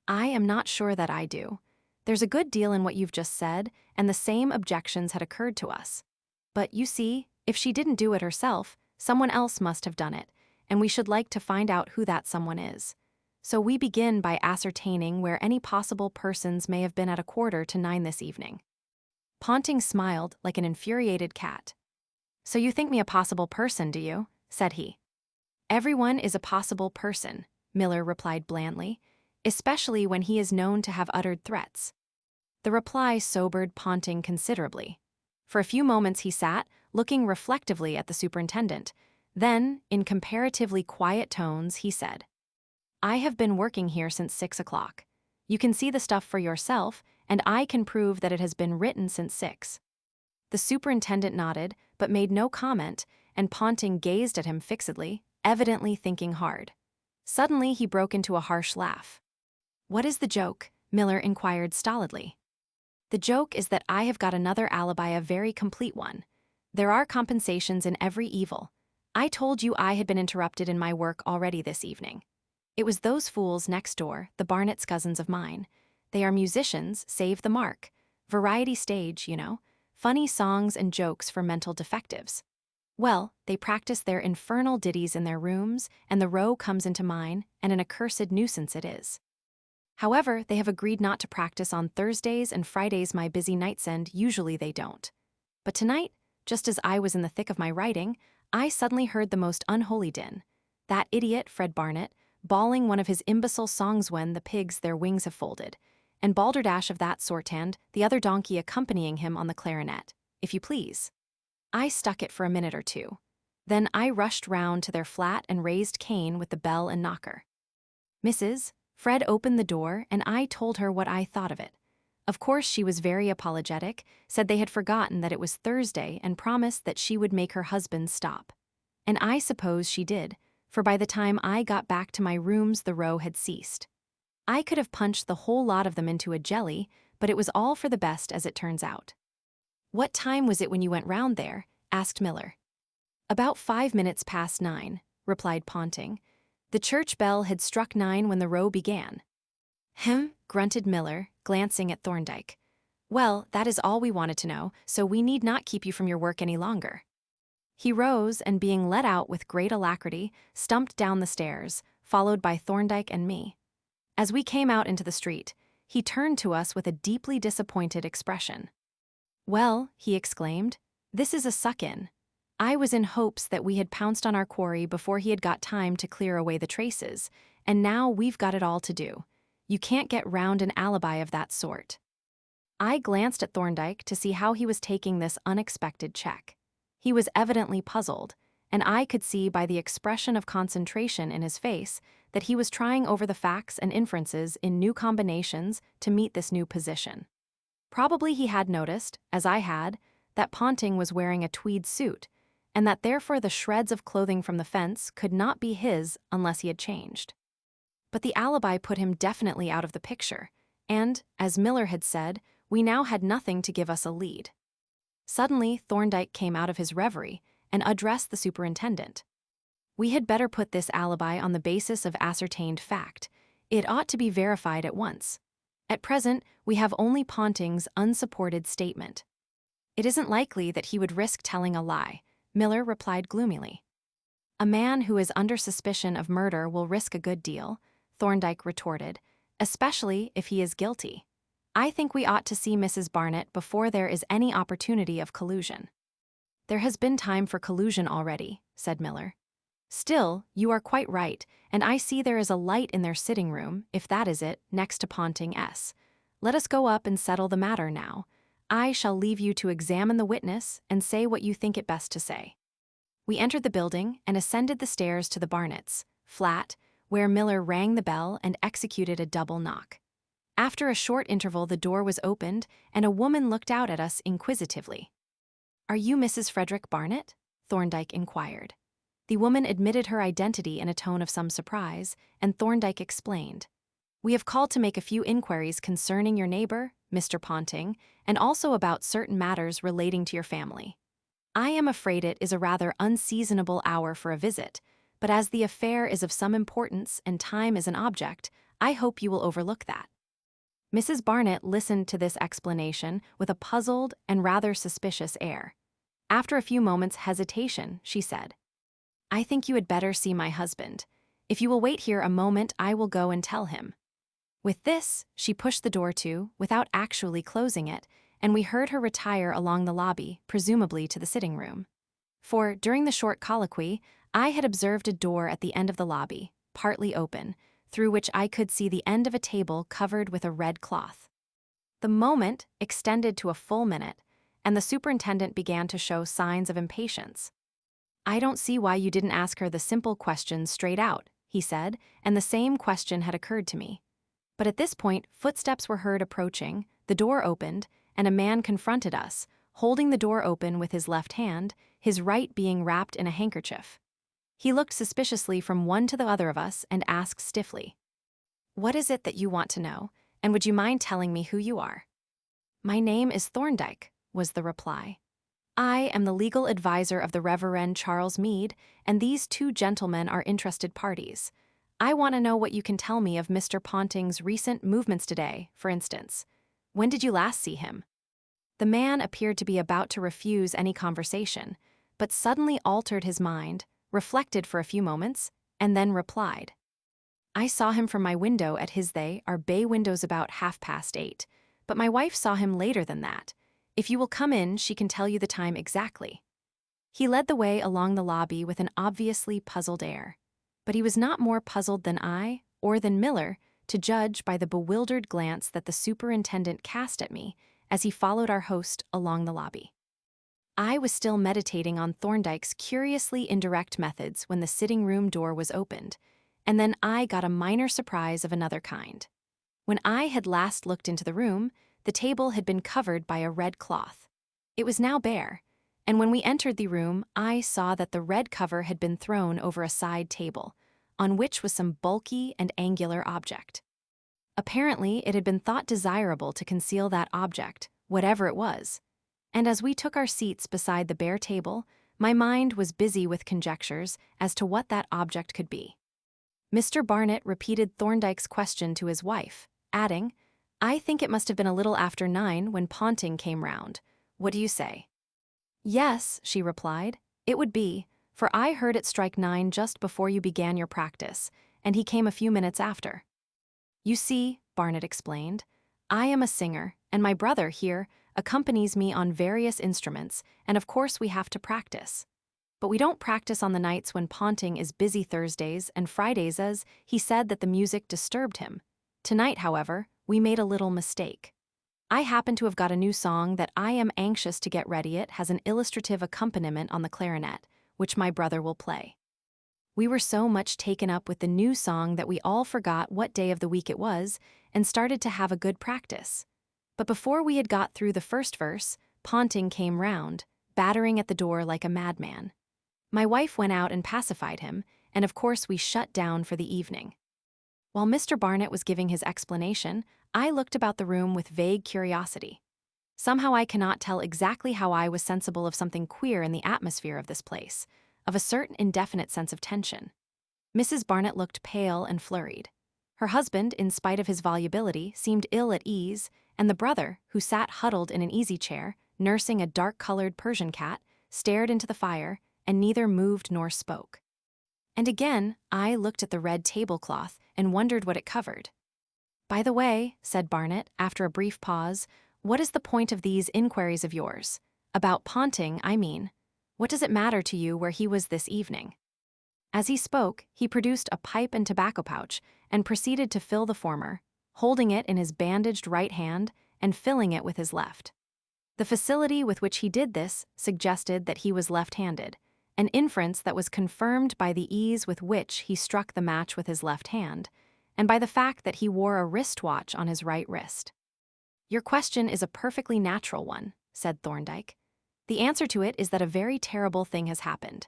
I am not sure that I do. There's a good deal in what you've just said, and the same objections had occurred to us. But you see, if she didn't do it herself, someone else must have done it, and we should like to find out who that someone is. So we begin by ascertaining where any possible persons may have been at 8:45 this evening. Ponting smiled like an infuriated cat. So you think me a possible person, do you? Said he. Everyone is a possible person, Miller replied blandly, especially when he is known to have uttered threats. The reply sobered Ponting considerably. For a few moments he sat, looking reflectively at the superintendent. Then, in comparatively quiet tones, he said, I have been working here since 6 o'clock. You can see the stuff for yourself, and I can prove that it has been written since 6. The superintendent nodded, but made no comment, and Ponting gazed at him fixedly, evidently thinking hard. Suddenly he broke into a harsh laugh. What is the joke? Miller inquired stolidly. The joke is that I have got another alibi, a very complete one. There are compensations in every evil. I told you I had been interrupted in my work already this evening. It was those fools next door, the Barnett's cousins of mine. They are musicians, save the mark. Variety stage, you know. Funny songs and jokes for mental defectives. Well, they practice their infernal ditties in their rooms, and the row comes into mine, and an accursed nuisance it is. However, they have agreed not to practice on Thursdays and Fridays, my busy nights, and usually they don't. But tonight, just as I was in the thick of my writing, I suddenly heard the most unholy din. That idiot, Fred Barnett, bawling one of his imbecile songs when the pigs their wings have folded, and balderdash of that sort, and the other donkey accompanying him on the clarinet, if you please. I stuck it for a minute or two. Then I rushed round to their flat and raised Cain with the bell and knocker. Mrs. Fred opened the door, and I told her what I thought of it. Of course she was very apologetic, said they had forgotten that it was Thursday, and promised that she would make her husband stop. And I suppose she did, for by the time I got back to my rooms the row had ceased. I could have punched the whole lot of them into a jelly, but it was all for the best as it turns out. What time was it when you went round there? Asked Miller. About 5 minutes past 9, replied Ponting. The church bell had struck 9 when the row began. Grunted Miller, glancing at Thorndyke. Well, that is all we wanted to know, so we need not keep you from your work any longer. He rose and, being let out with great alacrity, stumped down the stairs, followed by Thorndyke and me. As we came out into the street, he turned to us with a deeply disappointed expression. Well, he exclaimed, this is a suck-in. I was in hopes that we had pounced on our quarry before he had got time to clear away the traces, and now we've got it all to do. You can't get round an alibi of that sort. I glanced at Thorndyke to see how he was taking this unexpected check. He was evidently puzzled, and I could see by the expression of concentration in his face that he was trying over the facts and inferences in new combinations to meet this new position. Probably he had noticed, as I had, that Ponting was wearing a tweed suit, and that therefore the shreds of clothing from the fence could not be his unless he had changed. But the alibi put him definitely out of the picture, and, as Miller had said, we now had nothing to give us a lead. Suddenly, Thorndyke came out of his reverie and addressed the superintendent. We had better put this alibi on the basis of ascertained fact. It ought to be verified at once. At present, we have only Ponting's unsupported statement. It isn't likely that he would risk telling a lie, Miller replied gloomily. A man who is under suspicion of murder will risk a good deal, Thorndyke retorted, especially if he is guilty. I think we ought to see Mrs. Barnett before there is any opportunity of collusion. There has been time for collusion already, said Miller. Still, you are quite right, and I see there is a light in their sitting room, if that is it, next to Ponting S. Let us go up and settle the matter now. I shall leave you to examine the witness and say what you think it best to say. We entered the building and ascended the stairs to the Barnetts' flat, where Miller rang the bell and executed a double knock. After a short interval, the door was opened, and a woman looked out at us inquisitively. "Are you Mrs. Frederick Barnet?" Thorndyke inquired. The woman admitted her identity in a tone of some surprise, and Thorndyke explained. "We have called to make a few inquiries concerning your neighbor, Mr. Ponting, and also about certain matters relating to your family. I am afraid it is a rather unseasonable hour for a visit, but as the affair is of some importance and time is an object, I hope you will overlook that." Mrs. Barnet listened to this explanation with a puzzled and rather suspicious air. After a few moments' hesitation, she said, "I think you had better see my husband. If you will wait here a moment, I will go and tell him." With this, she pushed the door to, without actually closing it, and we heard her retire along the lobby, presumably to the sitting room. For, during the short colloquy, I had observed a door at the end of the lobby, partly open, through which I could see the end of a table covered with a red cloth. The moment extended to a full minute, and the superintendent began to show signs of impatience. "I don't see why you didn't ask her the simple question straight out," he said, and the same question had occurred to me. But at this point, footsteps were heard approaching, the door opened, and a man confronted us, holding the door open with his left hand, his right being wrapped in a handkerchief. He looked suspiciously from one to the other of us and asked stiffly, "What is it that you want to know, and would you mind telling me who you are?" "My name is Thorndyke," was the reply. "I am the legal advisor of the Reverend Charles Meade, and these two gentlemen are interested parties. I want to know what you can tell me of Mr. Ponting's recent movements today, for instance. When did you last see him?" The man appeared to be about to refuse any conversation, but suddenly altered his mind, reflected for a few moments, and then replied, "I saw him from my window at our bay windows about 8:30, but my wife saw him later than that. If you will come in, she can tell you the time exactly." He led the way along the lobby with an obviously puzzled air, but he was not more puzzled than I, or than Miller, to judge by the bewildered glance that the superintendent cast at me as he followed our host along the lobby. I was still meditating on Thorndyke's curiously indirect methods when the sitting room door was opened, and then I got a minor surprise of another kind. When I had last looked into the room, the table had been covered by a red cloth. It was now bare, and when we entered the room, I saw that the red cover had been thrown over a side table, on which was some bulky and angular object. Apparently, it had been thought desirable to conceal that object, whatever it was, and as we took our seats beside the bare table, my mind was busy with conjectures as to what that object could be. Mr. Barnet repeated Thorndyke's question to his wife, adding, "I think it must have been a little after 9 when Ponting came round. What do you say?" "Yes," she replied, "it would be, for I heard it strike 9 just before you began your practice, and he came a few minutes after." "You see," Barnet explained, "I am a singer, and my brother here accompanies me on various instruments, and of course we have to practice. But we don't practice on the nights when Ponting is busy Thursdays and Fridays, as he said that the music disturbed him. Tonight, however, we made a little mistake. I happen to have got a new song that I am anxious to get ready. It has an illustrative accompaniment on the clarinet, which my brother will play." We were so much taken up with the new song that we all forgot what day of the week it was and started to have a good practice. But before we had got through the first verse, Ponting came round, battering at the door like a madman. My wife went out and pacified him, and of course we shut down for the evening. While Mr. Barnet was giving his explanation, I looked about the room with vague curiosity. Somehow I cannot tell exactly how I was sensible of something queer in the atmosphere of this place, of a certain indefinite sense of tension. Mrs. Barnet looked pale and flurried. Her husband, in spite of his volubility, seemed ill at ease, and the brother, who sat huddled in an easy-chair, nursing a dark-colored Persian cat, stared into the fire, and neither moved nor spoke. And again, I looked at the red tablecloth and wondered what it covered. "By the way," said Barnet, after a brief pause, "what is the point of these inquiries of yours? About Ponting, I mean. What does it matter to you where he was this evening?" As he spoke, he produced a pipe and tobacco pouch and proceeded to fill the former, holding it in his bandaged right hand and filling it with his left. The facility with which he did this suggested that he was left-handed, an inference that was confirmed by the ease with which he struck the match with his left hand, and by the fact that he wore a wristwatch on his right wrist. "Your question is a perfectly natural one," said Thorndyke. "The answer to it is that a very terrible thing has happened.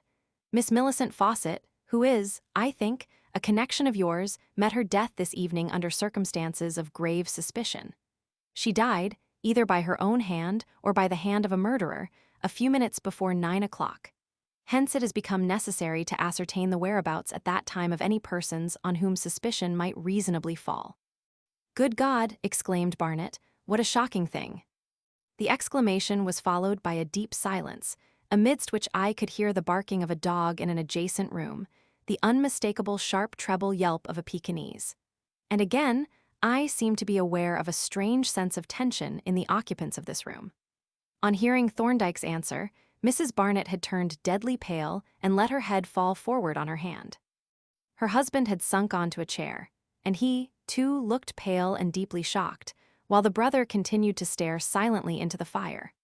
Miss Millicent Fawcett, who is, I think, a connection of yours, met her death this evening under circumstances of grave suspicion. She died, either by her own hand or by the hand of a murderer, a few minutes before 9 o'clock. Hence it has become necessary to ascertain the whereabouts at that time of any persons on whom suspicion might reasonably fall." "Good God!" exclaimed Barnett, "what a shocking thing!" The exclamation was followed by a deep silence, amidst which I could hear the barking of a dog in an adjacent room, the unmistakable sharp treble yelp of a Pekingese. And again, I seemed to be aware of a strange sense of tension in the occupants of this room. On hearing Thorndyke's answer, Mrs. Barnett had turned deadly pale and let her head fall forward on her hand. Her husband had sunk onto a chair, and he, too, looked pale and deeply shocked, while the brother continued to stare silently into the fire.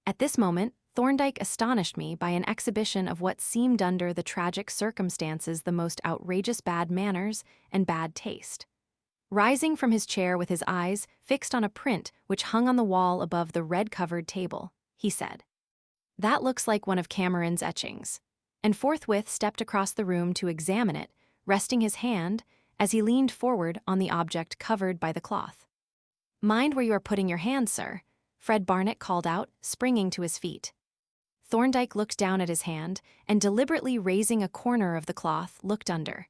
At this moment, Thorndyke astonished me by an exhibition of what seemed under the tragic circumstances the most outrageous bad manners and bad taste. Rising from his chair with his eyes fixed on a print which hung on the wall above the red-covered table, he said, "That looks like one of Cameron's etchings," and forthwith stepped across the room to examine it, resting his hand, as he leaned forward on the object covered by the cloth. "Mind where you are putting your hand, sir," Fred Barnett called out, springing to his feet. Thorndyke looked down at his hand, and deliberately raising a corner of the cloth, looked under.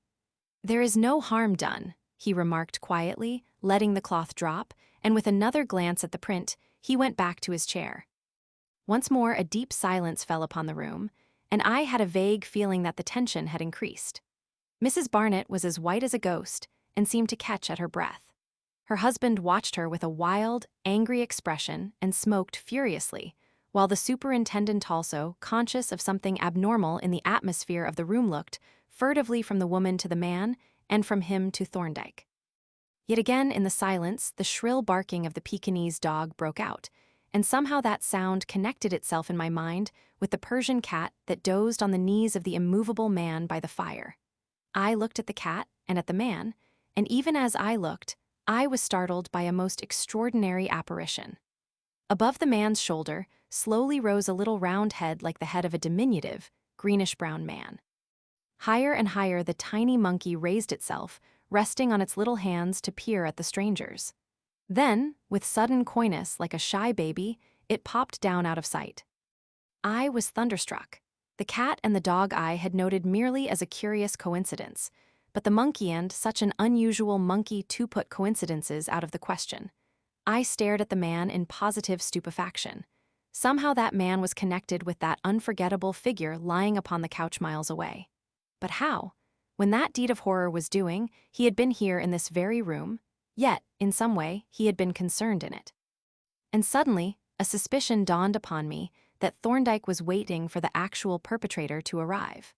"There is no harm done," he remarked quietly, letting the cloth drop, and with another glance at the print, he went back to his chair. Once more a deep silence fell upon the room, and I had a vague feeling that the tension had increased. Mrs. Barnett was as white as a ghost, and seemed to catch at her breath. Her husband watched her with a wild, angry expression and smoked furiously, while the superintendent also, conscious of something abnormal in the atmosphere of the room, looked furtively from the woman to the man, and from him to Thorndyke. Yet again in the silence, the shrill barking of the Pekingese dog broke out, and somehow that sound connected itself in my mind with the Persian cat that dozed on the knees of the immovable man by the fire. I looked at the cat and at the man, and even as I looked, I was startled by a most extraordinary apparition. Above the man's shoulder slowly rose a little round head like the head of a diminutive, greenish-brown man. Higher and higher the tiny monkey raised itself, resting on its little hands to peer at the strangers. Then, with sudden coyness like a shy baby, it popped down out of sight. I was thunderstruck. The cat and the dog I had noted merely as a curious coincidence, but the monkey and such an unusual monkey to put coincidences out of the question. I stared at the man in positive stupefaction. Somehow that man was connected with that unforgettable figure lying upon the couch miles away. But how? When that deed of horror was doing, he had been here in this very room, yet, in some way, he had been concerned in it. And suddenly, a suspicion dawned upon me that Thorndyke was waiting for the actual perpetrator to arrive.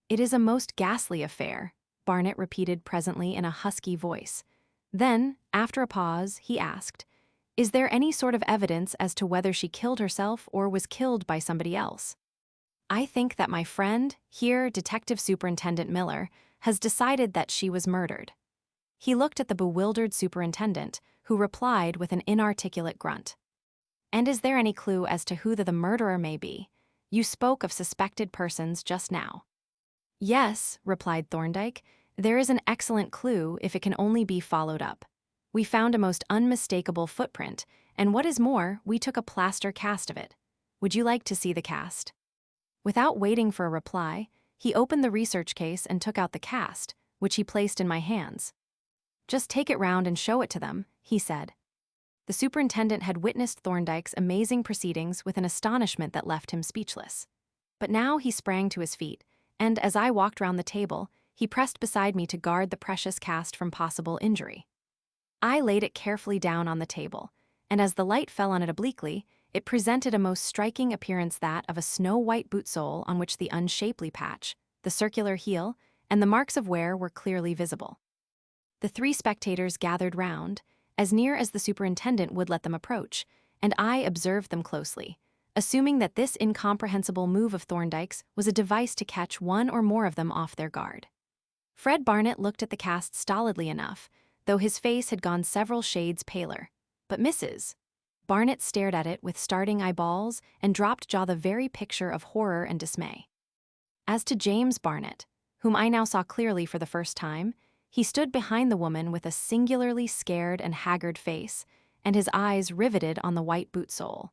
"It is a most ghastly affair," Barnett repeated presently in a husky voice. Then, after a pause, he asked, "Is there any sort of evidence as to whether she killed herself or was killed by somebody else?" "I think that my friend, here Detective Superintendent Miller, has decided that she was murdered." He looked at the bewildered superintendent, who replied with an inarticulate grunt. "And is there any clue as to who the murderer may be? You spoke of suspected persons just now." "Yes," replied Thorndyke, "there is an excellent clue if it can only be followed up. We found a most unmistakable footprint, and what is more, we took a plaster cast of it. Would you like to see the cast?" Without waiting for a reply, he opened the research case and took out the cast, which he placed in my hands. "Just take it round and show it to them," he said. The superintendent had witnessed Thorndyke's amazing proceedings with an astonishment that left him speechless. But now he sprang to his feet, and as I walked round the table, he pressed beside me to guard the precious cast from possible injury. I laid it carefully down on the table, and as the light fell on it obliquely, it presented a most striking appearance, that of a snow-white boot sole on which the unshapely patch, the circular heel, and the marks of wear were clearly visible. The three spectators gathered round, as near as the superintendent would let them approach, and I observed them closely, assuming that this incomprehensible move of Thorndyke's was a device to catch one or more of them off their guard. Fred Barnett looked at the cast stolidly enough, though his face had gone several shades paler. But Mrs. Barnett stared at it with starting eyeballs and dropped jaw, the very picture of horror and dismay. As to James Barnett, whom I now saw clearly for the first time, he stood behind the woman with a singularly scared and haggard face, and his eyes riveted on the white boot sole.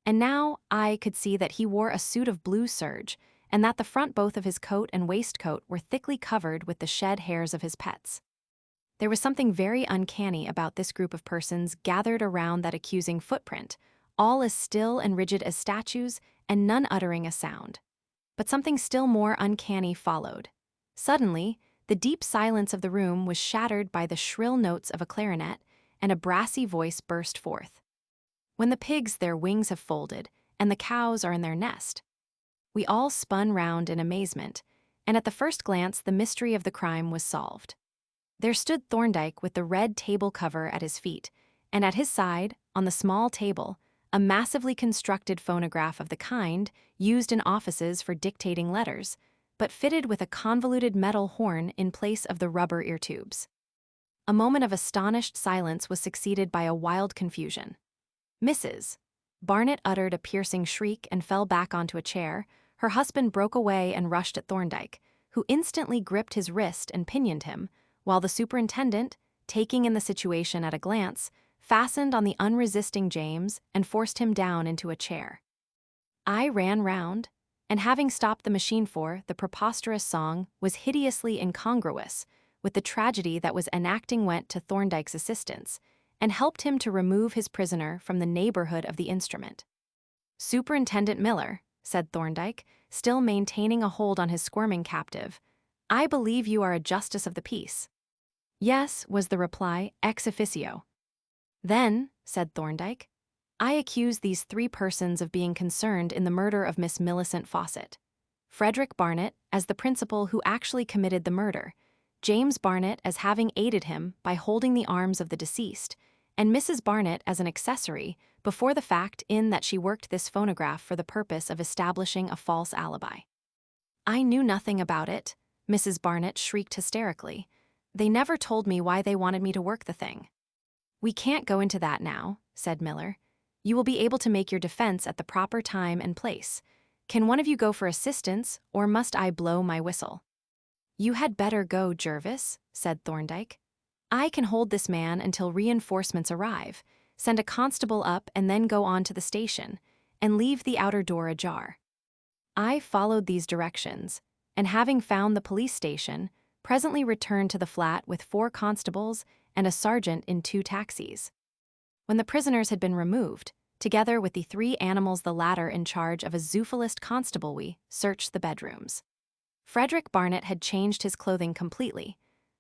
And now I could see that he wore a suit of blue serge, and that the front both of his coat and waistcoat were thickly covered with the shed hairs of his pets. There was something very uncanny about this group of persons gathered around that accusing footprint, all as still and rigid as statues and none uttering a sound. But something still more uncanny followed. Suddenly, the deep silence of the room was shattered by the shrill notes of a clarinet, and a brassy voice burst forth. "When the pigs their wings have folded, and the cows are in their nest." We all spun round in amazement, and at the first glance the mystery of the crime was solved. There stood Thorndyke with the red table cover at his feet, and at his side, on the small table, a massively constructed phonograph of the kind used in offices for dictating letters, but fitted with a convoluted metal horn in place of the rubber ear tubes. A moment of astonished silence was succeeded by a wild confusion. Mrs. Barnett uttered a piercing shriek and fell back onto a chair. Her husband broke away and rushed at Thorndyke, who instantly gripped his wrist and pinioned him, while the superintendent, taking in the situation at a glance, fastened on the unresisting James and forced him down into a chair. I ran round, and having stopped the machine for the preposterous song was hideously incongruous with the tragedy that was enacting, went to Thorndyke's assistance, and helped him to remove his prisoner from the neighborhood of the instrument. "Superintendent Miller," said Thorndyke, still maintaining a hold on his squirming captive, "I believe you are a justice of the peace." "Yes," was the reply, "ex officio." "Then," said Thorndyke, "I accuse these three persons of being concerned in the murder of Miss Millicent Fawcett. Frederick Barnett as the principal who actually committed the murder, James Barnett as having aided him by holding the arms of the deceased, and Mrs. Barnett as an accessory before the fact in that she worked this phonograph for the purpose of establishing a false alibi." "I knew nothing about it," Mrs. Barnett shrieked hysterically. "They never told me why they wanted me to work the thing." "We can't go into that now," said Miller. "You will be able to make your defense at the proper time and place. Can one of you go for assistance, or must I blow my whistle?" "You had better go, Jervis," said Thorndyke. "I can hold this man until reinforcements arrive, send a constable up and then go on to the station, and leave the outer door ajar." I followed these directions, and having found the police station, presently returned to the flat with 4 constables and a sergeant in 2 taxis. When the prisoners had been removed, together with the 3 animals, the latter in charge of a zoophilist constable, we searched the bedrooms. Frederick Barnett had changed his clothing completely,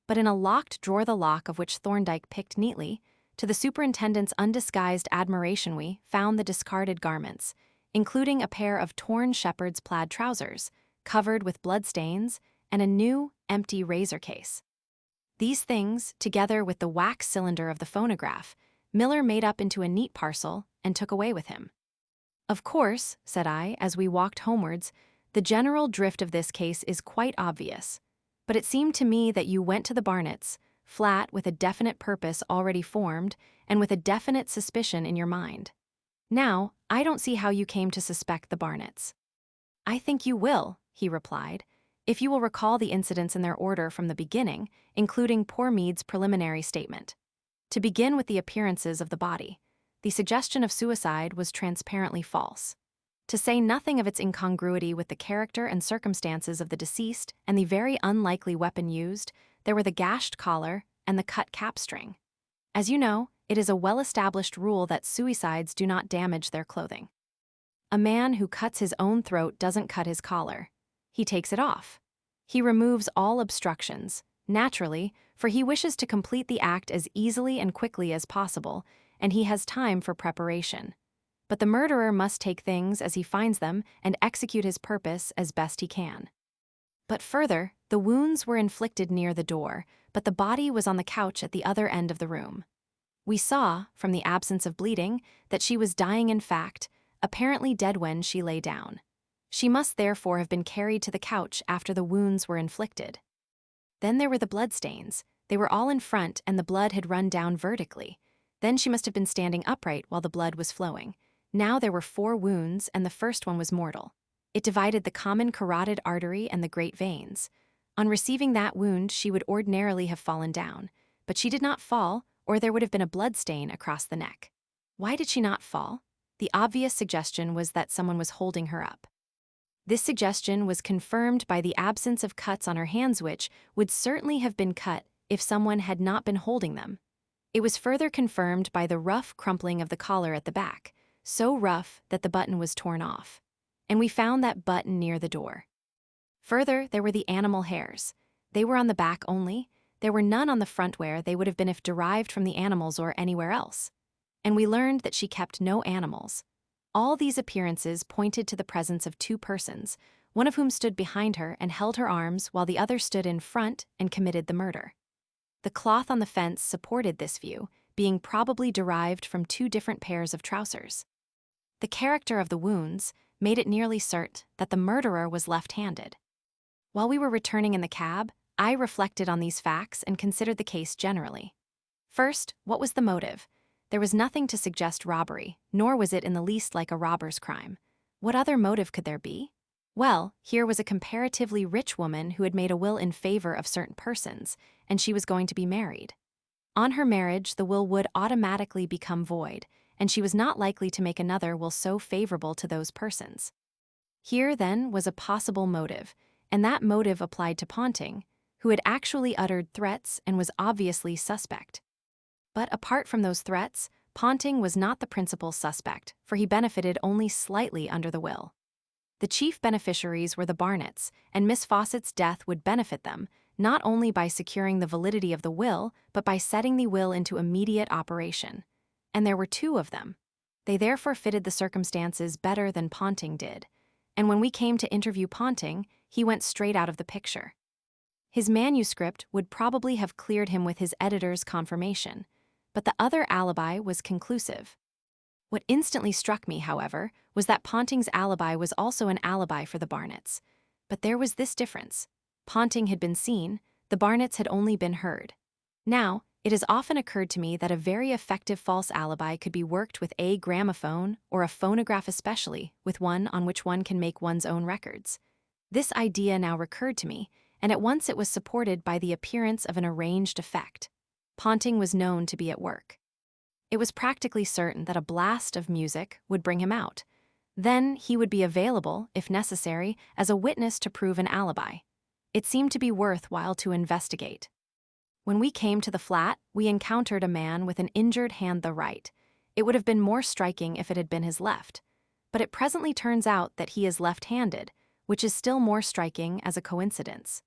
but in a locked drawer, the lock of which Thorndyke picked neatly, to the superintendent's undisguised admiration we found the discarded garments, including a pair of torn shepherd's plaid trousers, covered with bloodstains, and a new, empty razor case. These things, together with the wax cylinder of the phonograph, Miller made up into a neat parcel and took away with him. "Of course," said I, as we walked homewards, "the general drift of this case is quite obvious, but it seemed to me that you went to the Barnetts' flat with a definite purpose already formed and with a definite suspicion in your mind. Now, I don't see how you came to suspect the Barnetts." "I think you will," he replied, "if you will recall the incidents in their order from the beginning, including poor Meade's preliminary statement. To begin with the appearances of the body, the suggestion of suicide was transparently false. To say nothing of its incongruity with the character and circumstances of the deceased and the very unlikely weapon used, there were the gashed collar and the cut capstring. As you know, it is a well-established rule that suicides do not damage their clothing. A man who cuts his own throat doesn't cut his collar. He takes it off. He removes all obstructions, naturally, for he wishes to complete the act as easily and quickly as possible, and he has time for preparation. But the murderer must take things as he finds them and execute his purpose as best he can. But further, the wounds were inflicted near the door, but the body was on the couch at the other end of the room. We saw, from the absence of bleeding, that she was dying in fact, apparently dead when she lay down. She must therefore have been carried to the couch after the wounds were inflicted. Then there were the bloodstains. They were all in front and the blood had run down vertically. Then she must have been standing upright while the blood was flowing. Now there were 4 wounds and the first one was mortal. It divided the common carotid artery and the great veins. On receiving that wound, she would ordinarily have fallen down, but she did not fall, or there would have been a blood stain across the neck. Why did she not fall? The obvious suggestion was that someone was holding her up. This suggestion was confirmed by the absence of cuts on her hands, which would certainly have been cut if someone had not been holding them. It was further confirmed by the rough crumpling of the collar at the back, so rough that the button was torn off. And we found that button near the door. Further, there were the animal hairs. They were on the back only. There were none on the front where they would have been if derived from the animals or anywhere else. And we learned that she kept no animals. All these appearances pointed to the presence of 2 persons, one of whom stood behind her and held her arms while the other stood in front and committed the murder. The cloth on the fence supported this view, being probably derived from 2 different pairs of trousers. The character of the wounds made it nearly certain that the murderer was left-handed. While we were returning in the cab, I reflected on these facts and considered the case generally. First, what was the motive? There was nothing to suggest robbery, nor was it in the least like a robber's crime. What other motive could there be? Well, here was a comparatively rich woman who had made a will in favor of certain persons, and she was going to be married. On her marriage, the will would automatically become void, and she was not likely to make another will so favorable to those persons. Here, then, was a possible motive, and that motive applied to Ponting, who had actually uttered threats and was obviously suspect. But apart from those threats, Ponting was not the principal suspect, for he benefited only slightly under the will. The chief beneficiaries were the Barnetts, and Miss Fawcett's death would benefit them, not only by securing the validity of the will, but by setting the will into immediate operation. And there were 2 of them. They therefore fitted the circumstances better than Ponting did. And when we came to interview Ponting, he went straight out of the picture. His manuscript would probably have cleared him with his editor's confirmation, but the other alibi was conclusive. What instantly struck me, however, was that Ponting's alibi was also an alibi for the Barnetts. But there was this difference. Ponting had been seen, the Barnetts had only been heard. Now, it has often occurred to me that a very effective false alibi could be worked with a gramophone, or a phonograph especially, with one on which one can make one's own records. This idea now recurred to me, and at once it was supported by the appearance of an arranged effect. Ponting was known to be at work. It was practically certain that a blast of music would bring him out. Then he would be available, if necessary, as a witness to prove an alibi. It seemed to be worthwhile to investigate. When we came to the flat, we encountered a man with an injured hand, the right. It would have been more striking if it had been his left. But it presently turns out that he is left-handed, which is still more striking as a coincidence.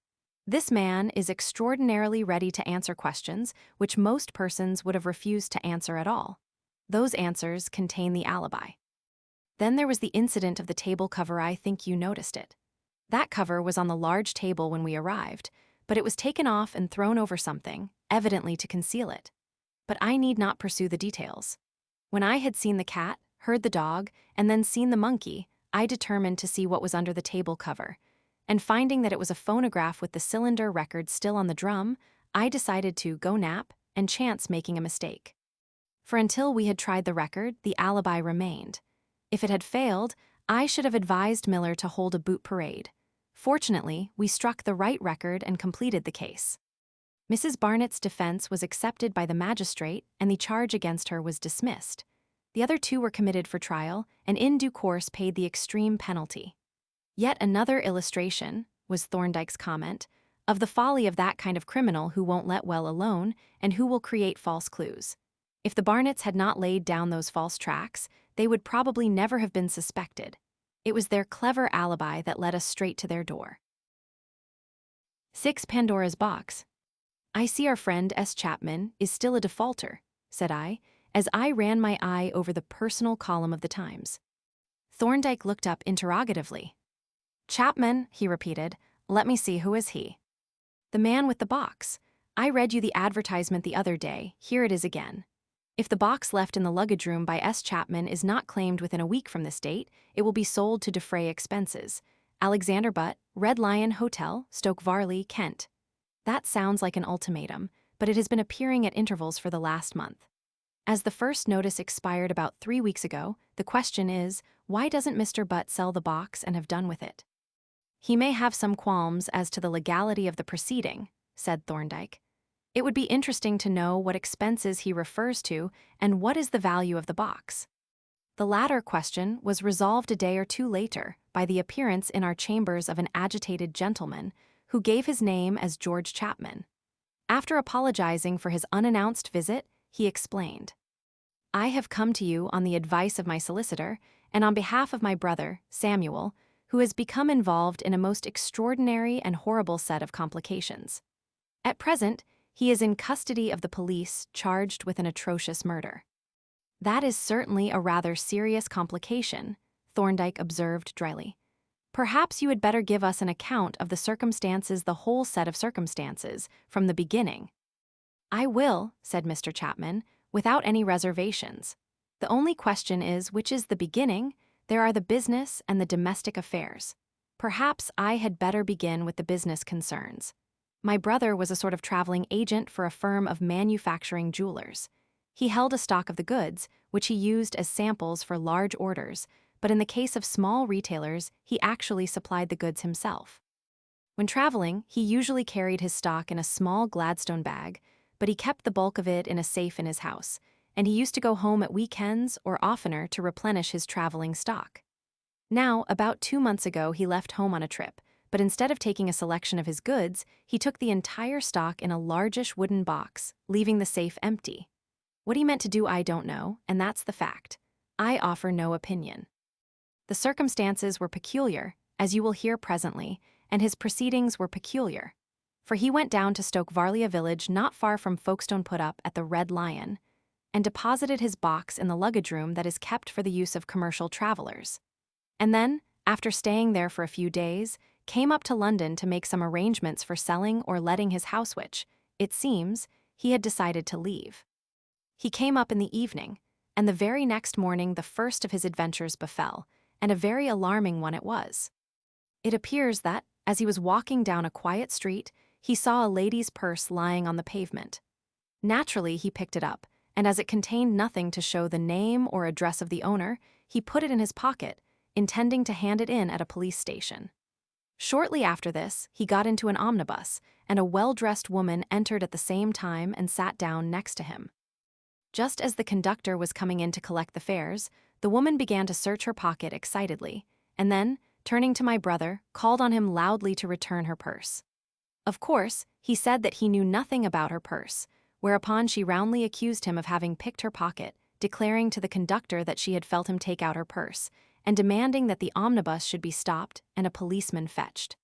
This man is extraordinarily ready to answer questions which most persons would have refused to answer at all. Those answers contain the alibi. Then there was the incident of the table cover. I think you noticed it. That cover was on the large table when we arrived, but it was taken off and thrown over something, evidently to conceal it. But I need not pursue the details. When I had seen the cat, heard the dog, and then seen the monkey, I determined to see what was under the table cover. And finding that it was a phonograph with the cylinder record still on the drum, I decided to go nap and chance making a mistake. For until we had tried the record, the alibi remained. If it had failed, I should have advised Miller to hold a boot parade. Fortunately, we struck the right record and completed the case. Mrs. Barnett's defense was accepted by the magistrate, and the charge against her was dismissed. The other 2 were committed for trial, and in due course paid the extreme penalty. Yet another illustration, was Thorndyke's comment, of the folly of that kind of criminal who won't let well alone and who will create false clues. If the Barnetts had not laid down those false tracks, they would probably never have been suspected. It was their clever alibi that led us straight to their door. 6. Pandora's box. I see our friend S. Chapman is still a defaulter, said I, as I ran my eye over the personal column of the Times. Thorndyke looked up interrogatively. Chapman, he repeated. Let me see, who is he? The man with the box. I read you the advertisement the other day. Here it is again. If the box left in the luggage room by S. Chapman is not claimed within a week from this date, it will be sold to defray expenses. Alexander Butt, Red Lion Hotel, Stoke Varley, Kent. That sounds like an ultimatum, but it has been appearing at intervals for the last month. As the first notice expired about 3 weeks ago, the question is, why doesn't Mr. Butt sell the box and have done with it? He may have some qualms as to the legality of the proceeding, said Thorndyke. It would be interesting to know what expenses he refers to and what is the value of the box. The latter question was resolved a day or two later by the appearance in our chambers of an agitated gentleman who gave his name as George Chapman. After apologizing for his unannounced visit, he explained, "I have come to you on the advice of my solicitor and on behalf of my brother, Samuel, who has become involved in a most extraordinary and horrible set of complications. At present, he is in custody of the police charged with an atrocious murder." "That is certainly a rather serious complication," Thorndyke observed dryly. "Perhaps you had better give us an account of the circumstances, the whole set of circumstances, from the beginning." "I will," said Mr. Chapman, "without any reservations. The only question is, which is the beginning? There are the business and the domestic affairs. Perhaps I had better begin with the business concerns. My brother was a sort of traveling agent for a firm of manufacturing jewelers. He held a stock of the goods, which he used as samples for large orders, but in the case of small retailers, he actually supplied the goods himself. When traveling, he usually carried his stock in a small Gladstone bag, but he kept the bulk of it in a safe in his house, and he used to go home at weekends or oftener to replenish his traveling stock. Now, about 2 months ago, he left home on a trip, but instead of taking a selection of his goods, he took the entire stock in a largish wooden box, leaving the safe empty. What he meant to do I don't know, and that's the fact. I offer no opinion. The circumstances were peculiar, as you will hear presently, and his proceedings were peculiar. For he went down to Stoke Varley, a village not far from Folkestone put up at the Red Lion, and deposited his box in the luggage room that is kept for the use of commercial travelers. And then, after staying there for a few days, came up to London to make some arrangements for selling or letting his house, which, it seems, he had decided to leave. He came up in the evening, and the very next morning the first of his adventures befell, and a very alarming one it was. It appears that, as he was walking down a quiet street, he saw a lady's purse lying on the pavement. Naturally, he picked it up, and as it contained nothing to show the name or address of the owner, he put it in his pocket, intending to hand it in at a police station. Shortly after this, he got into an omnibus, and a well-dressed woman entered at the same time and sat down next to him. Just as the conductor was coming in to collect the fares, the woman began to search her pocket excitedly, and then, turning to my brother, called on him loudly to return her purse. Of course, he said that he knew nothing about her purse, whereupon she roundly accused him of having picked her pocket, declaring to the conductor that she had felt him take out her purse, and demanding that the omnibus should be stopped and a policeman fetched.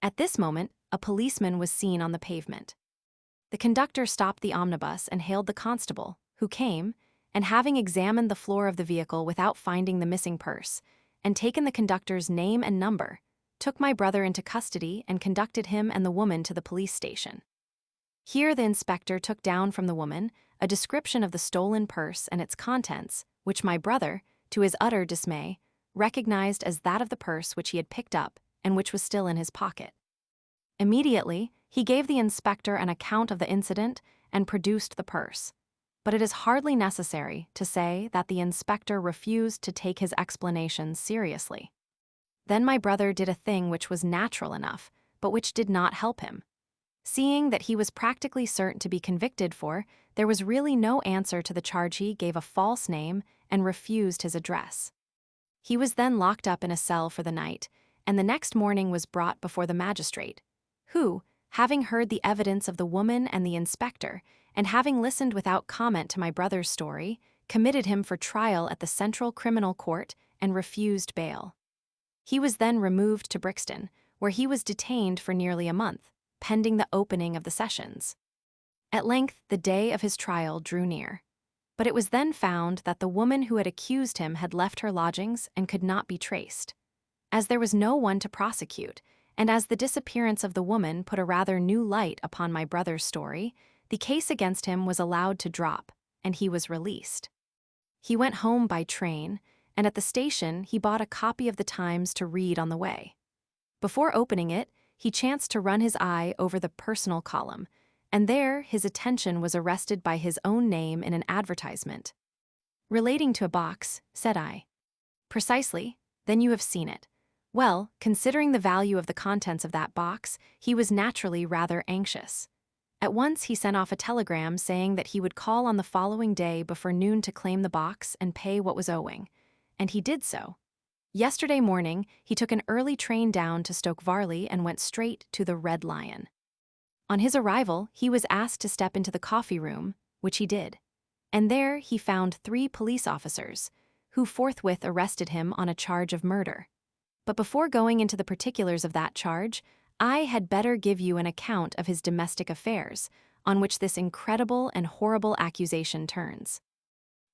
At this moment, a policeman was seen on the pavement. The conductor stopped the omnibus and hailed the constable, who came, and having examined the floor of the vehicle without finding the missing purse, and taken the conductor's name and number, took my brother into custody and conducted him and the woman to the police station. Here the inspector took down from the woman a description of the stolen purse and its contents, which my brother, to his utter dismay, recognized as that of the purse which he had picked up and which was still in his pocket. Immediately, he gave the inspector an account of the incident and produced the purse. But it is hardly necessary to say that the inspector refused to take his explanations seriously. Then my brother did a thing which was natural enough, but which did not help him. Seeing that he was practically certain to be convicted for, there was really no answer to the charge, he gave a false name and refused his address. He was then locked up in a cell for the night, and the next morning was brought before the magistrate, who, having heard the evidence of the woman and the inspector, and having listened without comment to my brother's story, committed him for trial at the Central Criminal Court and refused bail. He was then removed to Brixton, where he was detained for nearly a month, pending the opening of the sessions. At length, the day of his trial drew near. But it was then found that the woman who had accused him had left her lodgings and could not be traced. As there was no one to prosecute, and as the disappearance of the woman put a rather new light upon my brother's story, the case against him was allowed to drop, and he was released. He went home by train, and at the station he bought a copy of the Times to read on the way. Before opening it, he chanced to run his eye over the personal column, and there his attention was arrested by his own name in an advertisement. "Relating to a box," said I. "Precisely, then you have seen it. Well, considering the value of the contents of that box, he was naturally rather anxious. At once he sent off a telegram saying that he would call on the following day before noon to claim the box and pay what was owing, and he did so. Yesterday morning, he took an early train down to Stoke Varley and went straight to the Red Lion. On his arrival, he was asked to step into the coffee room, which he did, and there he found 3 police officers, who forthwith arrested him on a charge of murder. But before going into the particulars of that charge, I had better give you an account of his domestic affairs, on which this incredible and horrible accusation turns.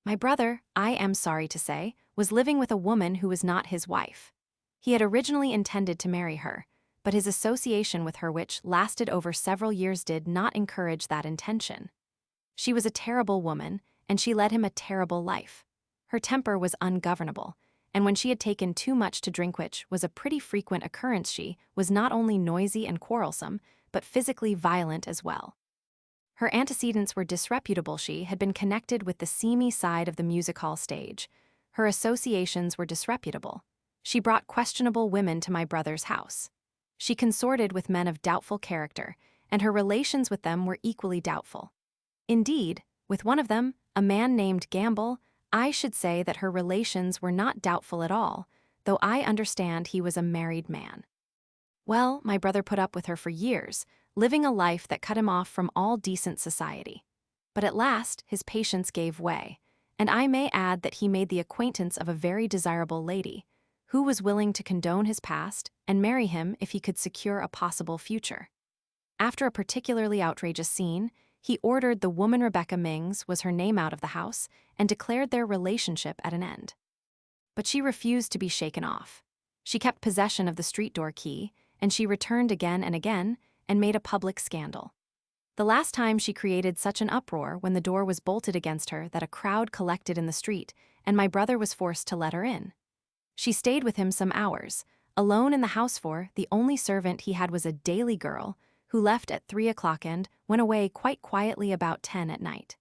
My brother, I am sorry to say, was living with a woman who was not his wife. He had originally intended to marry her, but his association with her, which lasted over several years, did not encourage that intention. She was a terrible woman, and she led him a terrible life. Her temper was ungovernable, and when she had taken too much to drink, which was a pretty frequent occurrence, she was not only noisy and quarrelsome, but physically violent as well. Her antecedents were disreputable. She had been connected with the seamy side of the music hall stage. Her associations were disreputable. She brought questionable women to my brother's house. She consorted with men of doubtful character, and her relations with them were equally doubtful. Indeed, with one of them, a man named Gamble, I should say that her relations were not doubtful at all, though I understand he was a married man. Well, my brother put up with her for years, living a life that cut him off from all decent society. But at last, his patience gave way, and I may add that he made the acquaintance of a very desirable lady, who was willing to condone his past and marry him if he could secure a possible future. After a particularly outrageous scene, he ordered the woman Rebecca Mings was her name out of the house and declared their relationship at an end. But she refused to be shaken off. She kept possession of the street door key, and she returned again and again and made a public scandal. The last time she created such an uproar when the door was bolted against her that a crowd collected in the street, and my brother was forced to let her in. She stayed with him some hours, alone in the house, for the only servant he had was a daily girl, who left at 3 o'clock and went away quite quietly about 10 at night.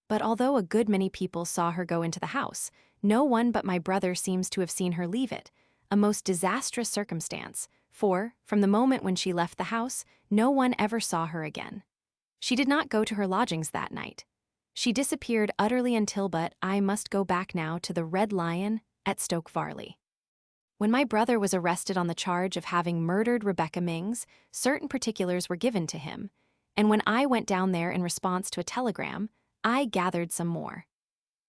But although a good many people saw her go into the house, no one but my brother seems to have seen her leave it, a most disastrous circumstance, for, from the moment when she left the house, no one ever saw her again. She did not go to her lodgings that night. She disappeared utterly until, but I must go back now to the Red Lion at Stoke Varley. When my brother was arrested on the charge of having murdered Rebecca Mings, certain particulars were given to him, and when I went down there in response to a telegram, I gathered some more.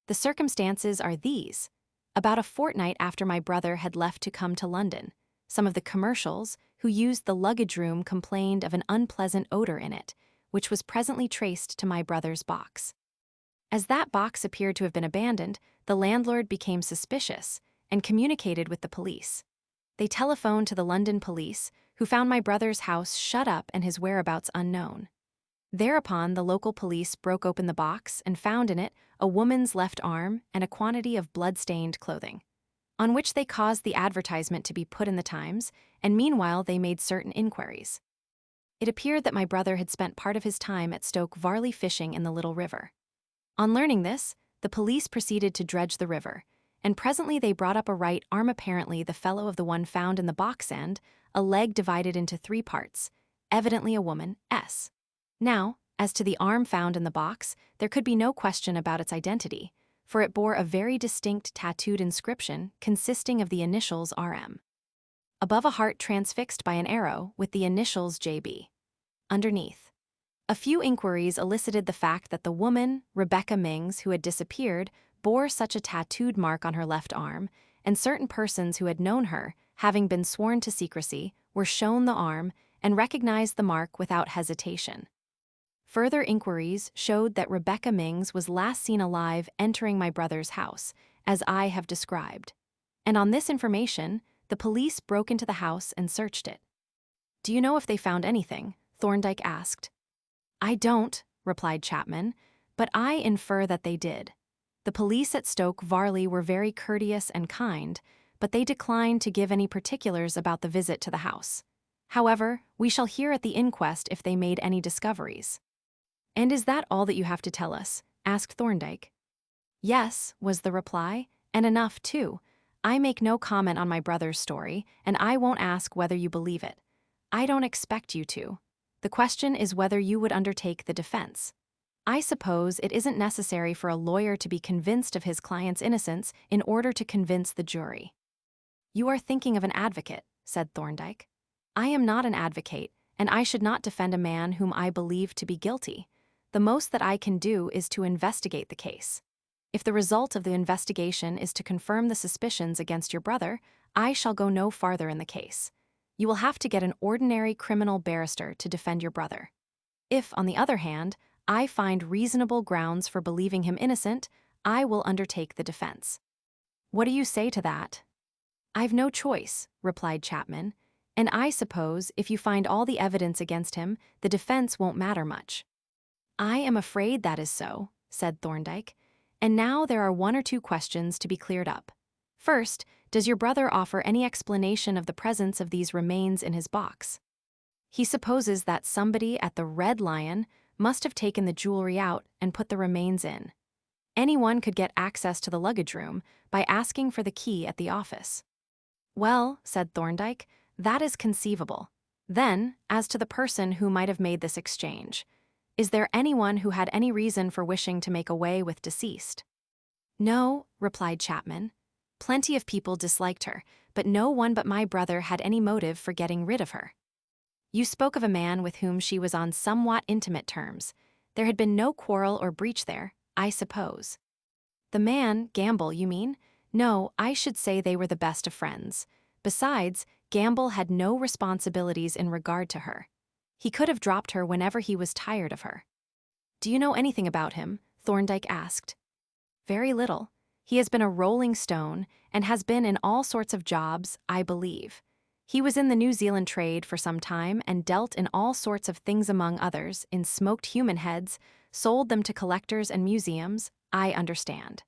The circumstances are these. About a fortnight after my brother had left to come to London, some of the commercials who used the luggage room complained of an unpleasant odor in it, which was presently traced to my brother's box. As that box appeared to have been abandoned, the landlord became suspicious and communicated with the police. They telephoned to the London police, who found my brother's house shut up and his whereabouts unknown. Thereupon, the local police broke open the box and found in it a woman's left arm and a quantity of blood-stained clothing, on which they caused the advertisement to be put in the Times, and meanwhile they made certain inquiries. It appeared that my brother had spent part of his time at Stoke Varley fishing in the Little River. On learning this, the police proceeded to dredge the river, and presently they brought up a right arm, apparently the fellow of the one found in the box, and a leg divided into 3 parts, evidently a woman's. Now, as to the arm found in the box, there could be no question about its identity, for it bore a very distinct tattooed inscription consisting of the initials RM. Above, a heart transfixed by an arrow with the initials JB. Underneath. A few inquiries elicited the fact that the woman, Rebecca Mings, who had disappeared, bore such a tattooed mark on her left arm, and certain persons who had known her, having been sworn to secrecy, were shown the arm and recognized the mark without hesitation. Further inquiries showed that Rebecca Mings was last seen alive entering my brother's house, as I have described. And on this information, the police broke into the house and searched it. "Do you know if they found anything?" Thorndyke asked. "I don't," replied Chapman, But I infer that they did. The police at Stoke Varley were very courteous and kind, but they declined to give any particulars about the visit to the house. However, we shall hear at the inquest if they made any discoveries. And is that all that you have to tell us? Asked Thorndyke. Yes, was the reply, and enough, too. I make no comment on my brother's story, and I won't ask whether you believe it. I don't expect you to. The question is whether you would undertake the defense. I suppose it isn't necessary for a lawyer to be convinced of his client's innocence in order to convince the jury. You are thinking of an advocate, said Thorndyke. I am not an advocate, and I should not defend a man whom I believe to be guilty. The most that I can do is to investigate the case. If the result of the investigation is to confirm the suspicions against your brother, I shall go no farther in the case. You will have to get an ordinary criminal barrister to defend your brother. If, on the other hand, I find reasonable grounds for believing him innocent, I will undertake the defense. What do you say to that? I've no choice, replied Chapman, and I suppose if you find all the evidence against him, the defense won't matter much. I am afraid that is so, said Thorndyke, and now there are one or two questions to be cleared up. First, does your brother offer any explanation of the presence of these remains in his box? He supposes that somebody at the Red Lion must have taken the jewelry out and put the remains in. Anyone could get access to the luggage room by asking for the key at the office. Well, said Thorndyke, that is conceivable. Then, as to the person who might have made this exchange, is there anyone who had any reason for wishing to make away with deceased? No, replied Chapman. Plenty of people disliked her, but no one but my brother had any motive for getting rid of her. You spoke of a man with whom she was on somewhat intimate terms. There had been no quarrel or breach there, I suppose. The man, Gamble, you mean? No, I should say they were the best of friends. Besides, Gamble had no responsibilities in regard to her. He could have dropped her whenever he was tired of her. Do you know anything about him? Thorndyke asked. Very little. He has been a rolling stone and has been in all sorts of jobs, I believe. He was in the New Zealand trade for some time and dealt in all sorts of things, among others, in smoked human heads, sold them to collectors and museums, I understand.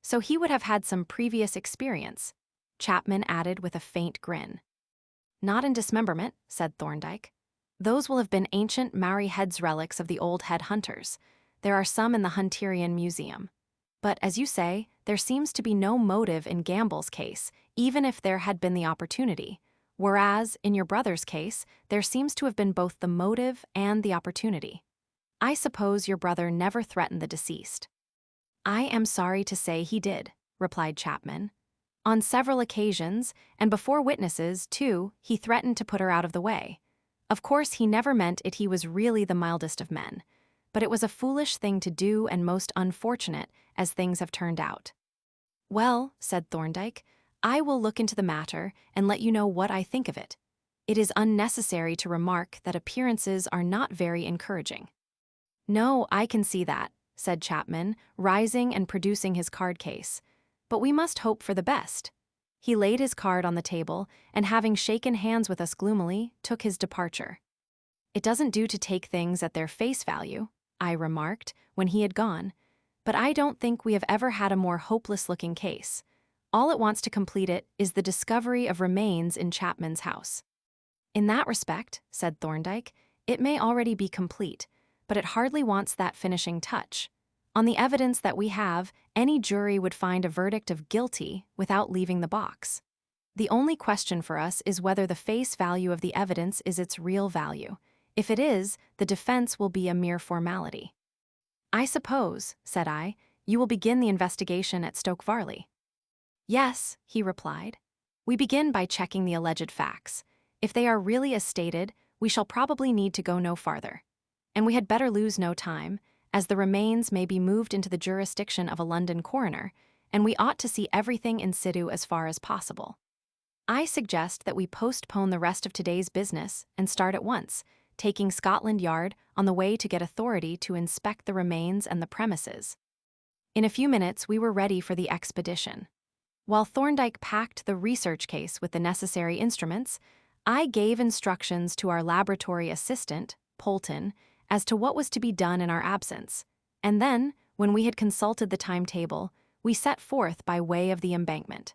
So he would have had some previous experience, Chapman added with a faint grin. Not in dismemberment, said Thorndyke. Those will have been ancient Mare heads, relics of the old head hunters. There are some in the Hunterian Museum. But, as you say, there seems to be no motive in Gamble's case, even if there had been the opportunity. Whereas, in your brother's case, there seems to have been both the motive and the opportunity. I suppose your brother never threatened the deceased. I am sorry to say he did, replied Chapman. On several occasions, and before witnesses, too, he threatened to put her out of the way. Of course, he never meant it. He was really the mildest of men. But it was a foolish thing to do and most unfortunate, as things have turned out. Well, said Thorndyke, I will look into the matter and let you know what I think of it. It is unnecessary to remark that appearances are not very encouraging. No, I can see that, said Chapman, rising and producing his card case. But we must hope for the best. He laid his card on the table and, having shaken hands with us gloomily, took his departure. It doesn't do to take things at their face value, I remarked when he had gone, but I don't think we have ever had a more hopeless-looking case. All it wants to complete it is the discovery of remains in Chapman's house. In that respect, said Thorndyke, it may already be complete, but it hardly wants that finishing touch. On the evidence that we have, any jury would find a verdict of guilty without leaving the box. The only question for us is whether the face value of the evidence is its real value. If it is, the defense will be a mere formality. I suppose, said I, you will begin the investigation at Stoke Varley. Yes, he replied. We begin by checking the alleged facts. If they are really as stated, we shall probably need to go no farther. And we had better lose no time, as the remains may be moved into the jurisdiction of a London coroner, and we ought to see everything in situ as far as possible. I suggest that we postpone the rest of today's business and start at once, taking Scotland Yard on the way to get authority to inspect the remains and the premises. In a few minutes we were ready for the expedition. While Thorndyke packed the research case with the necessary instruments, I gave instructions to our laboratory assistant, Polton, as to what was to be done in our absence, And then, when we had consulted the timetable, we set forth by way of the embankment.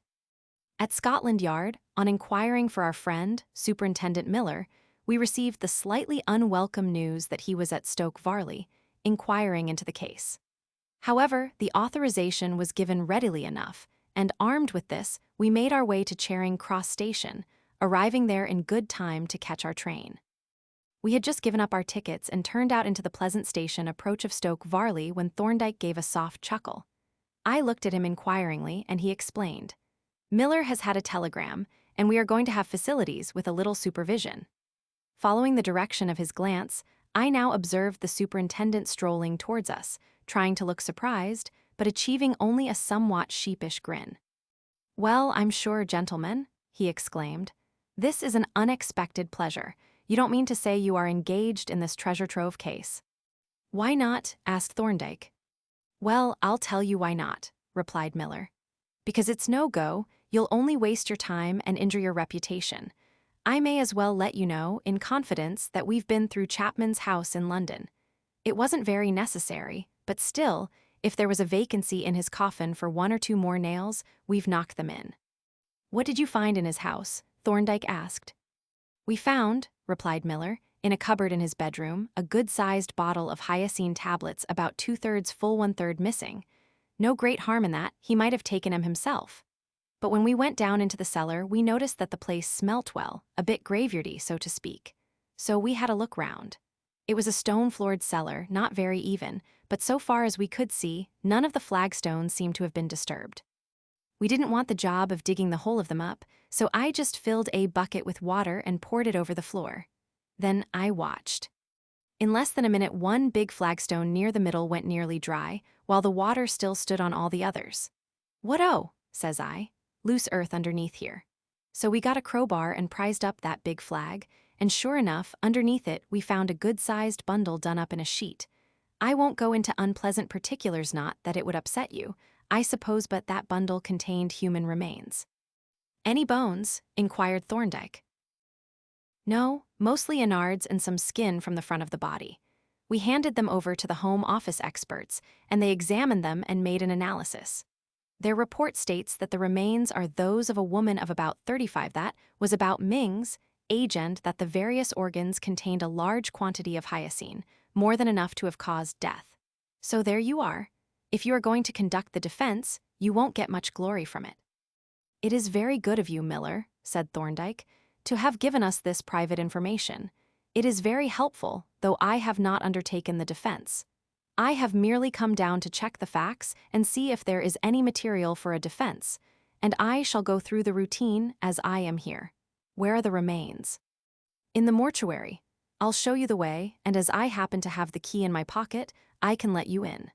At Scotland Yard, on inquiring for our friend, Superintendent Miller, we received the slightly unwelcome news that he was at Stoke Varley, inquiring into the case. However, the authorization was given readily enough, and armed with this, we made our way to Charing Cross Station, arriving there in good time to catch our train. We had just given up our tickets and turned out into the pleasant station approach of Stoke Varley when Thorndyke gave a soft chuckle. I looked at him inquiringly, and he explained. Miller has had a telegram, and we are going to have facilities with a little supervision. Following the direction of his glance, I now observed the superintendent strolling towards us, trying to look surprised, but achieving only a somewhat sheepish grin. "Well, I'm sure, gentlemen," he exclaimed. "This is an unexpected pleasure. You don't mean to say you are engaged in this treasure trove case?" "Why not?" asked Thorndyke. "Well, I'll tell you why not," replied Miller. "Because it's no go, you'll only waste your time and injure your reputation. I may as well let you know, in confidence, that we've been through Chapman's house in London. It wasn't very necessary, but still, if there was a vacancy in his coffin for 1 or 2 more nails, we've knocked them in." "What did you find in his house?" Thorndyke asked. "We found," replied Miller, "in a cupboard in his bedroom, a good-sized bottle of hyoscine tablets about 2/3 full 1/3 missing. No great harm in that, he might have taken 'em himself. But when we went down into the cellar, we noticed that the place smelt well, a bit graveyardy, so to speak. So we had a look round. It was a stone-floored cellar, not very even, but so far as we could see, none of the flagstones seemed to have been disturbed. We didn't want the job of digging the whole of them up, so I just filled a bucket with water and poured it over the floor. Then I watched. In less than a minute, one big flagstone near the middle went nearly dry, while the water still stood on all the others. "What-oh," says I. "Loose earth underneath here." So we got a crowbar and prized up that big flag, and sure enough, underneath it we found a good-sized bundle done up in a sheet. I won't go into unpleasant particulars, not that it would upset you, I suppose, but that bundle contained human remains. "Any bones?" inquired Thorndyke. "No, mostly innards and some skin from the front of the body. We handed them over to the Home Office experts, and they examined them and made an analysis. Their report states that the remains are those of a woman of about 35 that was about Ming's age, and that the various organs contained a large quantity of hyoscine, more than enough to have caused death. So there you are. If you are going to conduct the defense, you won't get much glory from it." "It is very good of you, Miller," said Thorndyke, "to have given us this private information. It is very helpful, though I have not undertaken the defense. I have merely come down to check the facts and see if there is any material for a defense, and I shall go through the routine as I am here. Where are the remains?" "In the mortuary. I'll show you the way, and as I happen to have the key in my pocket, I can let you in."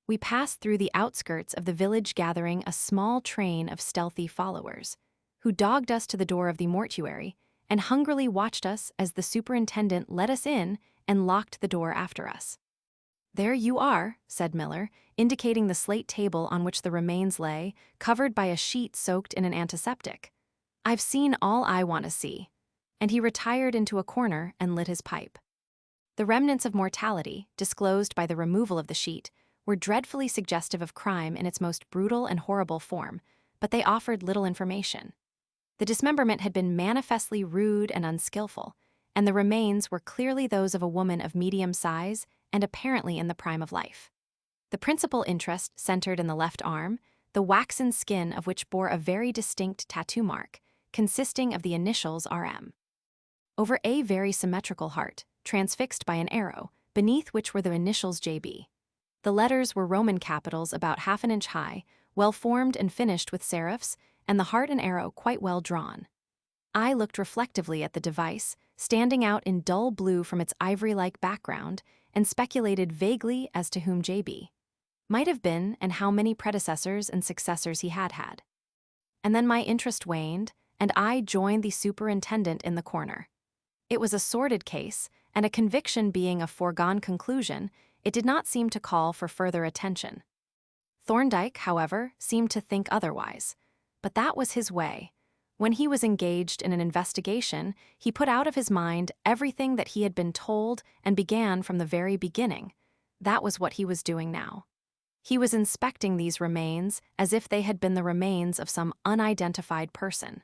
We passed through the outskirts of the village, gathering a small train of stealthy followers, who dogged us to the door of the mortuary and hungrily watched us as the superintendent let us in and locked the door after us. "There you are," said Miller, indicating the slate table on which the remains lay, covered by a sheet soaked in an antiseptic. "I've seen all I want to see." And he retired into a corner and lit his pipe. The remnants of mortality, disclosed by the removal of the sheet, were dreadfully suggestive of crime in its most brutal and horrible form, but they offered little information. The dismemberment had been manifestly rude and unskillful, and the remains were clearly those of a woman of medium size and apparently in the prime of life. The principal interest centered in the left arm, the waxen skin of which bore a very distinct tattoo mark, consisting of the initials RM. Over a very symmetrical heart, transfixed by an arrow, beneath which were the initials JB. The letters were Roman capitals about 1/2 inch high, well formed and finished with serifs, and the heart and arrow quite well drawn. I looked reflectively at the device, standing out in dull blue from its ivory-like background, and speculated vaguely as to whom JB might have been and how many predecessors and successors he had had. And then my interest waned, and I joined the superintendent in the corner. It was a sordid case, and a conviction being a foregone conclusion, it did not seem to call for further attention. Thorndyke, however, seemed to think otherwise. But that was his way. When he was engaged in an investigation, he put out of his mind everything that he had been told and began from the very beginning. That was what he was doing now. He was inspecting these remains as if they had been the remains of some unidentified person.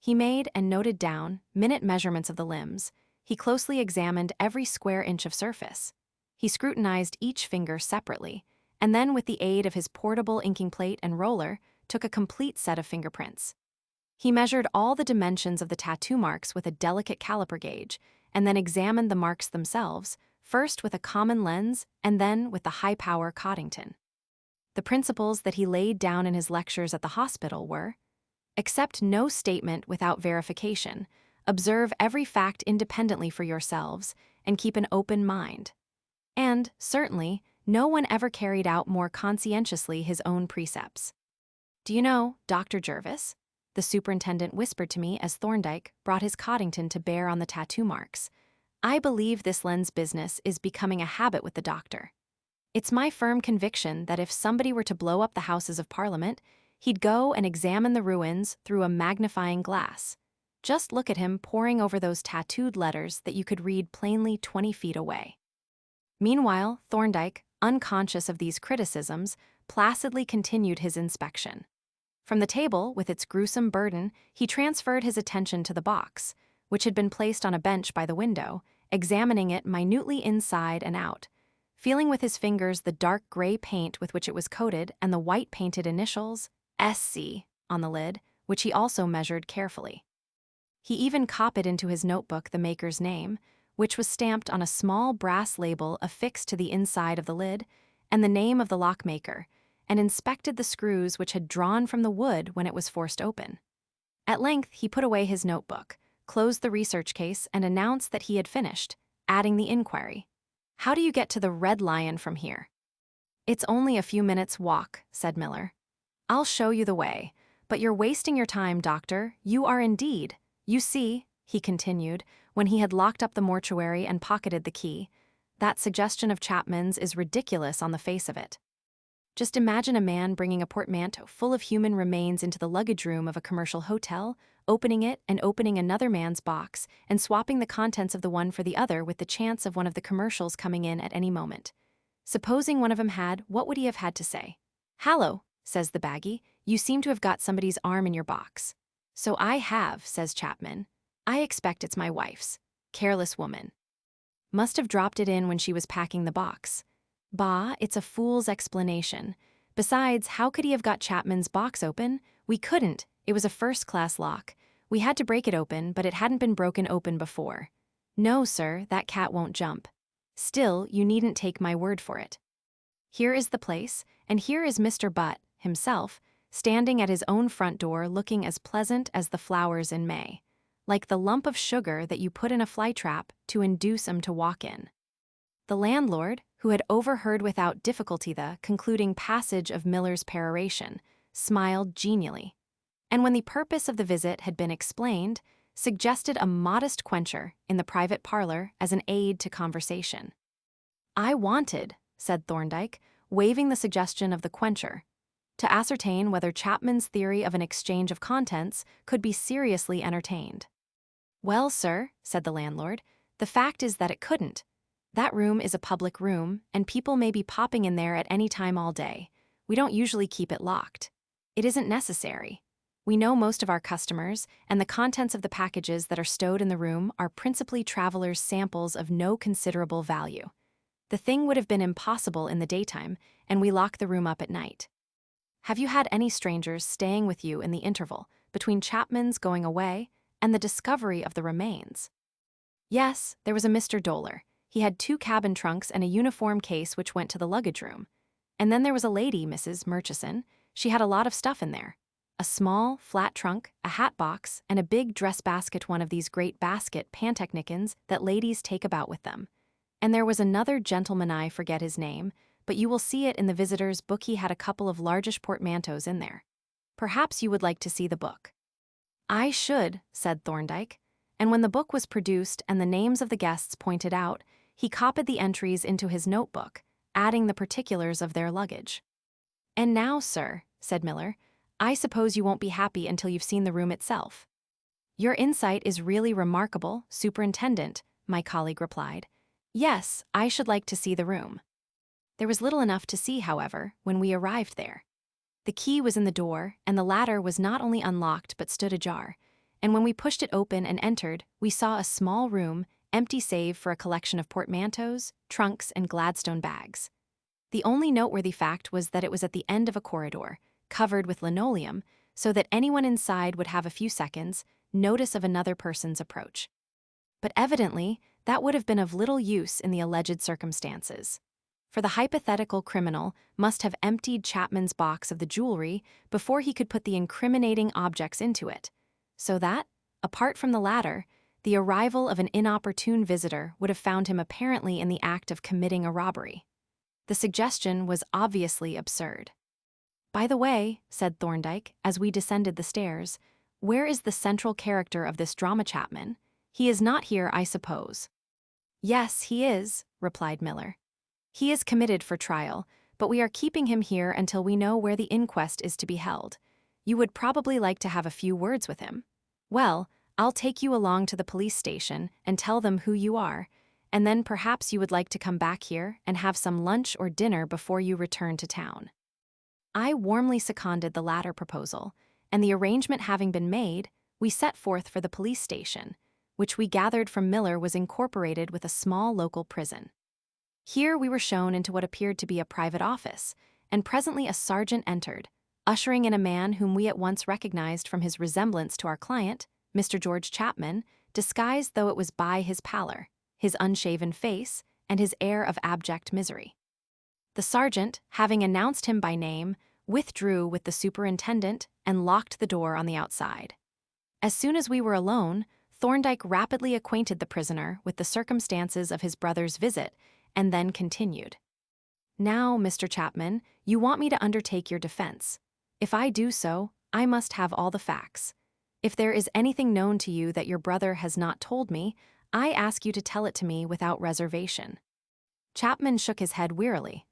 He made and noted down minute measurements of the limbs. He closely examined every square inch of surface. He scrutinized each finger separately, and then with the aid of his portable inking plate and roller, took a complete set of fingerprints. He measured all the dimensions of the tattoo marks with a delicate caliper gauge, and then examined the marks themselves, first with a common lens and then with the high-power Coddington. The principles that he laid down in his lectures at the hospital were: accept no statement without verification, observe every fact independently for yourselves, and keep an open mind. And, certainly, no one ever carried out more conscientiously his own precepts. "Do you know, Dr. Jervis?" the superintendent whispered to me as Thorndyke brought his Coddington to bear on the tattoo marks. "I believe this lens business is becoming a habit with the doctor. It's my firm conviction that if somebody were to blow up the Houses of Parliament, he'd go and examine the ruins through a magnifying glass. Just look at him poring over those tattooed letters that you could read plainly 20 feet away." Meanwhile, Thorndyke, unconscious of these criticisms, placidly continued his inspection. From the table, with its gruesome burden, he transferred his attention to the box, which had been placed on a bench by the window, examining it minutely inside and out, feeling with his fingers the dark gray paint with which it was coated and the white painted initials, SC, on the lid, which he also measured carefully. He even copied into his notebook the maker's name, which was stamped on a small brass label affixed to the inside of the lid, and the name of the lockmaker, and inspected the screws which had drawn from the wood when it was forced open. At length, he put away his notebook, closed the research case, and announced that he had finished, adding the inquiry: "How do you get to the Red Lion from here?" "It's only a few minutes' walk," said Miller. "I'll show you the way, but you're wasting your time, Doctor. You are indeed. You see," he continued, when he had locked up the mortuary and pocketed the key, "that suggestion of Chapman's is ridiculous on the face of it. Just imagine a man bringing a portmanteau full of human remains into the luggage room of a commercial hotel, opening it and opening another man's box, and swapping the contents of the one for the other with the chance of one of the commercials coming in at any moment. Supposing one of them had, what would he have had to say? 'Hallo,' says the baggy, 'you seem to have got somebody's arm in your box.' 'So I have,' says Chapman. 'I expect it's my wife's. Careless woman. Must have dropped it in when she was packing the box.' Bah, it's a fool's explanation. Besides, how could he have got Chapman's box open? We couldn't. It was a first-class lock. We had to break it open, but it hadn't been broken open before. No, sir, that cat won't jump. Still, you needn't take my word for it. Here is the place, and here is Mr. Butt, himself, standing at his own front door looking as pleasant as the flowers in May, like the lump of sugar that you put in a flytrap to induce 'em to walk in." The landlord, who had overheard without difficulty the concluding passage of Miller's peroration, smiled genially, and when the purpose of the visit had been explained, suggested a modest quencher in the private parlor as an aid to conversation. "I wanted," said Thorndyke, waiving the suggestion of the quencher, "to ascertain whether Chapman's theory of an exchange of contents could be seriously entertained." "Well, sir," said the landlord, "the fact is that it couldn't. That room is a public room, and people may be popping in there at any time all day. We don't usually keep it locked. It isn't necessary. We know most of our customers, and the contents of the packages that are stowed in the room are principally travelers' samples of no considerable value. The thing would have been impossible in the daytime, and we lock the room up at night. Have you had any strangers staying with you in the interval between Chapman's going away and the discovery of the remains?" "Yes, there was a Mr. Doler. He had 2 cabin trunks and a uniform case which went to the luggage room. And then there was a lady, Mrs. Murchison. She had a lot of stuff in there. A small, flat trunk, a hat box, and a big dress basket, one of these great basket pantechnicons that ladies take about with them. And there was another gentleman, I forget his name, but you will see it in the visitor's book. He had a couple of largish portmanteaus in there. Perhaps you would like to see the book." "I should," said Thorndyke. And when the book was produced and the names of the guests pointed out, he copied the entries into his notebook, adding the particulars of their luggage. "And now, sir," said Miller, "I suppose you won't be happy until you've seen the room itself." "Your insight is really remarkable, Superintendent," my colleague replied. "Yes, I should like to see the room." There was little enough to see, however, when we arrived there. The key was in the door, and the latter was not only unlocked but stood ajar. And when we pushed it open and entered, we saw a small room, empty save for a collection of portmanteaus, trunks, and Gladstone bags. The only noteworthy fact was that it was at the end of a corridor, covered with linoleum, so that anyone inside would have a few seconds' notice of another person's approach. But evidently, that would have been of little use in the alleged circumstances. For the hypothetical criminal must have emptied Chapman's box of the jewelry before he could put the incriminating objects into it, so that, apart from the latter, the arrival of an inopportune visitor would have found him apparently in the act of committing a robbery. The suggestion was obviously absurd. "By the way," said Thorndyke, as we descended the stairs, "where is the central character of this drama, Chapman? He is not here, I suppose." "Yes, he is," replied Miller. "He is committed for trial, but we are keeping him here until we know where the inquest is to be held. You would probably like to have a few words with him. Well, I'll take you along to the police station and tell them who you are, and then perhaps you would like to come back here and have some lunch or dinner before you return to town." I warmly seconded the latter proposal, and the arrangement having been made, we set forth for the police station, which we gathered from Miller was incorporated with a small local prison. Here we were shown into what appeared to be a private office, and presently a sergeant entered, ushering in a man whom we at once recognized from his resemblance to our client, Mr. George Chapman, disguised though it was by his pallor, his unshaven face, and his air of abject misery. The sergeant, having announced him by name, withdrew with the superintendent and locked the door on the outside. As soon as we were alone, Thorndyke rapidly acquainted the prisoner with the circumstances of his brother's visit, and then continued. "Now, Mr. Chapman, you want me to undertake your defense. If I do so, I must have all the facts. If there is anything known to you that your brother has not told me, I ask you to tell it to me without reservation." Chapman shook his head wearily.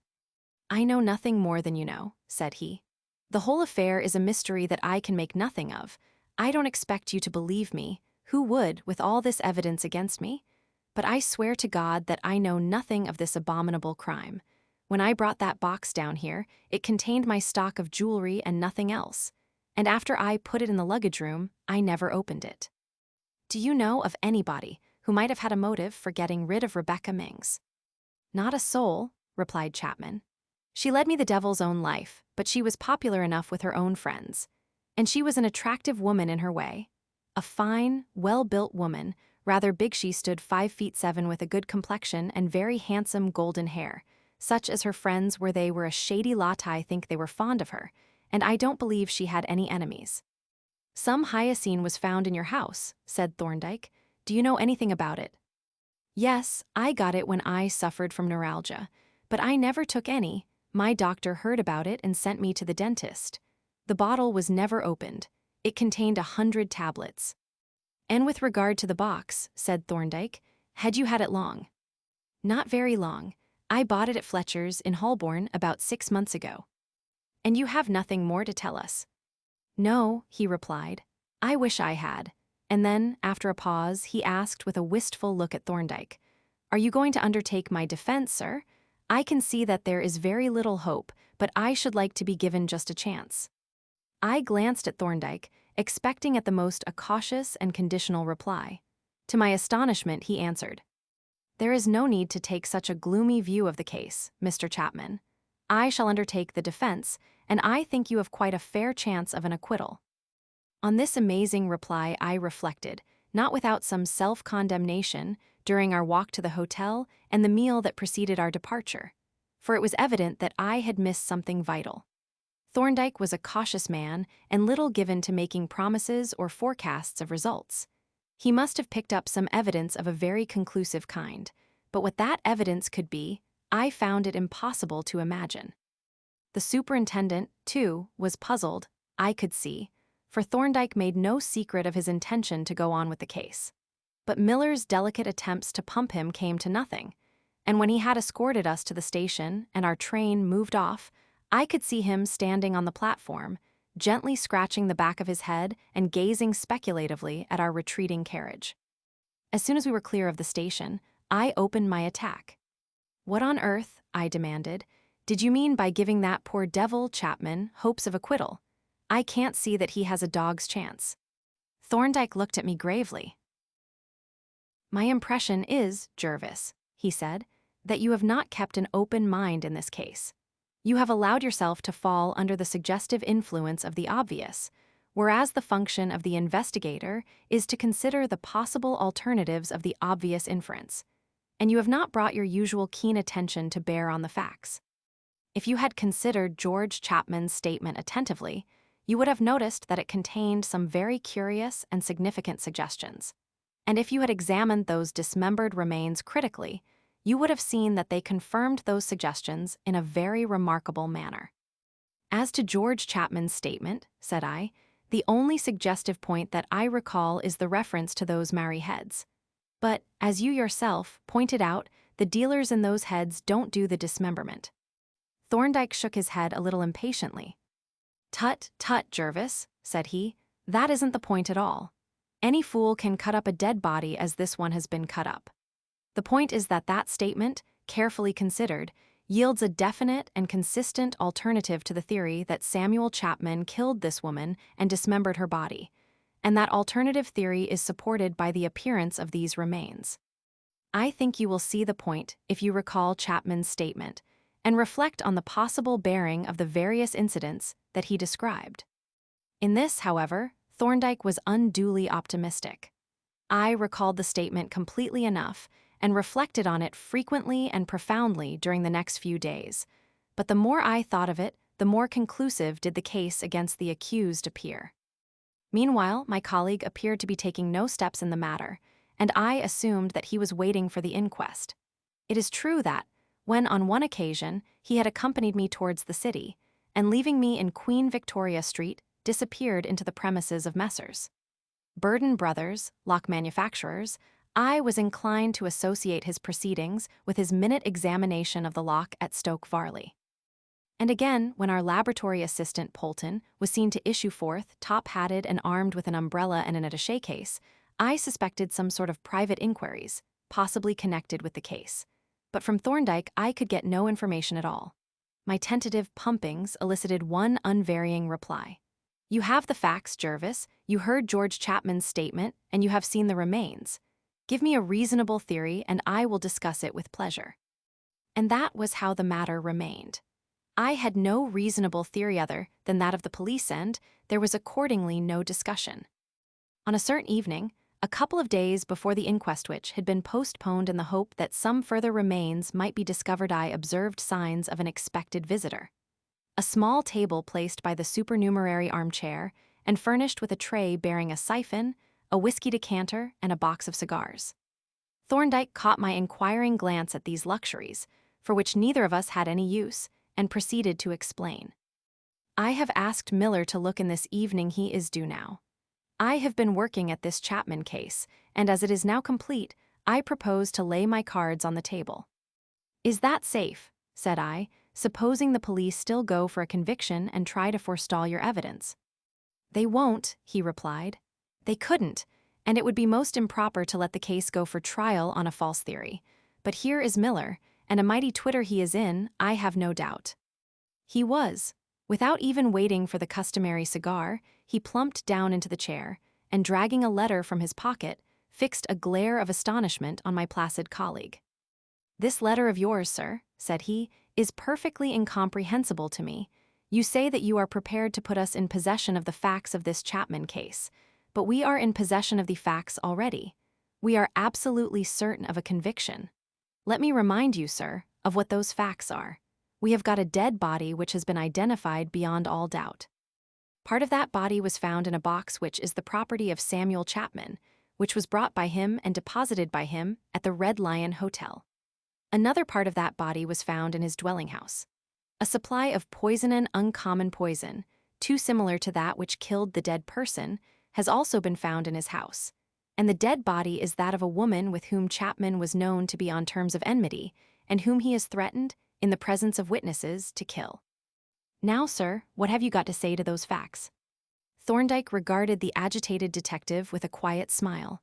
"I know nothing more than you know," said he. "The whole affair is a mystery that I can make nothing of. I don't expect you to believe me. Who would, with all this evidence against me? But I swear to God that I know nothing of this abominable crime. When I brought that box down here, it contained my stock of jewelry and nothing else. And after I put it in the luggage room, I never opened it. Do you know of anybody who might have had a motive for getting rid of Rebecca Mings?" "Not a soul," replied Chapman. "She led me the devil's own life, but she was popular enough with her own friends. And she was an attractive woman in her way. A fine, well-built woman, rather big. She stood 5'7" with a good complexion and very handsome golden hair, such as her friends were. They were a shady lot. I think they were fond of her, and I don't believe she had any enemies." "Some hyoscine was found in your house," said Thorndyke. "Do you know anything about it?" "Yes, I got it when I suffered from neuralgia, but I never took any. My doctor heard about it and sent me to the dentist. The bottle was never opened. It contained 100 tablets." "And with regard to the box," said Thorndyke, "had you had it long?" "Not very long. I bought it at Fletcher's in Holborn about 6 months ago." "And you have nothing more to tell us?" "No," he replied. "I wish I had." And then, after a pause, he asked with a wistful look at Thorndyke, "Are you going to undertake my defense, sir? I can see that there is very little hope, but I should like to be given just a chance." I glanced at Thorndyke, expecting at the most a cautious and conditional reply. To my astonishment, he answered, "There is no need to take such a gloomy view of the case, Mr. Chapman. I shall undertake the defense, and I think you have quite a fair chance of an acquittal." On this amazing reply, I reflected, not without some self-condemnation, during our walk to the hotel and the meal that preceded our departure, for it was evident that I had missed something vital. Thorndyke was a cautious man and little given to making promises or forecasts of results. He must have picked up some evidence of a very conclusive kind, but what that evidence could be, I found it impossible to imagine. The superintendent, too, was puzzled, I could see, for Thorndyke made no secret of his intention to go on with the case. But Miller's delicate attempts to pump him came to nothing, and when he had escorted us to the station and our train moved off, I could see him standing on the platform, gently scratching the back of his head and gazing speculatively at our retreating carriage. As soon as we were clear of the station, I opened my attack. "What on earth," I demanded, Did you mean by giving that poor devil, Chapman, hopes of acquittal? I can't see that he has a dog's chance. Thorndyke looked at me gravely. My impression is, Jervis, he said, that you have not kept an open mind in this case. You have allowed yourself to fall under the suggestive influence of the obvious, whereas the function of the investigator is to consider the possible alternatives of the obvious inference, and you have not brought your usual keen attention to bear on the facts. If you had considered George Chapman's statement attentively, you would have noticed that it contained some very curious and significant suggestions. And if you had examined those dismembered remains critically, you would have seen that they confirmed those suggestions in a very remarkable manner. As to George Chapman's statement, said I, the only suggestive point that I recall is the reference to those Mare heads. But, as you yourself pointed out, the dealers in those heads don't do the dismemberment. Thorndyke shook his head a little impatiently. Tut, tut, Jervis, said he, that isn't the point at all. Any fool can cut up a dead body as this one has been cut up. The point is that that statement, carefully considered, yields a definite and consistent alternative to the theory that Samuel Chapman killed this woman and dismembered her body, and that alternative theory is supported by the appearance of these remains. I think you will see the point if you recall Chapman's statement and reflect on the possible bearing of the various incidents that he described. In this, however, Thorndyke was unduly optimistic. I recalled the statement completely enough and reflected on it frequently and profoundly during the next few days, but the more I thought of it, the more conclusive did the case against the accused appear. Meanwhile, my colleague appeared to be taking no steps in the matter, and I assumed that he was waiting for the inquest. It is true that, when on one occasion he had accompanied me towards the city, and leaving me in Queen Victoria Street, disappeared into the premises of Messrs. Burden Brothers, lock manufacturers, I was inclined to associate his proceedings with his minute examination of the lock at Stoke Varley. And again, when our laboratory assistant, Polton, was seen to issue forth, top-hatted and armed with an umbrella and an attaché case, I suspected some sort of private inquiries, possibly connected with the case. But from Thorndyke I could get no information at all. My tentative pumpings elicited one unvarying reply. You have the facts, Jervis, you heard George Chapman's statement, and you have seen the remains. Give me a reasonable theory, and I will discuss it with pleasure. And that was how the matter remained. I had no reasonable theory other than that of the police, and there was accordingly no discussion. On a certain evening, a couple of days before the inquest which had been postponed in the hope that some further remains might be discovered, I observed signs of an expected visitor. A small table placed by the supernumerary armchair and furnished with a tray bearing a siphon, a whiskey decanter, and a box of cigars. Thorndyke caught my inquiring glance at these luxuries, for which neither of us had any use, and proceeded to explain. I have asked Miller to look in this evening. He is due now. I have been working at this Chapman case, and as it is now complete, I propose to lay my cards on the table. Is that safe? Said I, supposing the police still go for a conviction and try to forestall your evidence. They won't, he replied. They couldn't, and it would be most improper to let the case go for trial on a false theory. But here is Miller, and a mighty twitter he is in, I have no doubt. He was. Without even waiting for the customary cigar, he plumped down into the chair, and dragging a letter from his pocket, fixed a glare of astonishment on my placid colleague. This letter of yours, sir, said he, is perfectly incomprehensible to me. You say that you are prepared to put us in possession of the facts of this Chapman case, but we are in possession of the facts already. We are absolutely certain of a conviction. Let me remind you, sir, of what those facts are. We have got a dead body which has been identified beyond all doubt. Part of that body was found in a box which is the property of Samuel Chapman, which was brought by him and deposited by him at the Red Lion Hotel. Another part of that body was found in his dwelling house. A supply of poison and uncommon poison, too similar to that which killed the dead person, has also been found in his house, and the dead body is that of a woman with whom Chapman was known to be on terms of enmity, and whom he has threatened, in the presence of witnesses, to kill. Now, sir, what have you got to say to those facts? Thorndyke regarded the agitated detective with a quiet smile.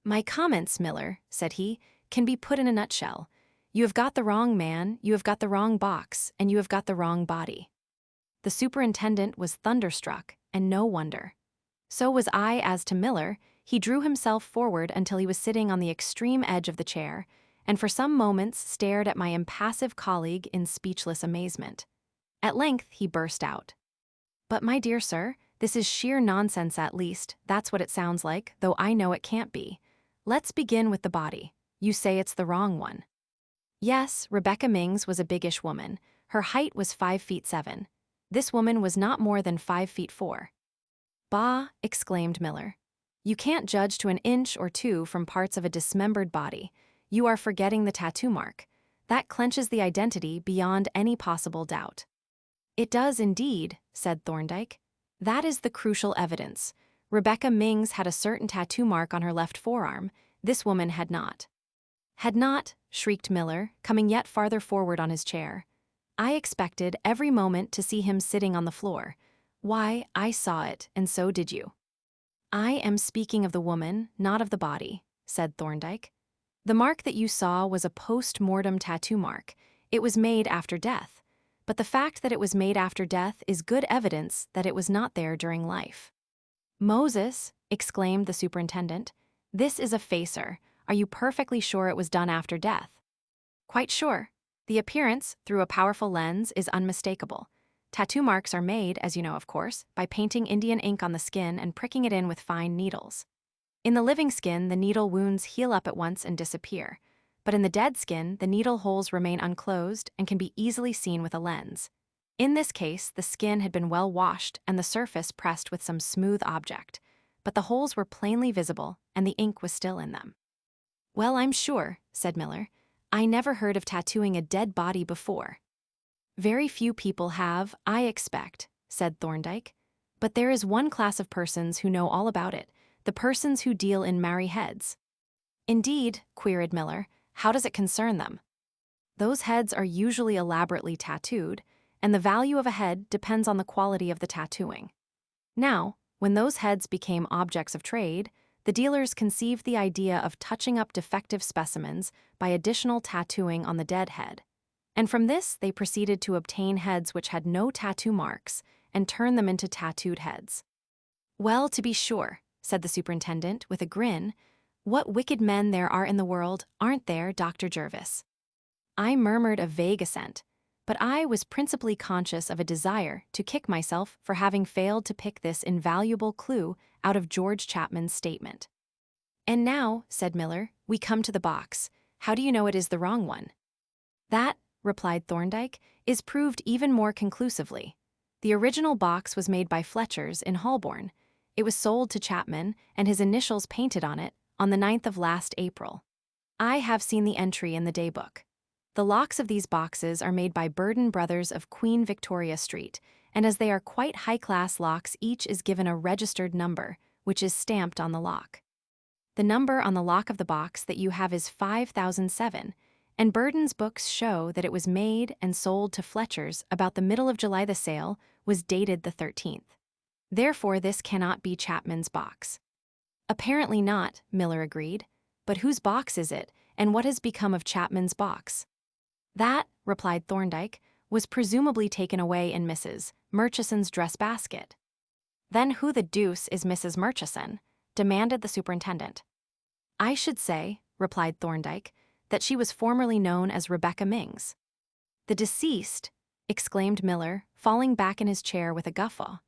My comments, Miller, said he, can be put in a nutshell. You have got the wrong man, you have got the wrong box, and you have got the wrong body. The superintendent was thunderstruck, and no wonder. So was I as to Miller. He drew himself forward until he was sitting on the extreme edge of the chair, and for some moments stared at my impassive colleague in speechless amazement. At length he burst out. "But my dear sir, this is sheer nonsense at least, that's what it sounds like, though I know it can't be. Let's begin with the body. You say it's the wrong one." Yes, Rebecca Mings was a biggish woman. Her height was 5'7". This woman was not more than 5'4". "Bah," exclaimed Miller. "You can't judge to an inch or two from parts of a dismembered body. You are forgetting the tattoo mark. That clenches the identity beyond any possible doubt." "It does indeed," said Thorndyke. "That is the crucial evidence. Rebecca Mings had a certain tattoo mark on her left forearm. This woman had not." "Had not," shrieked Miller, coming yet farther forward on his chair. "I expected every moment to see him sitting on the floor. Why, I saw it, and so did you." "I am speaking of the woman, not of the body," said Thorndyke. "The mark that you saw was a post-mortem tattoo mark. It was made after death. But the fact that it was made after death is good evidence that it was not there during life." "Moses," exclaimed the superintendent, "this is a facer. Are you perfectly sure it was done after death?" "Quite sure. The appearance, through a powerful lens, is unmistakable. Tattoo marks are made, as you know of course, by painting Indian ink on the skin and pricking it in with fine needles. In the living skin, the needle wounds heal up at once and disappear. But in the dead skin, the needle holes remain unclosed and can be easily seen with a lens. In this case, the skin had been well washed and the surface pressed with some smooth object, but the holes were plainly visible and the ink was still in them." "Well, I'm sure," said Miller. "I never heard of tattooing a dead body before." "Very few people have, I expect," said Thorndyke. "But there is one class of persons who know all about it, the persons who deal in Mare heads." "Indeed," queried Miller, "how does it concern them?" "Those heads are usually elaborately tattooed, and the value of a head depends on the quality of the tattooing. Now, when those heads became objects of trade, the dealers conceived the idea of touching up defective specimens by additional tattooing on the dead head. And from this, they proceeded to obtain heads which had no tattoo marks and turn them into tattooed heads." "Well, to be sure," said the superintendent with a grin. "What wicked men there are in the world, aren't there, Dr. Jervis?" I murmured a vague assent, but I was principally conscious of a desire to kick myself for having failed to pick this invaluable clue out of George Chapman's statement. "And now," said Miller, "we come to the box. How do you know it is the wrong one?" "That," replied Thorndyke, "is proved even more conclusively. The original box was made by Fletcher's in Holborn. It was sold to Chapman, and his initials painted on it, on the 9th of last April. I have seen the entry in the daybook. The locks of these boxes are made by Burden Brothers of Queen Victoria Street, and as they are quite high-class locks, each is given a registered number, which is stamped on the lock. The number on the lock of the box that you have is 5007, and Burden's books show that it was made and sold to Fletcher's about the middle of July. The sale was dated the 13th. Therefore, this cannot be Chapman's box." "Apparently not," Miller agreed. "But whose box is it, and what has become of Chapman's box?" "That," replied Thorndyke, "was presumably taken away in Mrs. Murchison's dress basket." "Then who the deuce is Mrs. Murchison?" demanded the superintendent. "I should say," replied Thorndyke, "that she was formerly known as Rebecca Mings." "The deceased!" exclaimed Miller, falling back in his chair with a guffaw.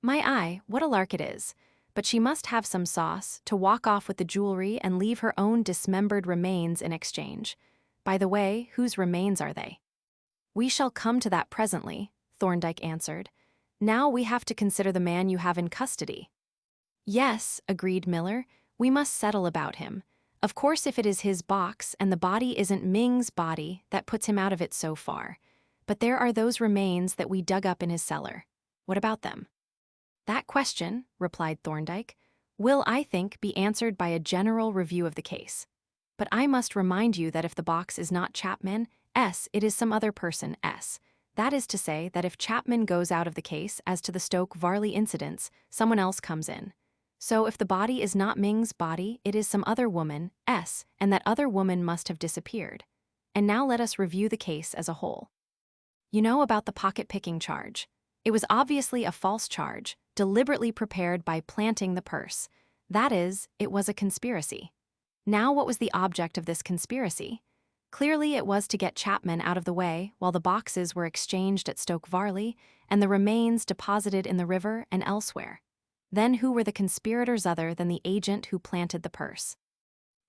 "My eye, what a lark it is! But she must have some sauce to walk off with the jewelry and leave her own dismembered remains in exchange. By the way, whose remains are they?" "We shall come to that presently," Thorndyke answered. "Now we have to consider the man you have in custody." "Yes," agreed Miller, "we must settle about him. Of course, if it is his box and the body isn't Ming's body, that puts him out of it so far. But there are those remains that we dug up in his cellar. What about them?" "That question," replied Thorndyke, "will, I think, be answered by a general review of the case. But I must remind you that if the box is not Chapman, it is some other person, That is to say that if Chapman goes out of the case as to the Stoke-Varley incidents, someone else comes in. So if the body is not Ming's body, it is some other woman, and that other woman must have disappeared. And now let us review the case as a whole. You know about the pocket-picking charge. It was obviously a false charge, deliberately prepared by planting the purse. That is, it was a conspiracy. Now what was the object of this conspiracy? Clearly it was to get Chapman out of the way while the boxes were exchanged at Stoke Varley and the remains deposited in the river and elsewhere. Then who were the conspirators other than the agent who planted the purse?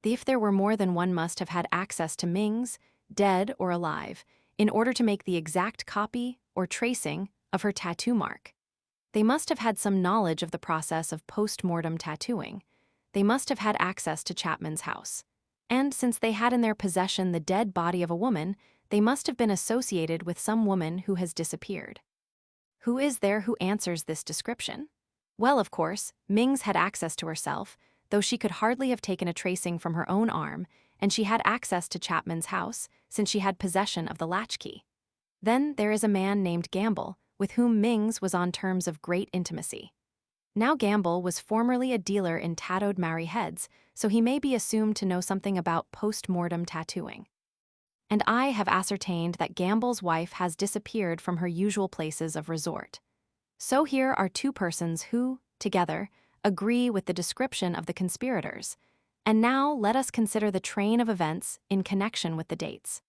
If there were more than one must have had access to Ming's, dead or alive, in order to make the exact copy or tracing of her tattoo mark. They must have had some knowledge of the process of post-mortem tattooing. They must have had access to Chapman's house. And since they had in their possession the dead body of a woman, they must have been associated with some woman who has disappeared. Who is there who answers this description? Well, of course, Ming's had access to herself, though she could hardly have taken a tracing from her own arm, and she had access to Chapman's house, since she had possession of the latchkey. Then there is a man named Gamble, with whom Ming's was on terms of great intimacy. Now Gamble was formerly a dealer in tattooed Mare heads, so he may be assumed to know something about post-mortem tattooing. And I have ascertained that Gamble's wife has disappeared from her usual places of resort. So here are two persons who, together, agree with the description of the conspirators. And now let us consider the train of events in connection with the dates.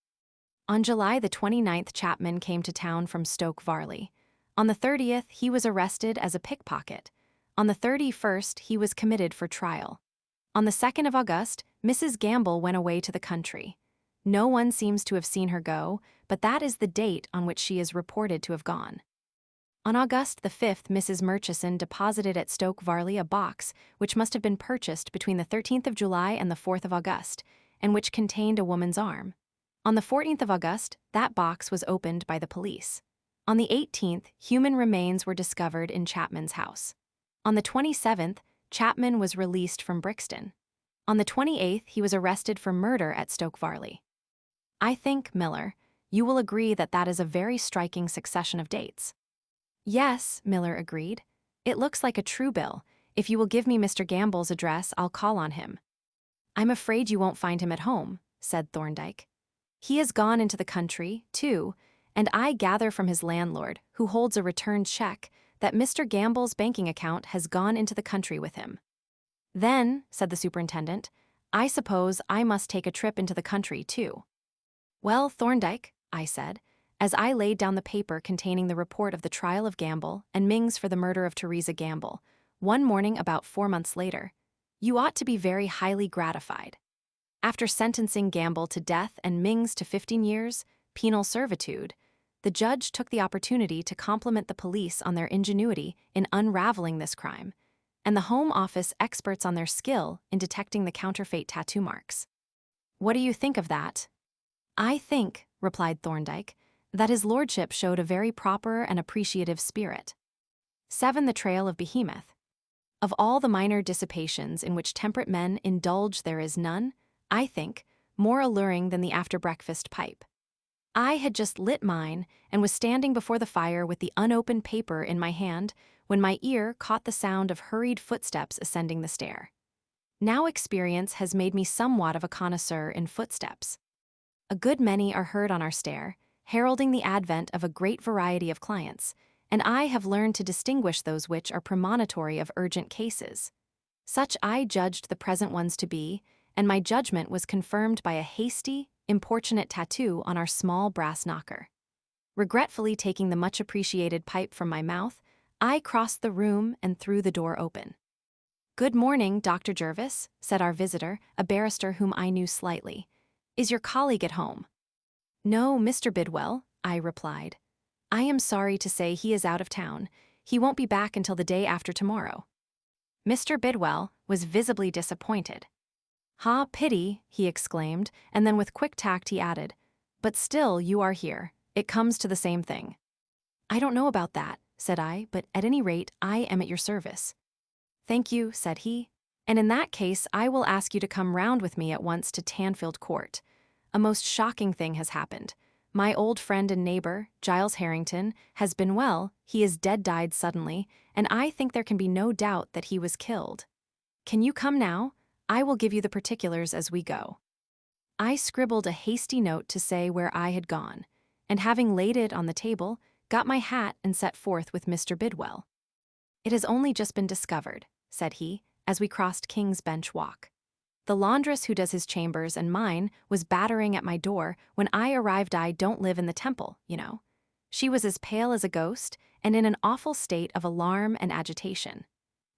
On July the 29th, Chapman came to town from Stoke Varley. On the 30th, he was arrested as a pickpocket. On the 31st, he was committed for trial. On the 2nd of August, Mrs. Gamble went away to the country. No one seems to have seen her go, but that is the date on which she is reported to have gone. On August the 5th, Mrs. Murchison deposited at Stoke Varley a box which must have been purchased between the 13th of July and the 4th of August, and which contained a woman's arm. On the 14th of August, that box was opened by the police. On the 18th, human remains were discovered in Chapman's house. On the 27th, Chapman was released from Brixton. On the 28th, he was arrested for murder at Stoke Varley. I think, Miller, you will agree that that is a very striking succession of dates. Yes, Miller agreed. It looks like a true bill. If you will give me Mr. Gamble's address, I'll call on him. I'm afraid you won't find him at home, said Thorndyke. He has gone into the country, too, and I gather from his landlord, who holds a returned check, that Mr. Gamble's banking account has gone into the country with him. Then, said the superintendent, I suppose I must take a trip into the country, too. Well, Thorndyke, I said, as I laid down the paper containing the report of the trial of Gamble and Ming's for the murder of Teresa Gamble, one morning about 4 months later, you ought to be very highly gratified. After sentencing Gamble to death and Ming's to 15 years, penal servitude, the judge took the opportunity to compliment the police on their ingenuity in unraveling this crime, and the Home Office experts on their skill in detecting the counterfeit tattoo marks. What do you think of that? I think, replied Thorndyke, that his lordship showed a very proper and appreciative spirit. 7. The Trail of Behemoth. Of all the minor dissipations in which temperate men indulge, there is none, I think, more alluring than the after-breakfast pipe. I had just lit mine and was standing before the fire with the unopened paper in my hand when my ear caught the sound of hurried footsteps ascending the stair. Now experience has made me somewhat of a connoisseur in footsteps. A good many are heard on our stair, heralding the advent of a great variety of clients, and I have learned to distinguish those which are premonitory of urgent cases. Such I judged the present ones to be, and my judgment was confirmed by a hasty, importunate tattoo on our small brass knocker. Regretfully taking the much-appreciated pipe from my mouth, I crossed the room and threw the door open. "Good morning, Dr. Jervis," said our visitor, a barrister whom I knew slightly. "Is your colleague at home?" "No, Mr. Bidwell," I replied. "I am sorry to say he is out of town. He won't be back until the day after tomorrow." Mr. Bidwell was visibly disappointed. "Ha, pity," he exclaimed, and then with quick tact he added, "But still you are here. It comes to the same thing." "I don't know about that," said I, "but at any rate I am at your service." "Thank you," said he, "and in that case I will ask you to come round with me at once to Tanfield Court. A most shocking thing has happened. My old friend and neighbor, Giles Harrington, has been well, he is died suddenly, and I think there can be no doubt that he was killed. Can you come now? I will give you the particulars as we go." I scribbled a hasty note to say where I had gone, and having laid it on the table, got my hat and set forth with Mr. Bidwell. "It has only just been discovered," said he, as we crossed King's Bench Walk. "The laundress who does his chambers and mine was battering at my door when I arrived. I don't live in the Temple, you know." She was as pale as a ghost and in an awful state of alarm and agitation.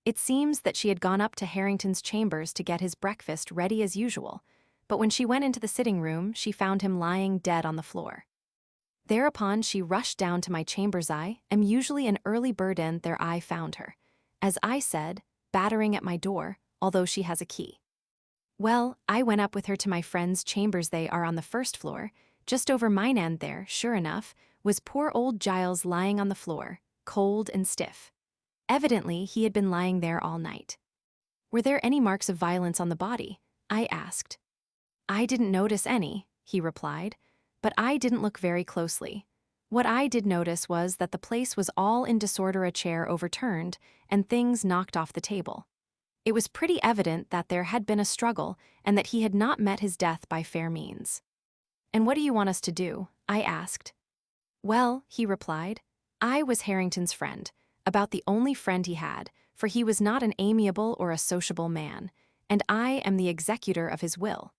It seems that she had gone up to Harrington's chambers to get his breakfast ready as usual, but when she went into the sitting room, she found him lying dead on the floor. Thereupon she rushed down to my chambers. I am usually an early bird, and there I found her, as I said, battering at my door, although she has a key. Well, I went up with her to my friend's chambers. They are on the first floor, just over mine, and there, sure enough, was poor old Giles lying on the floor, cold and stiff. Evidently, he had been lying there all night. "Were there any marks of violence on the body?" I asked. "I didn't notice any," he replied, "but I didn't look very closely. What I did notice was that the place was all in disorder, a chair overturned, and things knocked off the table. It was pretty evident that there had been a struggle and that he had not met his death by fair means." "And what do you want us to do?" I asked. "Well," he replied, "I was Harrington's friend, about the only friend he had, for he was not an amiable or a sociable man, and I am the executor of his will.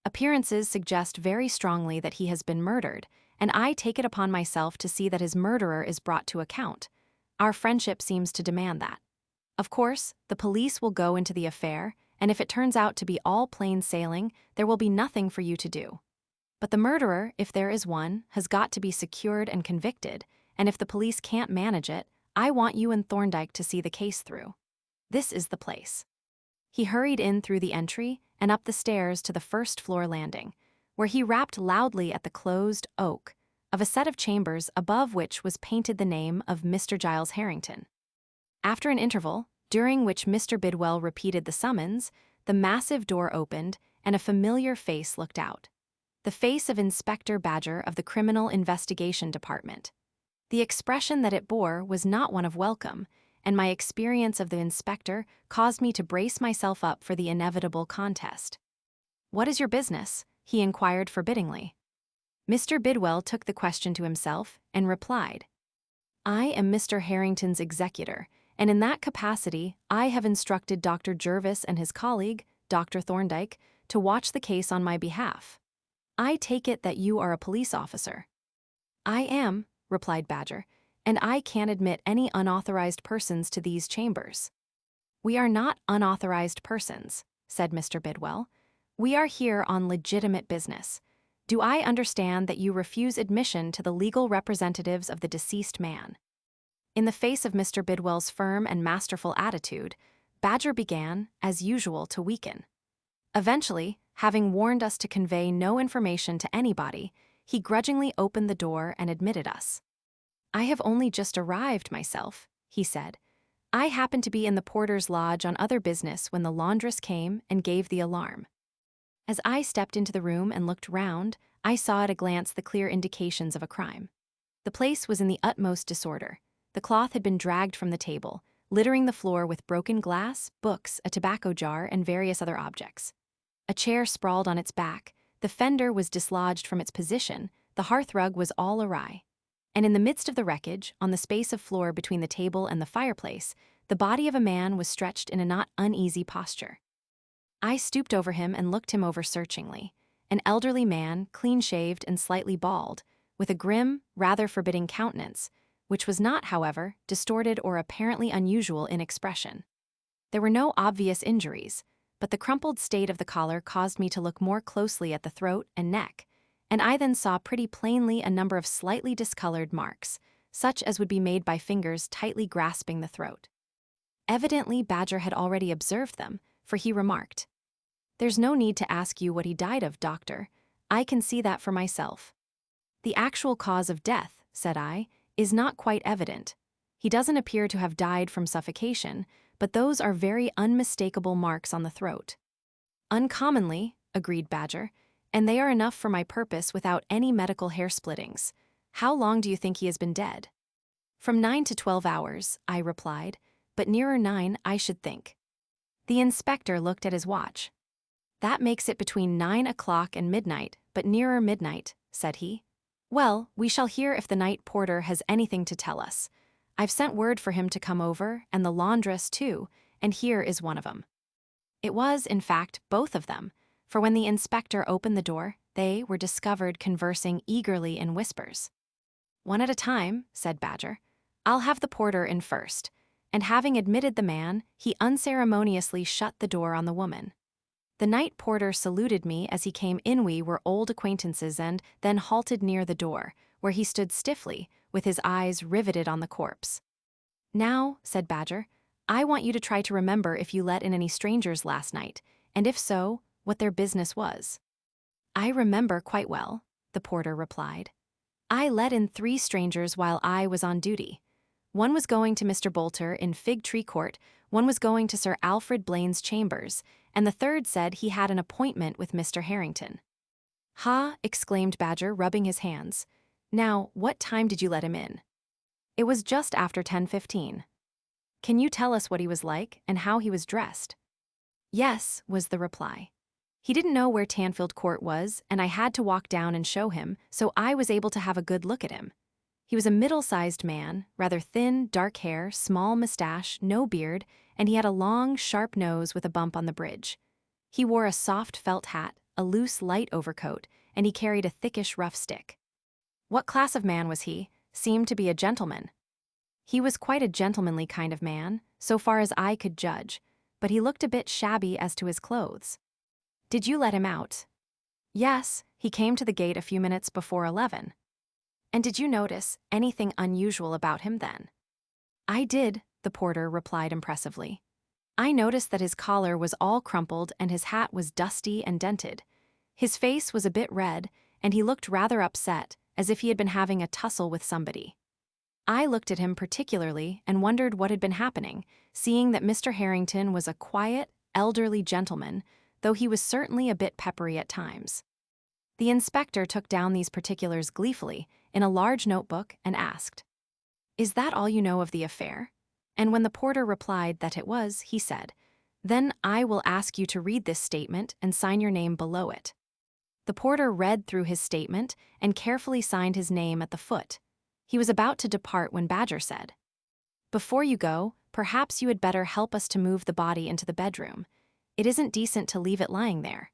Appearances suggest very strongly that he has been murdered, and I take it upon myself to see that his murderer is brought to account. Our friendship seems to demand that. Of course, the police will go into the affair, and if it turns out to be all plain sailing, there will be nothing for you to do. But the murderer, if there is one, has got to be secured and convicted, and if the police can't manage it, I want you and Thorndyke to see the case through. This is the place." He hurried in through the entry and up the stairs to the first-floor landing, where he rapped loudly at the closed oak of a set of chambers above which was painted the name of Mr. Giles Harrington. After an interval, during which Mr. Bidwell repeated the summons, the massive door opened and a familiar face looked out. The face of Inspector Badger of the Criminal Investigation Department. The expression that it bore was not one of welcome, and my experience of the inspector caused me to brace myself up for the inevitable contest. "What is your business?" he inquired forbiddingly. Mr. Bidwell took the question to himself and replied, "I am Mr. Harrington's executor, and in that capacity I have instructed Dr. Jervis and his colleague, Dr. Thorndyke, to watch the case on my behalf. I take it that you are a police officer." "I am," replied Badger, "and I can't admit any unauthorized persons to these chambers." "We are not unauthorized persons," said Mr. Bidwell. "We are here on legitimate business. Do I understand that you refuse admission to the legal representatives of the deceased man?" In the face of Mr. Bidwell's firm and masterful attitude, Badger began, as usual, to weaken. Eventually, having warned us to convey no information to anybody, he grudgingly opened the door and admitted us. "I have only just arrived myself," he said. "I happened to be in the porter's lodge on other business when the laundress came and gave the alarm." As I stepped into the room and looked round, I saw at a glance the clear indications of a crime. The place was in the utmost disorder. The cloth had been dragged from the table, littering the floor with broken glass, books, a tobacco jar, and various other objects. A chair sprawled on its back, the fender was dislodged from its position, the hearthrug was all awry. And in the midst of the wreckage, on the space of floor between the table and the fireplace, the body of a man was stretched in a not uneasy posture. I stooped over him and looked him over searchingly. An elderly man, clean-shaved and slightly bald, with a grim, rather forbidding countenance, which was not, however, distorted or apparently unusual in expression. There were no obvious injuries, but the crumpled state of the collar caused me to look more closely at the throat and neck, and I then saw pretty plainly a number of slightly discolored marks, such as would be made by fingers tightly grasping the throat. Evidently, Badger had already observed them, for he remarked, "There's no need to ask you what he died of, doctor. I can see that for myself." "The actual cause of death," said I, "is not quite evident. He doesn't appear to have died from suffocation, but those are very unmistakable marks on the throat." "Uncommonly," agreed Badger, "and they are enough for my purpose without any medical hair-splittings. How long do you think he has been dead?" "From 9 to 12 hours, I replied, "but nearer 9, I should think." The inspector looked at his watch. That makes it between 9 o'clock and midnight, but nearer midnight, said he. Well, we shall hear if the night porter has anything to tell us. I've sent word for him to come over, and the laundress too, and here is one of 'em. It was, in fact, both of them, for when the inspector opened the door, they were discovered conversing eagerly in whispers. One at a time, said Badger. I'll have the porter in first. And having admitted the man, he unceremoniously shut the door on the woman. The night porter saluted me as he came in. We were old acquaintances and then halted near the door, where he stood stiffly, with his eyes riveted on the corpse. Now, said Badger, I want you to try to remember if you let in any strangers last night, and if so, what their business was. I remember quite well, the porter replied. I let in 3 strangers while I was on duty. One was going to Mr. Bolter in Fig Tree Court, one was going to Sir Alfred Blaine's chambers, and the third said he had an appointment with Mr. Harrington. Ha! Exclaimed Badger, rubbing his hands. Now, what time did you let him in? It was just after 10:15. Can you tell us what he was like and how he was dressed? Yes, was the reply. He didn't know where Tanfield Court was, and I had to walk down and show him, so I was able to have a good look at him. He was a middle-sized man, rather thin, dark hair, small mustache, no beard, and he had a long, sharp nose with a bump on the bridge. He wore a soft felt hat, a loose, light overcoat, and he carried a thickish, rough stick. What class of man was he? Seemed to be a gentleman. He was quite a gentlemanly kind of man, so far as I could judge, but he looked a bit shabby as to his clothes. Did you let him out? Yes, he came to the gate a few minutes before 11. And did you notice anything unusual about him then? I did, the porter replied impressively. I noticed that his collar was all crumpled and his hat was dusty and dented. His face was a bit red, and he looked rather upset, as if he had been having a tussle with somebody. I looked at him particularly and wondered what had been happening, seeing that Mr. Harrington was a quiet, elderly gentleman, though he was certainly a bit peppery at times. The inspector took down these particulars gleefully in a large notebook and asked, Is that all you know of the affair? And when the porter replied that it was, he said, Then I will ask you to read this statement and sign your name below it. The porter read through his statement and carefully signed his name at the foot. He was about to depart when Badger said, Before you go, perhaps you had better help us to move the body into the bedroom. It isn't decent to leave it lying there.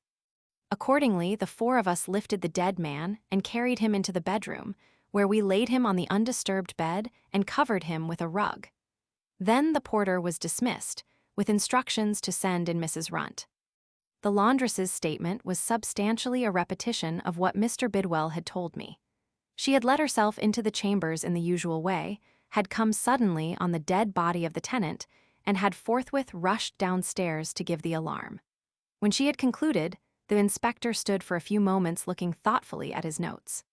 Accordingly, the 4 of us lifted the dead man and carried him into the bedroom, where we laid him on the undisturbed bed and covered him with a rug. Then the porter was dismissed, with instructions to send in Mrs. Runt. The laundress's statement was substantially a repetition of what Mr. Bidwell had told me. She had let herself into the chambers in the usual way, had come suddenly on the dead body of the tenant, and had forthwith rushed downstairs to give the alarm. When she had concluded, the inspector stood for a few moments looking thoughtfully at his notes.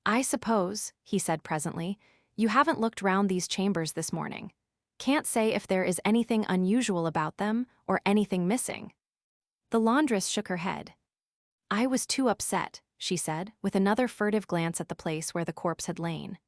I suppose, he said presently, you haven't looked round these chambers this morning. Can't say if there is anything unusual about them or anything missing. The laundress shook her head. I was too upset, she said, with another furtive glance at the place where the corpse had lain.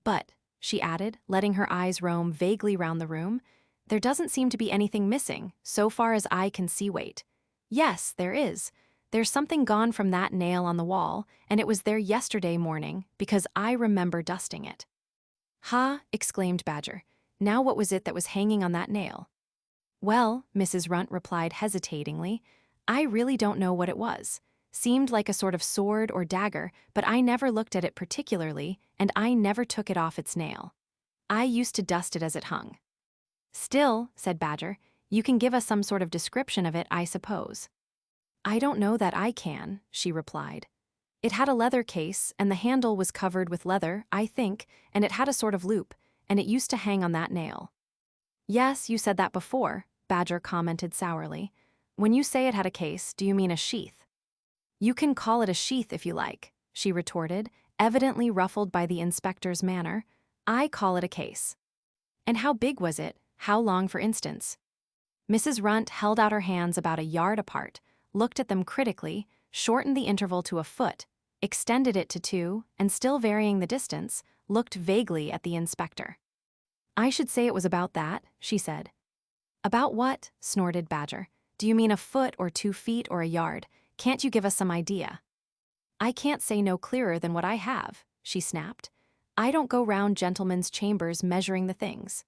But, she added, letting her eyes roam vaguely round the room, there doesn't seem to be anything missing, so far as I can see. Wait. Yes, there is. There's something gone from that nail on the wall, and it was there yesterday morning, because I remember dusting it. Ha! Exclaimed Badger. Now what was it that was hanging on that nail? Well, Mrs. Runt replied hesitatingly, I really don't know what it was. Seemed like a sort of sword or dagger, but I never looked at it particularly, and I never took it off its nail. I used to dust it as it hung. Still, said Badger, you can give us some sort of description of it, I suppose. I don't know that I can, she replied. It had a leather case, and the handle was covered with leather, I think, and it had a sort of loop, and it used to hang on that nail. Yes, you said that before, Badger commented sourly. When you say it had a case, do you mean a sheath? You can call it a sheath if you like, she retorted, evidently ruffled by the inspector's manner. I call it a case. And how big was it? How long, for instance? Mrs. Runt held out her hands about a yard apart, looked at them critically, shortened the interval to a foot, extended it to 2, and still varying the distance, looked vaguely at the inspector. I should say it was about that, she said. About what? Snorted Badger. Do you mean a foot or 2 feet or a yard? Can't you give us some idea?" "I can't say no clearer than what I have," she snapped. "I don't go round gentlemen's chambers measuring the things."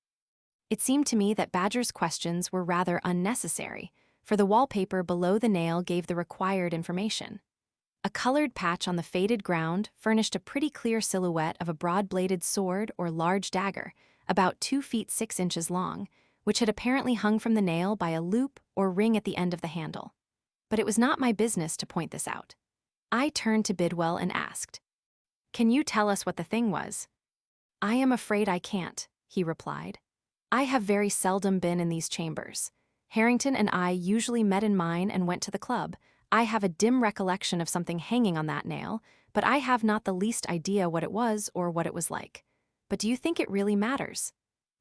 It seemed to me that Badger's questions were rather unnecessary, for the wallpaper below the nail gave the required information. A colored patch on the faded ground furnished a pretty clear silhouette of a broad-bladed sword or large dagger, about 2 feet 6 inches long, which had apparently hung from the nail by a loop or ring at the end of the handle. But it was not my business to point this out. I turned to Bidwell and asked, "Can you tell us what the thing was?" "I am afraid I can't," he replied. "I have very seldom been in these chambers. Harrington and I usually met in mine and went to the club. I have a dim recollection of something hanging on that nail, but I have not the least idea what it was or what it was like. But do you think it really matters?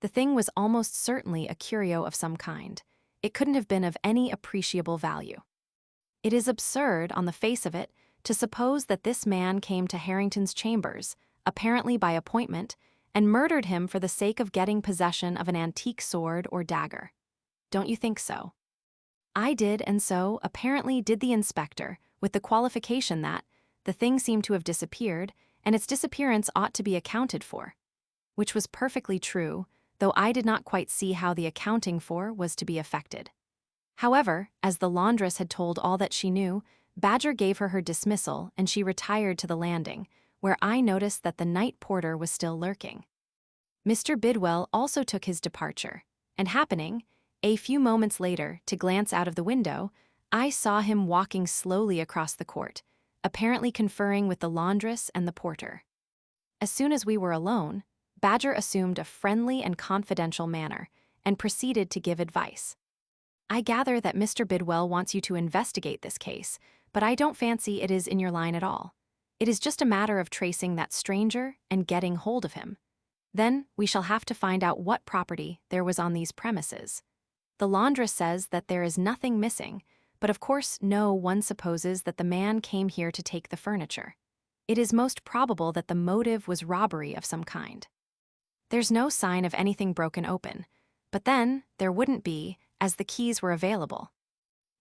The thing was almost certainly a curio of some kind. It couldn't have been of any appreciable value. It is absurd, on the face of it, to suppose that this man came to Harrington's chambers, apparently by appointment, and murdered him for the sake of getting possession of an antique sword or dagger. Don't you think so?" I did, and so, apparently, did the inspector, with the qualification that the thing seemed to have disappeared, and its disappearance ought to be accounted for. Which was perfectly true, though I did not quite see how the accounting for was to be effected. However, as the laundress had told all that she knew, Badger gave her dismissal, and she retired to the landing, where I noticed that the night porter was still lurking. Mr. Bidwell also took his departure, and happening, a few moments later, to glance out of the window, I saw him walking slowly across the court, apparently conferring with the laundress and the porter. As soon as we were alone, Badger assumed a friendly and confidential manner, and proceeded to give advice. "I gather that Mr. Bidwell wants you to investigate this case, but I don't fancy it is in your line at all. It is just a matter of tracing that stranger and getting hold of him. Then we shall have to find out what property there was on these premises. The laundress says that there is nothing missing, but of course one supposes that the man came here to take the furniture. It is most probable that the motive was robbery of some kind. There's no sign of anything broken open, but then there wouldn't be, as the keys were available."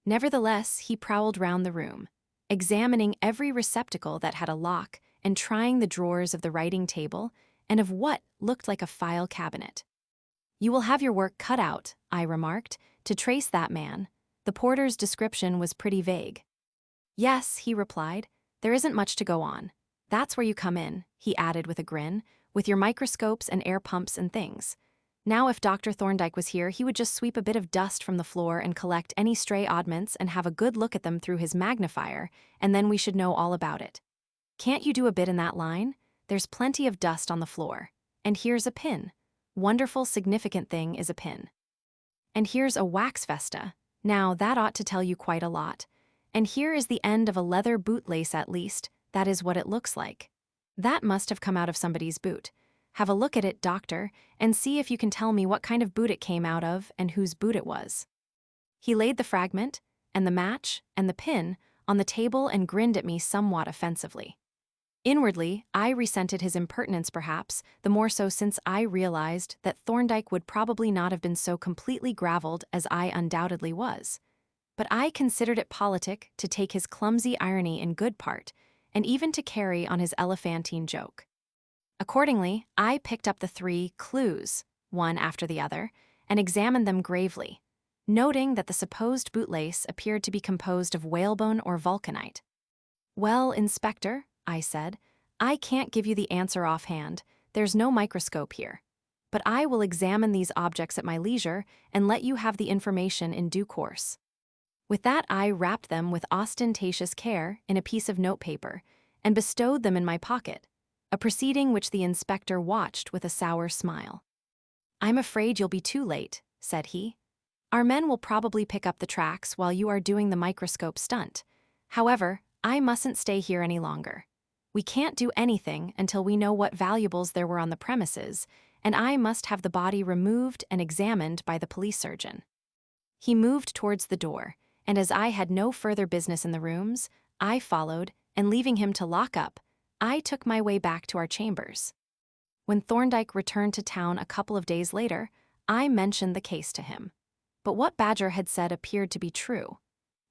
Nevertheless, he prowled round the room, examining every receptacle that had a lock and trying the drawers of the writing table and of what looked like a file cabinet. "You will have your work cut out," I remarked, "to trace that man. The porter's description was pretty vague." "Yes," he replied, "there isn't much to go on. That's where you come in," he added with a grin, "with your microscopes and air pumps and things. Now if Dr. Thorndyke was here, he would just sweep a bit of dust from the floor and collect any stray oddments and have a good look at them through his magnifier, and then we should know all about it. Can't you do a bit in that line? There's plenty of dust on the floor. And here's a pin. Wonderful significant thing is a pin. And here's a wax vesta. Now that ought to tell you quite a lot. And here is the end of a leather bootlace at least. That is what it looks like. That must have come out of somebody's boot. Have a look at it, doctor, and see if you can tell me what kind of boot it came out of and whose boot it was." He laid the fragment, and the match, and the pin, on the table and grinned at me somewhat offensively. Inwardly, I resented his impertinence perhaps, the more so since I realized that Thorndyke would probably not have been so completely gravelled as I undoubtedly was. But I considered it politic to take his clumsy irony in good part, and even to carry on his elephantine joke. Accordingly, I picked up the 3 clues, one after the other, and examined them gravely, noting that the supposed bootlace appeared to be composed of whalebone or vulcanite. "Well, Inspector," I said, "I can't give you the answer offhand. There's no microscope here. But I will examine these objects at my leisure and let you have the information in due course." With that, I wrapped them with ostentatious care in a piece of notepaper and bestowed them in my pocket, a proceeding which the inspector watched with a sour smile. "I'm afraid you'll be too late," said he. "Our men will probably pick up the tracks while you are doing the microscope stunt. However, I mustn't stay here any longer. We can't do anything until we know what valuables there were on the premises, and I must have the body removed and examined by the police surgeon." He moved towards the door, and as I had no further business in the rooms, I followed, and leaving him to lock up, I took my way back to our chambers. When Thorndyke returned to town a couple of days later, I mentioned the case to him. but what Badger had said appeared to be true.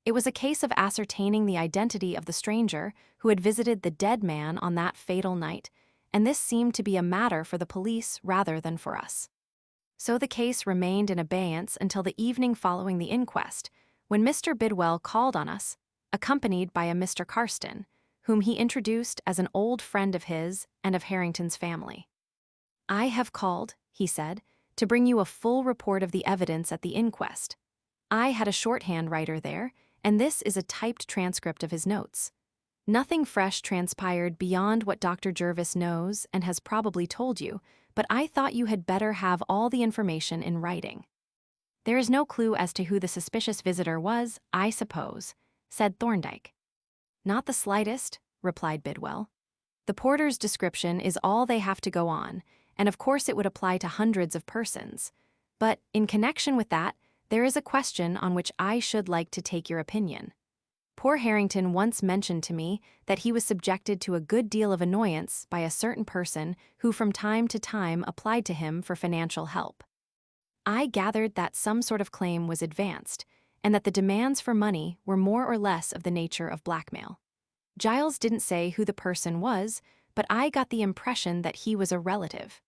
It was a case of ascertaining the identity of the stranger who had visited the dead man on that fatal night, and this seemed to be a matter for the police rather than for us. So the case remained in abeyance until the evening following the inquest, when Mr. Bidwell called on us, accompanied by a Mr. Carston, whom he introduced as an old friend of his and of Harrington's family. "I have called," he said, "to bring you a full report of the evidence at the inquest. I had a shorthand writer there, and this is a typed transcript of his notes. Nothing fresh transpired beyond what Dr. Jervis knows and has probably told you, but I thought you had better have all the information in writing." "There is no clue as to who the suspicious visitor was, I suppose," said Thorndyke. "Not the slightest," replied Bidwell. "The porter's description is all they have to go on, and of course it would apply to hundreds of persons. But, in connection with that, there is a question on which I should like to take your opinion. Poor Harrington once mentioned to me that he was subjected to a good deal of annoyance by a certain person who from time to time applied to him for financial help. I gathered that some sort of claim was advanced, and that the demands for money were more or less of the nature of blackmail. Giles didn't say who the person was, but I got the impression that he was a relative.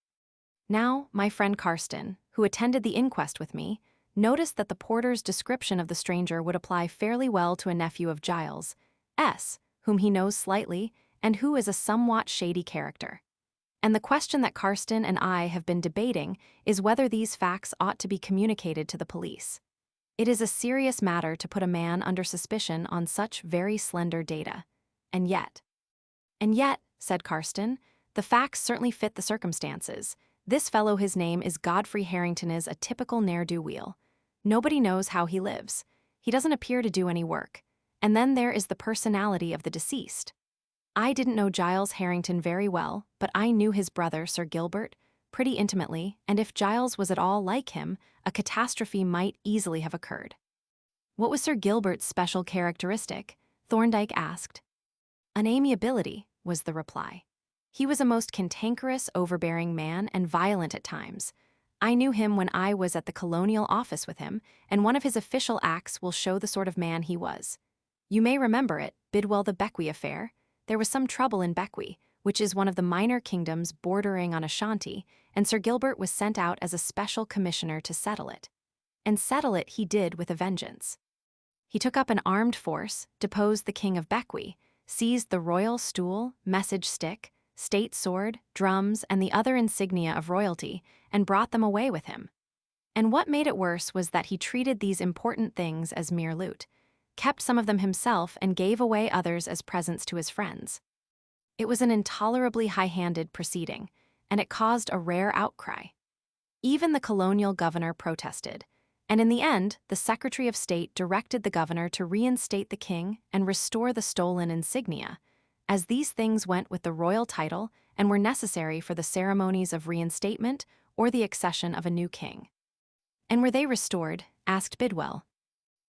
Now, my friend Carston, who attended the inquest with me, noticed that the porter's description of the stranger would apply fairly well to a nephew of Giles, S., whom he knows slightly, and who is a somewhat shady character. And the question that Carston and I have been debating is whether these facts ought to be communicated to the police. It is a serious matter to put a man under suspicion on such very slender data. And yet, said Carston, the facts certainly fit the circumstances. This fellow, his name is Godfrey Harrington, is a typical ne'er-do-weel. Nobody knows how he lives. He doesn't appear to do any work. And then there is the personality of the deceased. I didn't know Giles Harrington very well, but I knew his brother, Sir Gilbert, pretty intimately, and if Giles was at all like him, a catastrophe might easily have occurred." "What was Sir Gilbert's special characteristic?" Thorndyke asked. "An amiability," was the reply. "He was a most cantankerous, overbearing man and violent at times. I knew him when I was at the Colonial Office with him, and one of his official acts will show the sort of man he was. You may remember it, Bidwell, the Bequie affair. There was some trouble in Bequie, which is one of the minor kingdoms bordering on Ashanti, and Sir Gilbert was sent out as a special commissioner to settle it. And settle it he did with a vengeance. He took up an armed force, deposed the king of Bequie, seized the royal stool, message stick, state sword, drums, and the other insignia of royalty, and brought them away with him. And what made it worse was that he treated these important things as mere loot, kept some of them himself, and gave away others as presents to his friends. It was an intolerably high-handed proceeding, and it caused a rare outcry. Even the colonial governor protested, and in the end, the Secretary of State directed the governor to reinstate the king and restore the stolen insignia, as these things went with the royal title and were necessary for the ceremonies of reinstatement or the accession of a new king. "And were they restored?" asked Bidwell.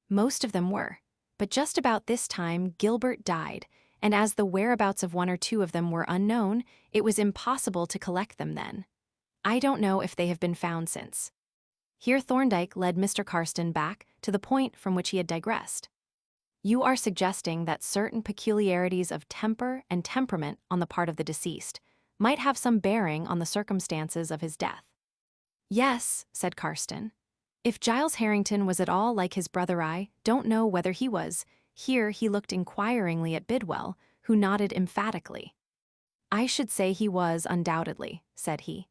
"Most of them were, but just about this time Gilbert died, and as the whereabouts of one or two of them were unknown, it was impossible to collect them then. I don't know if they have been found since." Here Thorndyke led Mr. Carston back to the point from which he had digressed. "You are suggesting that certain peculiarities of temper and temperament on the part of the deceased might have some bearing on the circumstances of his death." "Yes," said Carston. "If Giles Harrington was at all like his brother, I don't know whether he was." Here he looked inquiringly at Bidwell, who nodded emphatically. "I should say he was, undoubtedly," said he.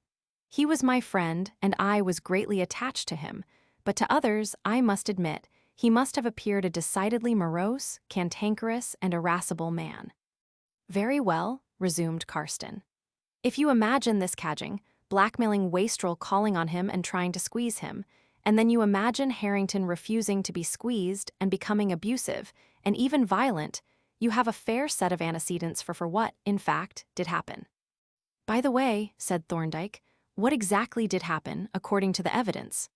"He was my friend, and I was greatly attached to him, but to others, I must admit, he must have appeared a decidedly morose, cantankerous, and irascible man." "Very well," resumed Carston. "If you imagine this cadging, blackmailing wastrel calling on him and trying to squeeze him, and then you imagine Harrington refusing to be squeezed and becoming abusive, and even violent, you have a fair set of antecedents for what, in fact, did happen." "By the way," said Thorndyke, "what exactly did happen, according to the evidence?"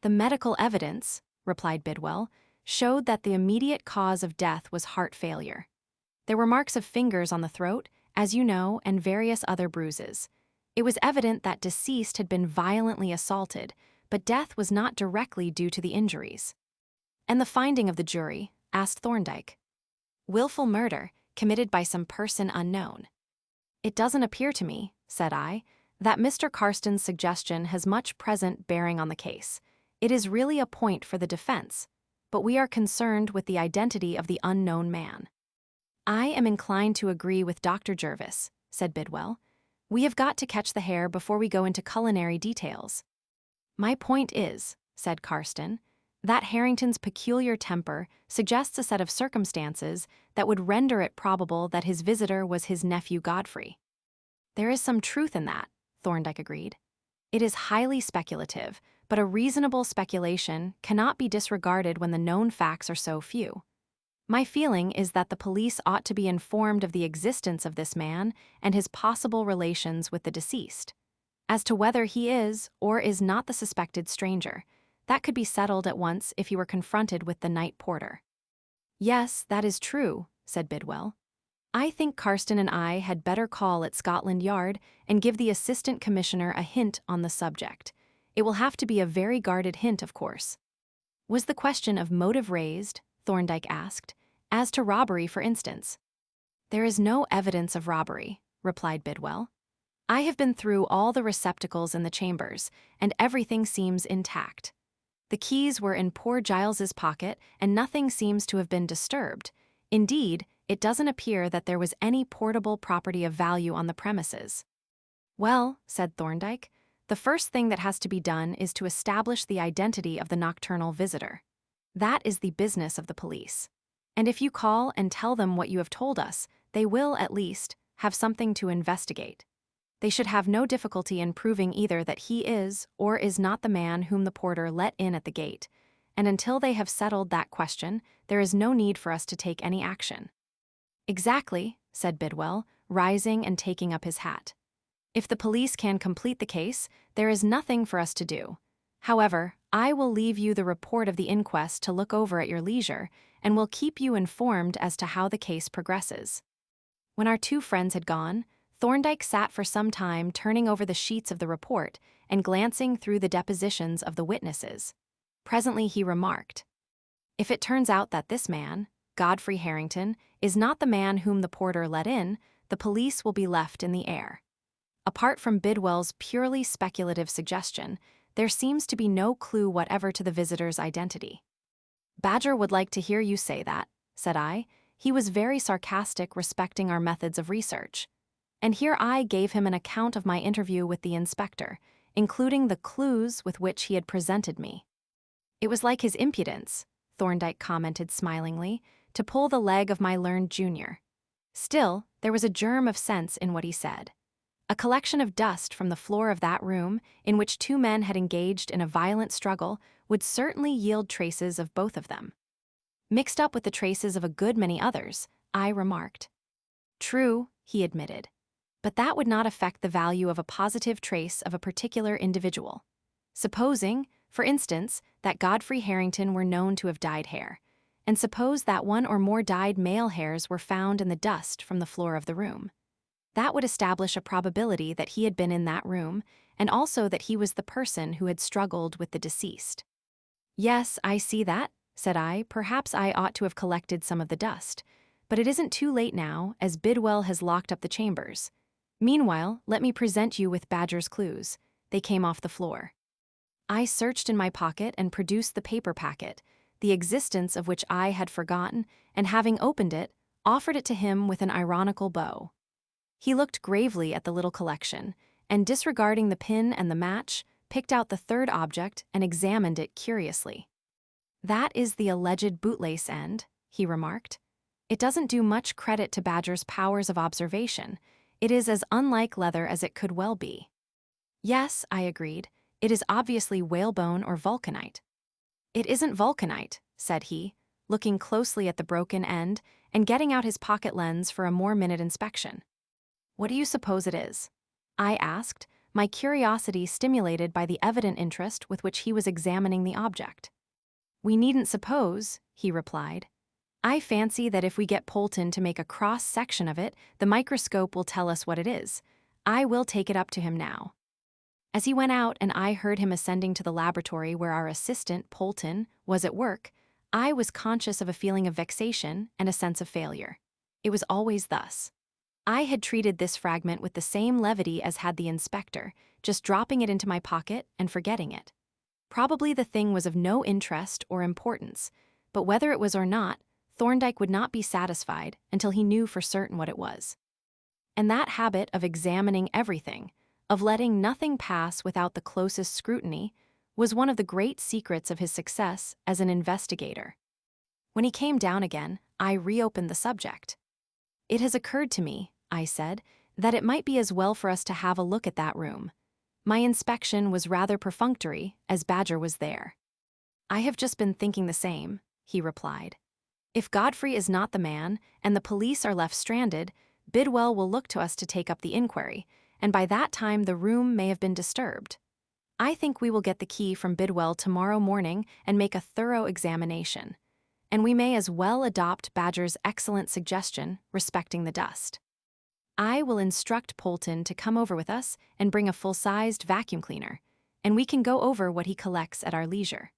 "The medical evidence," replied Bidwell, "showed that the immediate cause of death was heart failure. There were marks of fingers on the throat, as you know, and various other bruises. It was evident that deceased had been violently assaulted, but death was not directly due to the injuries. And the finding of the jury, asked Thorndyke. Willful murder, committed by some person unknown. It doesn't appear to me, said I, that Mr. Carston's suggestion has much present bearing on the case. It is really a point for the defense, but we are concerned with the identity of the unknown man. I am inclined to agree with Dr. Jervis, said Bidwell. We have got to catch the hare before we go into culinary details. My point is, said Carston, that Harrington's peculiar temper suggests a set of circumstances that would render it probable that his visitor was his nephew Godfrey. There is some truth in that, Thorndyke agreed. It is highly speculative, but a reasonable speculation cannot be disregarded when the known facts are so few. My feeling is that the police ought to be informed of the existence of this man and his possible relations with the deceased. As to whether he is or is not the suspected stranger, that could be settled at once if he were confronted with the night porter. Yes, that is true, said Bidwell. I think Carston and I had better call at Scotland Yard and give the Assistant Commissioner a hint on the subject. It will have to be a very guarded hint, of course. Was the question of motive raised? Thorndyke asked. As to robbery, for instance. There is no evidence of robbery, replied Bidwell. I have been through all the receptacles in the chambers, and everything seems intact. The keys were in poor Giles's pocket, and nothing seems to have been disturbed. Indeed, it doesn't appear that there was any portable property of value on the premises. Well, said Thorndyke, the first thing that has to be done is to establish the identity of the nocturnal visitor. That is the business of the police. And if you call and tell them what you have told us, they will, at least, have something to investigate. They should have no difficulty in proving either that he is or is not the man whom the porter let in at the gate, and until they have settled that question, there is no need for us to take any action. Exactly, said Bidwell, rising and taking up his hat. If the police can complete the case, there is nothing for us to do. However, I will leave you the report of the inquest to look over at your leisure, and will keep you informed as to how the case progresses. When our two friends had gone, Thorndyke sat for some time turning over the sheets of the report and glancing through the depositions of the witnesses. Presently he remarked, If it turns out that this man, Godfrey Harrington, is not the man whom the porter let in, the police will be left in the air. Apart from Bidwell's purely speculative suggestion, there seems to be no clue whatever to the visitor's identity. Badger would like to hear you say that, said I. He was very sarcastic respecting our methods of research. And here I gave him an account of my interview with the inspector, including the clues with which he had presented me. It was like his impudence, Thorndyke commented smilingly, to pull the leg of my learned junior. Still, there was a germ of sense in what he said. A collection of dust from the floor of that room, in which two men had engaged in a violent struggle, would certainly yield traces of both of them. Mixed up with the traces of a good many others, I remarked. True, he admitted. But that would not affect the value of a positive trace of a particular individual. Supposing, for instance, that Godfrey Harrington were known to have dyed hair, and suppose that one or more dyed male hairs were found in the dust from the floor of the room. That would establish a probability that he had been in that room, and also that he was the person who had struggled with the deceased. Yes, I see that, said I. Perhaps I ought to have collected some of the dust, but it isn't too late now, as Bidwell has locked up the chambers. Meanwhile, let me present you with Badger's clues. They came off the floor. I searched in my pocket and produced the paper packet, the existence of which I had forgotten, and having opened it, offered it to him with an ironical bow. He looked gravely at the little collection, and disregarding the pin and the match, picked out the third object and examined it curiously. That is the alleged bootlace end, he remarked. It doesn't do much credit to Badger's powers of observation. It is as unlike leather as it could well be. Yes, I agreed. It is obviously whalebone or vulcanite. It isn't vulcanite, said he, looking closely at the broken end and getting out his pocket lens for a more minute inspection. What do you suppose it is? I asked, my curiosity stimulated by the evident interest with which he was examining the object. We needn't suppose, he replied. I fancy that if we get Polton to make a cross-section of it, the microscope will tell us what it is. I will take it up to him now. As he went out and I heard him ascending to the laboratory where our assistant, Polton, was at work, I was conscious of a feeling of vexation and a sense of failure. It was always thus. I had treated this fragment with the same levity as had the inspector, just dropping it into my pocket and forgetting it. Probably the thing was of no interest or importance, but whether it was or not, Thorndyke would not be satisfied until he knew for certain what it was. And that habit of examining everything, of letting nothing pass without the closest scrutiny, was one of the great secrets of his success as an investigator. When he came down again, I reopened the subject. "It has occurred to me," I said, "that it might be as well for us to have a look at that room. My inspection was rather perfunctory, as Badger was there." "I have just been thinking the same," he replied. "If Godfrey is not the man, and the police are left stranded, Bidwell will look to us to take up the inquiry, and by that time the room may have been disturbed. I think we will get the key from Bidwell tomorrow morning and make a thorough examination. And we may as well adopt Badger's excellent suggestion respecting the dust. I will instruct Polton to come over with us and bring a full-sized vacuum cleaner, and we can go over what he collects at our leisure."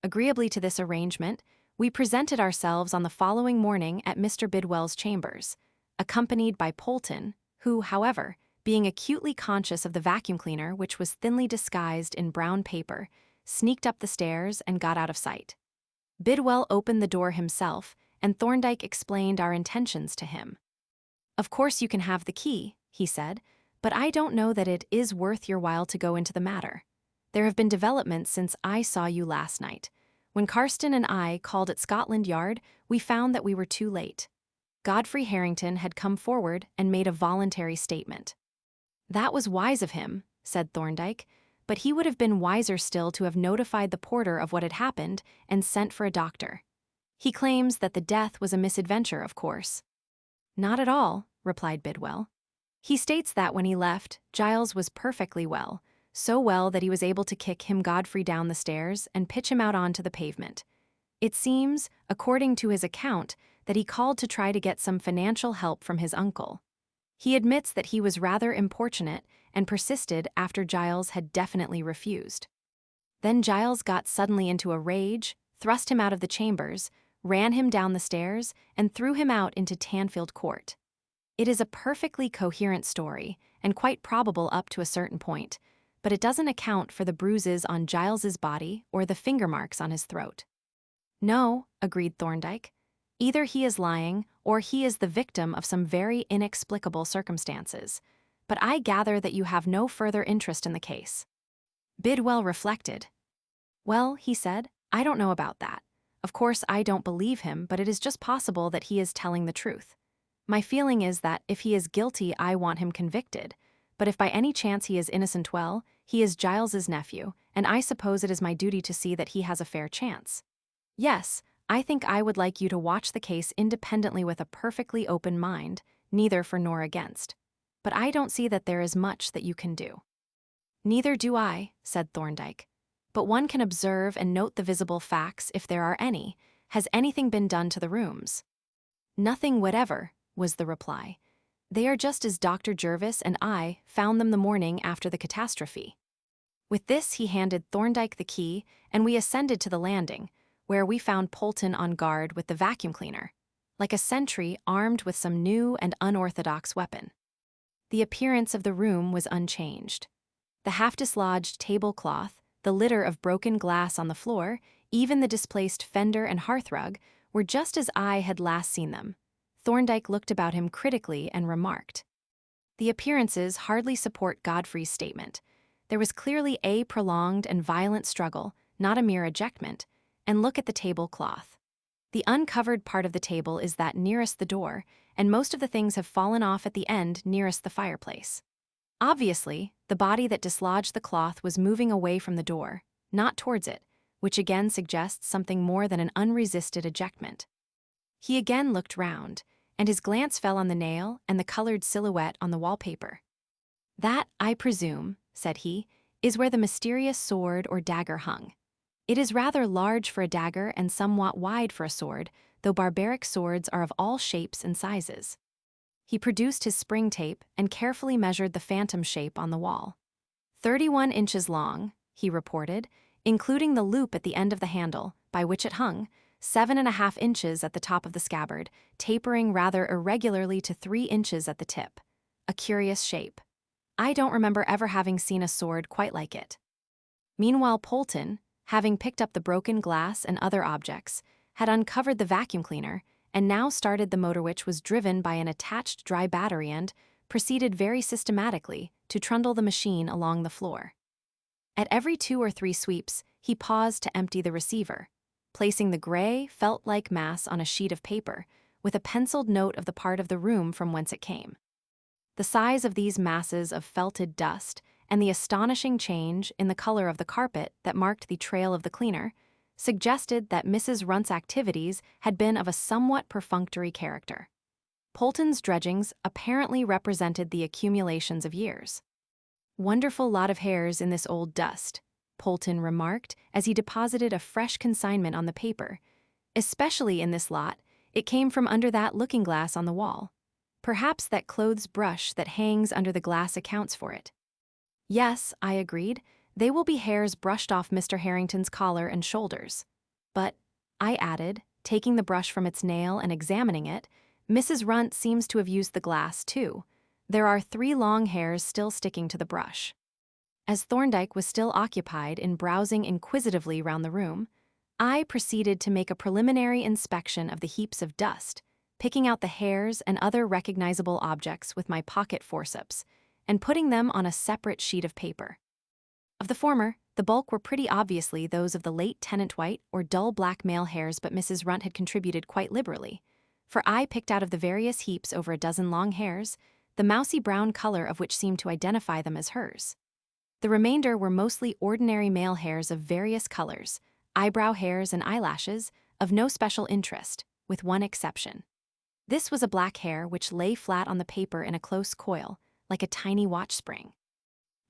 Agreeably to this arrangement, we presented ourselves on the following morning at Mr. Bidwell's chambers, accompanied by Polton, who, however, being acutely conscious of the vacuum cleaner, which was thinly disguised in brown paper, sneaked up the stairs and got out of sight. Bidwell opened the door himself, and Thorndyke explained our intentions to him. "Of course you can have the key," he said, "but I don't know that it is worth your while to go into the matter. There have been developments since I saw you last night. When Carston and I called at Scotland Yard, we found that we were too late. Godfrey Harrington had come forward and made a voluntary statement." "That was wise of him," said Thorndyke, "but he would have been wiser still to have notified the porter of what had happened and sent for a doctor. He claims that the death was a misadventure, of course." "Not at all," replied Bidwell. "He states that when he left, Giles was perfectly well, so well that he was able to kick him Godfrey down the stairs and pitch him out onto the pavement. It seems, according to his account, that he called to try to get some financial help from his uncle. He admits that he was rather importunate and persisted after Giles had definitely refused. Then Giles got suddenly into a rage, thrust him out of the chambers, ran him down the stairs, and threw him out into Tanfield Court. It is a perfectly coherent story, and quite probable up to a certain point, but it doesn't account for the bruises on Giles's body or the finger marks on his throat." "No," agreed Thorndyke. "Either he is lying, or he is the victim of some very inexplicable circumstances. But I gather that you have no further interest in the case." Bidwell reflected. "Well," he said, "I don't know about that. Of course, I don't believe him, but it is just possible that he is telling the truth. My feeling is that if he is guilty, I want him convicted. But if by any chance he is innocent, well, he is Giles's nephew, and I suppose it is my duty to see that he has a fair chance. Yes, I think I would like you to watch the case independently with a perfectly open mind, neither for nor against. But I don't see that there is much that you can do." "Neither do I," said Thorndyke. "But one can observe and note the visible facts if there are any. Has anything been done to the rooms?" "Nothing whatever," was the reply. "They are just as Dr. Jervis and I found them the morning after the catastrophe." With this he handed Thorndyke the key, and we ascended to the landing, where we found Polton on guard with the vacuum cleaner, like a sentry armed with some new and unorthodox weapon. The appearance of the room was unchanged. The half-dislodged tablecloth, the litter of broken glass on the floor, even the displaced fender and hearthrug, were just as I had last seen them. Thorndyke looked about him critically and remarked, "The appearances hardly support Godfrey's statement. There was clearly a prolonged and violent struggle, not a mere ejectment, and look at the tablecloth. The uncovered part of the table is that nearest the door, and most of the things have fallen off at the end nearest the fireplace. Obviously, the body that dislodged the cloth was moving away from the door, not towards it, which again suggests something more than an unresisted ejectment." He again looked round, and his glance fell on the nail and the colored silhouette on the wallpaper. "That, I presume," said he, "is where the mysterious sword or dagger hung. It is rather large for a dagger and somewhat wide for a sword, though barbaric swords are of all shapes and sizes." He produced his spring tape and carefully measured the phantom shape on the wall. "31 inches long," he reported, including the loop at the end of the handle, by which it hung, 7.5 inches at the top of the scabbard, tapering rather irregularly to 3 inches at the tip. A curious shape. I don't remember ever having seen a sword quite like it. Meanwhile, Polton, having picked up the broken glass and other objects, had uncovered the vacuum cleaner and now started the motor, which was driven by an attached dry battery, and proceeded very systematically to trundle the machine along the floor. At every 2 or 3 sweeps, he paused to empty the receiver, placing the gray, felt-like mass on a sheet of paper, with a penciled note of the part of the room from whence it came. The size of these masses of felted dust and the astonishing change in the color of the carpet that marked the trail of the cleaner suggested that Mrs. Runt's activities had been of a somewhat perfunctory character. Polton's dredgings apparently represented the accumulations of years. "Wonderful lot of hairs in this old dust," Polton remarked as he deposited a fresh consignment on the paper. "Especially in this lot, it came from under that looking-glass on the wall. Perhaps that clothes brush that hangs under the glass accounts for it." "Yes," I agreed, "they will be hairs brushed off Mr. Harrington's collar and shoulders. But," I added, taking the brush from its nail and examining it, "Mrs. Runt seems to have used the glass, too. There are 3 long hairs still sticking to the brush." As Thorndyke was still occupied in browsing inquisitively round the room, I proceeded to make a preliminary inspection of the heaps of dust, picking out the hairs and other recognizable objects with my pocket forceps, and putting them on a separate sheet of paper. Of the former, the bulk were pretty obviously those of the late Tenant White or dull black male hairs, but Mrs. Runt had contributed quite liberally, for I picked out of the various heaps over a dozen long hairs, the mousy brown color of which seemed to identify them as hers. The remainder were mostly ordinary male hairs of various colors, eyebrow hairs and eyelashes, of no special interest, with one exception. This was a black hair which lay flat on the paper in a close coil, like a tiny watch spring.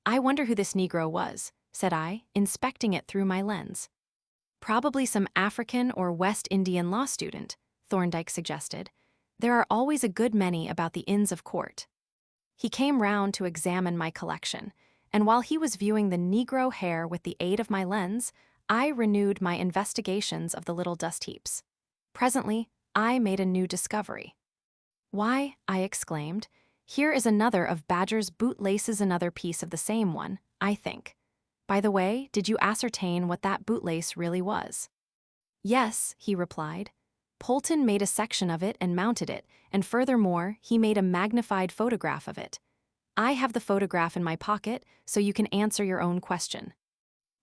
"I wonder who this Negro was," said I, inspecting it through my lens. "Probably some African or West Indian law student," Thorndyke suggested. "There are always a good many about the Inns of Court." He came round to examine my collection, and while he was viewing the Negro hair with the aid of my lens, I renewed my investigations of the little dust heaps. Presently, I made a new discovery. "Why," I exclaimed, "here is another of Badger's bootlaces, another piece of the same one, I think. By the way, did you ascertain what that bootlace really was?" "Yes," he replied. "Polton made a section of it and mounted it, and furthermore, he made a magnified photograph of it. I have the photograph in my pocket, so you can answer your own question."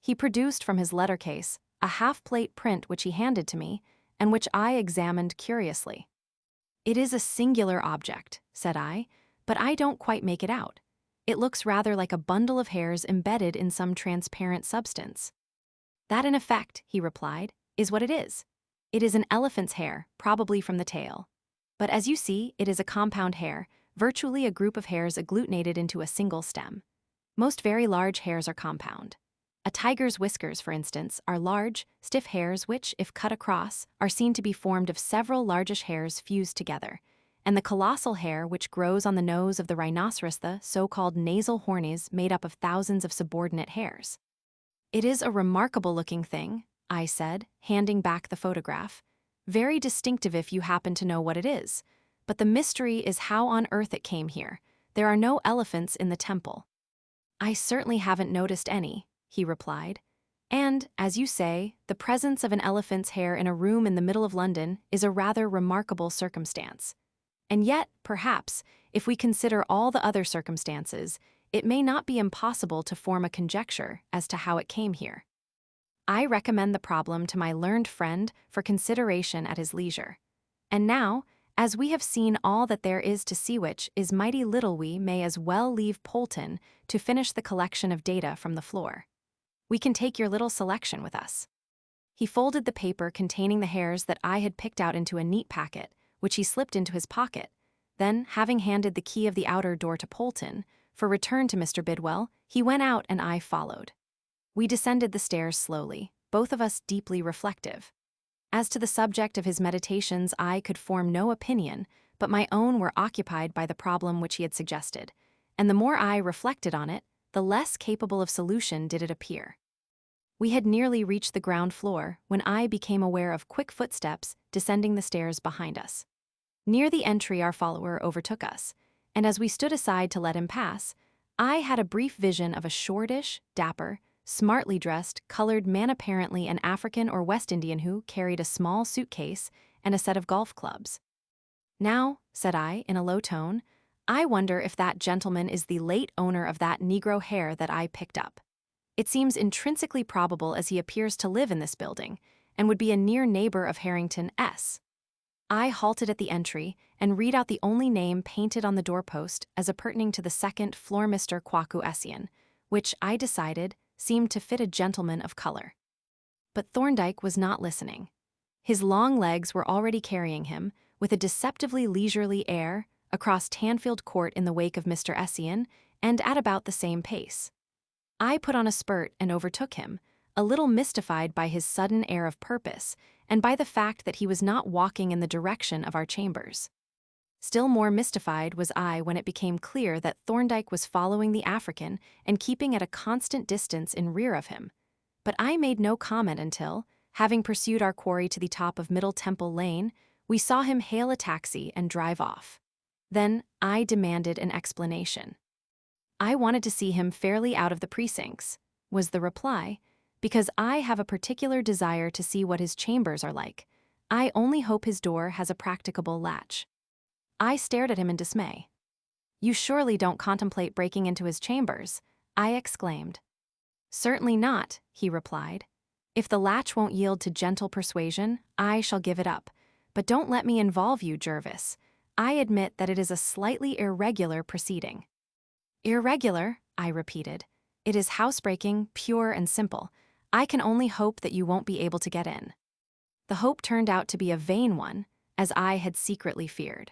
He produced from his letter case a half-plate print which he handed to me, and which I examined curiously. "It is a singular object," said I, "but I don't quite make it out. It looks rather like a bundle of hairs embedded in some transparent substance." "That, in effect," he replied, "is what it is. It is an elephant's hair, probably from the tail. But as you see, it is a compound hair, virtually a group of hairs agglutinated into a single stem. Most very large hairs are compound. A tiger's whiskers, for instance, are large, stiff hairs which, if cut across, are seen to be formed of several largish hairs fused together, and the colossal hair which grows on the nose of the rhinoceros, the so-called nasal horn, is made up of thousands of subordinate hairs." "It is a remarkable-looking thing," I said, handing back the photograph. "Very distinctive if you happen to know what it is. But the mystery is how on earth it came here. There are no elephants in the temple." "I certainly haven't noticed any," he replied. "And, as you say, the presence of an elephant's hair in a room in the middle of London is a rather remarkable circumstance. And yet, perhaps, if we consider all the other circumstances, it may not be impossible to form a conjecture as to how it came here. I recommend the problem to my learned friend for consideration at his leisure. And now, as we have seen all that there is to see, which is mighty little, we may as well leave Polton to finish the collection of data from the floor. We can take your little selection with us." He folded the paper containing the hairs that I had picked out into a neat packet, which he slipped into his pocket. Then, having handed the key of the outer door to Polton, for return to Mr. Bidwell, he went out and I followed. We descended the stairs slowly, both of us deeply reflective. As to the subject of his meditations, I could form no opinion, but my own were occupied by the problem which he had suggested, and the more I reflected on it, the less capable of solution did it appear. We had nearly reached the ground floor when I became aware of quick footsteps descending the stairs behind us. Near the entry, our follower overtook us, and as we stood aside to let him pass, I had a brief vision of a shortish, dapper, smartly dressed, colored man, apparently an African or West Indian, who carried a small suitcase and a set of golf clubs. "Now," said I in a low tone, "I wonder if that gentleman is the late owner of that Negro hair that I picked up. It seems intrinsically probable, as he appears to live in this building, and would be a near neighbor of Harrington S." I halted at the entry and read out the only name painted on the doorpost as pertaining to the second floor, Mr. Kwaku Essien, which, I decided, seemed to fit a gentleman of color. But Thorndyke was not listening. His long legs were already carrying him, with a deceptively leisurely air, across Tanfield Court in the wake of Mr. Essien, and at about the same pace. I put on a spurt and overtook him, a little mystified by his sudden air of purpose, and by the fact that he was not walking in the direction of our chambers. Still more mystified was I when it became clear that Thorndyke was following the African and keeping at a constant distance in rear of him. But I made no comment until, having pursued our quarry to the top of Middle Temple Lane, we saw him hail a taxi and drive off. Then I demanded an explanation. "I wanted to see him fairly out of the precincts," was the reply, "because I have a particular desire to see what his chambers are like. I only hope his door has a practicable latch." I stared at him in dismay. "You surely don't contemplate breaking into his chambers?" I exclaimed. "Certainly not," he replied. "If the latch won't yield to gentle persuasion, I shall give it up. But don't let me involve you, Jervis. I admit that it is a slightly irregular proceeding." "Irregular?" I repeated. "It is housebreaking, pure and simple. I can only hope that you won't be able to get in." The hope turned out to be a vain one, as I had secretly feared.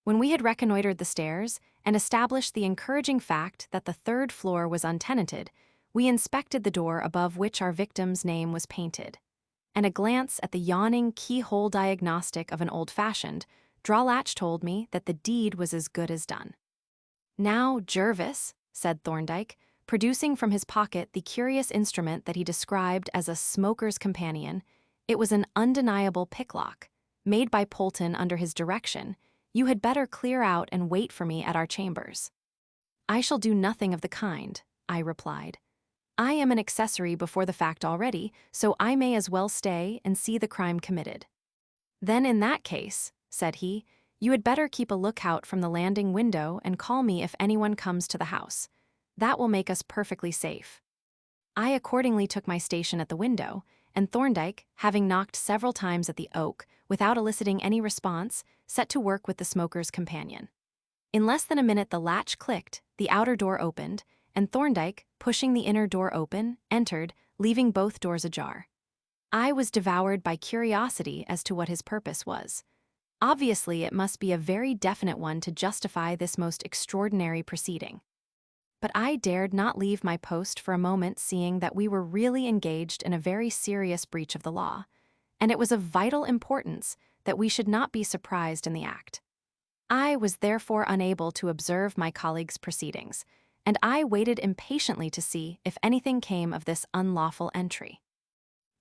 When we had reconnoitered the stairs and established the encouraging fact that the third floor was untenanted, we inspected the door above which our victim's name was painted. And a glance at the yawning keyhole diagnostic of an old-fashioned draw-latch told me that the deed was as good as done. "Now, Jervis," said Thorndyke, producing from his pocket the curious instrument that he described as a smoker's companion. It was an undeniable picklock, made by Polton under his direction. "You had better clear out and wait for me at our chambers." "I shall do nothing of the kind," I replied. "I am an accessory before the fact already, so I may as well stay and see the crime committed." "Then in that case," said he, "you had better keep a lookout from the landing window and call me if anyone comes to the house. That will make us perfectly safe." I accordingly took my station at the window, and Thorndyke, having knocked several times at the oak without eliciting any response, set to work with the smoker's companion. In less than a minute the latch clicked, the outer door opened, and Thorndyke, pushing the inner door open, entered, leaving both doors ajar. I was devoured by curiosity as to what his purpose was. Obviously, it must be a very definite one to justify this most extraordinary proceeding. But I dared not leave my post for a moment, seeing that we were really engaged in a very serious breach of the law, and it was of vital importance that we should not be surprised in the act. I was therefore unable to observe my colleague's proceedings, and I waited impatiently to see if anything came of this unlawful entry.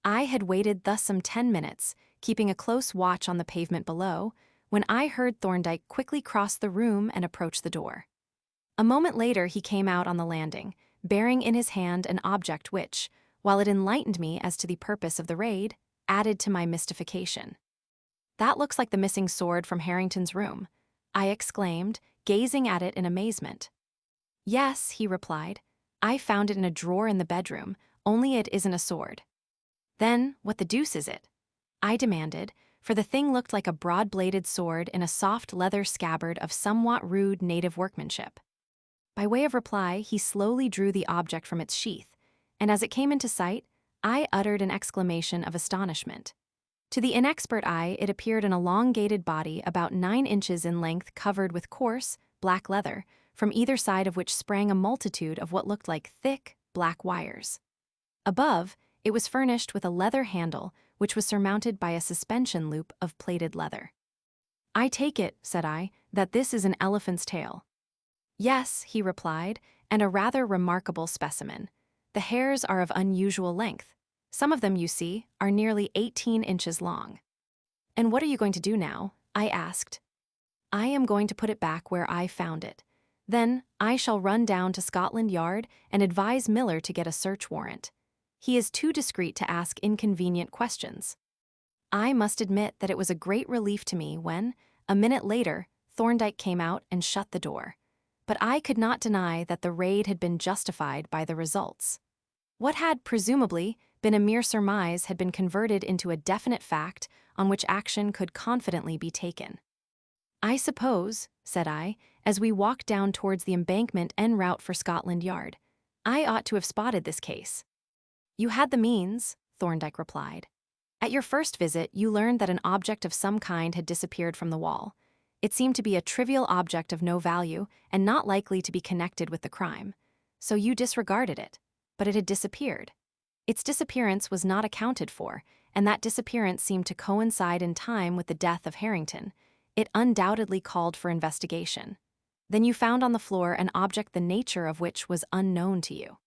I had waited thus some 10 minutes, keeping a close watch on the pavement below, when I heard Thorndyke quickly cross the room and approach the door. A moment later he came out on the landing, bearing in his hand an object which, while it enlightened me as to the purpose of the raid, added to my mystification. "That looks like the missing sword from Harrington's room," I exclaimed, gazing at it in amazement. "Yes," he replied. "I found it in a drawer in the bedroom, only it isn't a sword." "Then, what the deuce is it?" I demanded, for the thing looked like a broad-bladed sword in a soft leather scabbard of somewhat rude native workmanship. By way of reply, he slowly drew the object from its sheath, and as it came into sight, I uttered an exclamation of astonishment. To the inexpert eye, it appeared an elongated body about 9 inches in length, covered with coarse, black leather, from either side of which sprang a multitude of what looked like thick, black wires. Above, it was furnished with a leather handle, which was surmounted by a suspension loop of plaited leather. "I take it," said I, "that this is an elephant's tail." "Yes," he replied, and a rather remarkable specimen. The hairs are of unusual length. Some of them, you see, are nearly 18 inches long. And what are you going to do now? I asked. I am going to put it back where I found it. Then I shall run down to Scotland Yard and advise Miller to get a search warrant. He is too discreet to ask inconvenient questions. I must admit that it was a great relief to me when, a minute later, Thorndyke came out and shut the door. But I could not deny that the raid had been justified by the results. What had, presumably, been a mere surmise had been converted into a definite fact on which action could confidently be taken. I suppose, said I, as we walked down towards the embankment en route for Scotland Yard, I ought to have spotted this case. You had the means, Thorndyke replied. At your first visit, you learned that an object of some kind had disappeared from the wall. It seemed to be a trivial object of no value and not likely to be connected with the crime. So you disregarded it. But it had disappeared. Its disappearance was not accounted for, and that disappearance seemed to coincide in time with the death of Harrington. It undoubtedly called for investigation. Then you found on the floor an object the nature of which was unknown to you.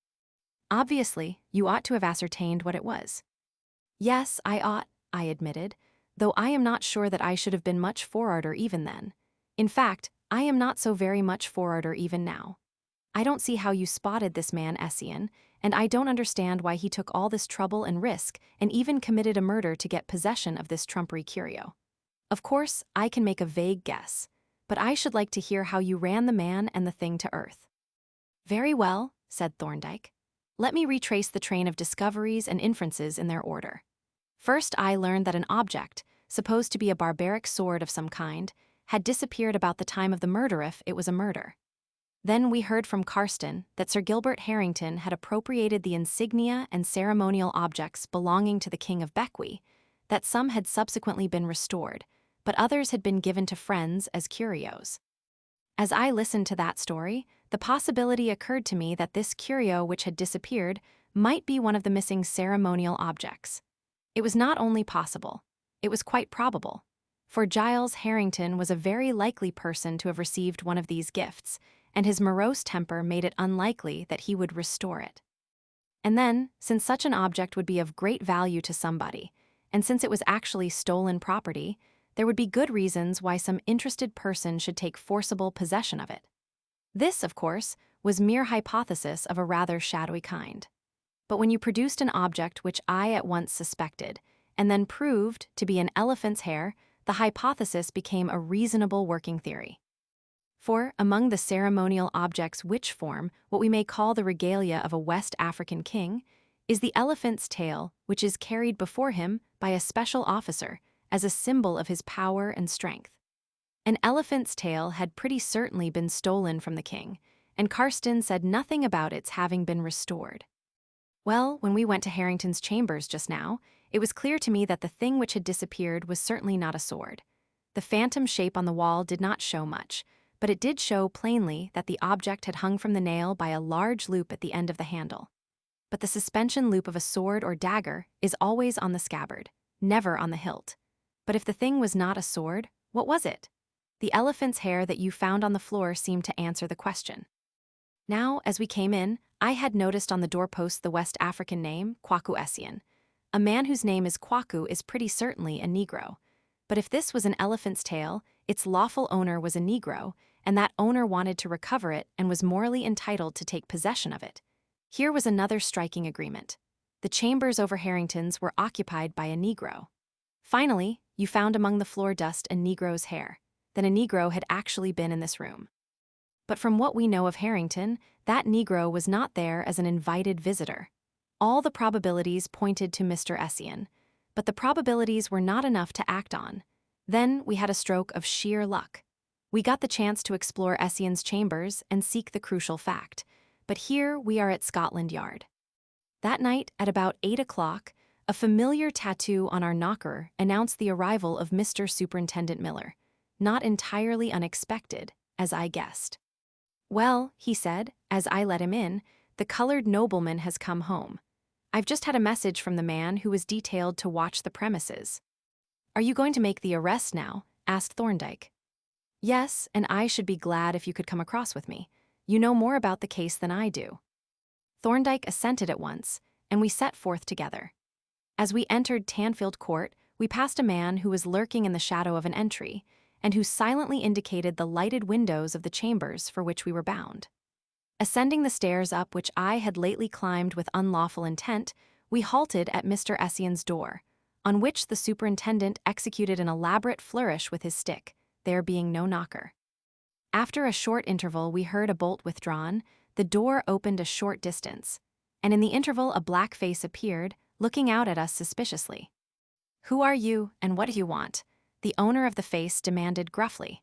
Obviously, you ought to have ascertained what it was. Yes, I ought, I admitted, though I am not sure that I should have been much forwarder even then. In fact, I am not so very much forwarder even now. I don't see how you spotted this man Essien, and I don't understand why he took all this trouble and risk and even committed a murder to get possession of this trumpery curio. Of course, I can make a vague guess, but I should like to hear how you ran the man and the thing to earth. Very well, said Thorndyke. Let me retrace the train of discoveries and inferences in their order. First, I learned that an object, supposed to be a barbaric sword of some kind, had disappeared about the time of the murder if it was a murder. Then we heard from Carston that Sir Gilbert Harrington had appropriated the insignia and ceremonial objects belonging to the King of Bequia, that some had subsequently been restored, but others had been given to friends as curios. As I listened to that story, the possibility occurred to me that this curio which had disappeared might be one of the missing ceremonial objects. It was not only possible, it was quite probable, for Giles Harrington was a very likely person to have received one of these gifts, and his morose temper made it unlikely that he would restore it. And then, since such an object would be of great value to somebody, and since it was actually stolen property, there would be good reasons why some interested person should take forcible possession of it. This, of course, was mere hypothesis of a rather shadowy kind. But when you produced an object which I at once suspected, and then proved to be an elephant's hair, the hypothesis became a reasonable working theory. For, among the ceremonial objects which form what we may call the regalia of a West African king, is the elephant's tail, which is carried before him by a special officer as a symbol of his power and strength. An elephant's tail had pretty certainly been stolen from the king, and Carston said nothing about its having been restored. Well, when we went to Harrington's chambers just now, it was clear to me that the thing which had disappeared was certainly not a sword. The phantom shape on the wall did not show much, but it did show plainly that the object had hung from the nail by a large loop at the end of the handle. But the suspension loop of a sword or dagger is always on the scabbard, never on the hilt. But if the thing was not a sword, what was it? The elephant's hair that you found on the floor seemed to answer the question. Now, as we came in, I had noticed on the doorpost the West African name, Kwaku Essien. A man whose name is Kwaku is pretty certainly a Negro. But if this was an elephant's tail, its lawful owner was a Negro, and that owner wanted to recover it and was morally entitled to take possession of it. Here was another striking agreement. The chambers over Harrington's were occupied by a Negro. Finally, you found among the floor dust a Negro's hair. Then a Negro had actually been in this room. But from what we know of Harrington, that Negro was not there as an invited visitor. All the probabilities pointed to Mr. Essien, but the probabilities were not enough to act on. Then we had a stroke of sheer luck. We got the chance to explore Essien's chambers and seek the crucial fact, but here we are at Scotland Yard. That night, at about 8 o'clock, a familiar tattoo on our knocker announced the arrival of Mr. Superintendent Miller, not entirely unexpected, as I guessed. Well, he said, as I let him in, the colored nobleman has come home. I've just had a message from the man who was detailed to watch the premises. Are you going to make the arrest now? Asked Thorndyke. Yes, and I should be glad if you could come across with me. You know more about the case than I do." Thorndyke assented at once, and we set forth together. As we entered Tanfield Court, we passed a man who was lurking in the shadow of an entry, and who silently indicated the lighted windows of the chambers for which we were bound. Ascending the stairs up which I had lately climbed with unlawful intent, we halted at Mr. Essien's door, on which the superintendent executed an elaborate flourish with his stick, there being no knocker. After a short interval we heard a bolt withdrawn, the door opened a short distance, and in the interval a black face appeared, looking out at us suspiciously. "Who are you, and what do you want?" the owner of the face demanded gruffly.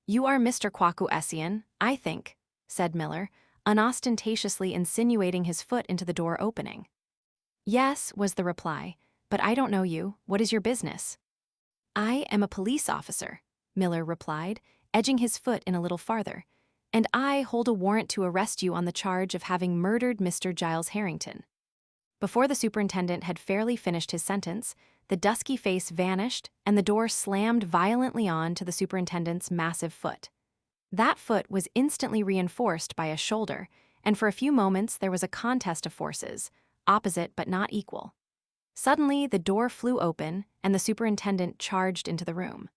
"You are Mr. Kwaku Essien, I think," said Miller, unostentatiously insinuating his foot into the door opening. "Yes," was the reply, "but I don't know you. What is your business?" "I am a police officer," Miller replied, edging his foot in a little farther, "and I hold a warrant to arrest you on the charge of having murdered Mr. Giles Harrington." Before the superintendent had fairly finished his sentence, the dusky face vanished and the door slammed violently on to the superintendent's massive foot. That foot was instantly reinforced by a shoulder, and for a few moments there was a contest of forces, opposite but not equal. Suddenly, the door flew open and the superintendent charged into the room.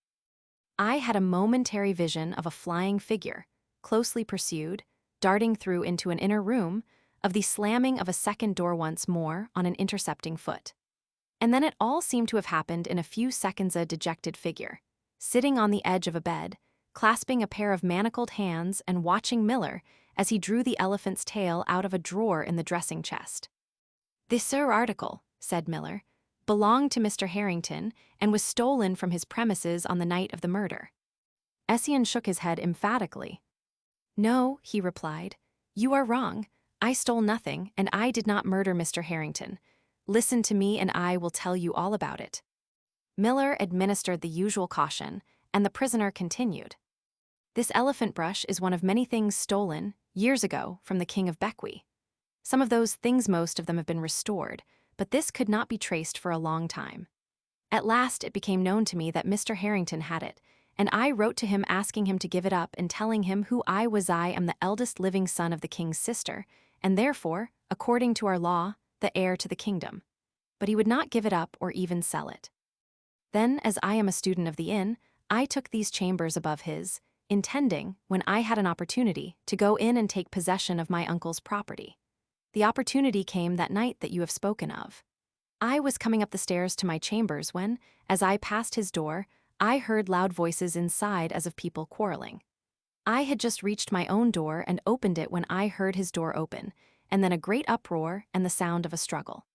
I had a momentary vision of a flying figure, closely pursued, darting through into an inner room, of the slamming of a second door once more on an intercepting foot. And then it all seemed to have happened in a few seconds. A dejected figure, sitting on the edge of a bed, clasping a pair of manacled hands and watching Miller as he drew the elephant's tail out of a drawer in the dressing chest. "This article," said Miller, "belonged to Mr. Harrington and was stolen from his premises on the night of the murder." Essien shook his head emphatically. "No," he replied, "you are wrong. I stole nothing, and I did not murder Mr. Harrington. Listen to me and I will tell you all about it." Miller administered the usual caution, and the prisoner continued. "This elephant brush is one of many things stolen, years ago, from the King of Bequi. Some of those things, most of them have been restored, but this could not be traced for a long time. At last it became known to me that Mr. Harrington had it, and I wrote to him asking him to give it up and telling him who I was. I am the eldest living son of the king's sister, and therefore, according to our law, the heir to the kingdom. But he would not give it up or even sell it. Then, as I am a student of the inn, I took these chambers above his, intending, when I had an opportunity, to go in and take possession of my uncle's property. The opportunity came that night that you have spoken of. I was coming up the stairs to my chambers when, as I passed his door, I heard loud voices inside as of people quarreling. I had just reached my own door and opened it when I heard his door open, and then a great uproar and the sound of a struggle.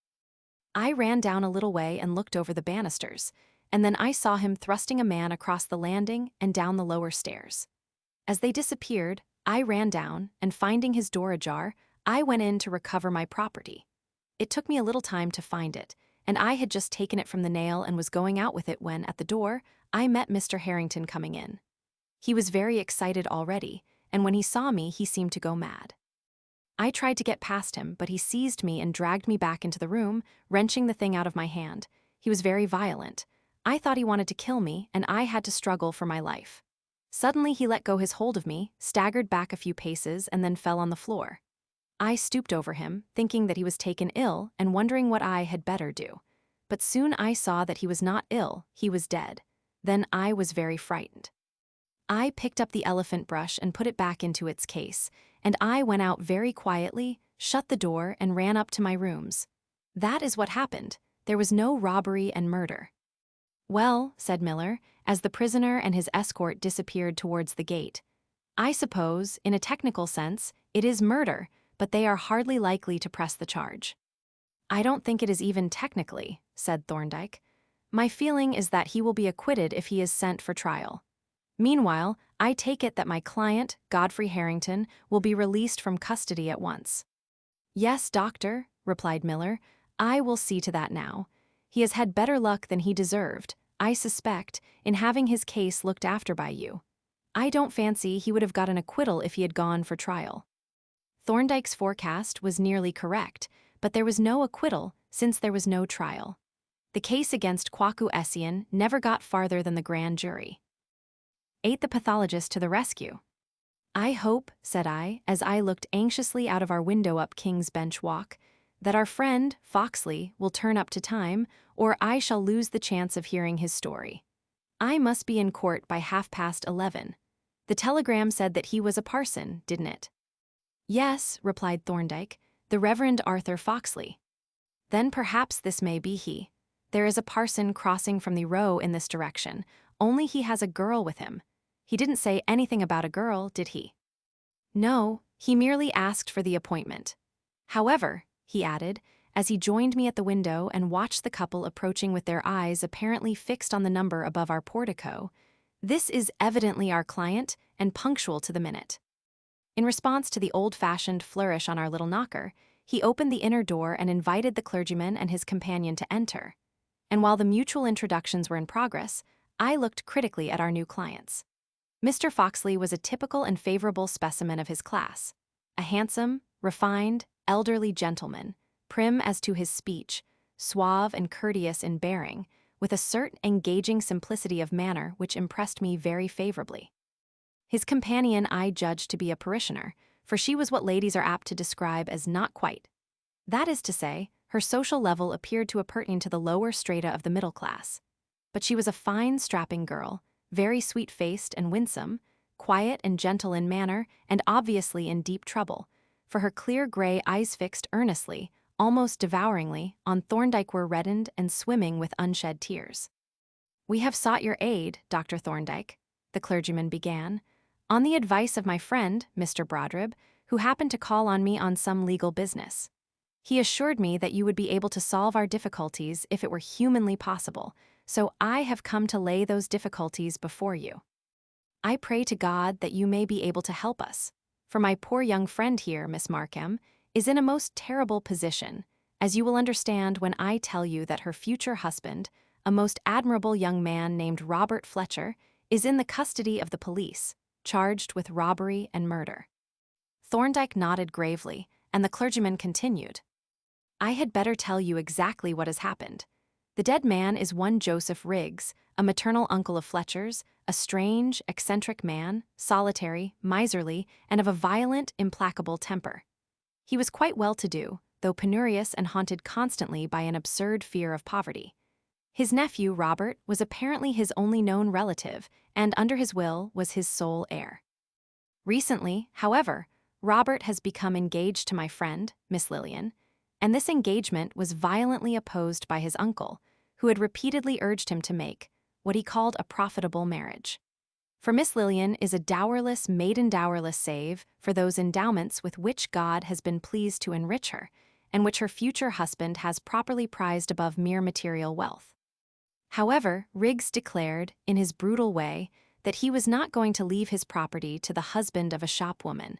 I ran down a little way and looked over the banisters, and then I saw him thrusting a man across the landing and down the lower stairs. As they disappeared, I ran down, and finding his door ajar, I went in to recover my property. It took me a little time to find it, and I had just taken it from the nail and was going out with it when, at the door, I met Mr. Harrington coming in. He was very excited already, and when he saw me, he seemed to go mad. I tried to get past him, but he seized me and dragged me back into the room, wrenching the thing out of my hand. He was very violent. I thought he wanted to kill me, and I had to struggle for my life. Suddenly he let go his hold of me, staggered back a few paces, and then fell on the floor. I stooped over him, thinking that he was taken ill and wondering what I had better do. But soon I saw that he was not ill, he was dead. Then I was very frightened. I picked up the elephant brush and put it back into its case, and I went out very quietly, shut the door, and ran up to my rooms. That is what happened. There was no robbery and murder. "Well," said Miller, as the prisoner and his escort disappeared towards the gate, "I suppose, in a technical sense, it is murder, but they are hardly likely to press the charge." "I don't think it is even technically," said Thorndyke. "My feeling is that he will be acquitted if he is sent for trial. Meanwhile, I take it that my client, Godfrey Harrington, will be released from custody at once." "Yes, doctor," replied Miller. "I will see to that now. He has had better luck than he deserved, I suspect, in having his case looked after by you. I don't fancy he would have got an acquittal if he had gone for trial." Thorndyke's forecast was nearly correct, but there was no acquittal since there was no trial. The case against Kwaku Essien never got farther than the grand jury. 8. The pathologist to the rescue. I hope, said I, as I looked anxiously out of our window up King's Bench Walk, that our friend, Foxley, will turn up to time, or I shall lose the chance of hearing his story. I must be in court by 11:30. The telegram said that he was a parson, didn't it? Yes, replied Thorndyke, the Reverend Arthur Foxley. Then perhaps this may be he. There is a parson crossing from the Row in this direction, only he has a girl with him. He didn't say anything about a girl, did he? No, he merely asked for the appointment. However, he added, as he joined me at the window and watched the couple approaching with their eyes apparently fixed on the number above our portico, this is evidently our client and punctual to the minute. In response to the old-fashioned flourish on our little knocker, he opened the inner door and invited the clergyman and his companion to enter. And while the mutual introductions were in progress, I looked critically at our new clients. Mr. Foxley was a typical and favorable specimen of his class. A handsome, refined, elderly gentleman, prim as to his speech, suave and courteous in bearing, with a certain engaging simplicity of manner which impressed me very favorably. His companion I judged to be a parishioner, for she was what ladies are apt to describe as not quite. That is to say, her social level appeared to appertain to the lower strata of the middle class. But she was a fine, strapping girl, very sweet-faced and winsome, quiet and gentle in manner, and obviously in deep trouble, for her clear gray eyes fixed earnestly, almost devouringly, on Thorndyke were reddened and swimming with unshed tears. "We have sought your aid, Dr. Thorndyke," the clergyman began, "on the advice of my friend, Mr. Brodribb, who happened to call on me on some legal business. He assured me that you would be able to solve our difficulties if it were humanly possible, so I have come to lay those difficulties before you. I pray to God that you may be able to help us, for my poor young friend here, Miss Markham, is in a most terrible position, as you will understand when I tell you that her future husband, a most admirable young man named Robert Fletcher, is in the custody of the police, charged with robbery and murder." Thorndyke nodded gravely, and the clergyman continued, "I had better tell you exactly what has happened. The dead man is one Joseph Riggs, a maternal uncle of Fletcher's, a strange, eccentric man, solitary, miserly, and of a violent, implacable temper. He was quite well-to-do, though penurious and haunted constantly by an absurd fear of poverty. His nephew, Robert, was apparently his only known relative, and under his will was his sole heir. Recently, however, Robert has become engaged to my friend, Miss Lillian, and this engagement was violently opposed by his uncle, who had repeatedly urged him to make what he called a profitable marriage. For Miss Lillian is a dowerless, maiden-dowerless save for those endowments with which God has been pleased to enrich her, and which her future husband has properly prized above mere material wealth. However, Riggs declared, in his brutal way, that he was not going to leave his property to the husband of a shopwoman,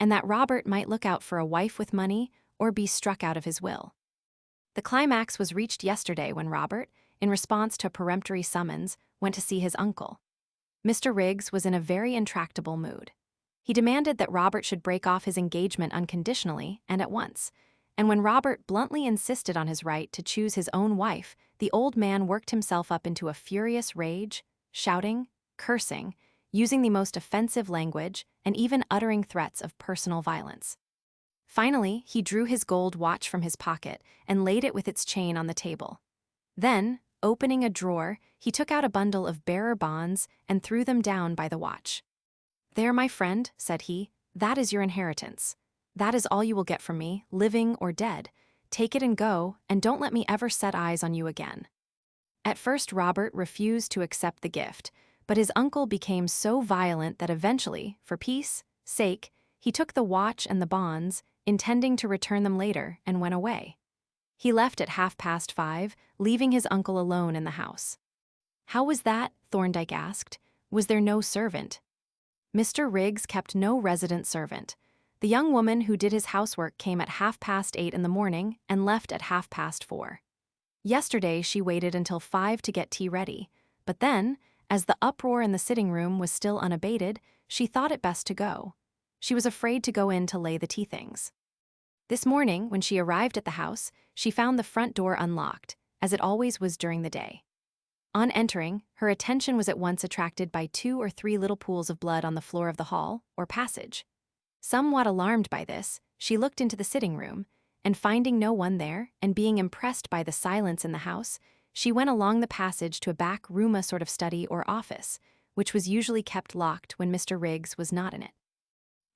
and that Robert might look out for a wife with money or be struck out of his will. The climax was reached yesterday when Robert, in response to a peremptory summons, went to see his uncle. Mr. Riggs was in a very intractable mood. He demanded that Robert should break off his engagement unconditionally and at once, and when Robert bluntly insisted on his right to choose his own wife, the old man worked himself up into a furious rage, shouting, cursing, using the most offensive language, and even uttering threats of personal violence. Finally, he drew his gold watch from his pocket and laid it with its chain on the table. Then, opening a drawer, he took out a bundle of bearer bonds and threw them down by the watch. "There, my friend," said he, "that is your inheritance. That is all you will get from me, living or dead. Take it and go, and don't let me ever set eyes on you again." At first Robert refused to accept the gift, but his uncle became so violent that eventually, for peace' sake, he took the watch and the bonds, intending to return them later, and went away. He left at 5:30, leaving his uncle alone in the house. "How was that?" Thorndyke asked. "Was there no servant?" Mr. Riggs kept no resident servant. The young woman who did his housework came at 8:30 in the morning and left at 4:30. Yesterday she waited until 5 to get tea ready, but then, as the uproar in the sitting room was still unabated, she thought it best to go. She was afraid to go in to lay the tea things. This morning, when she arrived at the house, she found the front door unlocked, as it always was during the day. On entering, her attention was at once attracted by 2 or 3 little pools of blood on the floor of the hall, or passage. Somewhat alarmed by this, she looked into the sitting room, and finding no one there, and being impressed by the silence in the house, she went along the passage to a back room, a sort of study or office, which was usually kept locked when Mr. Riggs was not in it.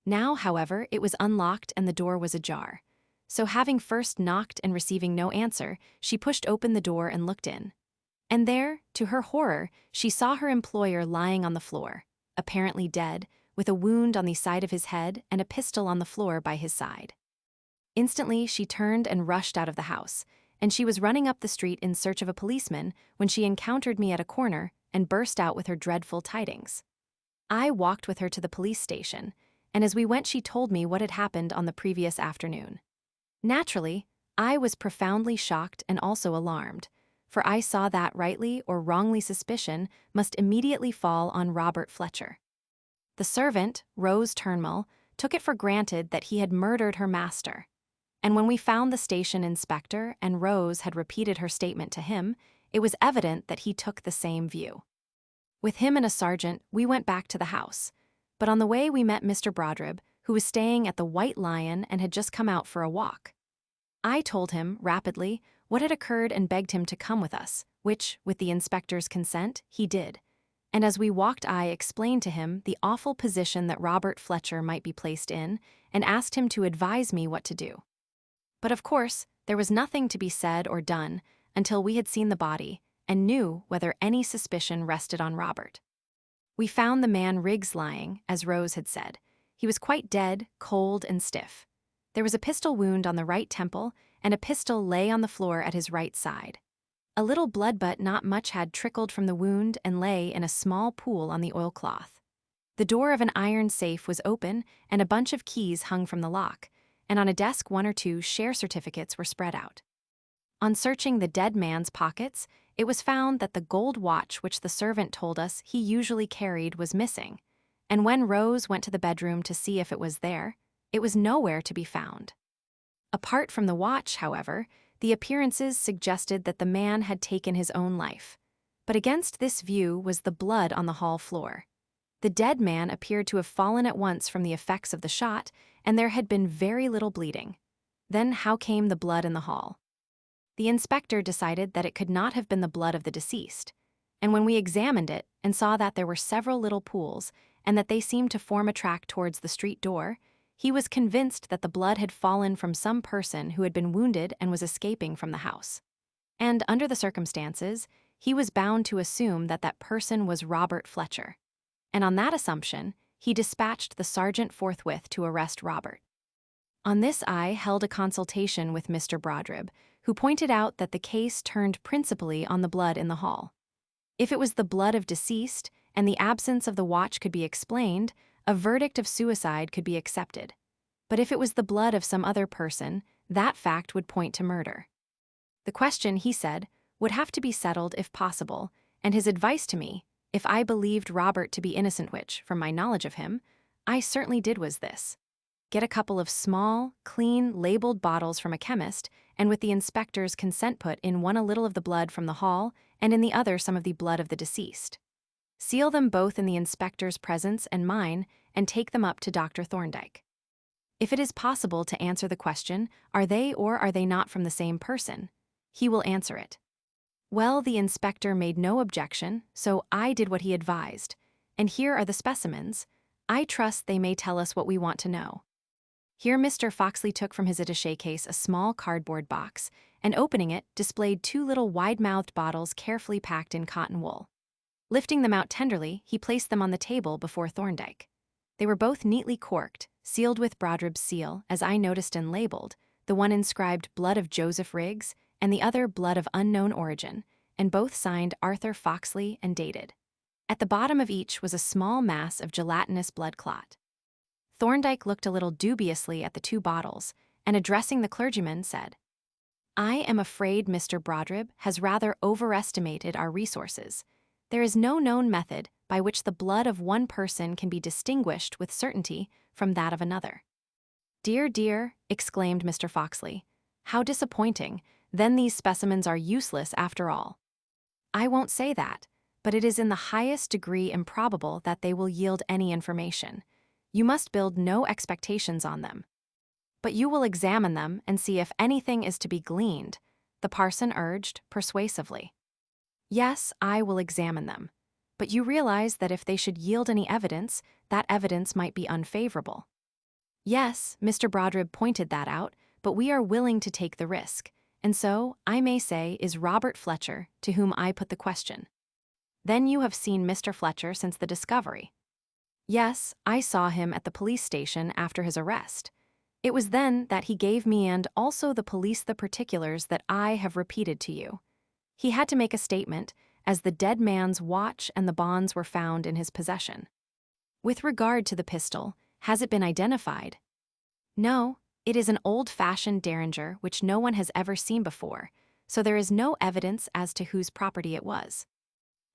Now, however, it was unlocked and the door was ajar. So having first knocked and receiving no answer, she pushed open the door and looked in. And there, to her horror, she saw her employer lying on the floor, apparently dead, with a wound on the side of his head and a pistol on the floor by his side. Instantly, she turned and rushed out of the house, and she was running up the street in search of a policeman when she encountered me at a corner and burst out with her dreadful tidings. I walked with her to the police station, and as we went she told me what had happened on the previous afternoon. Naturally, I was profoundly shocked and also alarmed, for I saw that rightly or wrongly suspicion must immediately fall on Robert Fletcher. The servant, Rose Turnmull, took it for granted that he had murdered her master, and when we found the station inspector and Rose had repeated her statement to him, it was evident that he took the same view. With him and a sergeant, we went back to the house, but on the way we met Mr. Brodribb, who was staying at the White Lion and had just come out for a walk. I told him, rapidly, what had occurred and begged him to come with us, which, with the inspector's consent, he did. And as we walked I explained to him the awful position that Robert Fletcher might be placed in and asked him to advise me what to do. But of course, there was nothing to be said or done until we had seen the body and knew whether any suspicion rested on Robert. We found the man Riggs lying, as Rose had said. He was quite dead, cold, and stiff. There was a pistol wound on the right temple, and a pistol lay on the floor at his right side. A little blood, but not much, had trickled from the wound and lay in a small pool on the oilcloth. The door of an iron safe was open, and a bunch of keys hung from the lock, and on a desk 1 or 2 share certificates were spread out. On searching the dead man's pockets, it was found that the gold watch which the servant told us he usually carried was missing, and when Rose went to the bedroom to see if it was there, it was nowhere to be found. Apart from the watch, however, the appearances suggested that the man had taken his own life, but against this view was the blood on the hall floor. The dead man appeared to have fallen at once from the effects of the shot, and there had been very little bleeding. Then how came the blood in the hall? The inspector decided that it could not have been the blood of the deceased, and when we examined it and saw that there were several little pools and that they seemed to form a track towards the street door, he was convinced that the blood had fallen from some person who had been wounded and was escaping from the house. And under the circumstances, he was bound to assume that that person was Robert Fletcher. And on that assumption, he dispatched the sergeant forthwith to arrest Robert. On this I held a consultation with Mr. Brodribb, who pointed out that the case turned principally on the blood in the hall. If it was the blood of deceased, and the absence of the watch could be explained, a verdict of suicide could be accepted. But if it was the blood of some other person, that fact would point to murder. The question, he said, would have to be settled if possible, and his advice to me, if I believed Robert to be innocent, which, from my knowledge of him, I certainly did, was this: get a couple of small, clean, labeled bottles from a chemist, and with the inspector's consent put in one a little of the blood from the hall, and in the other some of the blood of the deceased. Seal them both in the inspector's presence and mine, and take them up to Dr. Thorndyke. If it is possible to answer the question, are they or are they not from the same person, he will answer it. Well, the inspector made no objection, so I did what he advised, and here are the specimens. I trust they may tell us what we want to know. Here Mr. Foxley took from his attaché case a small cardboard box, and opening it, displayed 2 little wide-mouthed bottles carefully packed in cotton wool. Lifting them out tenderly, he placed them on the table before Thorndyke. They were both neatly corked, sealed with Brodribb's seal, as I noticed, and labeled, the one inscribed Blood of Joseph Riggs, and the other Blood of Unknown Origin, and both signed Arthur Foxley and dated. At the bottom of each was a small mass of gelatinous blood clot. Thorndyke looked a little dubiously at the 2 bottles, and addressing the clergyman, said, "I am afraid Mr. Brodribb has rather overestimated our resources. There is no known method by which the blood of one person can be distinguished with certainty from that of another." "Dear, dear," exclaimed Mr. Foxley, "how disappointing! Then these specimens are useless after all." I won't say that, but it is in the highest degree improbable that they will yield any information. You must build no expectations on them. But you will examine them and see if anything is to be gleaned, the parson urged persuasively. Yes, I will examine them. But you realize that if they should yield any evidence, that evidence might be unfavorable. Yes, Mr. Brodribb pointed that out, but we are willing to take the risk, and so, I may say, is Robert Fletcher, to whom I put the question. Then you have seen Mr. Fletcher since the discovery. Yes, I saw him at the police station after his arrest. It was then that he gave me and also the police the particulars that I have repeated to you. He had to make a statement, as the dead man's watch and the bonds were found in his possession. With regard to the pistol, has it been identified? No, it is an old-fashioned derringer which no one has ever seen before, so there is no evidence as to whose property it was.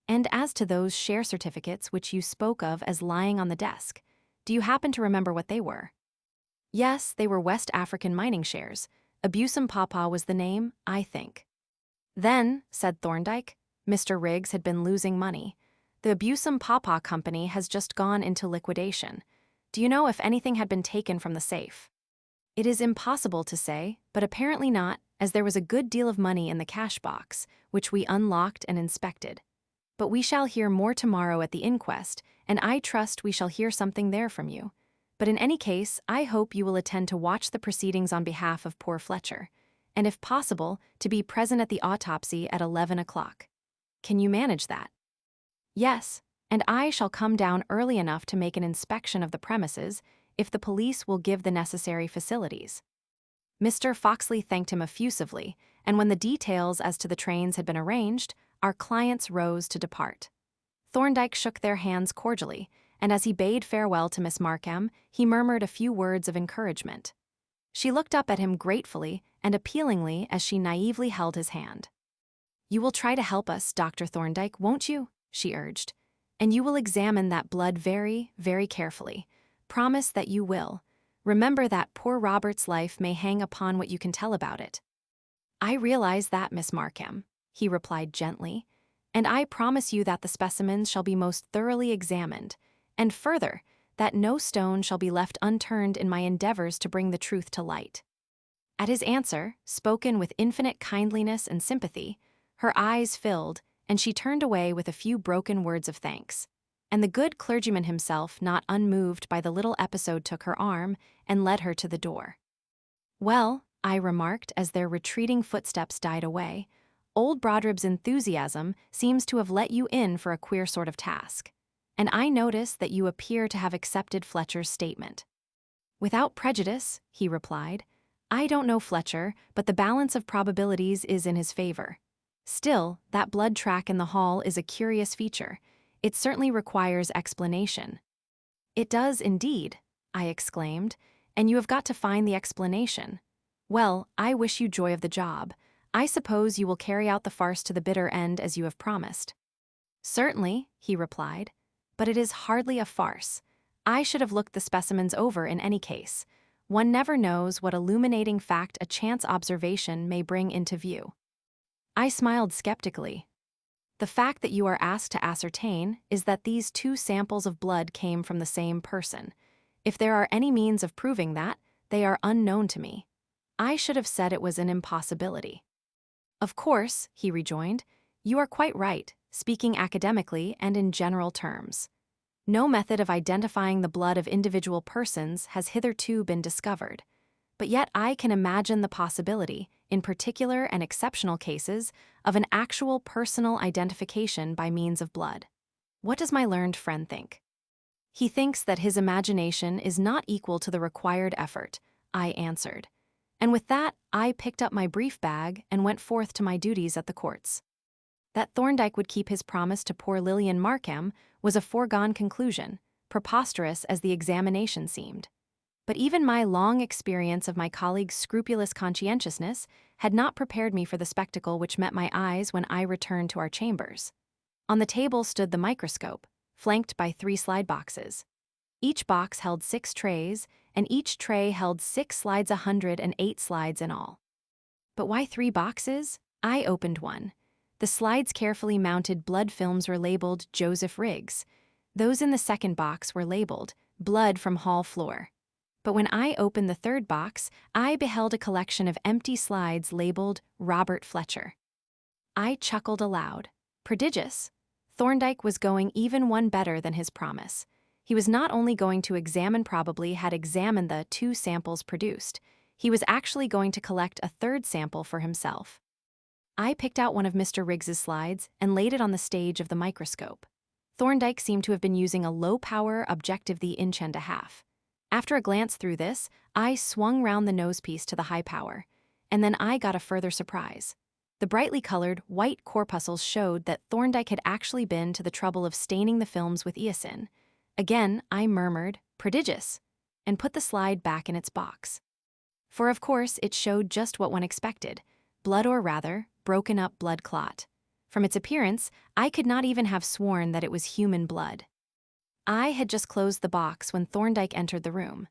And as to those share certificates which you spoke of as lying on the desk, do you happen to remember what they were? Yes, they were West African mining shares. Abusum Papa was the name, I think. Then, said Thorndyke, Mr. Riggs had been losing money. The Abusum Papa Company has just gone into liquidation. Do you know if anything had been taken from the safe? It is impossible to say, but apparently not, as there was a good deal of money in the cash box, which we unlocked and inspected. But we shall hear more tomorrow at the inquest, and I trust we shall hear something there from you. But in any case, I hope you will attend to watch the proceedings on behalf of poor Fletcher, and if possible, to be present at the autopsy at 11 o'clock. Can you manage that? Yes, and I shall come down early enough to make an inspection of the premises, if the police will give the necessary facilities. Mr. Foxley thanked him effusively, and when the details as to the trains had been arranged, our clients rose to depart. Thorndyke shook their hands cordially, and as he bade farewell to Miss Markham, he murmured a few words of encouragement. She looked up at him gratefully and appealingly as she naively held his hand. You will try to help us, Dr. Thorndyke, won't you? She urged. And you will examine that blood very, very carefully. Promise that you will. Remember that poor Robert's life may hang upon what you can tell about it. I realize that, Miss Markham, he replied gently, and I promise you that the specimens shall be most thoroughly examined, and further, that no stone shall be left unturned in my endeavors to bring the truth to light. At his answer, spoken with infinite kindliness and sympathy, her eyes filled, and she turned away with a few broken words of thanks. And the good clergyman himself, not unmoved by the little episode, took her arm and led her to the door. Well, I remarked as their retreating footsteps died away, old Brodribb's enthusiasm seems to have let you in for a queer sort of task. And I notice that you appear to have accepted Fletcher's statement. Without prejudice, he replied. I don't know Fletcher, but the balance of probabilities is in his favor. Still, that blood track in the hall is a curious feature. It certainly requires explanation. It does indeed, I exclaimed, and you have got to find the explanation. Well, I wish you joy of the job. I suppose you will carry out the farce to the bitter end as you have promised. Certainly, he replied. But it is hardly a farce. I should have looked the specimens over in any case. One never knows what illuminating fact a chance observation may bring into view. I smiled skeptically. The fact that you are asked to ascertain is that these two samples of blood came from the same person. If there are any means of proving that, they are unknown to me. I should have said it was an impossibility. Of course, he rejoined, you are quite right, speaking academically and in general terms. No method of identifying the blood of individual persons has hitherto been discovered, but yet I can imagine the possibility, in particular and exceptional cases, of an actual personal identification by means of blood. What does my learned friend think? He thinks that his imagination is not equal to the required effort, I answered. And with that, I picked up my brief bag and went forth to my duties at the courts. That Thorndyke would keep his promise to poor Lillian Markham was a foregone conclusion, preposterous as the examination seemed. But even my long experience of my colleague's scrupulous conscientiousness had not prepared me for the spectacle which met my eyes when I returned to our chambers. On the table stood the microscope, flanked by 3 slide boxes. Each box held 6 trays, and each tray held 6 slides, 108 slides in all. But why 3 boxes? I opened one. The slides carefully mounted blood films were labeled Joseph Riggs. Those in the second box were labeled blood from hall floor. But when I opened the third box, I beheld a collection of empty slides labeled Robert Fletcher. I chuckled aloud. Prodigious. Thorndyke was going even one better than his promise. He was not only going to had examined the 2 samples produced, he was actually going to collect a third sample for himself. I picked out one of Mr. Riggs's slides and laid it on the stage of the microscope. Thorndyke seemed to have been using a low-power objective the 1.5 inch. After a glance through this, I swung round the nosepiece to the high power, and then I got a further surprise. The brightly colored, white corpuscles showed that Thorndyke had actually been to the trouble of staining the films with eosin. Again, I murmured, "Prodigious," and put the slide back in its box. For of course, it showed just what one expected, blood, or rather, broken up blood clot. From its appearance, I could not even have sworn that it was human blood. I had just closed the box when Thorndyke entered the room.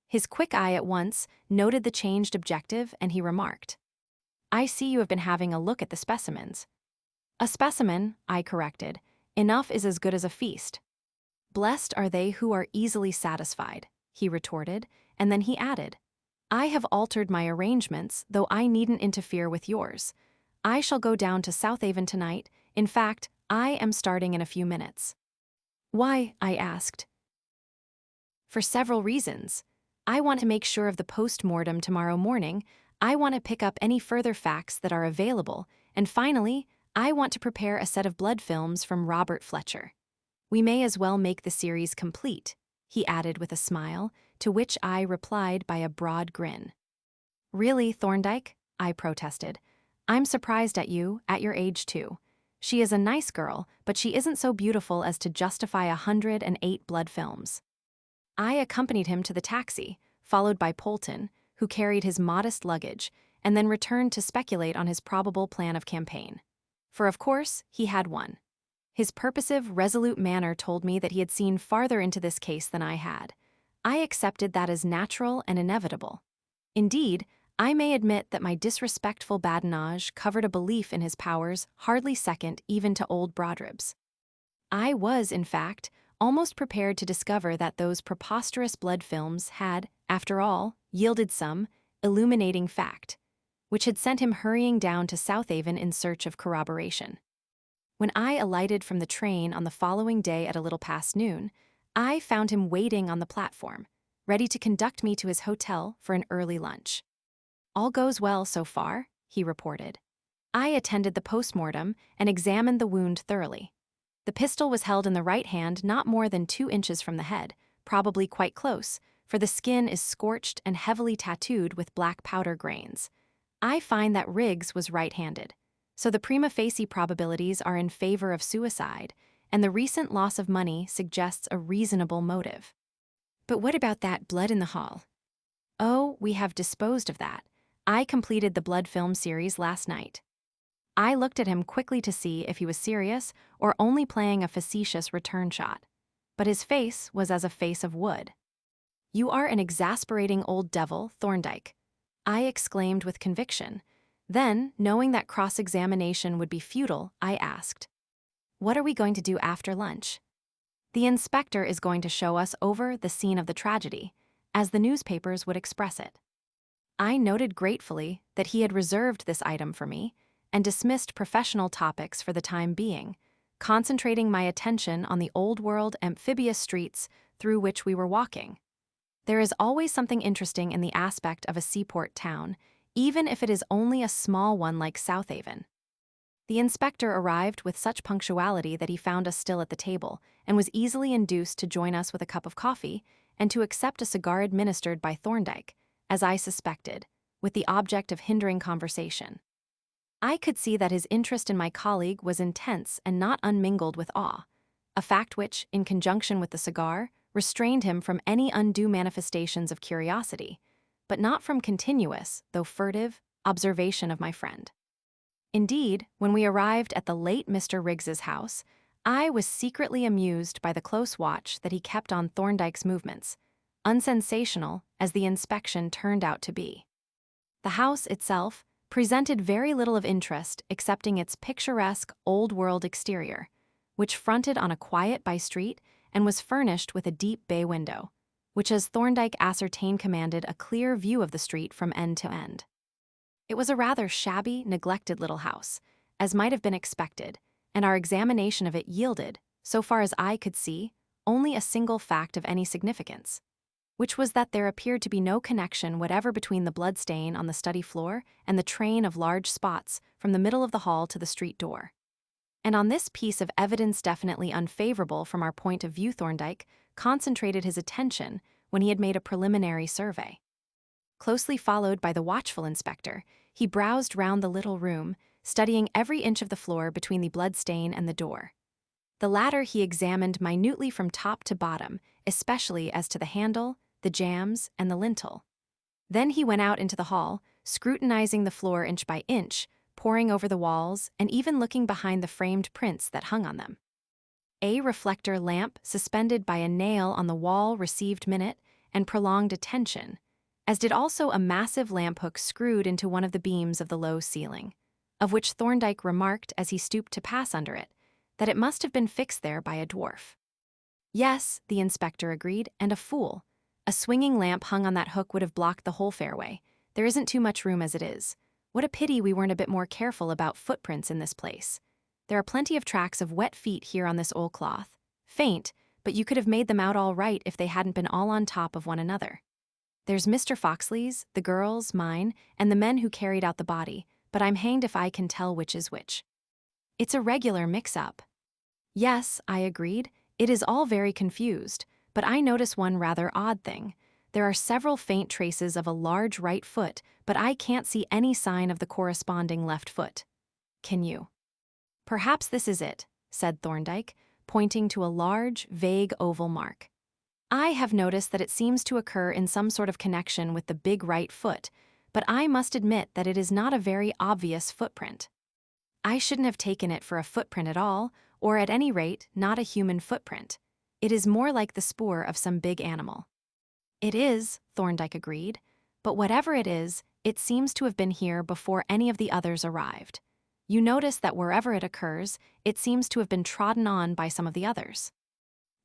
His quick eye at once noted the changed objective, and he remarked, "I see you have been having a look at the specimens." "A specimen," I corrected. "Enough is as good as a feast." "Blessed are they who are easily satisfied," he retorted, and then he added, "I have altered my arrangements, though I needn't interfere with yours. I shall go down to Southaven tonight. In fact, I am starting in a few minutes." "Why?" I asked. "For several reasons. I want to make sure of the post-mortem tomorrow morning, I want to pick up any further facts that are available, and finally, I want to prepare a set of blood films from Robert Fletcher. We may as well make the series complete," he added with a smile, to which I replied by a broad grin. "Really, Thorndyke?" I protested. "I'm surprised at you, at your age too. She is a nice girl, but she isn't so beautiful as to justify 108 blood films." I accompanied him to the taxi, followed by Polton, who carried his modest luggage, and then returned to speculate on his probable plan of campaign. For of course, he had one. His purposive, resolute manner told me that he had seen farther into this case than I had. I accepted that as natural and inevitable. Indeed, I may admit that my disrespectful badinage covered a belief in his powers hardly second even to old Broadribs. I was, in fact, almost prepared to discover that those preposterous blood films had, after all, yielded some illuminating fact, which had sent him hurrying down to Southaven in search of corroboration. When I alighted from the train on the following day at a little past noon, I found him waiting on the platform, ready to conduct me to his hotel for an early lunch. "All goes well so far," he reported. I attended the postmortem and examined the wound thoroughly. The pistol was held in the right hand not more than 2 inches from the head, probably quite close, for the skin is scorched and heavily tattooed with black powder grains. I find that Riggs was right-handed, so the prima facie probabilities are in favor of suicide, and the recent loss of money suggests a reasonable motive. But what about that blood in the hall? "Oh, we have disposed of that. I completed the blood film series last night." I looked at him quickly to see if he was serious or only playing a facetious return shot. But his face was as a face of wood. "You are an exasperating old devil, Thorndyke," I exclaimed with conviction. Then, knowing that cross-examination would be futile, I asked, "What are we going to do after lunch?" "The inspector is going to show us over the scene of the tragedy, as the newspapers would express it." I noted gratefully that he had reserved this item for me, and dismissed professional topics for the time being, concentrating my attention on the old-world amphibious streets through which we were walking. There is always something interesting in the aspect of a seaport town, even if it is only a small one like Southaven. The inspector arrived with such punctuality that he found us still at the table, and was easily induced to join us with a cup of coffee, and to accept a cigar administered by Thorndyke, as I suspected, with the object of hindering conversation. I could see that his interest in my colleague was intense and not unmingled with awe, a fact which, in conjunction with the cigar, restrained him from any undue manifestations of curiosity, but not from continuous, though furtive, observation of my friend. Indeed, when we arrived at the late Mr. Riggs's house, I was secretly amused by the close watch that he kept on Thorndyke's movements, unsensational as the inspection turned out to be. The house itself, presented very little of interest excepting its picturesque, old-world exterior, which fronted on a quiet by-street and was furnished with a deep bay window, which as Thorndyke ascertained commanded a clear view of the street from end to end. It was a rather shabby, neglected little house, as might have been expected, and our examination of it yielded, so far as I could see, only a single fact of any significance, which was that there appeared to be no connection whatever between the bloodstain on the study floor and the train of large spots from the middle of the hall to the street door. And on this piece of evidence definitely unfavorable from our point of view, Thorndyke concentrated his attention when he had made a preliminary survey. Closely followed by the watchful inspector, he browsed round the little room, studying every inch of the floor between the bloodstain and the door. The latter he examined minutely from top to bottom, especially as to the handle, the jambs, and the lintel. Then he went out into the hall, scrutinizing the floor inch by inch, poring over the walls, and even looking behind the framed prints that hung on them. A reflector lamp suspended by a nail on the wall received minute and prolonged attention, as did also a massive lamp hook screwed into one of the beams of the low ceiling, of which Thorndyke remarked as he stooped to pass under it, that it must have been fixed there by a dwarf. Yes, the inspector agreed, and a fool. A swinging lamp hung on that hook would have blocked the whole fairway. There isn't too much room as it is. What a pity we weren't a bit more careful about footprints in this place. There are plenty of tracks of wet feet here on this old cloth. Faint, but you could have made them out all right if they hadn't been all on top of one another. There's Mr. Foxley's, the girl's, mine, and the men who carried out the body, but I'm hanged if I can tell which is which. It's a regular mix-up. Yes, I agreed, it is all very confused, but I notice one rather odd thing. There are several faint traces of a large right foot, but I can't see any sign of the corresponding left foot. Can you? Perhaps this is it, said Thorndyke, pointing to a large, vague oval mark. I have noticed that it seems to occur in some sort of connection with the big right foot, but I must admit that it is not a very obvious footprint. I shouldn't have taken it for a footprint at all, or at any rate, not a human footprint. It is more like the spoor of some big animal. It is, Thorndyke agreed, but whatever it is, it seems to have been here before any of the others arrived. You notice that wherever it occurs, it seems to have been trodden on by some of the others.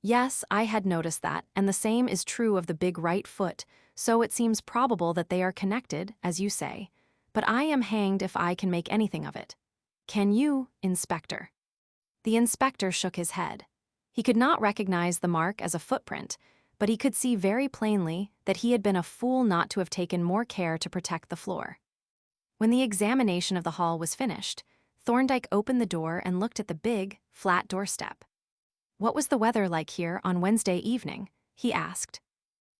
Yes, I had noticed that, and the same is true of the big right foot, so it seems probable that they are connected, as you say, but I am hanged if I can make anything of it. Can you, Inspector? The inspector shook his head. He could not recognize the mark as a footprint, but he could see very plainly that he had been a fool not to have taken more care to protect the floor. When the examination of the hall was finished, Thorndyke opened the door and looked at the big, flat doorstep. What was the weather like here on Wednesday evening? He asked.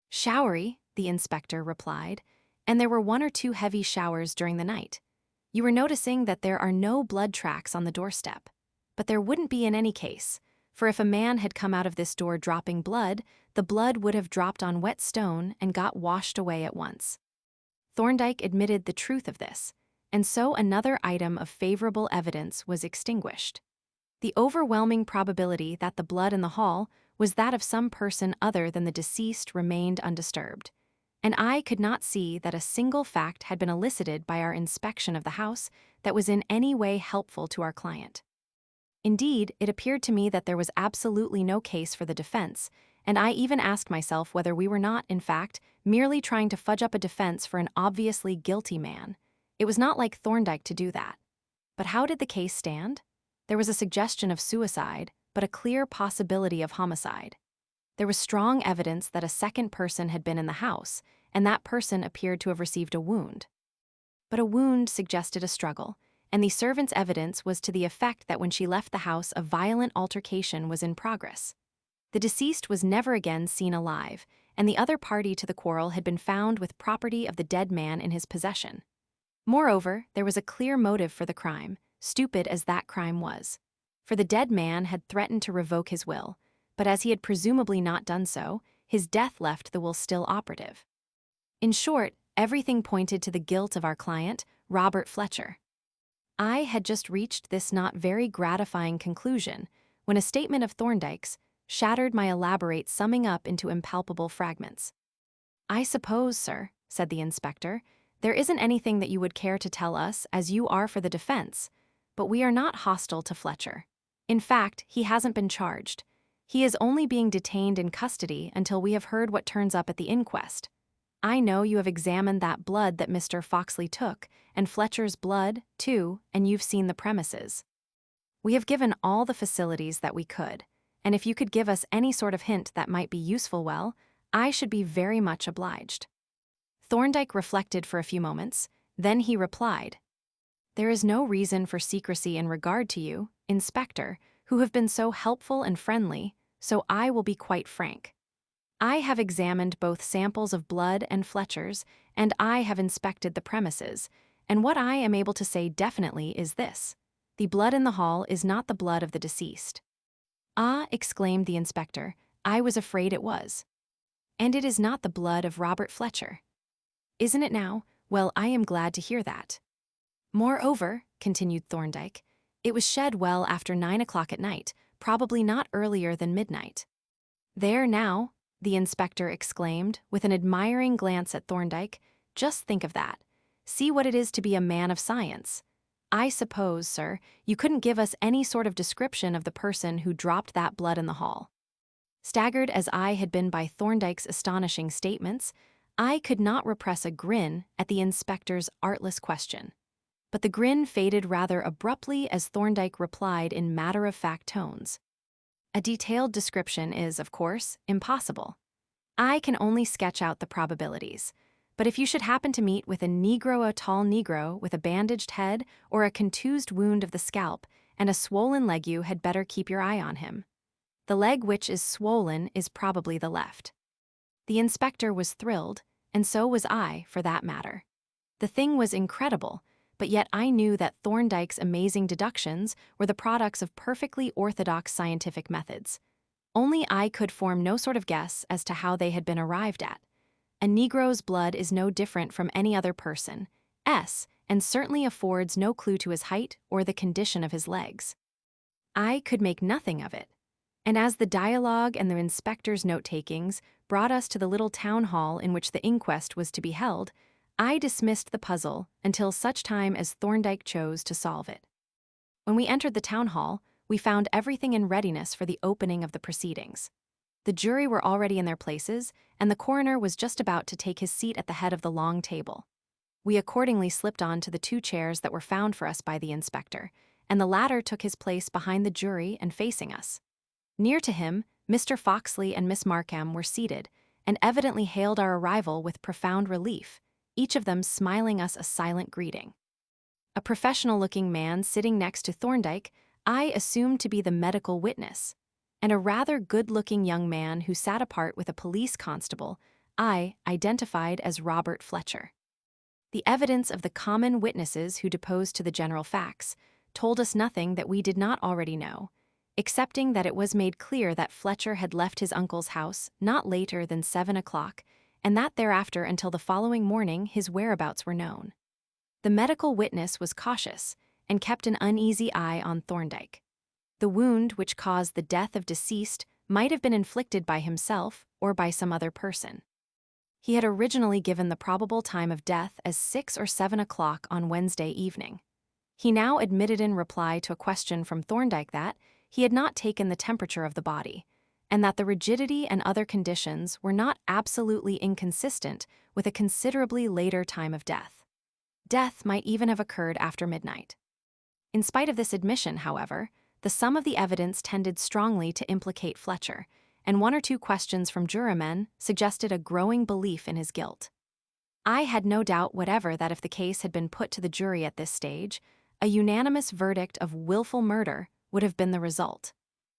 Showery, the inspector replied, and there were 1 or 2 heavy showers during the night. You were noticing that there are no blood tracks on the doorstep, but there wouldn't be in any case, for if a man had come out of this door dropping blood, the blood would have dropped on wet stone and got washed away at once. Thorndyke admitted the truth of this, and so another item of favorable evidence was extinguished. The overwhelming probability that the blood in the hall was that of some person other than the deceased remained undisturbed, and I could not see that a single fact had been elicited by our inspection of the house that was in any way helpful to our client. Indeed, it appeared to me that there was absolutely no case for the defense, and I even asked myself whether we were not, in fact, merely trying to fudge up a defense for an obviously guilty man. It was not like Thorndyke to do that. But how did the case stand? There was a suggestion of suicide, but a clear possibility of homicide. There was strong evidence that a second person had been in the house, and that person appeared to have received a wound. But a wound suggested a struggle, and the servant's evidence was to the effect that when she left the house a violent altercation was in progress. The deceased was never again seen alive, and the other party to the quarrel had been found with property of the dead man in his possession. Moreover, there was a clear motive for the crime, stupid as that crime was. For the dead man had threatened to revoke his will, but as he had presumably not done so, his death left the will still operative. In short, everything pointed to the guilt of our client, Robert Fletcher. I had just reached this not very gratifying conclusion when a statement of Thorndyke's shattered my elaborate summing up into impalpable fragments. I suppose, sir, said the inspector, There isn't anything that you would care to tell us, as you are for the defense, but we are not hostile to Fletcher. In fact, he hasn't been charged. He is only being detained in custody until we have heard what turns up at the inquest. I know you have examined that blood that Mr. Foxley took, and Fletcher's blood, too, and you've seen the premises. We have given all the facilities that we could, and if you could give us any sort of hint that might be useful, well, I should be very much obliged." Thorndyke reflected for a few moments, then he replied, "There is no reason for secrecy in regard to you, Inspector, who have been so helpful and friendly, so I will be quite frank. I have examined both samples of blood and Fletcher's, and I have inspected the premises, and what I am able to say definitely is this: the blood in the hall is not the blood of the deceased." "Ah," exclaimed the inspector, "I was afraid it was. And it is not the blood of Robert Fletcher. Isn't it now? Well, I am glad to hear that. Moreover," continued Thorndyke, "it was shed well after 9 o'clock at night, probably not earlier than midnight." "There now," the inspector exclaimed, with an admiring glance at Thorndyke, "just think of that. See what it is to be a man of science. I suppose, sir, you couldn't give us any sort of description of the person who dropped that blood in the hall." Staggered as I had been by Thorndyke's astonishing statements, I could not repress a grin at the inspector's artless question. But the grin faded rather abruptly as Thorndyke replied in matter-of-fact tones. "A detailed description is, of course, impossible. I can only sketch out the probabilities. But if you should happen to meet with a tall Negro with a bandaged head or a contused wound of the scalp and a swollen leg, you had better keep your eye on him. The leg which is swollen is probably the left." The inspector was thrilled, and so was I, for that matter. The thing was incredible, but yet I knew that Thorndyke's amazing deductions were the products of perfectly orthodox scientific methods. Only I could form no sort of guess as to how they had been arrived at. A Negro's blood is no different from any other person's, and certainly affords no clue to his height or the condition of his legs. I could make nothing of it. And as the dialogue and the inspector's note-takings brought us to the little town hall in which the inquest was to be held, I dismissed the puzzle until such time as Thorndyke chose to solve it. When we entered the town hall, we found everything in readiness for the opening of the proceedings. The jury were already in their places, and the coroner was just about to take his seat at the head of the long table. We accordingly slipped on to the 2 chairs that were found for us by the inspector, and the latter took his place behind the jury and facing us. Near to him, Mr. Foxley and Miss Markham were seated, and evidently hailed our arrival with profound relief, each of them smiling us a silent greeting. A professional-looking man sitting next to Thorndyke I assumed to be the medical witness, and a rather good-looking young man who sat apart with a police constable I identified as Robert Fletcher. The evidence of the common witnesses who deposed to the general facts told us nothing that we did not already know, excepting that it was made clear that Fletcher had left his uncle's house not later than 7 o'clock, and that thereafter until the following morning his whereabouts were known. The medical witness was cautious, and kept an uneasy eye on Thorndyke. The wound which caused the death of deceased might have been inflicted by himself or by some other person. He had originally given the probable time of death as 6 or 7 o'clock on Wednesday evening. He now admitted in reply to a question from Thorndyke that he had not taken the temperature of the body, and that the rigidity and other conditions were not absolutely inconsistent with a considerably later time of death. Death might even have occurred after midnight. In spite of this admission, however, the sum of the evidence tended strongly to implicate Fletcher, and 1 or 2 questions from jurymen suggested a growing belief in his guilt. I had no doubt whatever that if the case had been put to the jury at this stage, a unanimous verdict of willful murder would have been the result.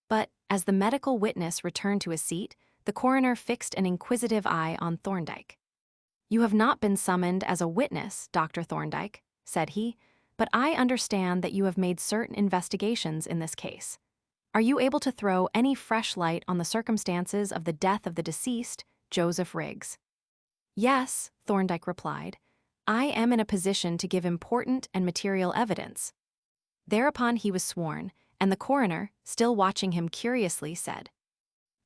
But, as the medical witness returned to his seat, the coroner fixed an inquisitive eye on Thorndyke. "You have not been summoned as a witness, Dr. Thorndyke," said he, "but I understand that you have made certain investigations in this case. Are you able to throw any fresh light on the circumstances of the death of the deceased, Joseph Riggs?" "Yes," Thorndyke replied. "I am in a position to give important and material evidence." Thereupon he was sworn, and the coroner, still watching him curiously, said,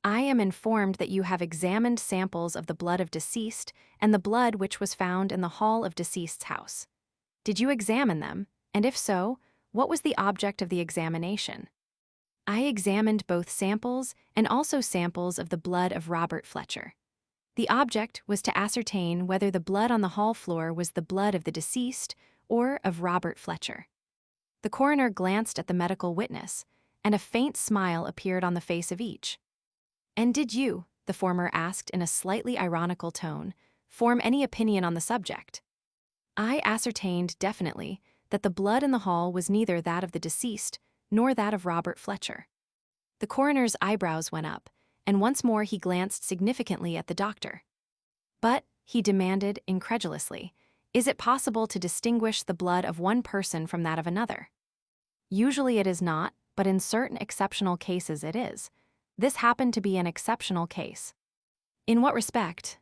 I am informed that you have examined samples of the blood of deceased and the blood which was found in the hall of deceased's house. Did you examine them, and if so, what was the object of the examination? I examined both samples and also samples of the blood of Robert Fletcher. The object was to ascertain whether the blood on the hall floor was the blood of the deceased or of Robert Fletcher. The coroner glanced at the medical witness, and a faint smile appeared on the face of each. And did you, the former asked in a slightly ironical tone, form any opinion on the subject? I ascertained definitely that the blood in the hall was neither that of the deceased nor that of Robert Fletcher. The coroner's eyebrows went up, and once more he glanced significantly at the doctor. But, he demanded incredulously, is it possible to distinguish the blood of one person from that of another? Usually it is not, but in certain exceptional cases it is. This happened to be an exceptional case. In what respect?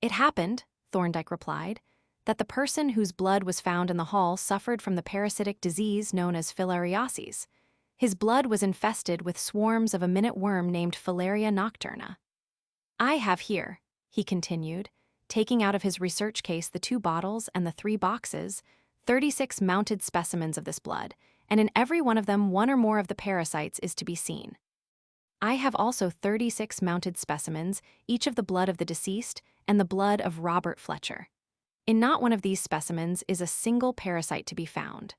It happened, Thorndyke replied, that the person whose blood was found in the hall suffered from the parasitic disease known as filariasis. His blood was infested with swarms of a minute worm named Filaria nocturna. I have here, he continued, taking out of his research case the 2 bottles and the 3 boxes, 36 mounted specimens of this blood, and in every one of them one or more of the parasites is to be seen. I have also 36 mounted specimens, each of the blood of the deceased and the blood of Robert Fletcher. In not one of these specimens is a single parasite to be found.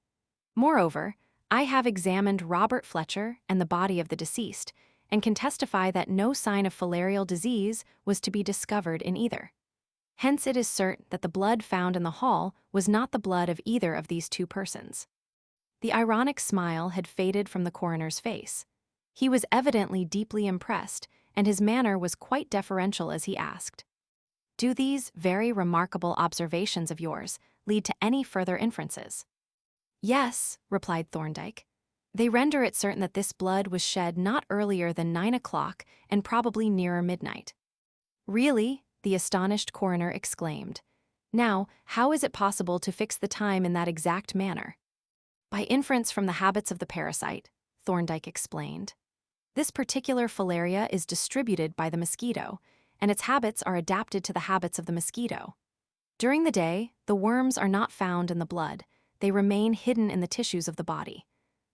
Moreover, I have examined Robert Fletcher and the body of the deceased, and can testify that no sign of filarial disease was to be discovered in either. Hence it is certain that the blood found in the hall was not the blood of either of these 2 persons. The ironic smile had faded from the coroner's face. He was evidently deeply impressed, and his manner was quite deferential as he asked, "Do these very remarkable observations of yours lead to any further inferences?" "Yes," replied Thorndyke. "They render it certain that this blood was shed not earlier than 9 o'clock and probably nearer midnight." "Really?" the astonished coroner exclaimed. "Now, how is it possible to fix the time in that exact manner?" "By inference from the habits of the parasite," Thorndyke explained. "This particular filaria is distributed by the mosquito, and its habits are adapted to the habits of the mosquito. During the day, the worms are not found in the blood. They remain hidden in the tissues of the body.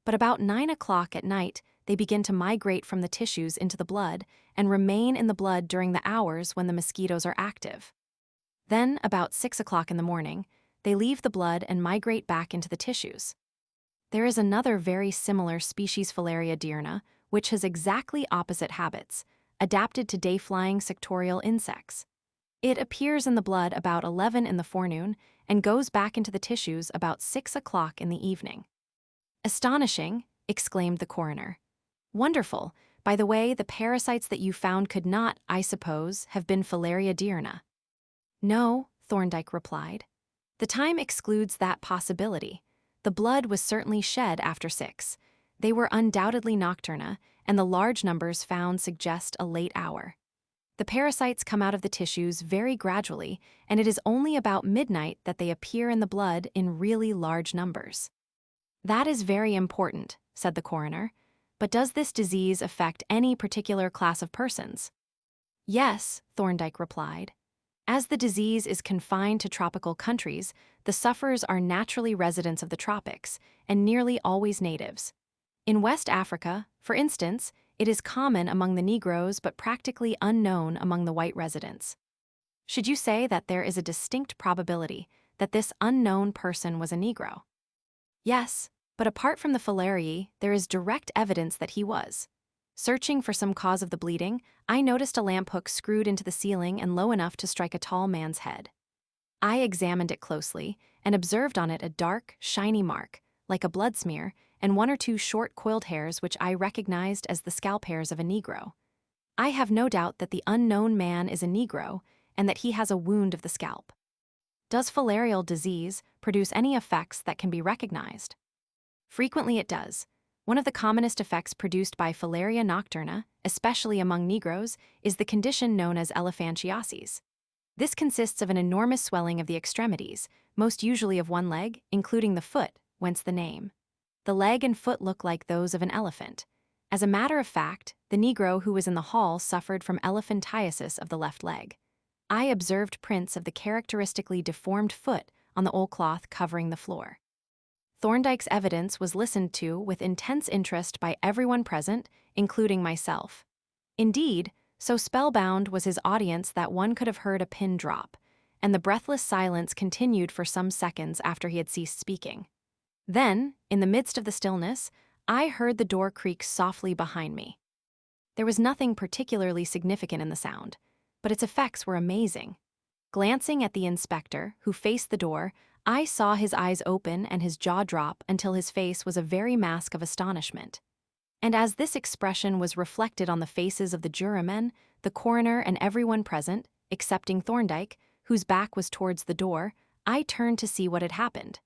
But about 9 o'clock at night, they begin to migrate from the tissues into the blood and remain in the blood during the hours when the mosquitoes are active. Then, about 6 o'clock in the morning, they leave the blood and migrate back into the tissues. There is another very similar species Filaria diurna, which has exactly opposite habits, adapted to day-flying sectorial insects. It appears in the blood about 11 in the forenoon and goes back into the tissues about 6 o'clock in the evening." "Astonishing," exclaimed the coroner. "Wonderful. By the way, the parasites that you found could not, I suppose, have been Filaria diurna." "No," Thorndyke replied. "The time excludes that possibility. The blood was certainly shed after 6. They were undoubtedly nocturna, and the large numbers found suggest a late hour. The parasites come out of the tissues very gradually, and it is only about midnight that they appear in the blood in really large numbers." "That is very important," said the coroner. "But does this disease affect any particular class of persons?" "Yes," Thorndyke replied. "As the disease is confined to tropical countries, the sufferers are naturally residents of the tropics, and nearly always natives. In West Africa, for instance, it is common among the Negroes but practically unknown among the white residents. Should you say that there is a distinct probability that this unknown person was a Negro?" "Yes, but apart from the filariae, there is direct evidence that he was. Searching for some cause of the bleeding, I noticed a lamp hook screwed into the ceiling and low enough to strike a tall man's head. I examined it closely and observed on it a dark, shiny mark, like a blood smear, and 1 or 2 short coiled hairs which I recognized as the scalp hairs of a Negro. I have no doubt that the unknown man is a Negro and that he has a wound of the scalp. Does filarial disease produce any effects that can be recognized?" "Frequently it does. One of the commonest effects produced by Filaria nocturna, especially among Negroes, is the condition known as elephantiasis. This consists of an enormous swelling of the extremities, most usually of one leg, including the foot, whence the name. The leg and foot look like those of an elephant. As a matter of fact, the Negro who was in the hall suffered from elephantiasis of the left leg. I observed prints of the characteristically deformed foot on the oilcloth covering the floor. Thorndyke's evidence was listened to with intense interest by everyone present, including myself. Indeed, so spellbound was his audience that one could have heard a pin drop, and the breathless silence continued for some seconds after he had ceased speaking. Then, in the midst of the stillness, I heard the door creak softly behind me. There was nothing particularly significant in the sound, but its effects were amazing. Glancing at the inspector, who faced the door, I saw his eyes open and his jaw drop until his face was a very mask of astonishment. And as this expression was reflected on the faces of the jurymen, the coroner and everyone present, excepting Thorndyke, whose back was towards the door, I turned to see what had happened.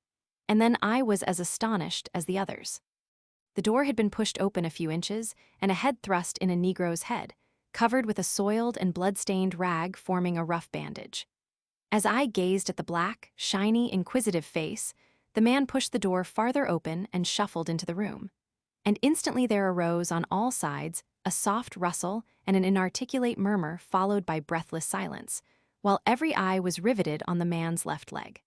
And then I was as astonished as the others. The door had been pushed open a few inches, and a head thrust in a Negro's head, covered with a soiled and blood-stained rag forming a rough bandage. As I gazed at the black, shiny, inquisitive face, the man pushed the door farther open and shuffled into the room. And instantly there arose on all sides a soft rustle and an inarticulate murmur followed by breathless silence, while every eye was riveted on the man's left leg.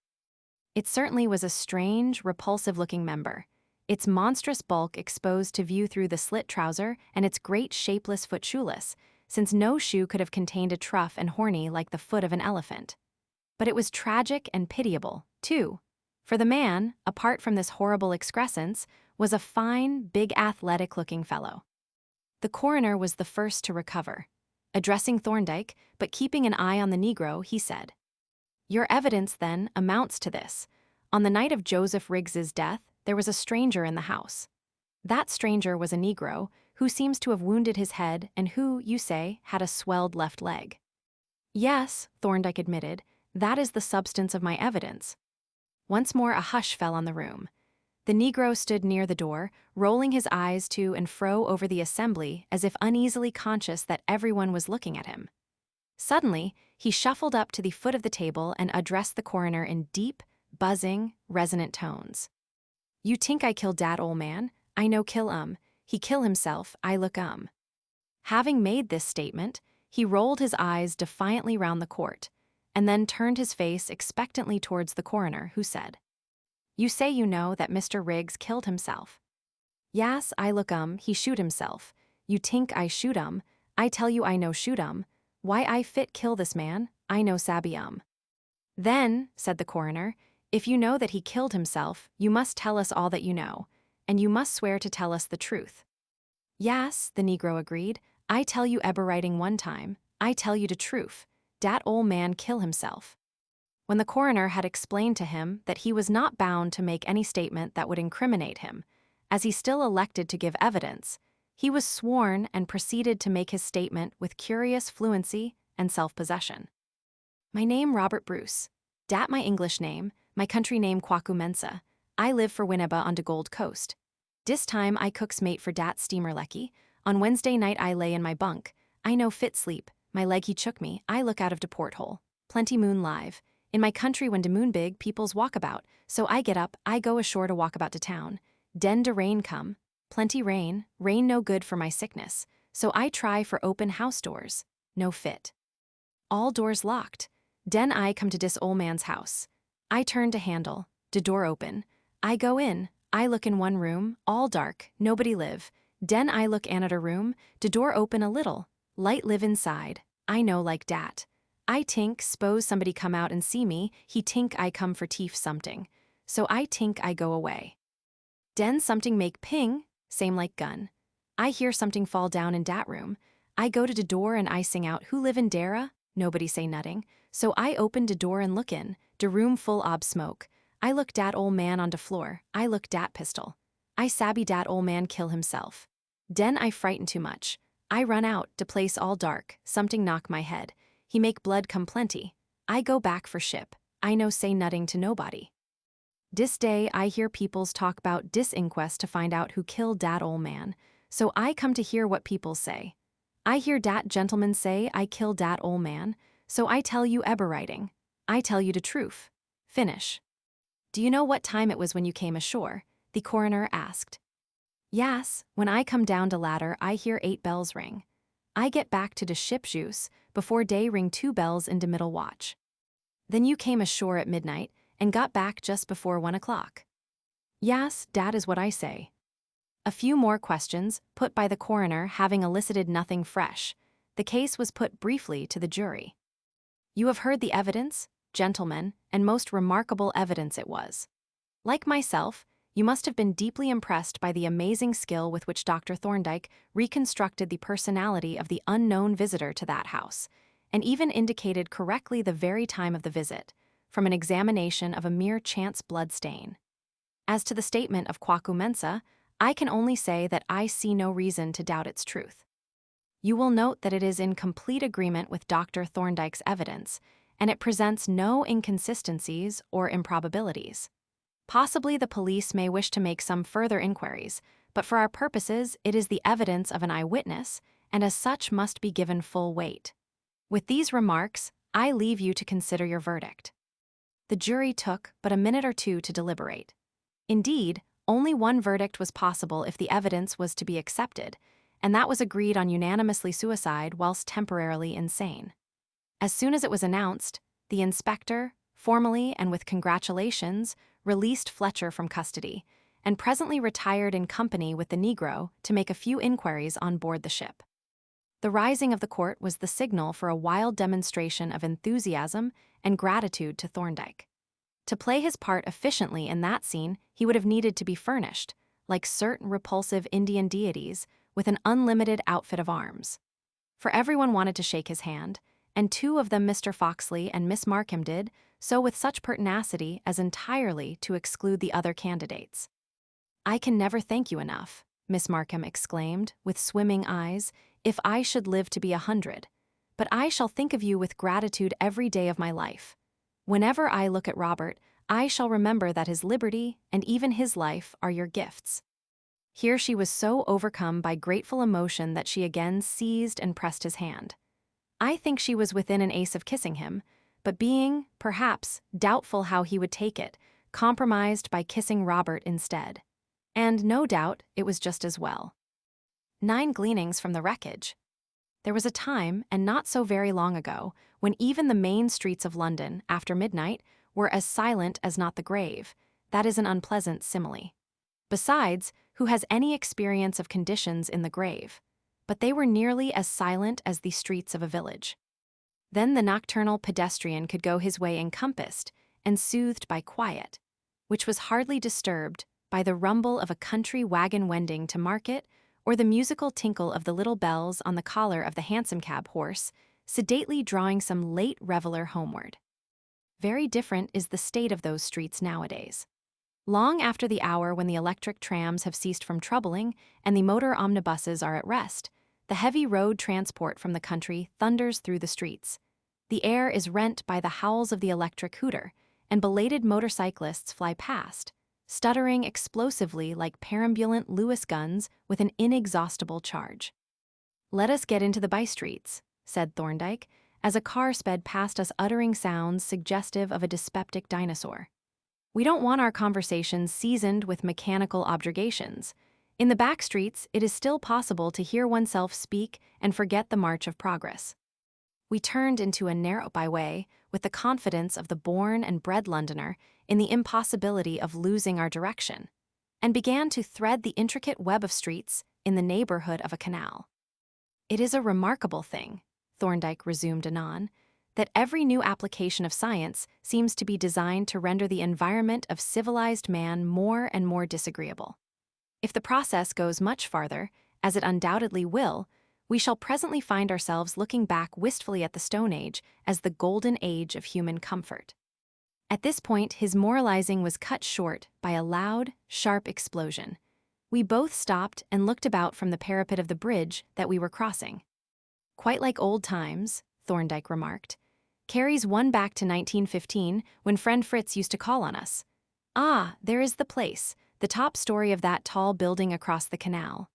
It certainly was a strange, repulsive-looking member, its monstrous bulk exposed to view through the slit trouser and its great shapeless foot shoeless, since no shoe could have contained a trough and horny like the foot of an elephant. But it was tragic and pitiable, too, for the man, apart from this horrible excrescence, was a fine, big athletic-looking fellow. The coroner was the first to recover. Addressing Thorndyke, but keeping an eye on the Negro, he said, "Your evidence, then, amounts to this. On the night of Joseph Riggs's death, there was a stranger in the house. That stranger was a Negro, who seems to have wounded his head and who, you say, had a swelled left leg." "Yes," Thorndyke admitted, "that is the substance of my evidence." Once more a hush fell on the room. The Negro stood near the door, rolling his eyes to and fro over the assembly as if uneasily conscious that everyone was looking at him. Suddenly, he shuffled up to the foot of the table and addressed the coroner in deep, buzzing, resonant tones. "You tink I kill dat ol' man? I no kill he kill himself, I look Having made this statement, he rolled his eyes defiantly round the court, and then turned his face expectantly towards the coroner, who said, "You say you know that Mr. Riggs killed himself." "Yas, I look he shoot himself. You tink I shoot I tell you I no shoot Why I fit kill this man, I no sabi "Then," said the coroner, "if you know that he killed himself, you must tell us all that you know, and you must swear to tell us the truth." "Yas," the Negro agreed, "I tell you eber writing one time, I tell you the truth. Dat ol' man kill himself." When the coroner had explained to him that he was not bound to make any statement that would incriminate him, as he still elected to give evidence, he was sworn and proceeded to make his statement with curious fluency and self-possession. "My name Robert Bruce. Dat my English name, my country name Kwaku. I live for Winneba on de Gold Coast. Dis time I cooks mate for dat steamer lecky. On Wednesday night I lay in my bunk. I no fit sleep, my leg he chook me, I look out of de porthole. Plenty moon live. In my country when de moon big, peoples walk about, so I get up, I go ashore to walk about de town. Den de rain come. Plenty rain no good for my sickness, so I try for open house doors. No fit. All doors locked. Den I come to dis ol' man's house. I turn to handle, de door open. I go in, I look in one room, all dark, nobody live. Den I look anoder room, de door open a little, light live inside. I know like dat. I tink, s'pose somebody come out and see me, he tink I come for tief something. So I tink I go away. Den something make ping, same like gun. I hear something fall down in dat room. I go to de door and I sing out, who live in dera? Nobody say nutting. So I open de door and look in, de room full ob smoke. I look dat ol' man on de floor, I look dat pistol. I sabi dat ol' man kill himself. Den I frighten too much. I run out, de place all dark, something knock my head. He make blood come plenty. I go back for ship. I no say nutting to nobody. Dis day I hear peoples talk about dis inquest to find out who killed dat ol' man, so I come to hear what people say. I hear dat gentleman say I killed dat ol' man, so I tell you eber writing. I tell you the truth. Finish. "Do you know what time it was when you came ashore?" the coroner asked. Yes, when I come down the ladder, I hear 8 bells ring. I get back to the ship juice before day ring 2 bells in the middle watch. Then you came ashore at midnight and got back just before 1 o'clock. Yes, that is what I say. A few more questions, put by the coroner, having elicited nothing fresh, the case was put briefly to the jury. You have heard the evidence, gentlemen, and most remarkable evidence it was. Like myself, you must have been deeply impressed by the amazing skill with which Dr. Thorndyke reconstructed the personality of the unknown visitor to that house, and even indicated correctly the very time of the visit, from an examination of a mere chance blood stain. As to the statement of quacu mensa, I can only say that I see no reason to doubt its truth. You will note that it is in complete agreement with Dr. Thorndyke's evidence, and it presents no inconsistencies or improbabilities. Possibly the police may wish to make some further inquiries, but for our purposes it is the evidence of an eyewitness, and as such must be given full weight. With these remarks, I leave you to consider your verdict. The jury took but a minute or two to deliberate. Indeed, only one verdict was possible if the evidence was to be accepted, and that was agreed on unanimously suicide whilst temporarily insane. As soon as it was announced, the inspector, formally and with congratulations, released Fletcher from custody, and presently retired in company with the Negro to make a few inquiries on board the ship. The rising of the court was the signal for a wild demonstration of enthusiasm and gratitude to Thorndyke. To play his part efficiently in that scene, he would have needed to be furnished, like certain repulsive Indian deities, with an unlimited outfit of arms. For everyone wanted to shake his hand, and 2 of them, Mr. Foxley and Miss Markham, did so with such pertinacity as entirely to exclude the other candidates. "I can never thank you enough," Miss Markham exclaimed, with swimming eyes, "if I should live to be 100. But I shall think of you with gratitude every day of my life. Whenever I look at Robert, I shall remember that his liberty and even his life are your gifts." Here she was so overcome by grateful emotion that she again seized and pressed his hand. I think she was within an ace of kissing him, but being, perhaps, doubtful how he would take it, compromised by kissing Robert instead. And no doubt it was just as well. 9 gleanings from the wreckage. There was a time, and not so very long ago, when even the main streets of London, after midnight, were as silent as not the grave. That is an unpleasant simile. Besides, who has any experience of conditions in the grave? But they were nearly as silent as the streets of a village. Then the nocturnal pedestrian could go his way encompassed and soothed by quiet, which was hardly disturbed by the rumble of a country wagon wending to market or the musical tinkle of the little bells on the collar of the hansom cab horse, sedately drawing some late reveller homeward. Very different is the state of those streets nowadays. Long after the hour when the electric trams have ceased from troubling and the motor omnibuses are at rest, the heavy road transport from the country thunders through the streets. The air is rent by the howls of the electric hooter, and belated motorcyclists fly past, stuttering explosively like perambulant Lewis guns with an inexhaustible charge. "Let us get into the by-streets," said Thorndyke, as a car sped past us uttering sounds suggestive of a dyspeptic dinosaur. "We don't want our conversations seasoned with mechanical objurgations. In the back streets, it is still possible to hear oneself speak and forget the march of progress." We turned into a narrow byway with the confidence of the born and bred Londoner in the impossibility of losing our direction, and began to thread the intricate web of streets in the neighborhood of a canal. "It is a remarkable thing," Thorndyke resumed anon, "that every new application of science seems to be designed to render the environment of civilized man more and more disagreeable. If the process goes much farther, as it undoubtedly will, we shall presently find ourselves looking back wistfully at the Stone Age as the golden age of human comfort." At this point, his moralizing was cut short by a loud, sharp explosion. We both stopped and looked about from the parapet of the bridge that we were crossing. "Quite like old times," Thorndyke remarked. "Carries one back to 1915, when friend Fritz used to call on us. Ah, there is the place, the top story of that tall building across the canal."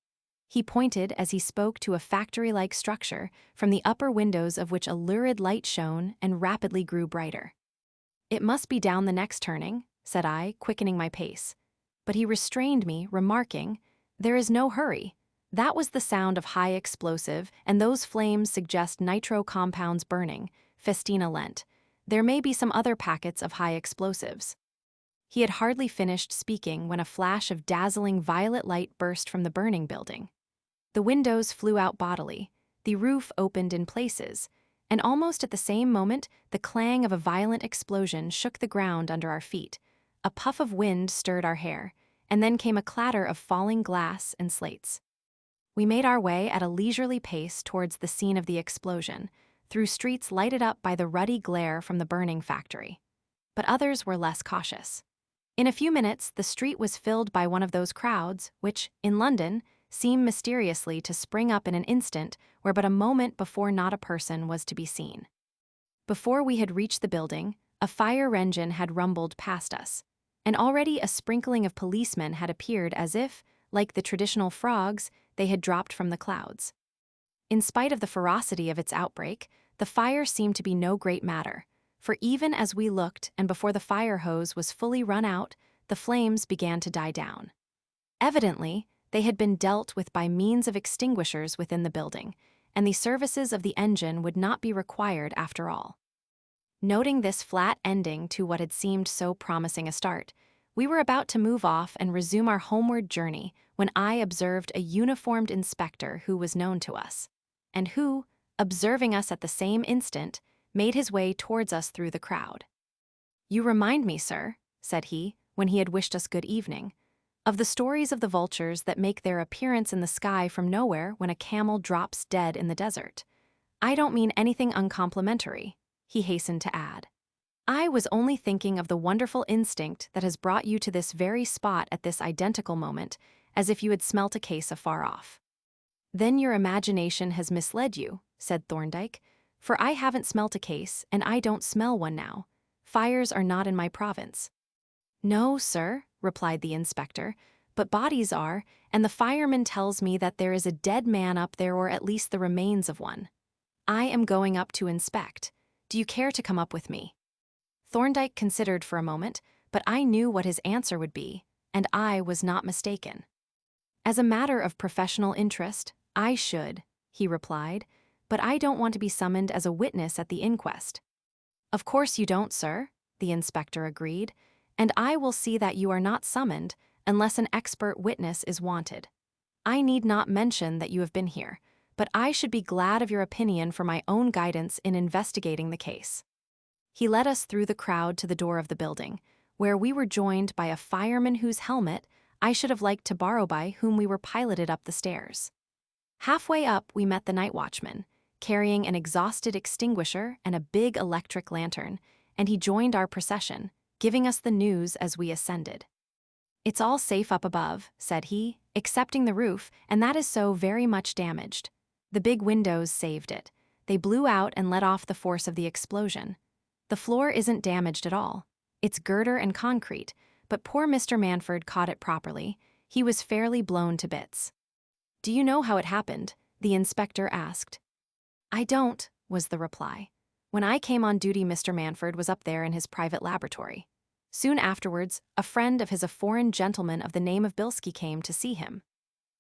He pointed as he spoke to a factory-like structure, from the upper windows of which a lurid light shone and rapidly grew brighter. "It must be down the next turning," said I, quickening my pace. But he restrained me, remarking, There is no hurry. That was the sound of high explosive, and those flames suggest nitro compounds burning, festina lent. There may be some other packets of high explosives. He had hardly finished speaking when a flash of dazzling violet light burst from the burning building. The windows flew out bodily, the roof opened in places, and almost at the same moment, the clang of a violent explosion shook the ground under our feet. A puff of wind stirred our hair, and then came a clatter of falling glass and slates. We made our way at a leisurely pace towards the scene of the explosion, through streets lighted up by the ruddy glare from the burning factory. But others were less cautious. In a few minutes, the street was filled by one of those crowds which, in London, seem mysteriously to spring up in an instant where but a moment before not a person was to be seen. Before we had reached the building, a fire engine had rumbled past us, and already a sprinkling of policemen had appeared as if, like the traditional frogs, they had dropped from the clouds. In spite of the ferocity of its outbreak, the fire seemed to be no great matter, for even as we looked and before the fire hose was fully run out, the flames began to die down. Evidently, they had been dealt with by means of extinguishers within the building, and the services of the engine would not be required after all. Noting this flat ending to what had seemed so promising a start, we were about to move off and resume our homeward journey when I observed a uniformed inspector who was known to us, and who, observing us at the same instant, made his way towards us through the crowd. "You remind me, sir," said he, when he had wished us good evening, "of the stories of the vultures that make their appearance in the sky from nowhere when a camel drops dead in the desert. I don't mean anything uncomplimentary," he hastened to add. "I was only thinking of the wonderful instinct that has brought you to this very spot at this identical moment, as if you had smelt a case afar off." "Then your imagination has misled you," said Thorndyke, "for I haven't smelt a case, and I don't smell one now. Fires are not in my province." "No, sir," replied the inspector, "but bodies are, and the fireman tells me that there is a dead man up there, or at least the remains of one. I am going up to inspect. Do you care to come up with me?" Thorndyke considered for a moment, but I knew what his answer would be, and I was not mistaken. "As a matter of professional interest, I should," he replied, "but I don't want to be summoned as a witness at the inquest." "Of course you don't, sir," the inspector agreed, "and I will see that you are not summoned unless an expert witness is wanted. I need not mention that you have been here, but I should be glad of your opinion for my own guidance in investigating the case." He led us through the crowd to the door of the building, where we were joined by a fireman whose helmet I should have liked to borrow, by whom we were piloted up the stairs. Halfway up, we met the night watchman, carrying an exhausted extinguisher and a big electric lantern, and he joined our procession, giving us the news as we ascended. "It's all safe up above," said he, "excepting the roof, and that is so very much damaged. The big windows saved it. They blew out and let off the force of the explosion. The floor isn't damaged at all. It's girder and concrete, but poor Mr. Manford caught it properly. He was fairly blown to bits." "Do you know how it happened?" the inspector asked. "I don't," was the reply. "When I came on duty, Mr. Manford was up there in his private laboratory. Soon afterwards, a friend of his, a foreign gentleman of the name of Bilski, came to see him.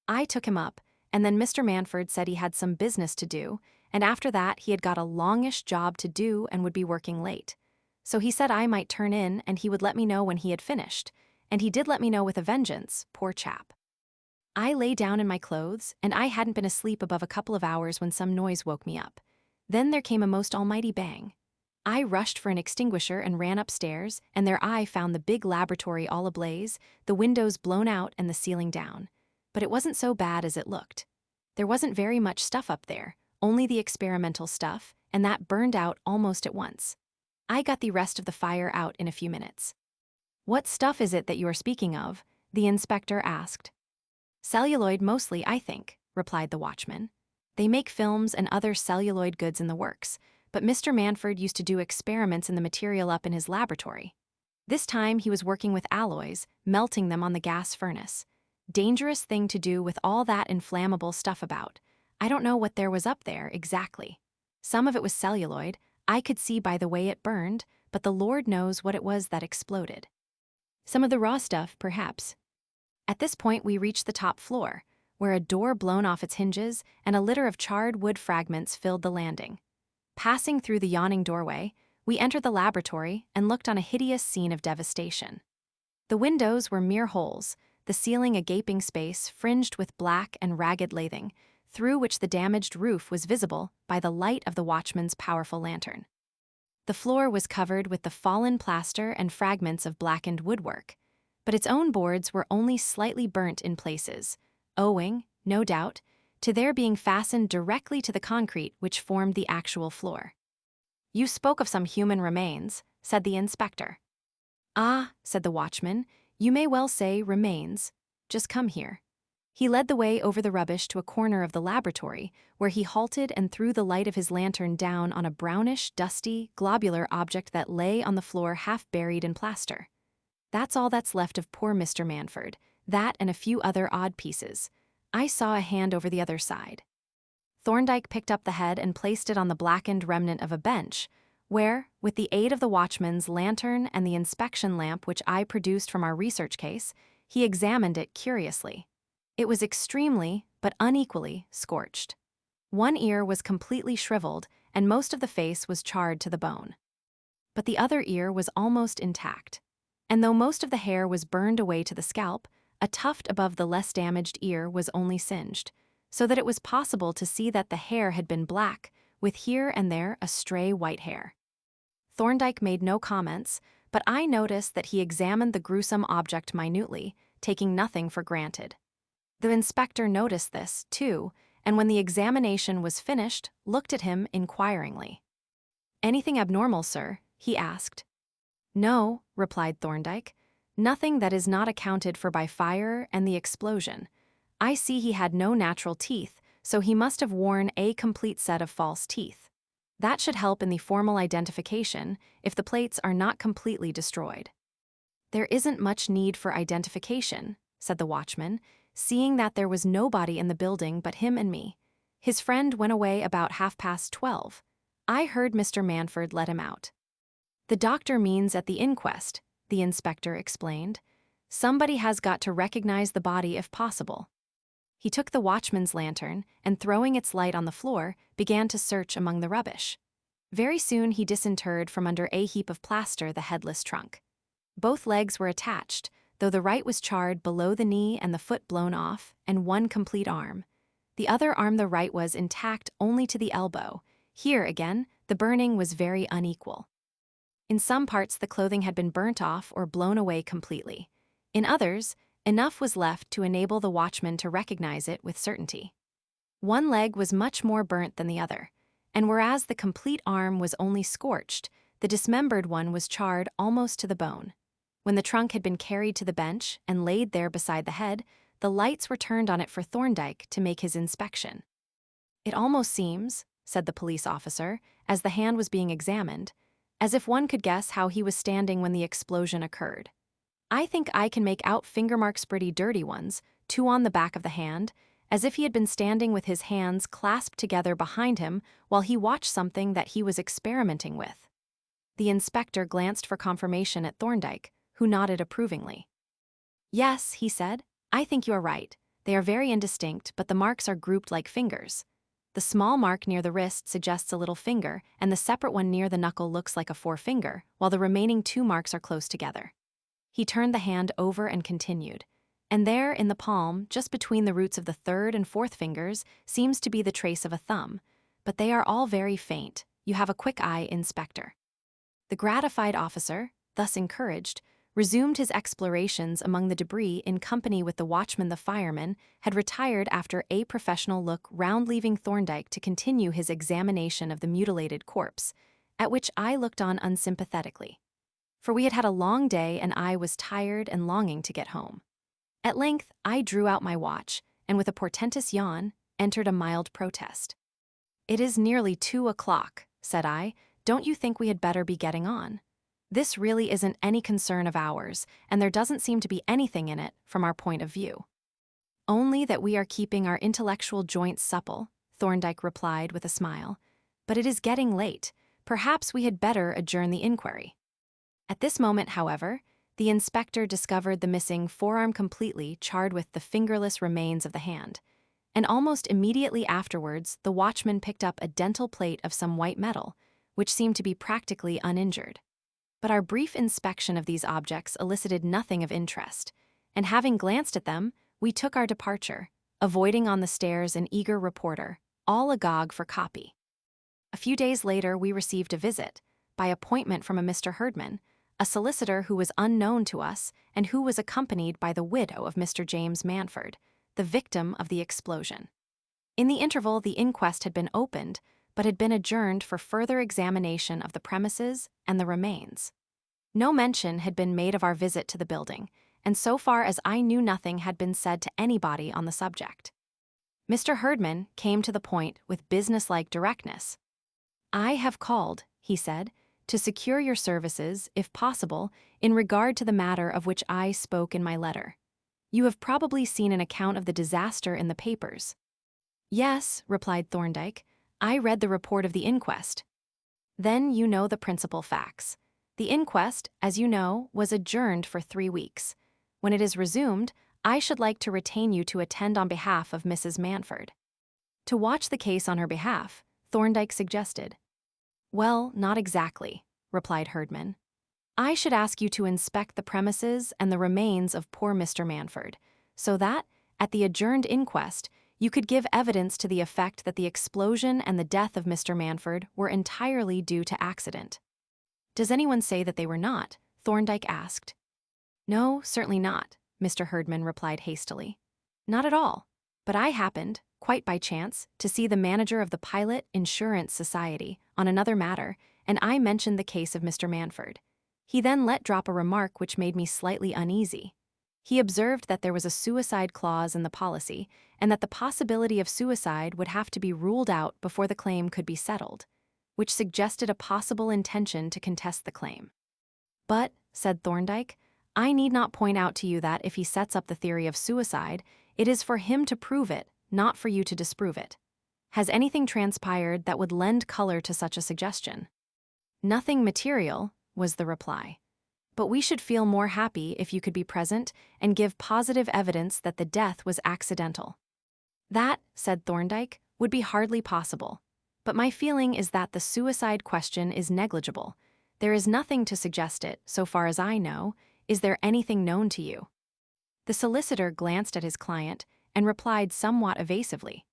I took him up, and then Mr. Manford said he had some business to do, and after that he had got a longish job to do and would be working late. So he said I might turn in and he would let me know when he had finished, and he did let me know with a vengeance, poor chap. I lay down in my clothes, and I hadn't been asleep above a couple of hours when some noise woke me up. Then there came a most almighty bang. I rushed for an extinguisher and ran upstairs, and there I found the big laboratory all ablaze, the windows blown out and the ceiling down. But it wasn't so bad as it looked. There wasn't very much stuff up there, only the experimental stuff, and that burned out almost at once. I got the rest of the fire out in a few minutes." "What stuff is it that you are speaking of?" the inspector asked. "Celluloid mostly, I think," replied the watchman. "They make films and other celluloid goods in the works, but Mr. Manford used to do experiments in the material up in his laboratory. This time he was working with alloys, melting them on the gas furnace. Dangerous thing to do with all that inflammable stuff about. I don't know what there was up there exactly. Some of it was celluloid, I could see by the way it burned, but the Lord knows what it was that exploded." "Some of the raw stuff, perhaps." At this point, we reached the top floor, where a door blown off its hinges and a litter of charred wood fragments filled the landing. Passing through the yawning doorway, we entered the laboratory and looked on a hideous scene of devastation. The windows were mere holes, the ceiling a gaping space fringed with black and ragged lathing, through which the damaged roof was visible by the light of the watchman's powerful lantern. The floor was covered with the fallen plaster and fragments of blackened woodwork, but its own boards were only slightly burnt in places, owing, no doubt, to their being fastened directly to the concrete which formed the actual floor. "You spoke of some human remains," said the inspector. "Ah," said the watchman, "you may well say remains. Just come here." He led the way over the rubbish to a corner of the laboratory, where he halted and threw the light of his lantern down on a brownish, dusty, globular object that lay on the floor half buried in plaster. "That's all that's left of poor Mr. Manford, that and a few other odd pieces. I saw a hand over the other side." Thorndyke picked up the head and placed it on the blackened remnant of a bench, where, with the aid of the watchman's lantern and the inspection lamp which I produced from our research case, he examined it curiously. It was extremely, but unequally, scorched. One ear was completely shriveled, and most of the face was charred to the bone. But the other ear was almost intact. And though most of the hair was burned away to the scalp, a tuft above the less damaged ear was only singed, so that it was possible to see that the hair had been black, with here and there a stray white hair. Thorndyke made no comments, but I noticed that he examined the gruesome object minutely, taking nothing for granted. The inspector noticed this, too, and when the examination was finished, looked at him inquiringly. "Anything abnormal, sir?" he asked. "No," replied Thorndyke. "Nothing that is not accounted for by fire and the explosion. I see he had no natural teeth, so he must have worn a complete set of false teeth. That should help in the formal identification if the plates are not completely destroyed." "There isn't much need for identification," said the watchman, seeing that there was nobody in the building but him and me. "His friend went away about 12:30. I heard Mr. Manford let him out." "The doctor means at the inquest," the inspector explained. "Somebody has got to recognize the body if possible." He took the watchman's lantern and, throwing its light on the floor, began to search among the rubbish. Very soon he disinterred from under a heap of plaster the headless trunk. Both legs were attached, though the right was charred below the knee and the foot blown off, and one complete arm. The other arm, the right, was intact only to the elbow. Here, again, the burning was very unequal. In some parts the clothing had been burnt off or blown away completely. In others, enough was left to enable the watchman to recognize it with certainty. One leg was much more burnt than the other, and whereas the complete arm was only scorched, the dismembered one was charred almost to the bone. When the trunk had been carried to the bench and laid there beside the head, the lights were turned on it for Thorndyke to make his inspection. "It almost seems," said the police officer, as the hand was being examined, "as if one could guess how he was standing when the explosion occurred. I think I can make out finger marks, pretty dirty ones, 2 on the back of the hand, as if he had been standing with his hands clasped together behind him while he watched something that he was experimenting with." The inspector glanced for confirmation at Thorndyke, who nodded approvingly. "Yes," he said, "I think you are right. They are very indistinct, but the marks are grouped like fingers. The small mark near the wrist suggests a little finger, and the separate one near the knuckle looks like a forefinger, while the remaining 2 marks are close together." He turned the hand over and continued. "And there, in the palm, just between the roots of the 3rd and 4th fingers, seems to be the trace of a thumb. But they are all very faint. You have a quick eye, Inspector." The gratified officer, thus encouraged, resumed his explorations among the debris in company with the watchman. The fireman had retired after a professional look round, leaving Thorndyke to continue his examination of the mutilated corpse, at which I looked on unsympathetically. For we had had a long day and I was tired and longing to get home. At length I drew out my watch and, with a portentous yawn, entered a mild protest. "It is nearly 2 o'clock, said I. "Don't you think we had better be getting on? This really isn't any concern of ours, and there doesn't seem to be anything in it from our point of view." "Only that we are keeping our intellectual joints supple," Thorndyke replied with a smile. "But it is getting late. Perhaps we had better adjourn the inquiry." At this moment, however, the inspector discovered the missing forearm completely charred with the fingerless remains of the hand. And almost immediately afterwards, the watchman picked up a dental plate of some white metal, which seemed to be practically uninjured. But our brief inspection of these objects elicited nothing of interest, and having glanced at them, we took our departure, avoiding on the stairs an eager reporter, all agog for copy. A few days later, we received a visit, by appointment from a Mr. Herdman, a solicitor who was unknown to us and who was accompanied by the widow of Mr. James Manford, the victim of the explosion. In the interval, the inquest had been opened, but had been adjourned for further examination of the premises and the remains. No mention had been made of our visit to the building, and so far as I knew, nothing had been said to anybody on the subject. Mr. Herdman came to the point with businesslike directness. "I have called," he said, "to secure your services, if possible, in regard to the matter of which I spoke in my letter. You have probably seen an account of the disaster in the papers." "Yes," replied Thorndyke. "I read the report of the inquest." "Then you know the principal facts. The inquest, as you know, was adjourned for 3 weeks. When it is resumed, I should like to retain you to attend on behalf of Mrs. Manford." "To watch the case on her behalf," Thorndyke suggested. "Well, not exactly," replied Herdman. "I should ask you to inspect the premises and the remains of poor Mr. Manford, so that, at the adjourned inquest, you could give evidence to the effect that the explosion and the death of Mr. Manford were entirely due to accident." "Does anyone say that they were not?" Thorndyke asked. "No, certainly not," Mr. Herdman replied hastily. "Not at all. But I happened, quite by chance, to see the manager of the Pilot Insurance Society on another matter, and I mentioned the case of Mr. Manford. He then let drop a remark which made me slightly uneasy. He observed that there was a suicide clause in the policy, and that the possibility of suicide would have to be ruled out before the claim could be settled, which suggested a possible intention to contest the claim. "But," said Thorndyke, "I need not point out to you that if he sets up the theory of suicide, it is for him to prove it, not for you to disprove it. Has anything transpired that would lend color to such a suggestion?" "Nothing material," was the reply. "But we should feel more happy if you could be present and give positive evidence that the death was accidental." "That," said Thorndyke, "would be hardly possible. But my feeling is that the suicide question is negligible. There is nothing to suggest it, so far as I know. Is there anything known to you?" The solicitor glanced at his client and replied somewhat evasively.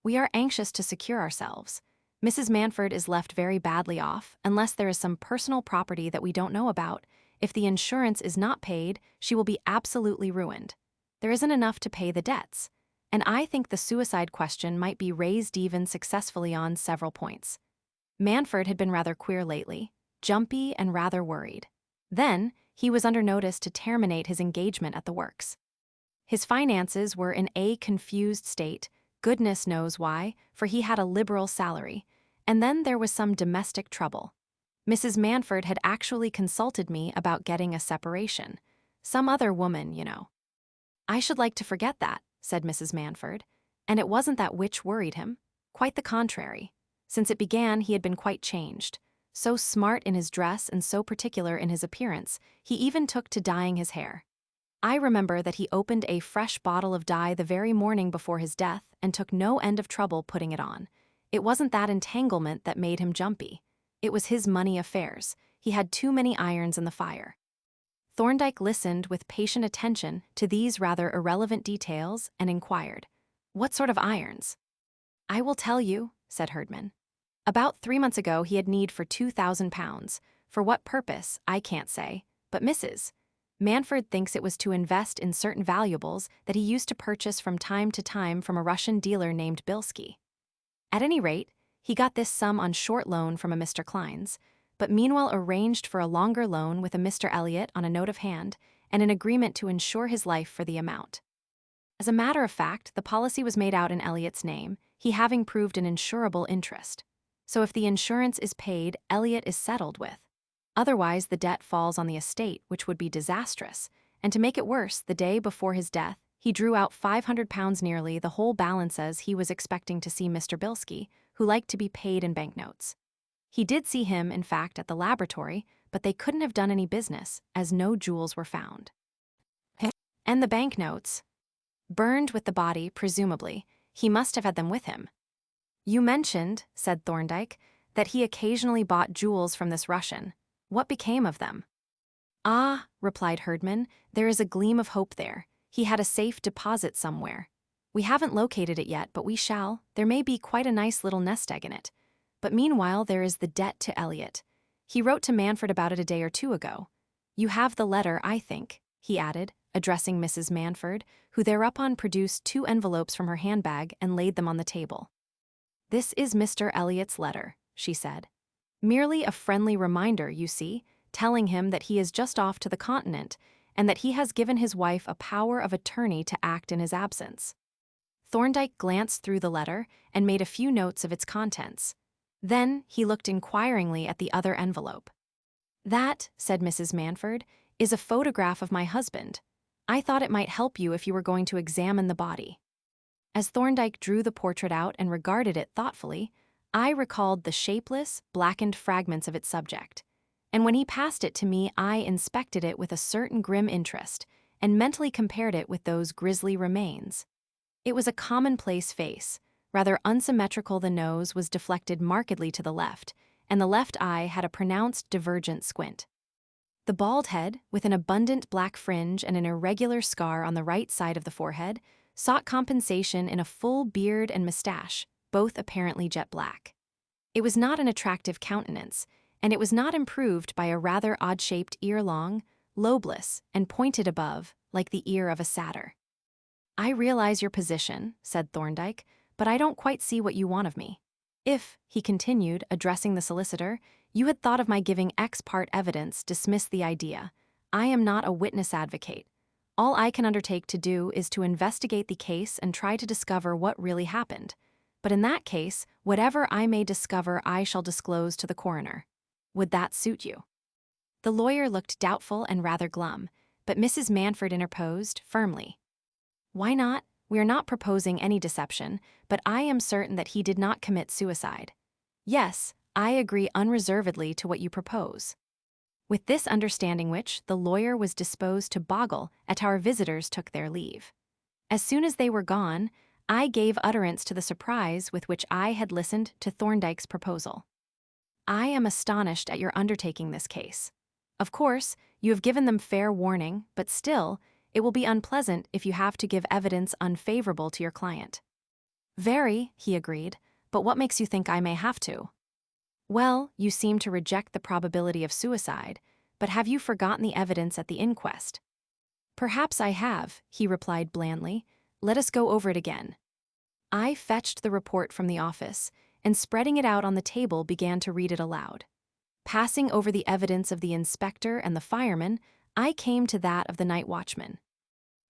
"We are anxious to secure ourselves. Mrs. Manford is left very badly off, unless there is some personal property that we don't know about. If the insurance is not paid, she will be absolutely ruined. There isn't enough to pay the debts. And I think the suicide question might be raised even successfully on several points. Manford had been rather queer lately, jumpy and rather worried. Then, he was under notice to terminate his engagement at the works. His finances were in a confused state, goodness knows why, for he had a liberal salary, and then there was some domestic trouble. Mrs. Manford had actually consulted me about getting a separation. Some other woman, you know. "I should like to forget that," said Mrs. Manford, and it wasn't that which worried him. Quite the contrary. Since it began, he had been quite changed. So smart in his dress and so particular in his appearance, he even took to dyeing his hair. I remember that he opened a fresh bottle of dye the very morning before his death and took no end of trouble putting it on. It wasn't that entanglement that made him jumpy. It was his money affairs. He had too many irons in the fire. Thorndyke listened with patient attention to these rather irrelevant details and inquired, "What sort of irons?" "I will tell you," said Herdman. "About 3 months ago he had need for £2,000. For what purpose, I can't say, but Mrs. Manford thinks it was to invest in certain valuables that he used to purchase from time to time from a Russian dealer named Bilski. At any rate, he got this sum on short loan from a Mr. Klein's, but meanwhile arranged for a longer loan with a Mr. Elliot on a note of hand and an agreement to insure his life for the amount. As a matter of fact, the policy was made out in Elliot's name, he having proved an insurable interest. So if the insurance is paid, Elliot is settled with. Otherwise, the debt falls on the estate, which would be disastrous. And to make it worse, the day before his death, he drew out £500 nearly the whole balance as he was expecting to see Mr. Bilski, who liked to be paid in banknotes. He did see him, in fact, at the laboratory, but they couldn't have done any business, as no jewels were found. And the banknotes? Burned with the body, presumably. He must have had them with him. You mentioned, said Thorndyke, that he occasionally bought jewels from this Russian. What became of them? Ah, replied Herdman, there is a gleam of hope there. He had a safe deposit somewhere. We haven't located it yet, but we shall. There may be quite a nice little nest egg in it. But meanwhile, there is the debt to Elliot. He wrote to Manfred about it a day or two ago. You have the letter, I think, he added, addressing Mrs. Manfred, who thereupon produced 2 envelopes from her handbag and laid them on the table. This is Mr. Elliot's letter, she said. Merely a friendly reminder, you see, telling him that he is just off to the continent and that he has given his wife a power of attorney to act in his absence. Thorndyke glanced through the letter and made a few notes of its contents. Then he looked inquiringly at the other envelope. That, said Mrs. Manfred, is a photograph of my husband. I thought it might help you if you were going to examine the body. As Thorndyke drew the portrait out and regarded it thoughtfully, I recalled the shapeless, blackened fragments of its subject. And when he passed it to me, I inspected it with a certain grim interest and mentally compared it with those grisly remains. It was a commonplace face. Rather unsymmetrical, the nose was deflected markedly to the left, and the left eye had a pronounced divergent squint. The bald head, with an abundant black fringe and an irregular scar on the right side of the forehead, sought compensation in a full beard and mustache, both apparently jet black. It was not an attractive countenance, and it was not improved by a rather odd-shaped ear-long, lobeless, and pointed above, like the ear of a satyr. I realize your position, said Thorndyke, but I don't quite see what you want of me. If, he continued, addressing the solicitor, you had thought of my giving ex parte evidence, dismiss the idea. I am not a witness advocate. All I can undertake to do is to investigate the case and try to discover what really happened. But in that case, whatever I may discover I shall disclose to the coroner. Would that suit you? The lawyer looked doubtful and rather glum, but Mrs. Manfred interposed firmly. Why not? We are not proposing any deception, but I am certain that he did not commit suicide. Yes, I agree unreservedly to what you propose. With this understanding which, the lawyer was disposed to boggle at our visitors took their leave. As soon as they were gone, I gave utterance to the surprise with which I had listened to Thorndyke's proposal. I am astonished at your undertaking this case. Of course, you have given them fair warning, but still, it will be unpleasant if you have to give evidence unfavorable to your client. Very, he agreed, but what makes you think I may have to? Well, you seem to reject the probability of suicide, but have you forgotten the evidence at the inquest? Perhaps I have, he replied blandly. Let us go over it again. I fetched the report from the office, and spreading it out on the table began to read it aloud. Passing over the evidence of the inspector and the fireman, I came to that of the night watchman.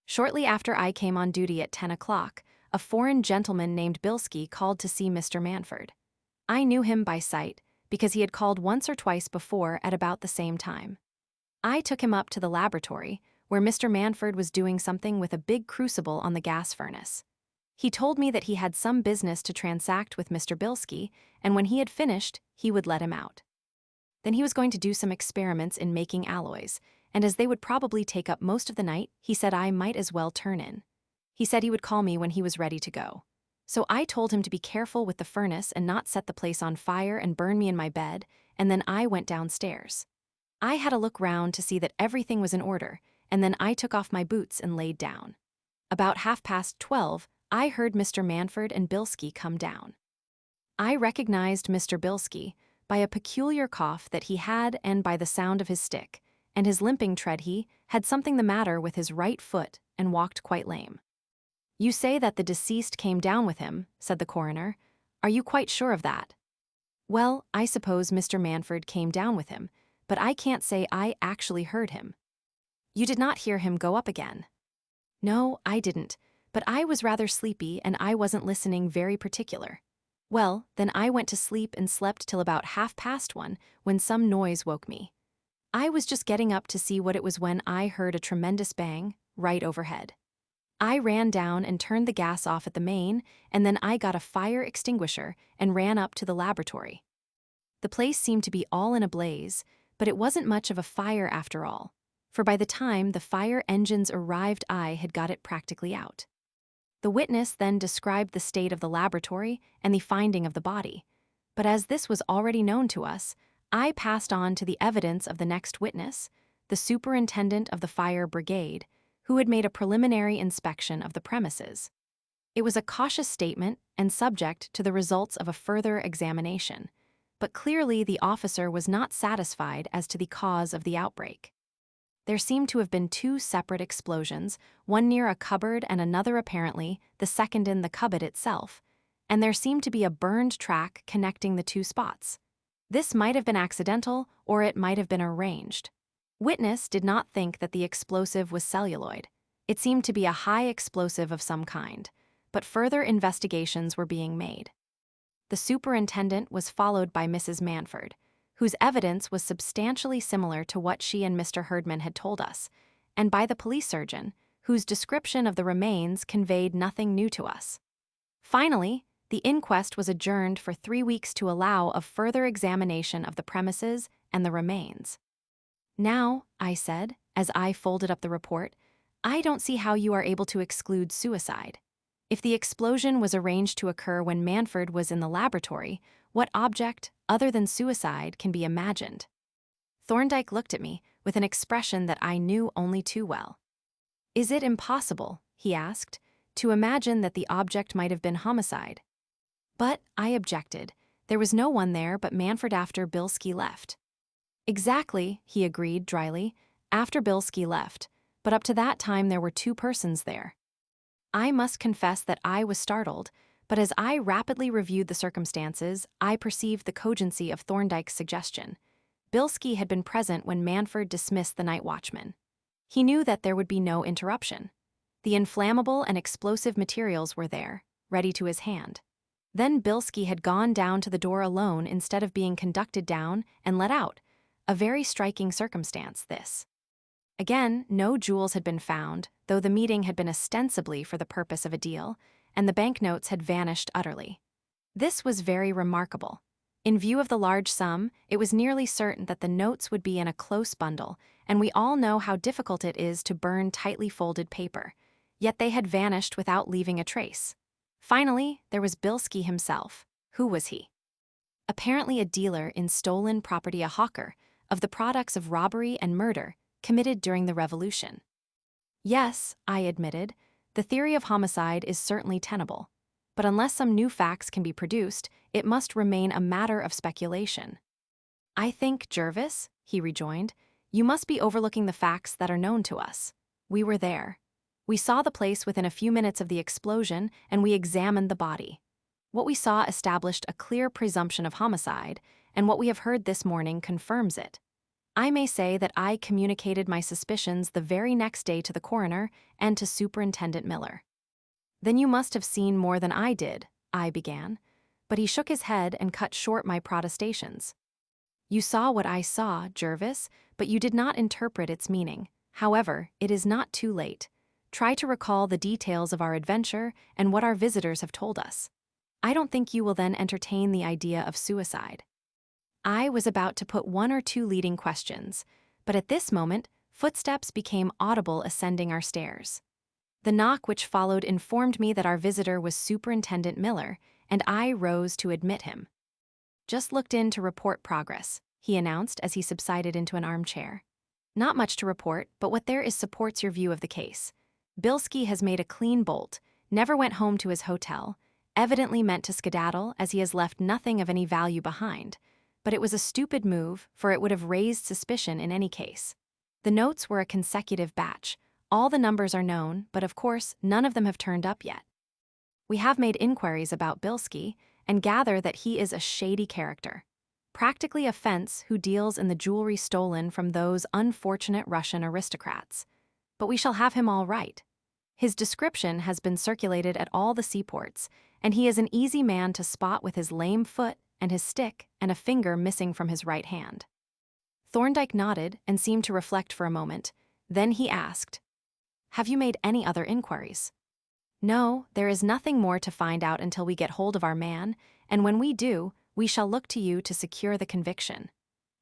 Shortly after I came on duty at 10 o'clock, a foreign gentleman named Bilski called to see Mr. Manfred. I knew him by sight, because he had called once or twice before at about the same time. I took him up to the laboratory, where Mr. Manfred was doing something with a big crucible on the gas furnace. He told me that he had some business to transact with Mr. Bilski, and when he had finished, he would let him out. Then he was going to do some experiments in making alloys, and as they would probably take up most of the night, he said I might as well turn in. He said he would call me when he was ready to go. So I told him to be careful with the furnace and not set the place on fire and burn me in my bed, and then I went downstairs. I had a look round to see that everything was in order, and then I took off my boots and laid down. About 12:30, I heard Mr. Manfred and Bilski come down. I recognized Mr. Bilski by a peculiar cough that he had and by the sound of his stick, and his limping tread. He had something the matter with his right foot and walked quite lame. You say that the deceased came down with him, said the coroner. Are you quite sure of that? Well, I suppose Mr. Manfred came down with him, but I can't say I actually heard him. You did not hear him go up again? No, I didn't, but I was rather sleepy and I wasn't listening very particular. Well, then I went to sleep and slept till about 1:30 when some noise woke me. I was just getting up to see what it was when I heard a tremendous bang right overhead. I ran down and turned the gas off at the main, and then I got a fire extinguisher and ran up to the laboratory. The place seemed to be all in a blaze, but it wasn't much of a fire after all, for by the time the fire engines arrived, I had got it practically out. The witness then described the state of the laboratory and the finding of the body, but as this was already known to us, I passed on to the evidence of the next witness, the superintendent of the fire brigade, who had made a preliminary inspection of the premises. It was a cautious statement and subject to the results of a further examination, but clearly the officer was not satisfied as to the cause of the outbreak. There seemed to have been two separate explosions, one near a cupboard and another apparently, the second in the cupboard itself, and there seemed to be a burned track connecting the two spots. This might have been accidental, or it might have been arranged. Witness did not think that the explosive was celluloid. It seemed to be a high explosive of some kind, but further investigations were being made. The superintendent was followed by Mrs. Manford, whose evidence was substantially similar to what she and Mr. Herdman had told us, and by the police surgeon, whose description of the remains conveyed nothing new to us. Finally, the inquest was adjourned for 3 weeks to allow of further examination of the premises and the remains. Now, I said, as I folded up the report, I don't see how you are able to exclude suicide. If the explosion was arranged to occur when Manford was in the laboratory, what object, other than suicide, can be imagined? Thorndyke looked at me with an expression that I knew only too well. Is it impossible, he asked, to imagine that the object might have been homicide? But, I objected, there was no one there but Manford after Bilski left. Exactly, he agreed dryly, after Bilski left, but up to that time there were two persons there. I must confess that I was startled, but as I rapidly reviewed the circumstances, I perceived the cogency of Thorndyke's suggestion. Bilski had been present when Manford dismissed the night watchman. He knew that there would be no interruption. The inflammable and explosive materials were there, ready to his hand. Then Bilski had gone down to the door alone instead of being conducted down and let out. A very striking circumstance, this. Again, no jewels had been found, though the meeting had been ostensibly for the purpose of a deal, and the banknotes had vanished utterly. This was very remarkable. In view of the large sum, it was nearly certain that the notes would be in a close bundle, and we all know how difficult it is to burn tightly folded paper. Yet they had vanished without leaving a trace. Finally, there was Bilski himself. Who was he? Apparently a dealer in stolen property, a hawker, of the products of robbery and murder committed during the Revolution. Yes, I admitted, the theory of homicide is certainly tenable, but unless some new facts can be produced, it must remain a matter of speculation. I think, Jervis, he rejoined, you must be overlooking the facts that are known to us. We were there. We saw the place within a few minutes of the explosion, and we examined the body. What we saw established a clear presumption of homicide, and what we have heard this morning confirms it. I may say that I communicated my suspicions the very next day to the coroner and to Superintendent Miller. Then you must have seen more than I did, I began, but he shook his head and cut short my protestations. You saw what I saw, Jervis, but you did not interpret its meaning. However, it is not too late. Try to recall the details of our adventure and what our visitors have told us. I don't think you will then entertain the idea of suicide. I was about to put one or two leading questions, but at this moment, footsteps became audible ascending our stairs. The knock which followed informed me that our visitor was Superintendent Miller, and I rose to admit him. Just looked in to report progress, he announced as he subsided into an armchair. Not much to report, but what there is supports your view of the case. Bilski has made a clean bolt, never went home to his hotel, evidently meant to skedaddle as he has left nothing of any value behind. But it was a stupid move, for it would have raised suspicion in any case. The notes were a consecutive batch. All the numbers are known, but of course, none of them have turned up yet. We have made inquiries about Bilski, and gather that he is a shady character. Practically a fence who deals in the jewelry stolen from those unfortunate Russian aristocrats. But we shall have him all right. His description has been circulated at all the seaports, and he is an easy man to spot with his lame foot and his stick and a finger missing from his right hand. Thorndyke nodded and seemed to reflect for a moment. Then he asked, have you made any other inquiries? No, there is nothing more to find out until we get hold of our man, and when we do, we shall look to you to secure the conviction.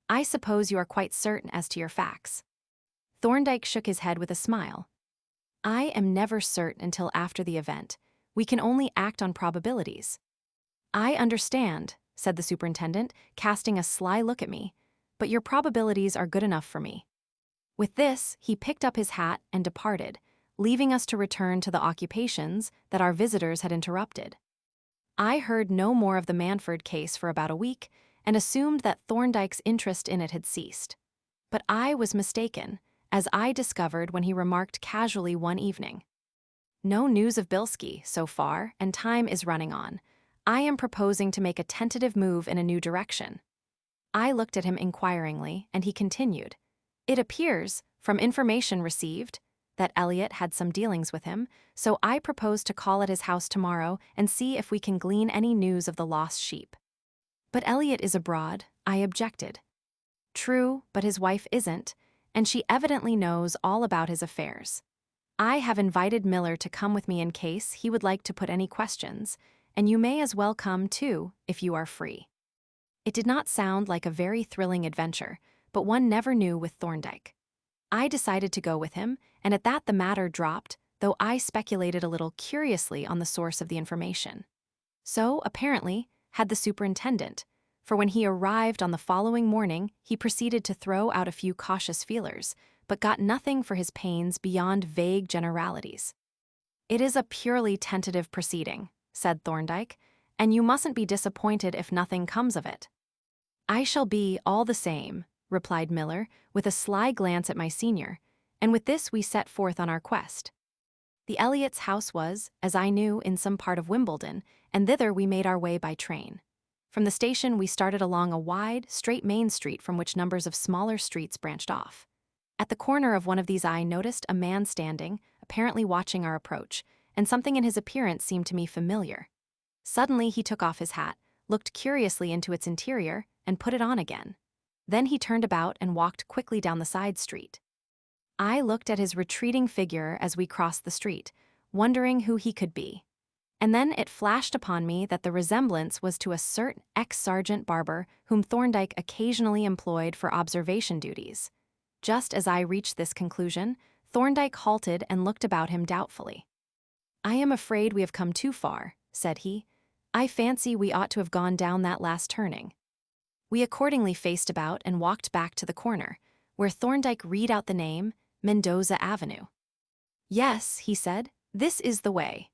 I suppose you are quite certain as to your facts." Thorndyke shook his head with a smile. "I am never certain until after the event. We can only act on probabilities." "I understand," said the superintendent, casting a sly look at me, "but your probabilities are good enough for me." With this, he picked up his hat and departed, leaving us to return to the occupations that our visitors had interrupted. I heard no more of the Manford case for about a week and assumed that Thorndyke's interest in it had ceased. But I was mistaken, as I discovered when he remarked casually one evening, "No news of Bilski, so far, and time is running on. I am proposing to make a tentative move in a new direction." I looked at him inquiringly, and he continued, "It appears, from information received, that Elliot had some dealings with him, so I propose to call at his house tomorrow and see if we can glean any news of the lost sheep." "But Elliot is abroad," I objected. "True, but his wife isn't, and she evidently knows all about his affairs. I have invited Miller to come with me in case he would like to put any questions, and you may as well come too, if you are free." It did not sound like a very thrilling adventure, but one never knew with Thorndyke. I decided to go with him, and at that the matter dropped, though I speculated a little curiously on the source of the information. So, apparently, had the superintendent, for when he arrived on the following morning, he proceeded to throw out a few cautious feelers, but got nothing for his pains beyond vague generalities. "It is a purely tentative proceeding," said Thorndyke, "and you mustn't be disappointed if nothing comes of it." "I shall be all the same," replied Miller, with a sly glance at my senior, and with this we set forth on our quest. The Elliots' house was, as I knew, in some part of Wimbledon, and thither we made our way by train. From the station we started along a wide, straight main street from which numbers of smaller streets branched off. At the corner of one of these I noticed a man standing, apparently watching our approach, and something in his appearance seemed to me familiar. Suddenly he took off his hat, looked curiously into its interior, and put it on again. Then he turned about and walked quickly down the side street. I looked at his retreating figure as we crossed the street, wondering who he could be. And then it flashed upon me that the resemblance was to a certain ex-sergeant barber whom Thorndyke occasionally employed for observation duties. Just as I reached this conclusion, Thorndyke halted and looked about him doubtfully. "I am afraid we have come too far," said he. "I fancy we ought to have gone down that last turning." We accordingly faced about and walked back to the corner, where Thorndyke read out the name, Mendoza Avenue. "Yes," he said, "this is the way."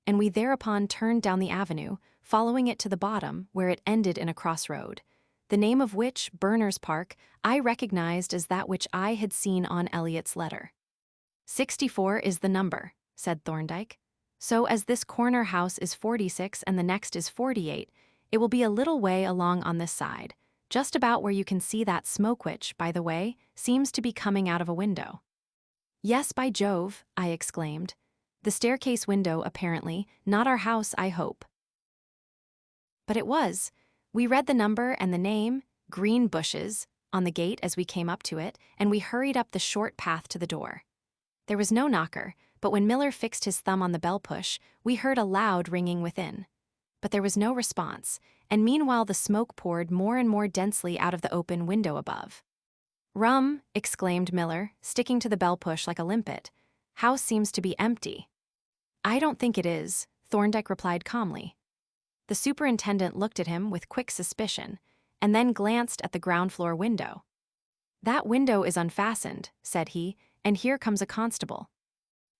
And we thereupon turned down the avenue, following it to the bottom, where it ended in a crossroad, the name of which, Berners Park, I recognized as that which I had seen on Elliot's letter. "64 is the number," said Thorndyke. "So as this corner house is 46 and the next is 48, it will be a little way along on this side, just about where you can see that smoke which, by the way, seems to be coming out of a window." "Yes, by Jove," I exclaimed. "The staircase window, apparently, not our house, I hope." But it was. We read the number and the name, Green Bushes, on the gate as we came up to it, and we hurried up the short path to the door. There was no knocker, but when Miller fixed his thumb on the bell push, we heard a loud ringing within. But there was no response, and meanwhile the smoke poured more and more densely out of the open window above. "Rum," exclaimed Miller, sticking to the bell push like a limpet. "House seems to be empty." "I don't think it is," Thorndyke replied calmly. The superintendent looked at him with quick suspicion, and then glanced at the ground-floor window. "That window is unfastened," said he, "and here comes a constable."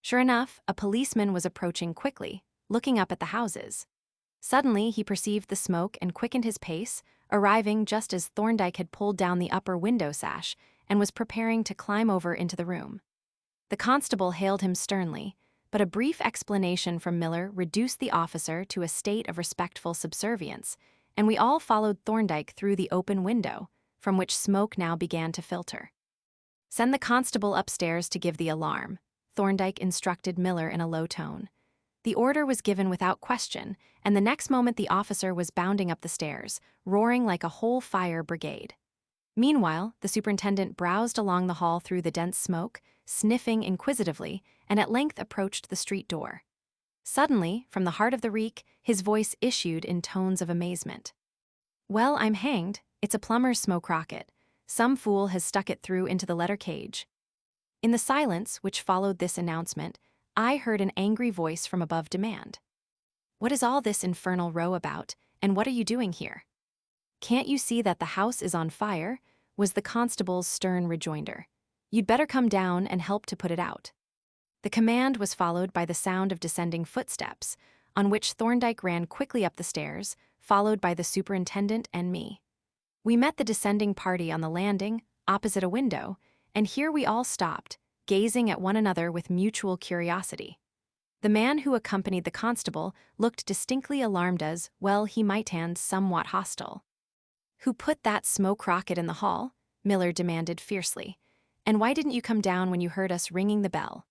Sure enough, a policeman was approaching quickly, looking up at the houses. Suddenly he perceived the smoke and quickened his pace, arriving just as Thorndyke had pulled down the upper window sash and was preparing to climb over into the room. The constable hailed him sternly, but a brief explanation from Miller reduced the officer to a state of respectful subservience, and we all followed Thorndyke through the open window, from which smoke now began to filter. "Send the constable upstairs to give the alarm," Thorndyke instructed Miller in a low tone. The order was given without question, and the next moment the officer was bounding up the stairs, roaring like a whole fire brigade. Meanwhile, the superintendent browsed along the hall through the dense smoke, sniffing inquisitively, and at length approached the street door. Suddenly, from the heart of the reek, his voice issued in tones of amazement. Well, I'm hanged. It's a plumber's smoke rocket. Some fool has stuck it through into the letter cage. In the silence which followed this announcement, I heard an angry voice from above demand. What is all this infernal row about, and what are you doing here? Can't you see that the house is on fire? Was the constable's stern rejoinder. You'd better come down and help to put it out. The command was followed by the sound of descending footsteps, on which Thorndyke ran quickly up the stairs, followed by the superintendent and me. We met the descending party on the landing, opposite a window, and here we all stopped, gazing at one another with mutual curiosity. The man who accompanied the constable looked distinctly alarmed as, well, he might and somewhat hostile. Who put that smoke rocket in the hall? Miller demanded fiercely. And why didn't you come down when you heard us ringing the bell?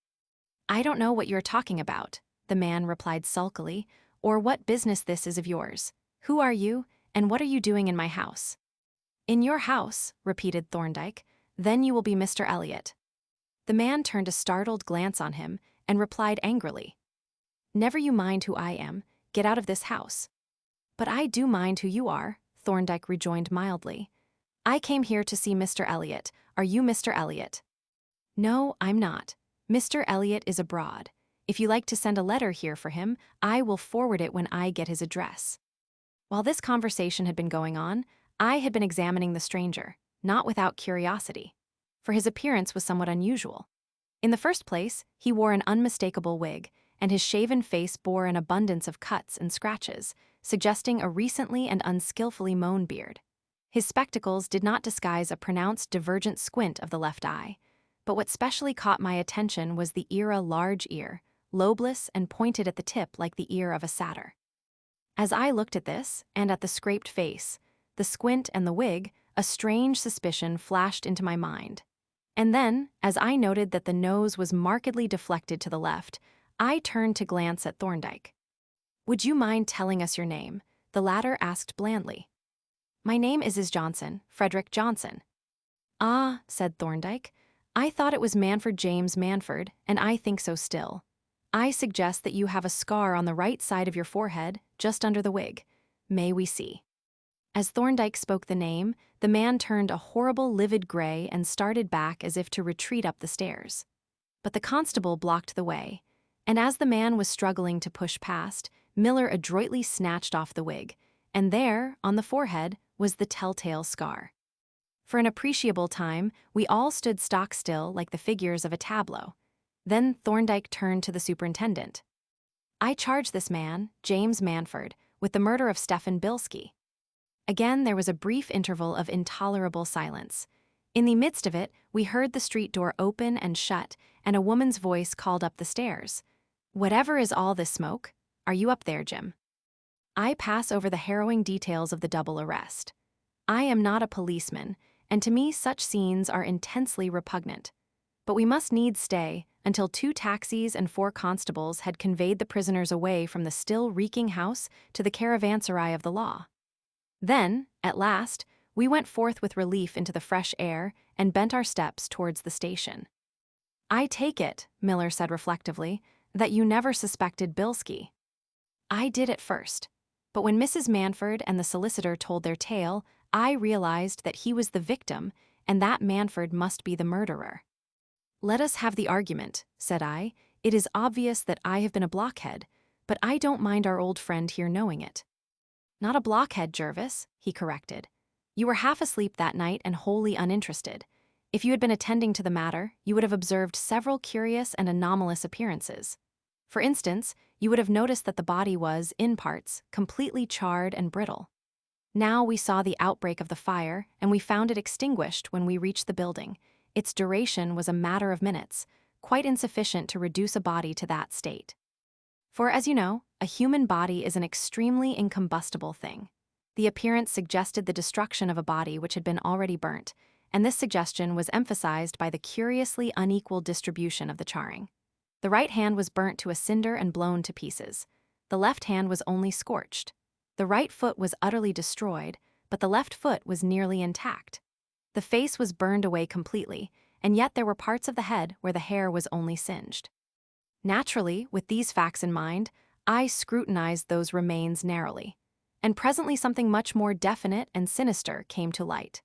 I don't know what you're talking about, the man replied sulkily, or what business this is of yours. Who are you, and what are you doing in my house? In your house, repeated Thorndyke, then you will be Mr. Elliot. The man turned a startled glance on him and replied angrily. Never you mind who I am, get out of this house. But I do mind who you are, Thorndyke rejoined mildly. I came here to see Mr. Elliot. Are you Mr. Elliot? No, I'm not. Mr. Elliot is abroad. If you like to send a letter here for him, I will forward it when I get his address. While this conversation had been going on, I had been examining the stranger, not without curiosity, for his appearance was somewhat unusual. In the first place, he wore an unmistakable wig, and his shaven face bore an abundance of cuts and scratches, suggesting a recently and unskillfully mown beard. His spectacles did not disguise a pronounced divergent squint of the left eye, but what specially caught my attention was the large ear, lobeless and pointed at the tip like the ear of a satyr. As I looked at this, and at the scraped face, the squint and the wig, a strange suspicion flashed into my mind. And then, as I noted that the nose was markedly deflected to the left, I turned to glance at Thorndyke. Would you mind telling us your name? The latter asked blandly. My name is Johnson, Frederick Johnson. Ah, said Thorndyke. I thought it was Manford James Manford, and I think so still. I suggest that you have a scar on the right side of your forehead, just under the wig. May we see? As Thorndyke spoke the name, the man turned a horrible livid gray and started back as if to retreat up the stairs. But the constable blocked the way, and as the man was struggling to push past, Miller adroitly snatched off the wig, and there, on the forehead, was the telltale scar. For an appreciable time, we all stood stock still like the figures of a tableau. Then Thorndyke turned to the superintendent. I charge this man, James Manford, with the murder of Stephen Bilski. Again there was a brief interval of intolerable silence. In the midst of it, we heard the street door open and shut, and a woman's voice called up the stairs. Whatever is all this smoke? Are you up there, Jim? I pass over the harrowing details of the double arrest. I am not a policeman, and to me such scenes are intensely repugnant. But we must needs stay until 2 taxis and 4 constables had conveyed the prisoners away from the still reeking house to the caravanserai of the law. Then, at last, we went forth with relief into the fresh air and bent our steps towards the station. I take it, Miller said reflectively, that you never suspected Bilski. I did at first, but when Mrs. Manford and the solicitor told their tale, I realized that he was the victim and that Manford must be the murderer. Let us have the argument, said I. It is obvious that I have been a blockhead, but I don't mind our old friend here knowing it. Not a blockhead, Jervis, he corrected. You were half asleep that night and wholly uninterested. If you had been attending to the matter, you would have observed several curious and anomalous appearances. For instance, you would have noticed that the body was, in parts, completely charred and brittle. Now we saw the outbreak of the fire, and we found it extinguished when we reached the building. Its duration was a matter of minutes, quite insufficient to reduce a body to that state. For, as you know, a human body is an extremely incombustible thing. The appearance suggested the destruction of a body which had been already burnt, and this suggestion was emphasized by the curiously unequal distribution of the charring. The right hand was burnt to a cinder and blown to pieces. The left hand was only scorched. The right foot was utterly destroyed, but the left foot was nearly intact. The face was burned away completely, and yet there were parts of the head where the hair was only singed. Naturally, with these facts in mind, I scrutinized those remains narrowly. and presently something much more definite and sinister came to light.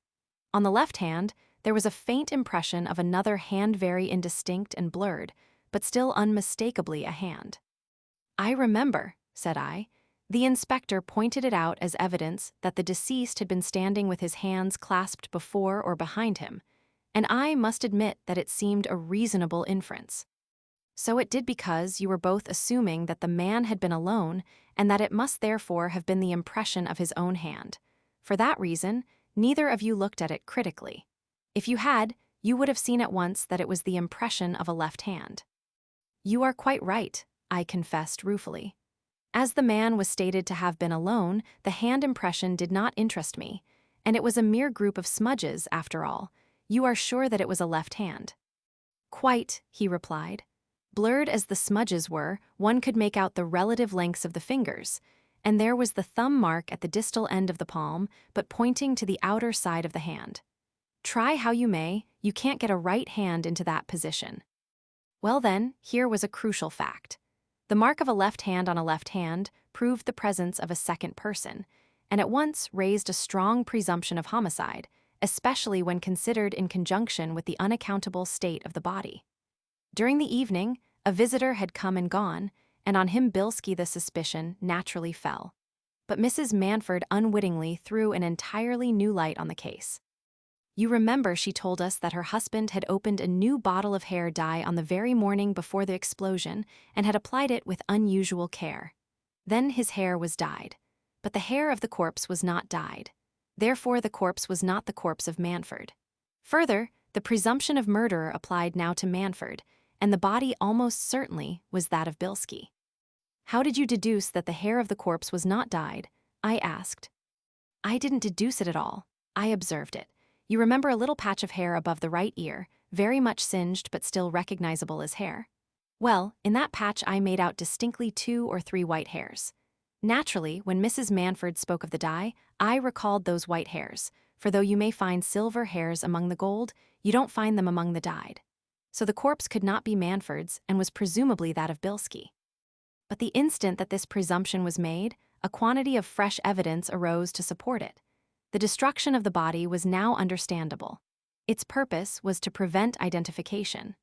On the left hand, there was a faint impression of another hand, very indistinct and blurred, but still unmistakably a hand. "I remember," said I. The inspector pointed it out as evidence that the deceased had been standing with his hands clasped before or behind him, and I must admit that it seemed a reasonable inference. So it did, because you were both assuming that the man had been alone and that it must therefore have been the impression of his own hand. For that reason, neither of you looked at it critically. If you had, you would have seen at once that it was the impression of a left hand. "You are quite right," I confessed ruefully. As the man was stated to have been alone, the hand impression did not interest me, and it was a mere group of smudges after all. "You are sure that it was a left hand?" "Quite," he replied. Blurred as the smudges were, one could make out the relative lengths of the fingers, and there was the thumb mark at the distal end of the palm, but pointing to the outer side of the hand. Try how you may, you can't get a right hand into that position. Well then, here was a crucial fact. The mark of a left hand on a left hand proved the presence of a second person, and at once raised a strong presumption of homicide, especially when considered in conjunction with the unaccountable state of the body. During the evening, a visitor had come and gone, and on him Bilski the suspicion naturally fell. But Mrs. Manford unwittingly threw an entirely new light on the case. You remember she told us that her husband had opened a new bottle of hair dye on the very morning before the explosion and had applied it with unusual care. Then his hair was dyed. But the hair of the corpse was not dyed. Therefore the corpse was not the corpse of Manford. Further, the presumption of murder applied now to Manford, and the body almost certainly was that of Bilski. "How did you deduce that the hair of the corpse was not dyed?" I asked. "I didn't deduce it at all. I observed it. You remember a little patch of hair above the right ear, very much singed but still recognizable as hair? Well, in that patch I made out distinctly 2 or 3 white hairs. Naturally, when Mrs. Manford spoke of the dye, I recalled those white hairs, for though you may find silver hairs among the gold, you don't find them among the dyed. So the corpse could not be Manford's and was presumably that of Bilski. But the instant that this presumption was made, a quantity of fresh evidence arose to support it. The destruction of the body was now understandable. Its purpose was to prevent identification.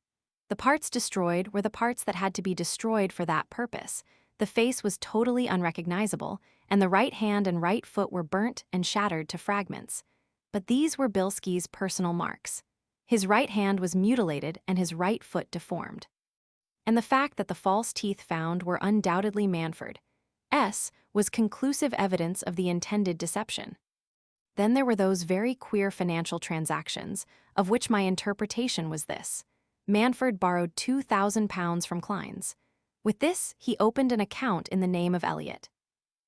The parts destroyed were the parts that had to be destroyed for that purpose. The face was totally unrecognizable, and the right hand and right foot were burnt and shattered to fragments. But these were Bilski's personal marks. His right hand was mutilated and his right foot deformed. And the fact that the false teeth found were undoubtedly Manford's was conclusive evidence of the intended deception. Then there were those very queer financial transactions, of which my interpretation was this. Manford borrowed £2,000 from Klein's. With this, he opened an account in the name of Elliot.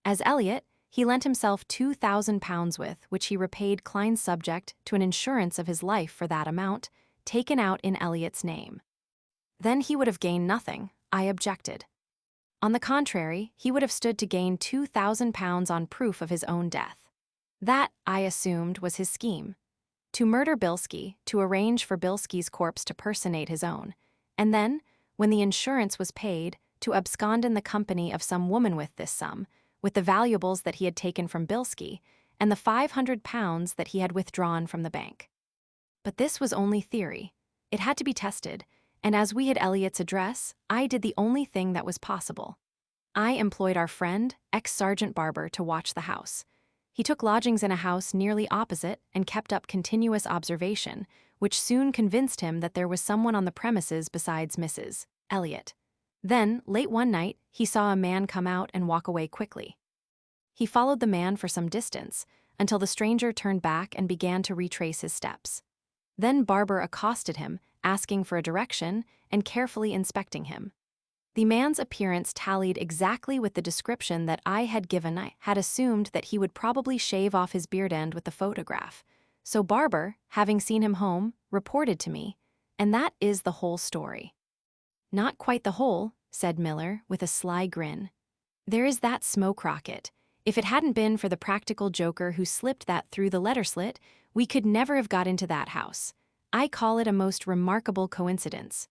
As Elliot, he lent himself £2,000 with which he repaid Klein's subject to an insurance of his life for that amount, taken out in Elliot's name. Then he would have gained nothing, I objected. On the contrary, he would have stood to gain £2,000 on proof of his own death. That, I assumed, was his scheme. To murder Bilski, to arrange for Bilski's corpse to personate his own, and then, when the insurance was paid, to abscond in the company of some woman with this sum, with the valuables that he had taken from Bilski, and the £500 that he had withdrawn from the bank. But this was only theory. It had to be tested, and as we had Elliot's address, I did the only thing that was possible. I employed our friend, ex-Sergeant Barber, to watch the house. He took lodgings in a house nearly opposite and kept up continuous observation, which soon convinced him that there was someone on the premises besides Mrs. Elliot. Then, late one night, he saw a man come out and walk away quickly. He followed the man for some distance, until the stranger turned back and began to retrace his steps. Then Barber accosted him, asking for a direction and carefully inspecting him. The man's appearance tallied exactly with the description that I had given. I had assumed that he would probably shave off his beard end with the photograph. So Barber, having seen him home, reported to me, and that is the whole story. "Not quite the whole," said Miller, with a sly grin. "There is that smoke rocket. If it hadn't been for the practical joker who slipped that through the letter slit, we could never have got into that house. I call it a most remarkable coincidence."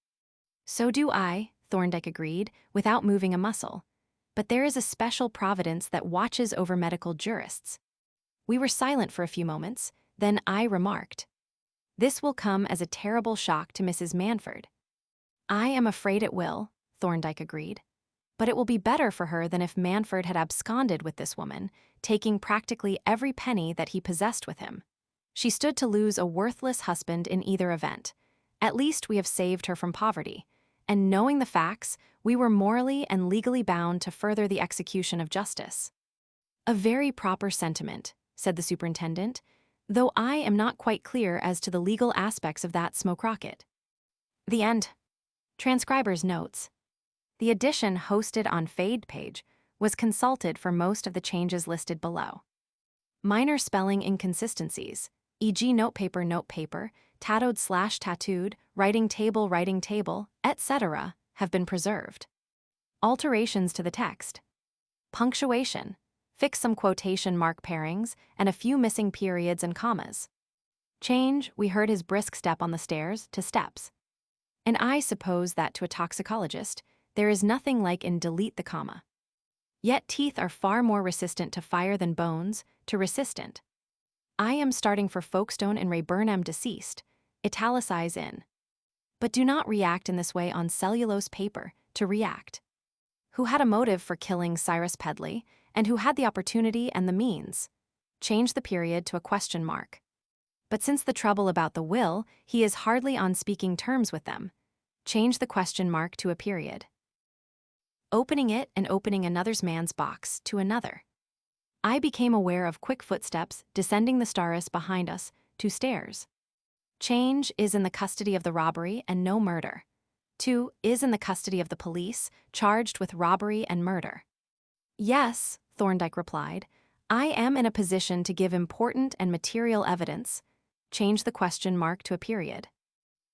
"So do I," Thorndyke agreed, without moving a muscle. But there is a special providence that watches over medical jurists. We were silent for a few moments, then I remarked, "This will come as a terrible shock to Mrs. Manford." "I am afraid it will," Thorndyke agreed. "But it will be better for her than if Manford had absconded with this woman, taking practically every penny that he possessed with him. She stood to lose a worthless husband in either event. At least we have saved her from poverty, and knowing the facts, we were morally and legally bound to further the execution of justice." "A very proper sentiment," said the superintendent, "though I am not quite clear as to the legal aspects of that smoke rocket." The end. Transcriber's notes. The edition hosted on Fade page was consulted for most of the changes listed below. Minor spelling inconsistencies, e.g. notepaper, tattooed/tattooed, writing table, etc., have been preserved. Alterations to the text. Punctuation. Fix some quotation mark pairings and a few missing periods and commas. Change, "We heard his brisk step on the stairs," to "steps." And I suppose that to a toxicologist, there is nothing like in delete the comma. Yet teeth are far more resistant to fire than bones, to resistant. I am starting for Folkestone and Rayburnham deceased, italicize in. But do not react in this way on cellulose paper, to react. Who had a motive for killing Cyrus Pedley, and who had the opportunity and the means. Change the period to a question mark. But since the trouble about the will, he is hardly on speaking terms with them. Change the question mark to a period. Opening it and opening another man's box to another. I became aware of quick footsteps descending the stairs behind us, to stairs. Change is in the custody of the robbery and no murder. 2 is in the custody of the police, charged with robbery and murder. "Yes," Thorndyke replied, "I am in a position to give important and material evidence." Change the question mark to a period.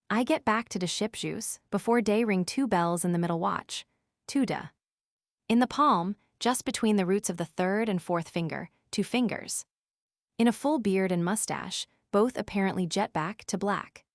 I get back to the ship juice before day ring 2 bells in the middle watch. 2 da. In the palm, just between the roots of the 3rd and 4th finger, 2 fingers. In a full beard and mustache, both apparently jet back to black.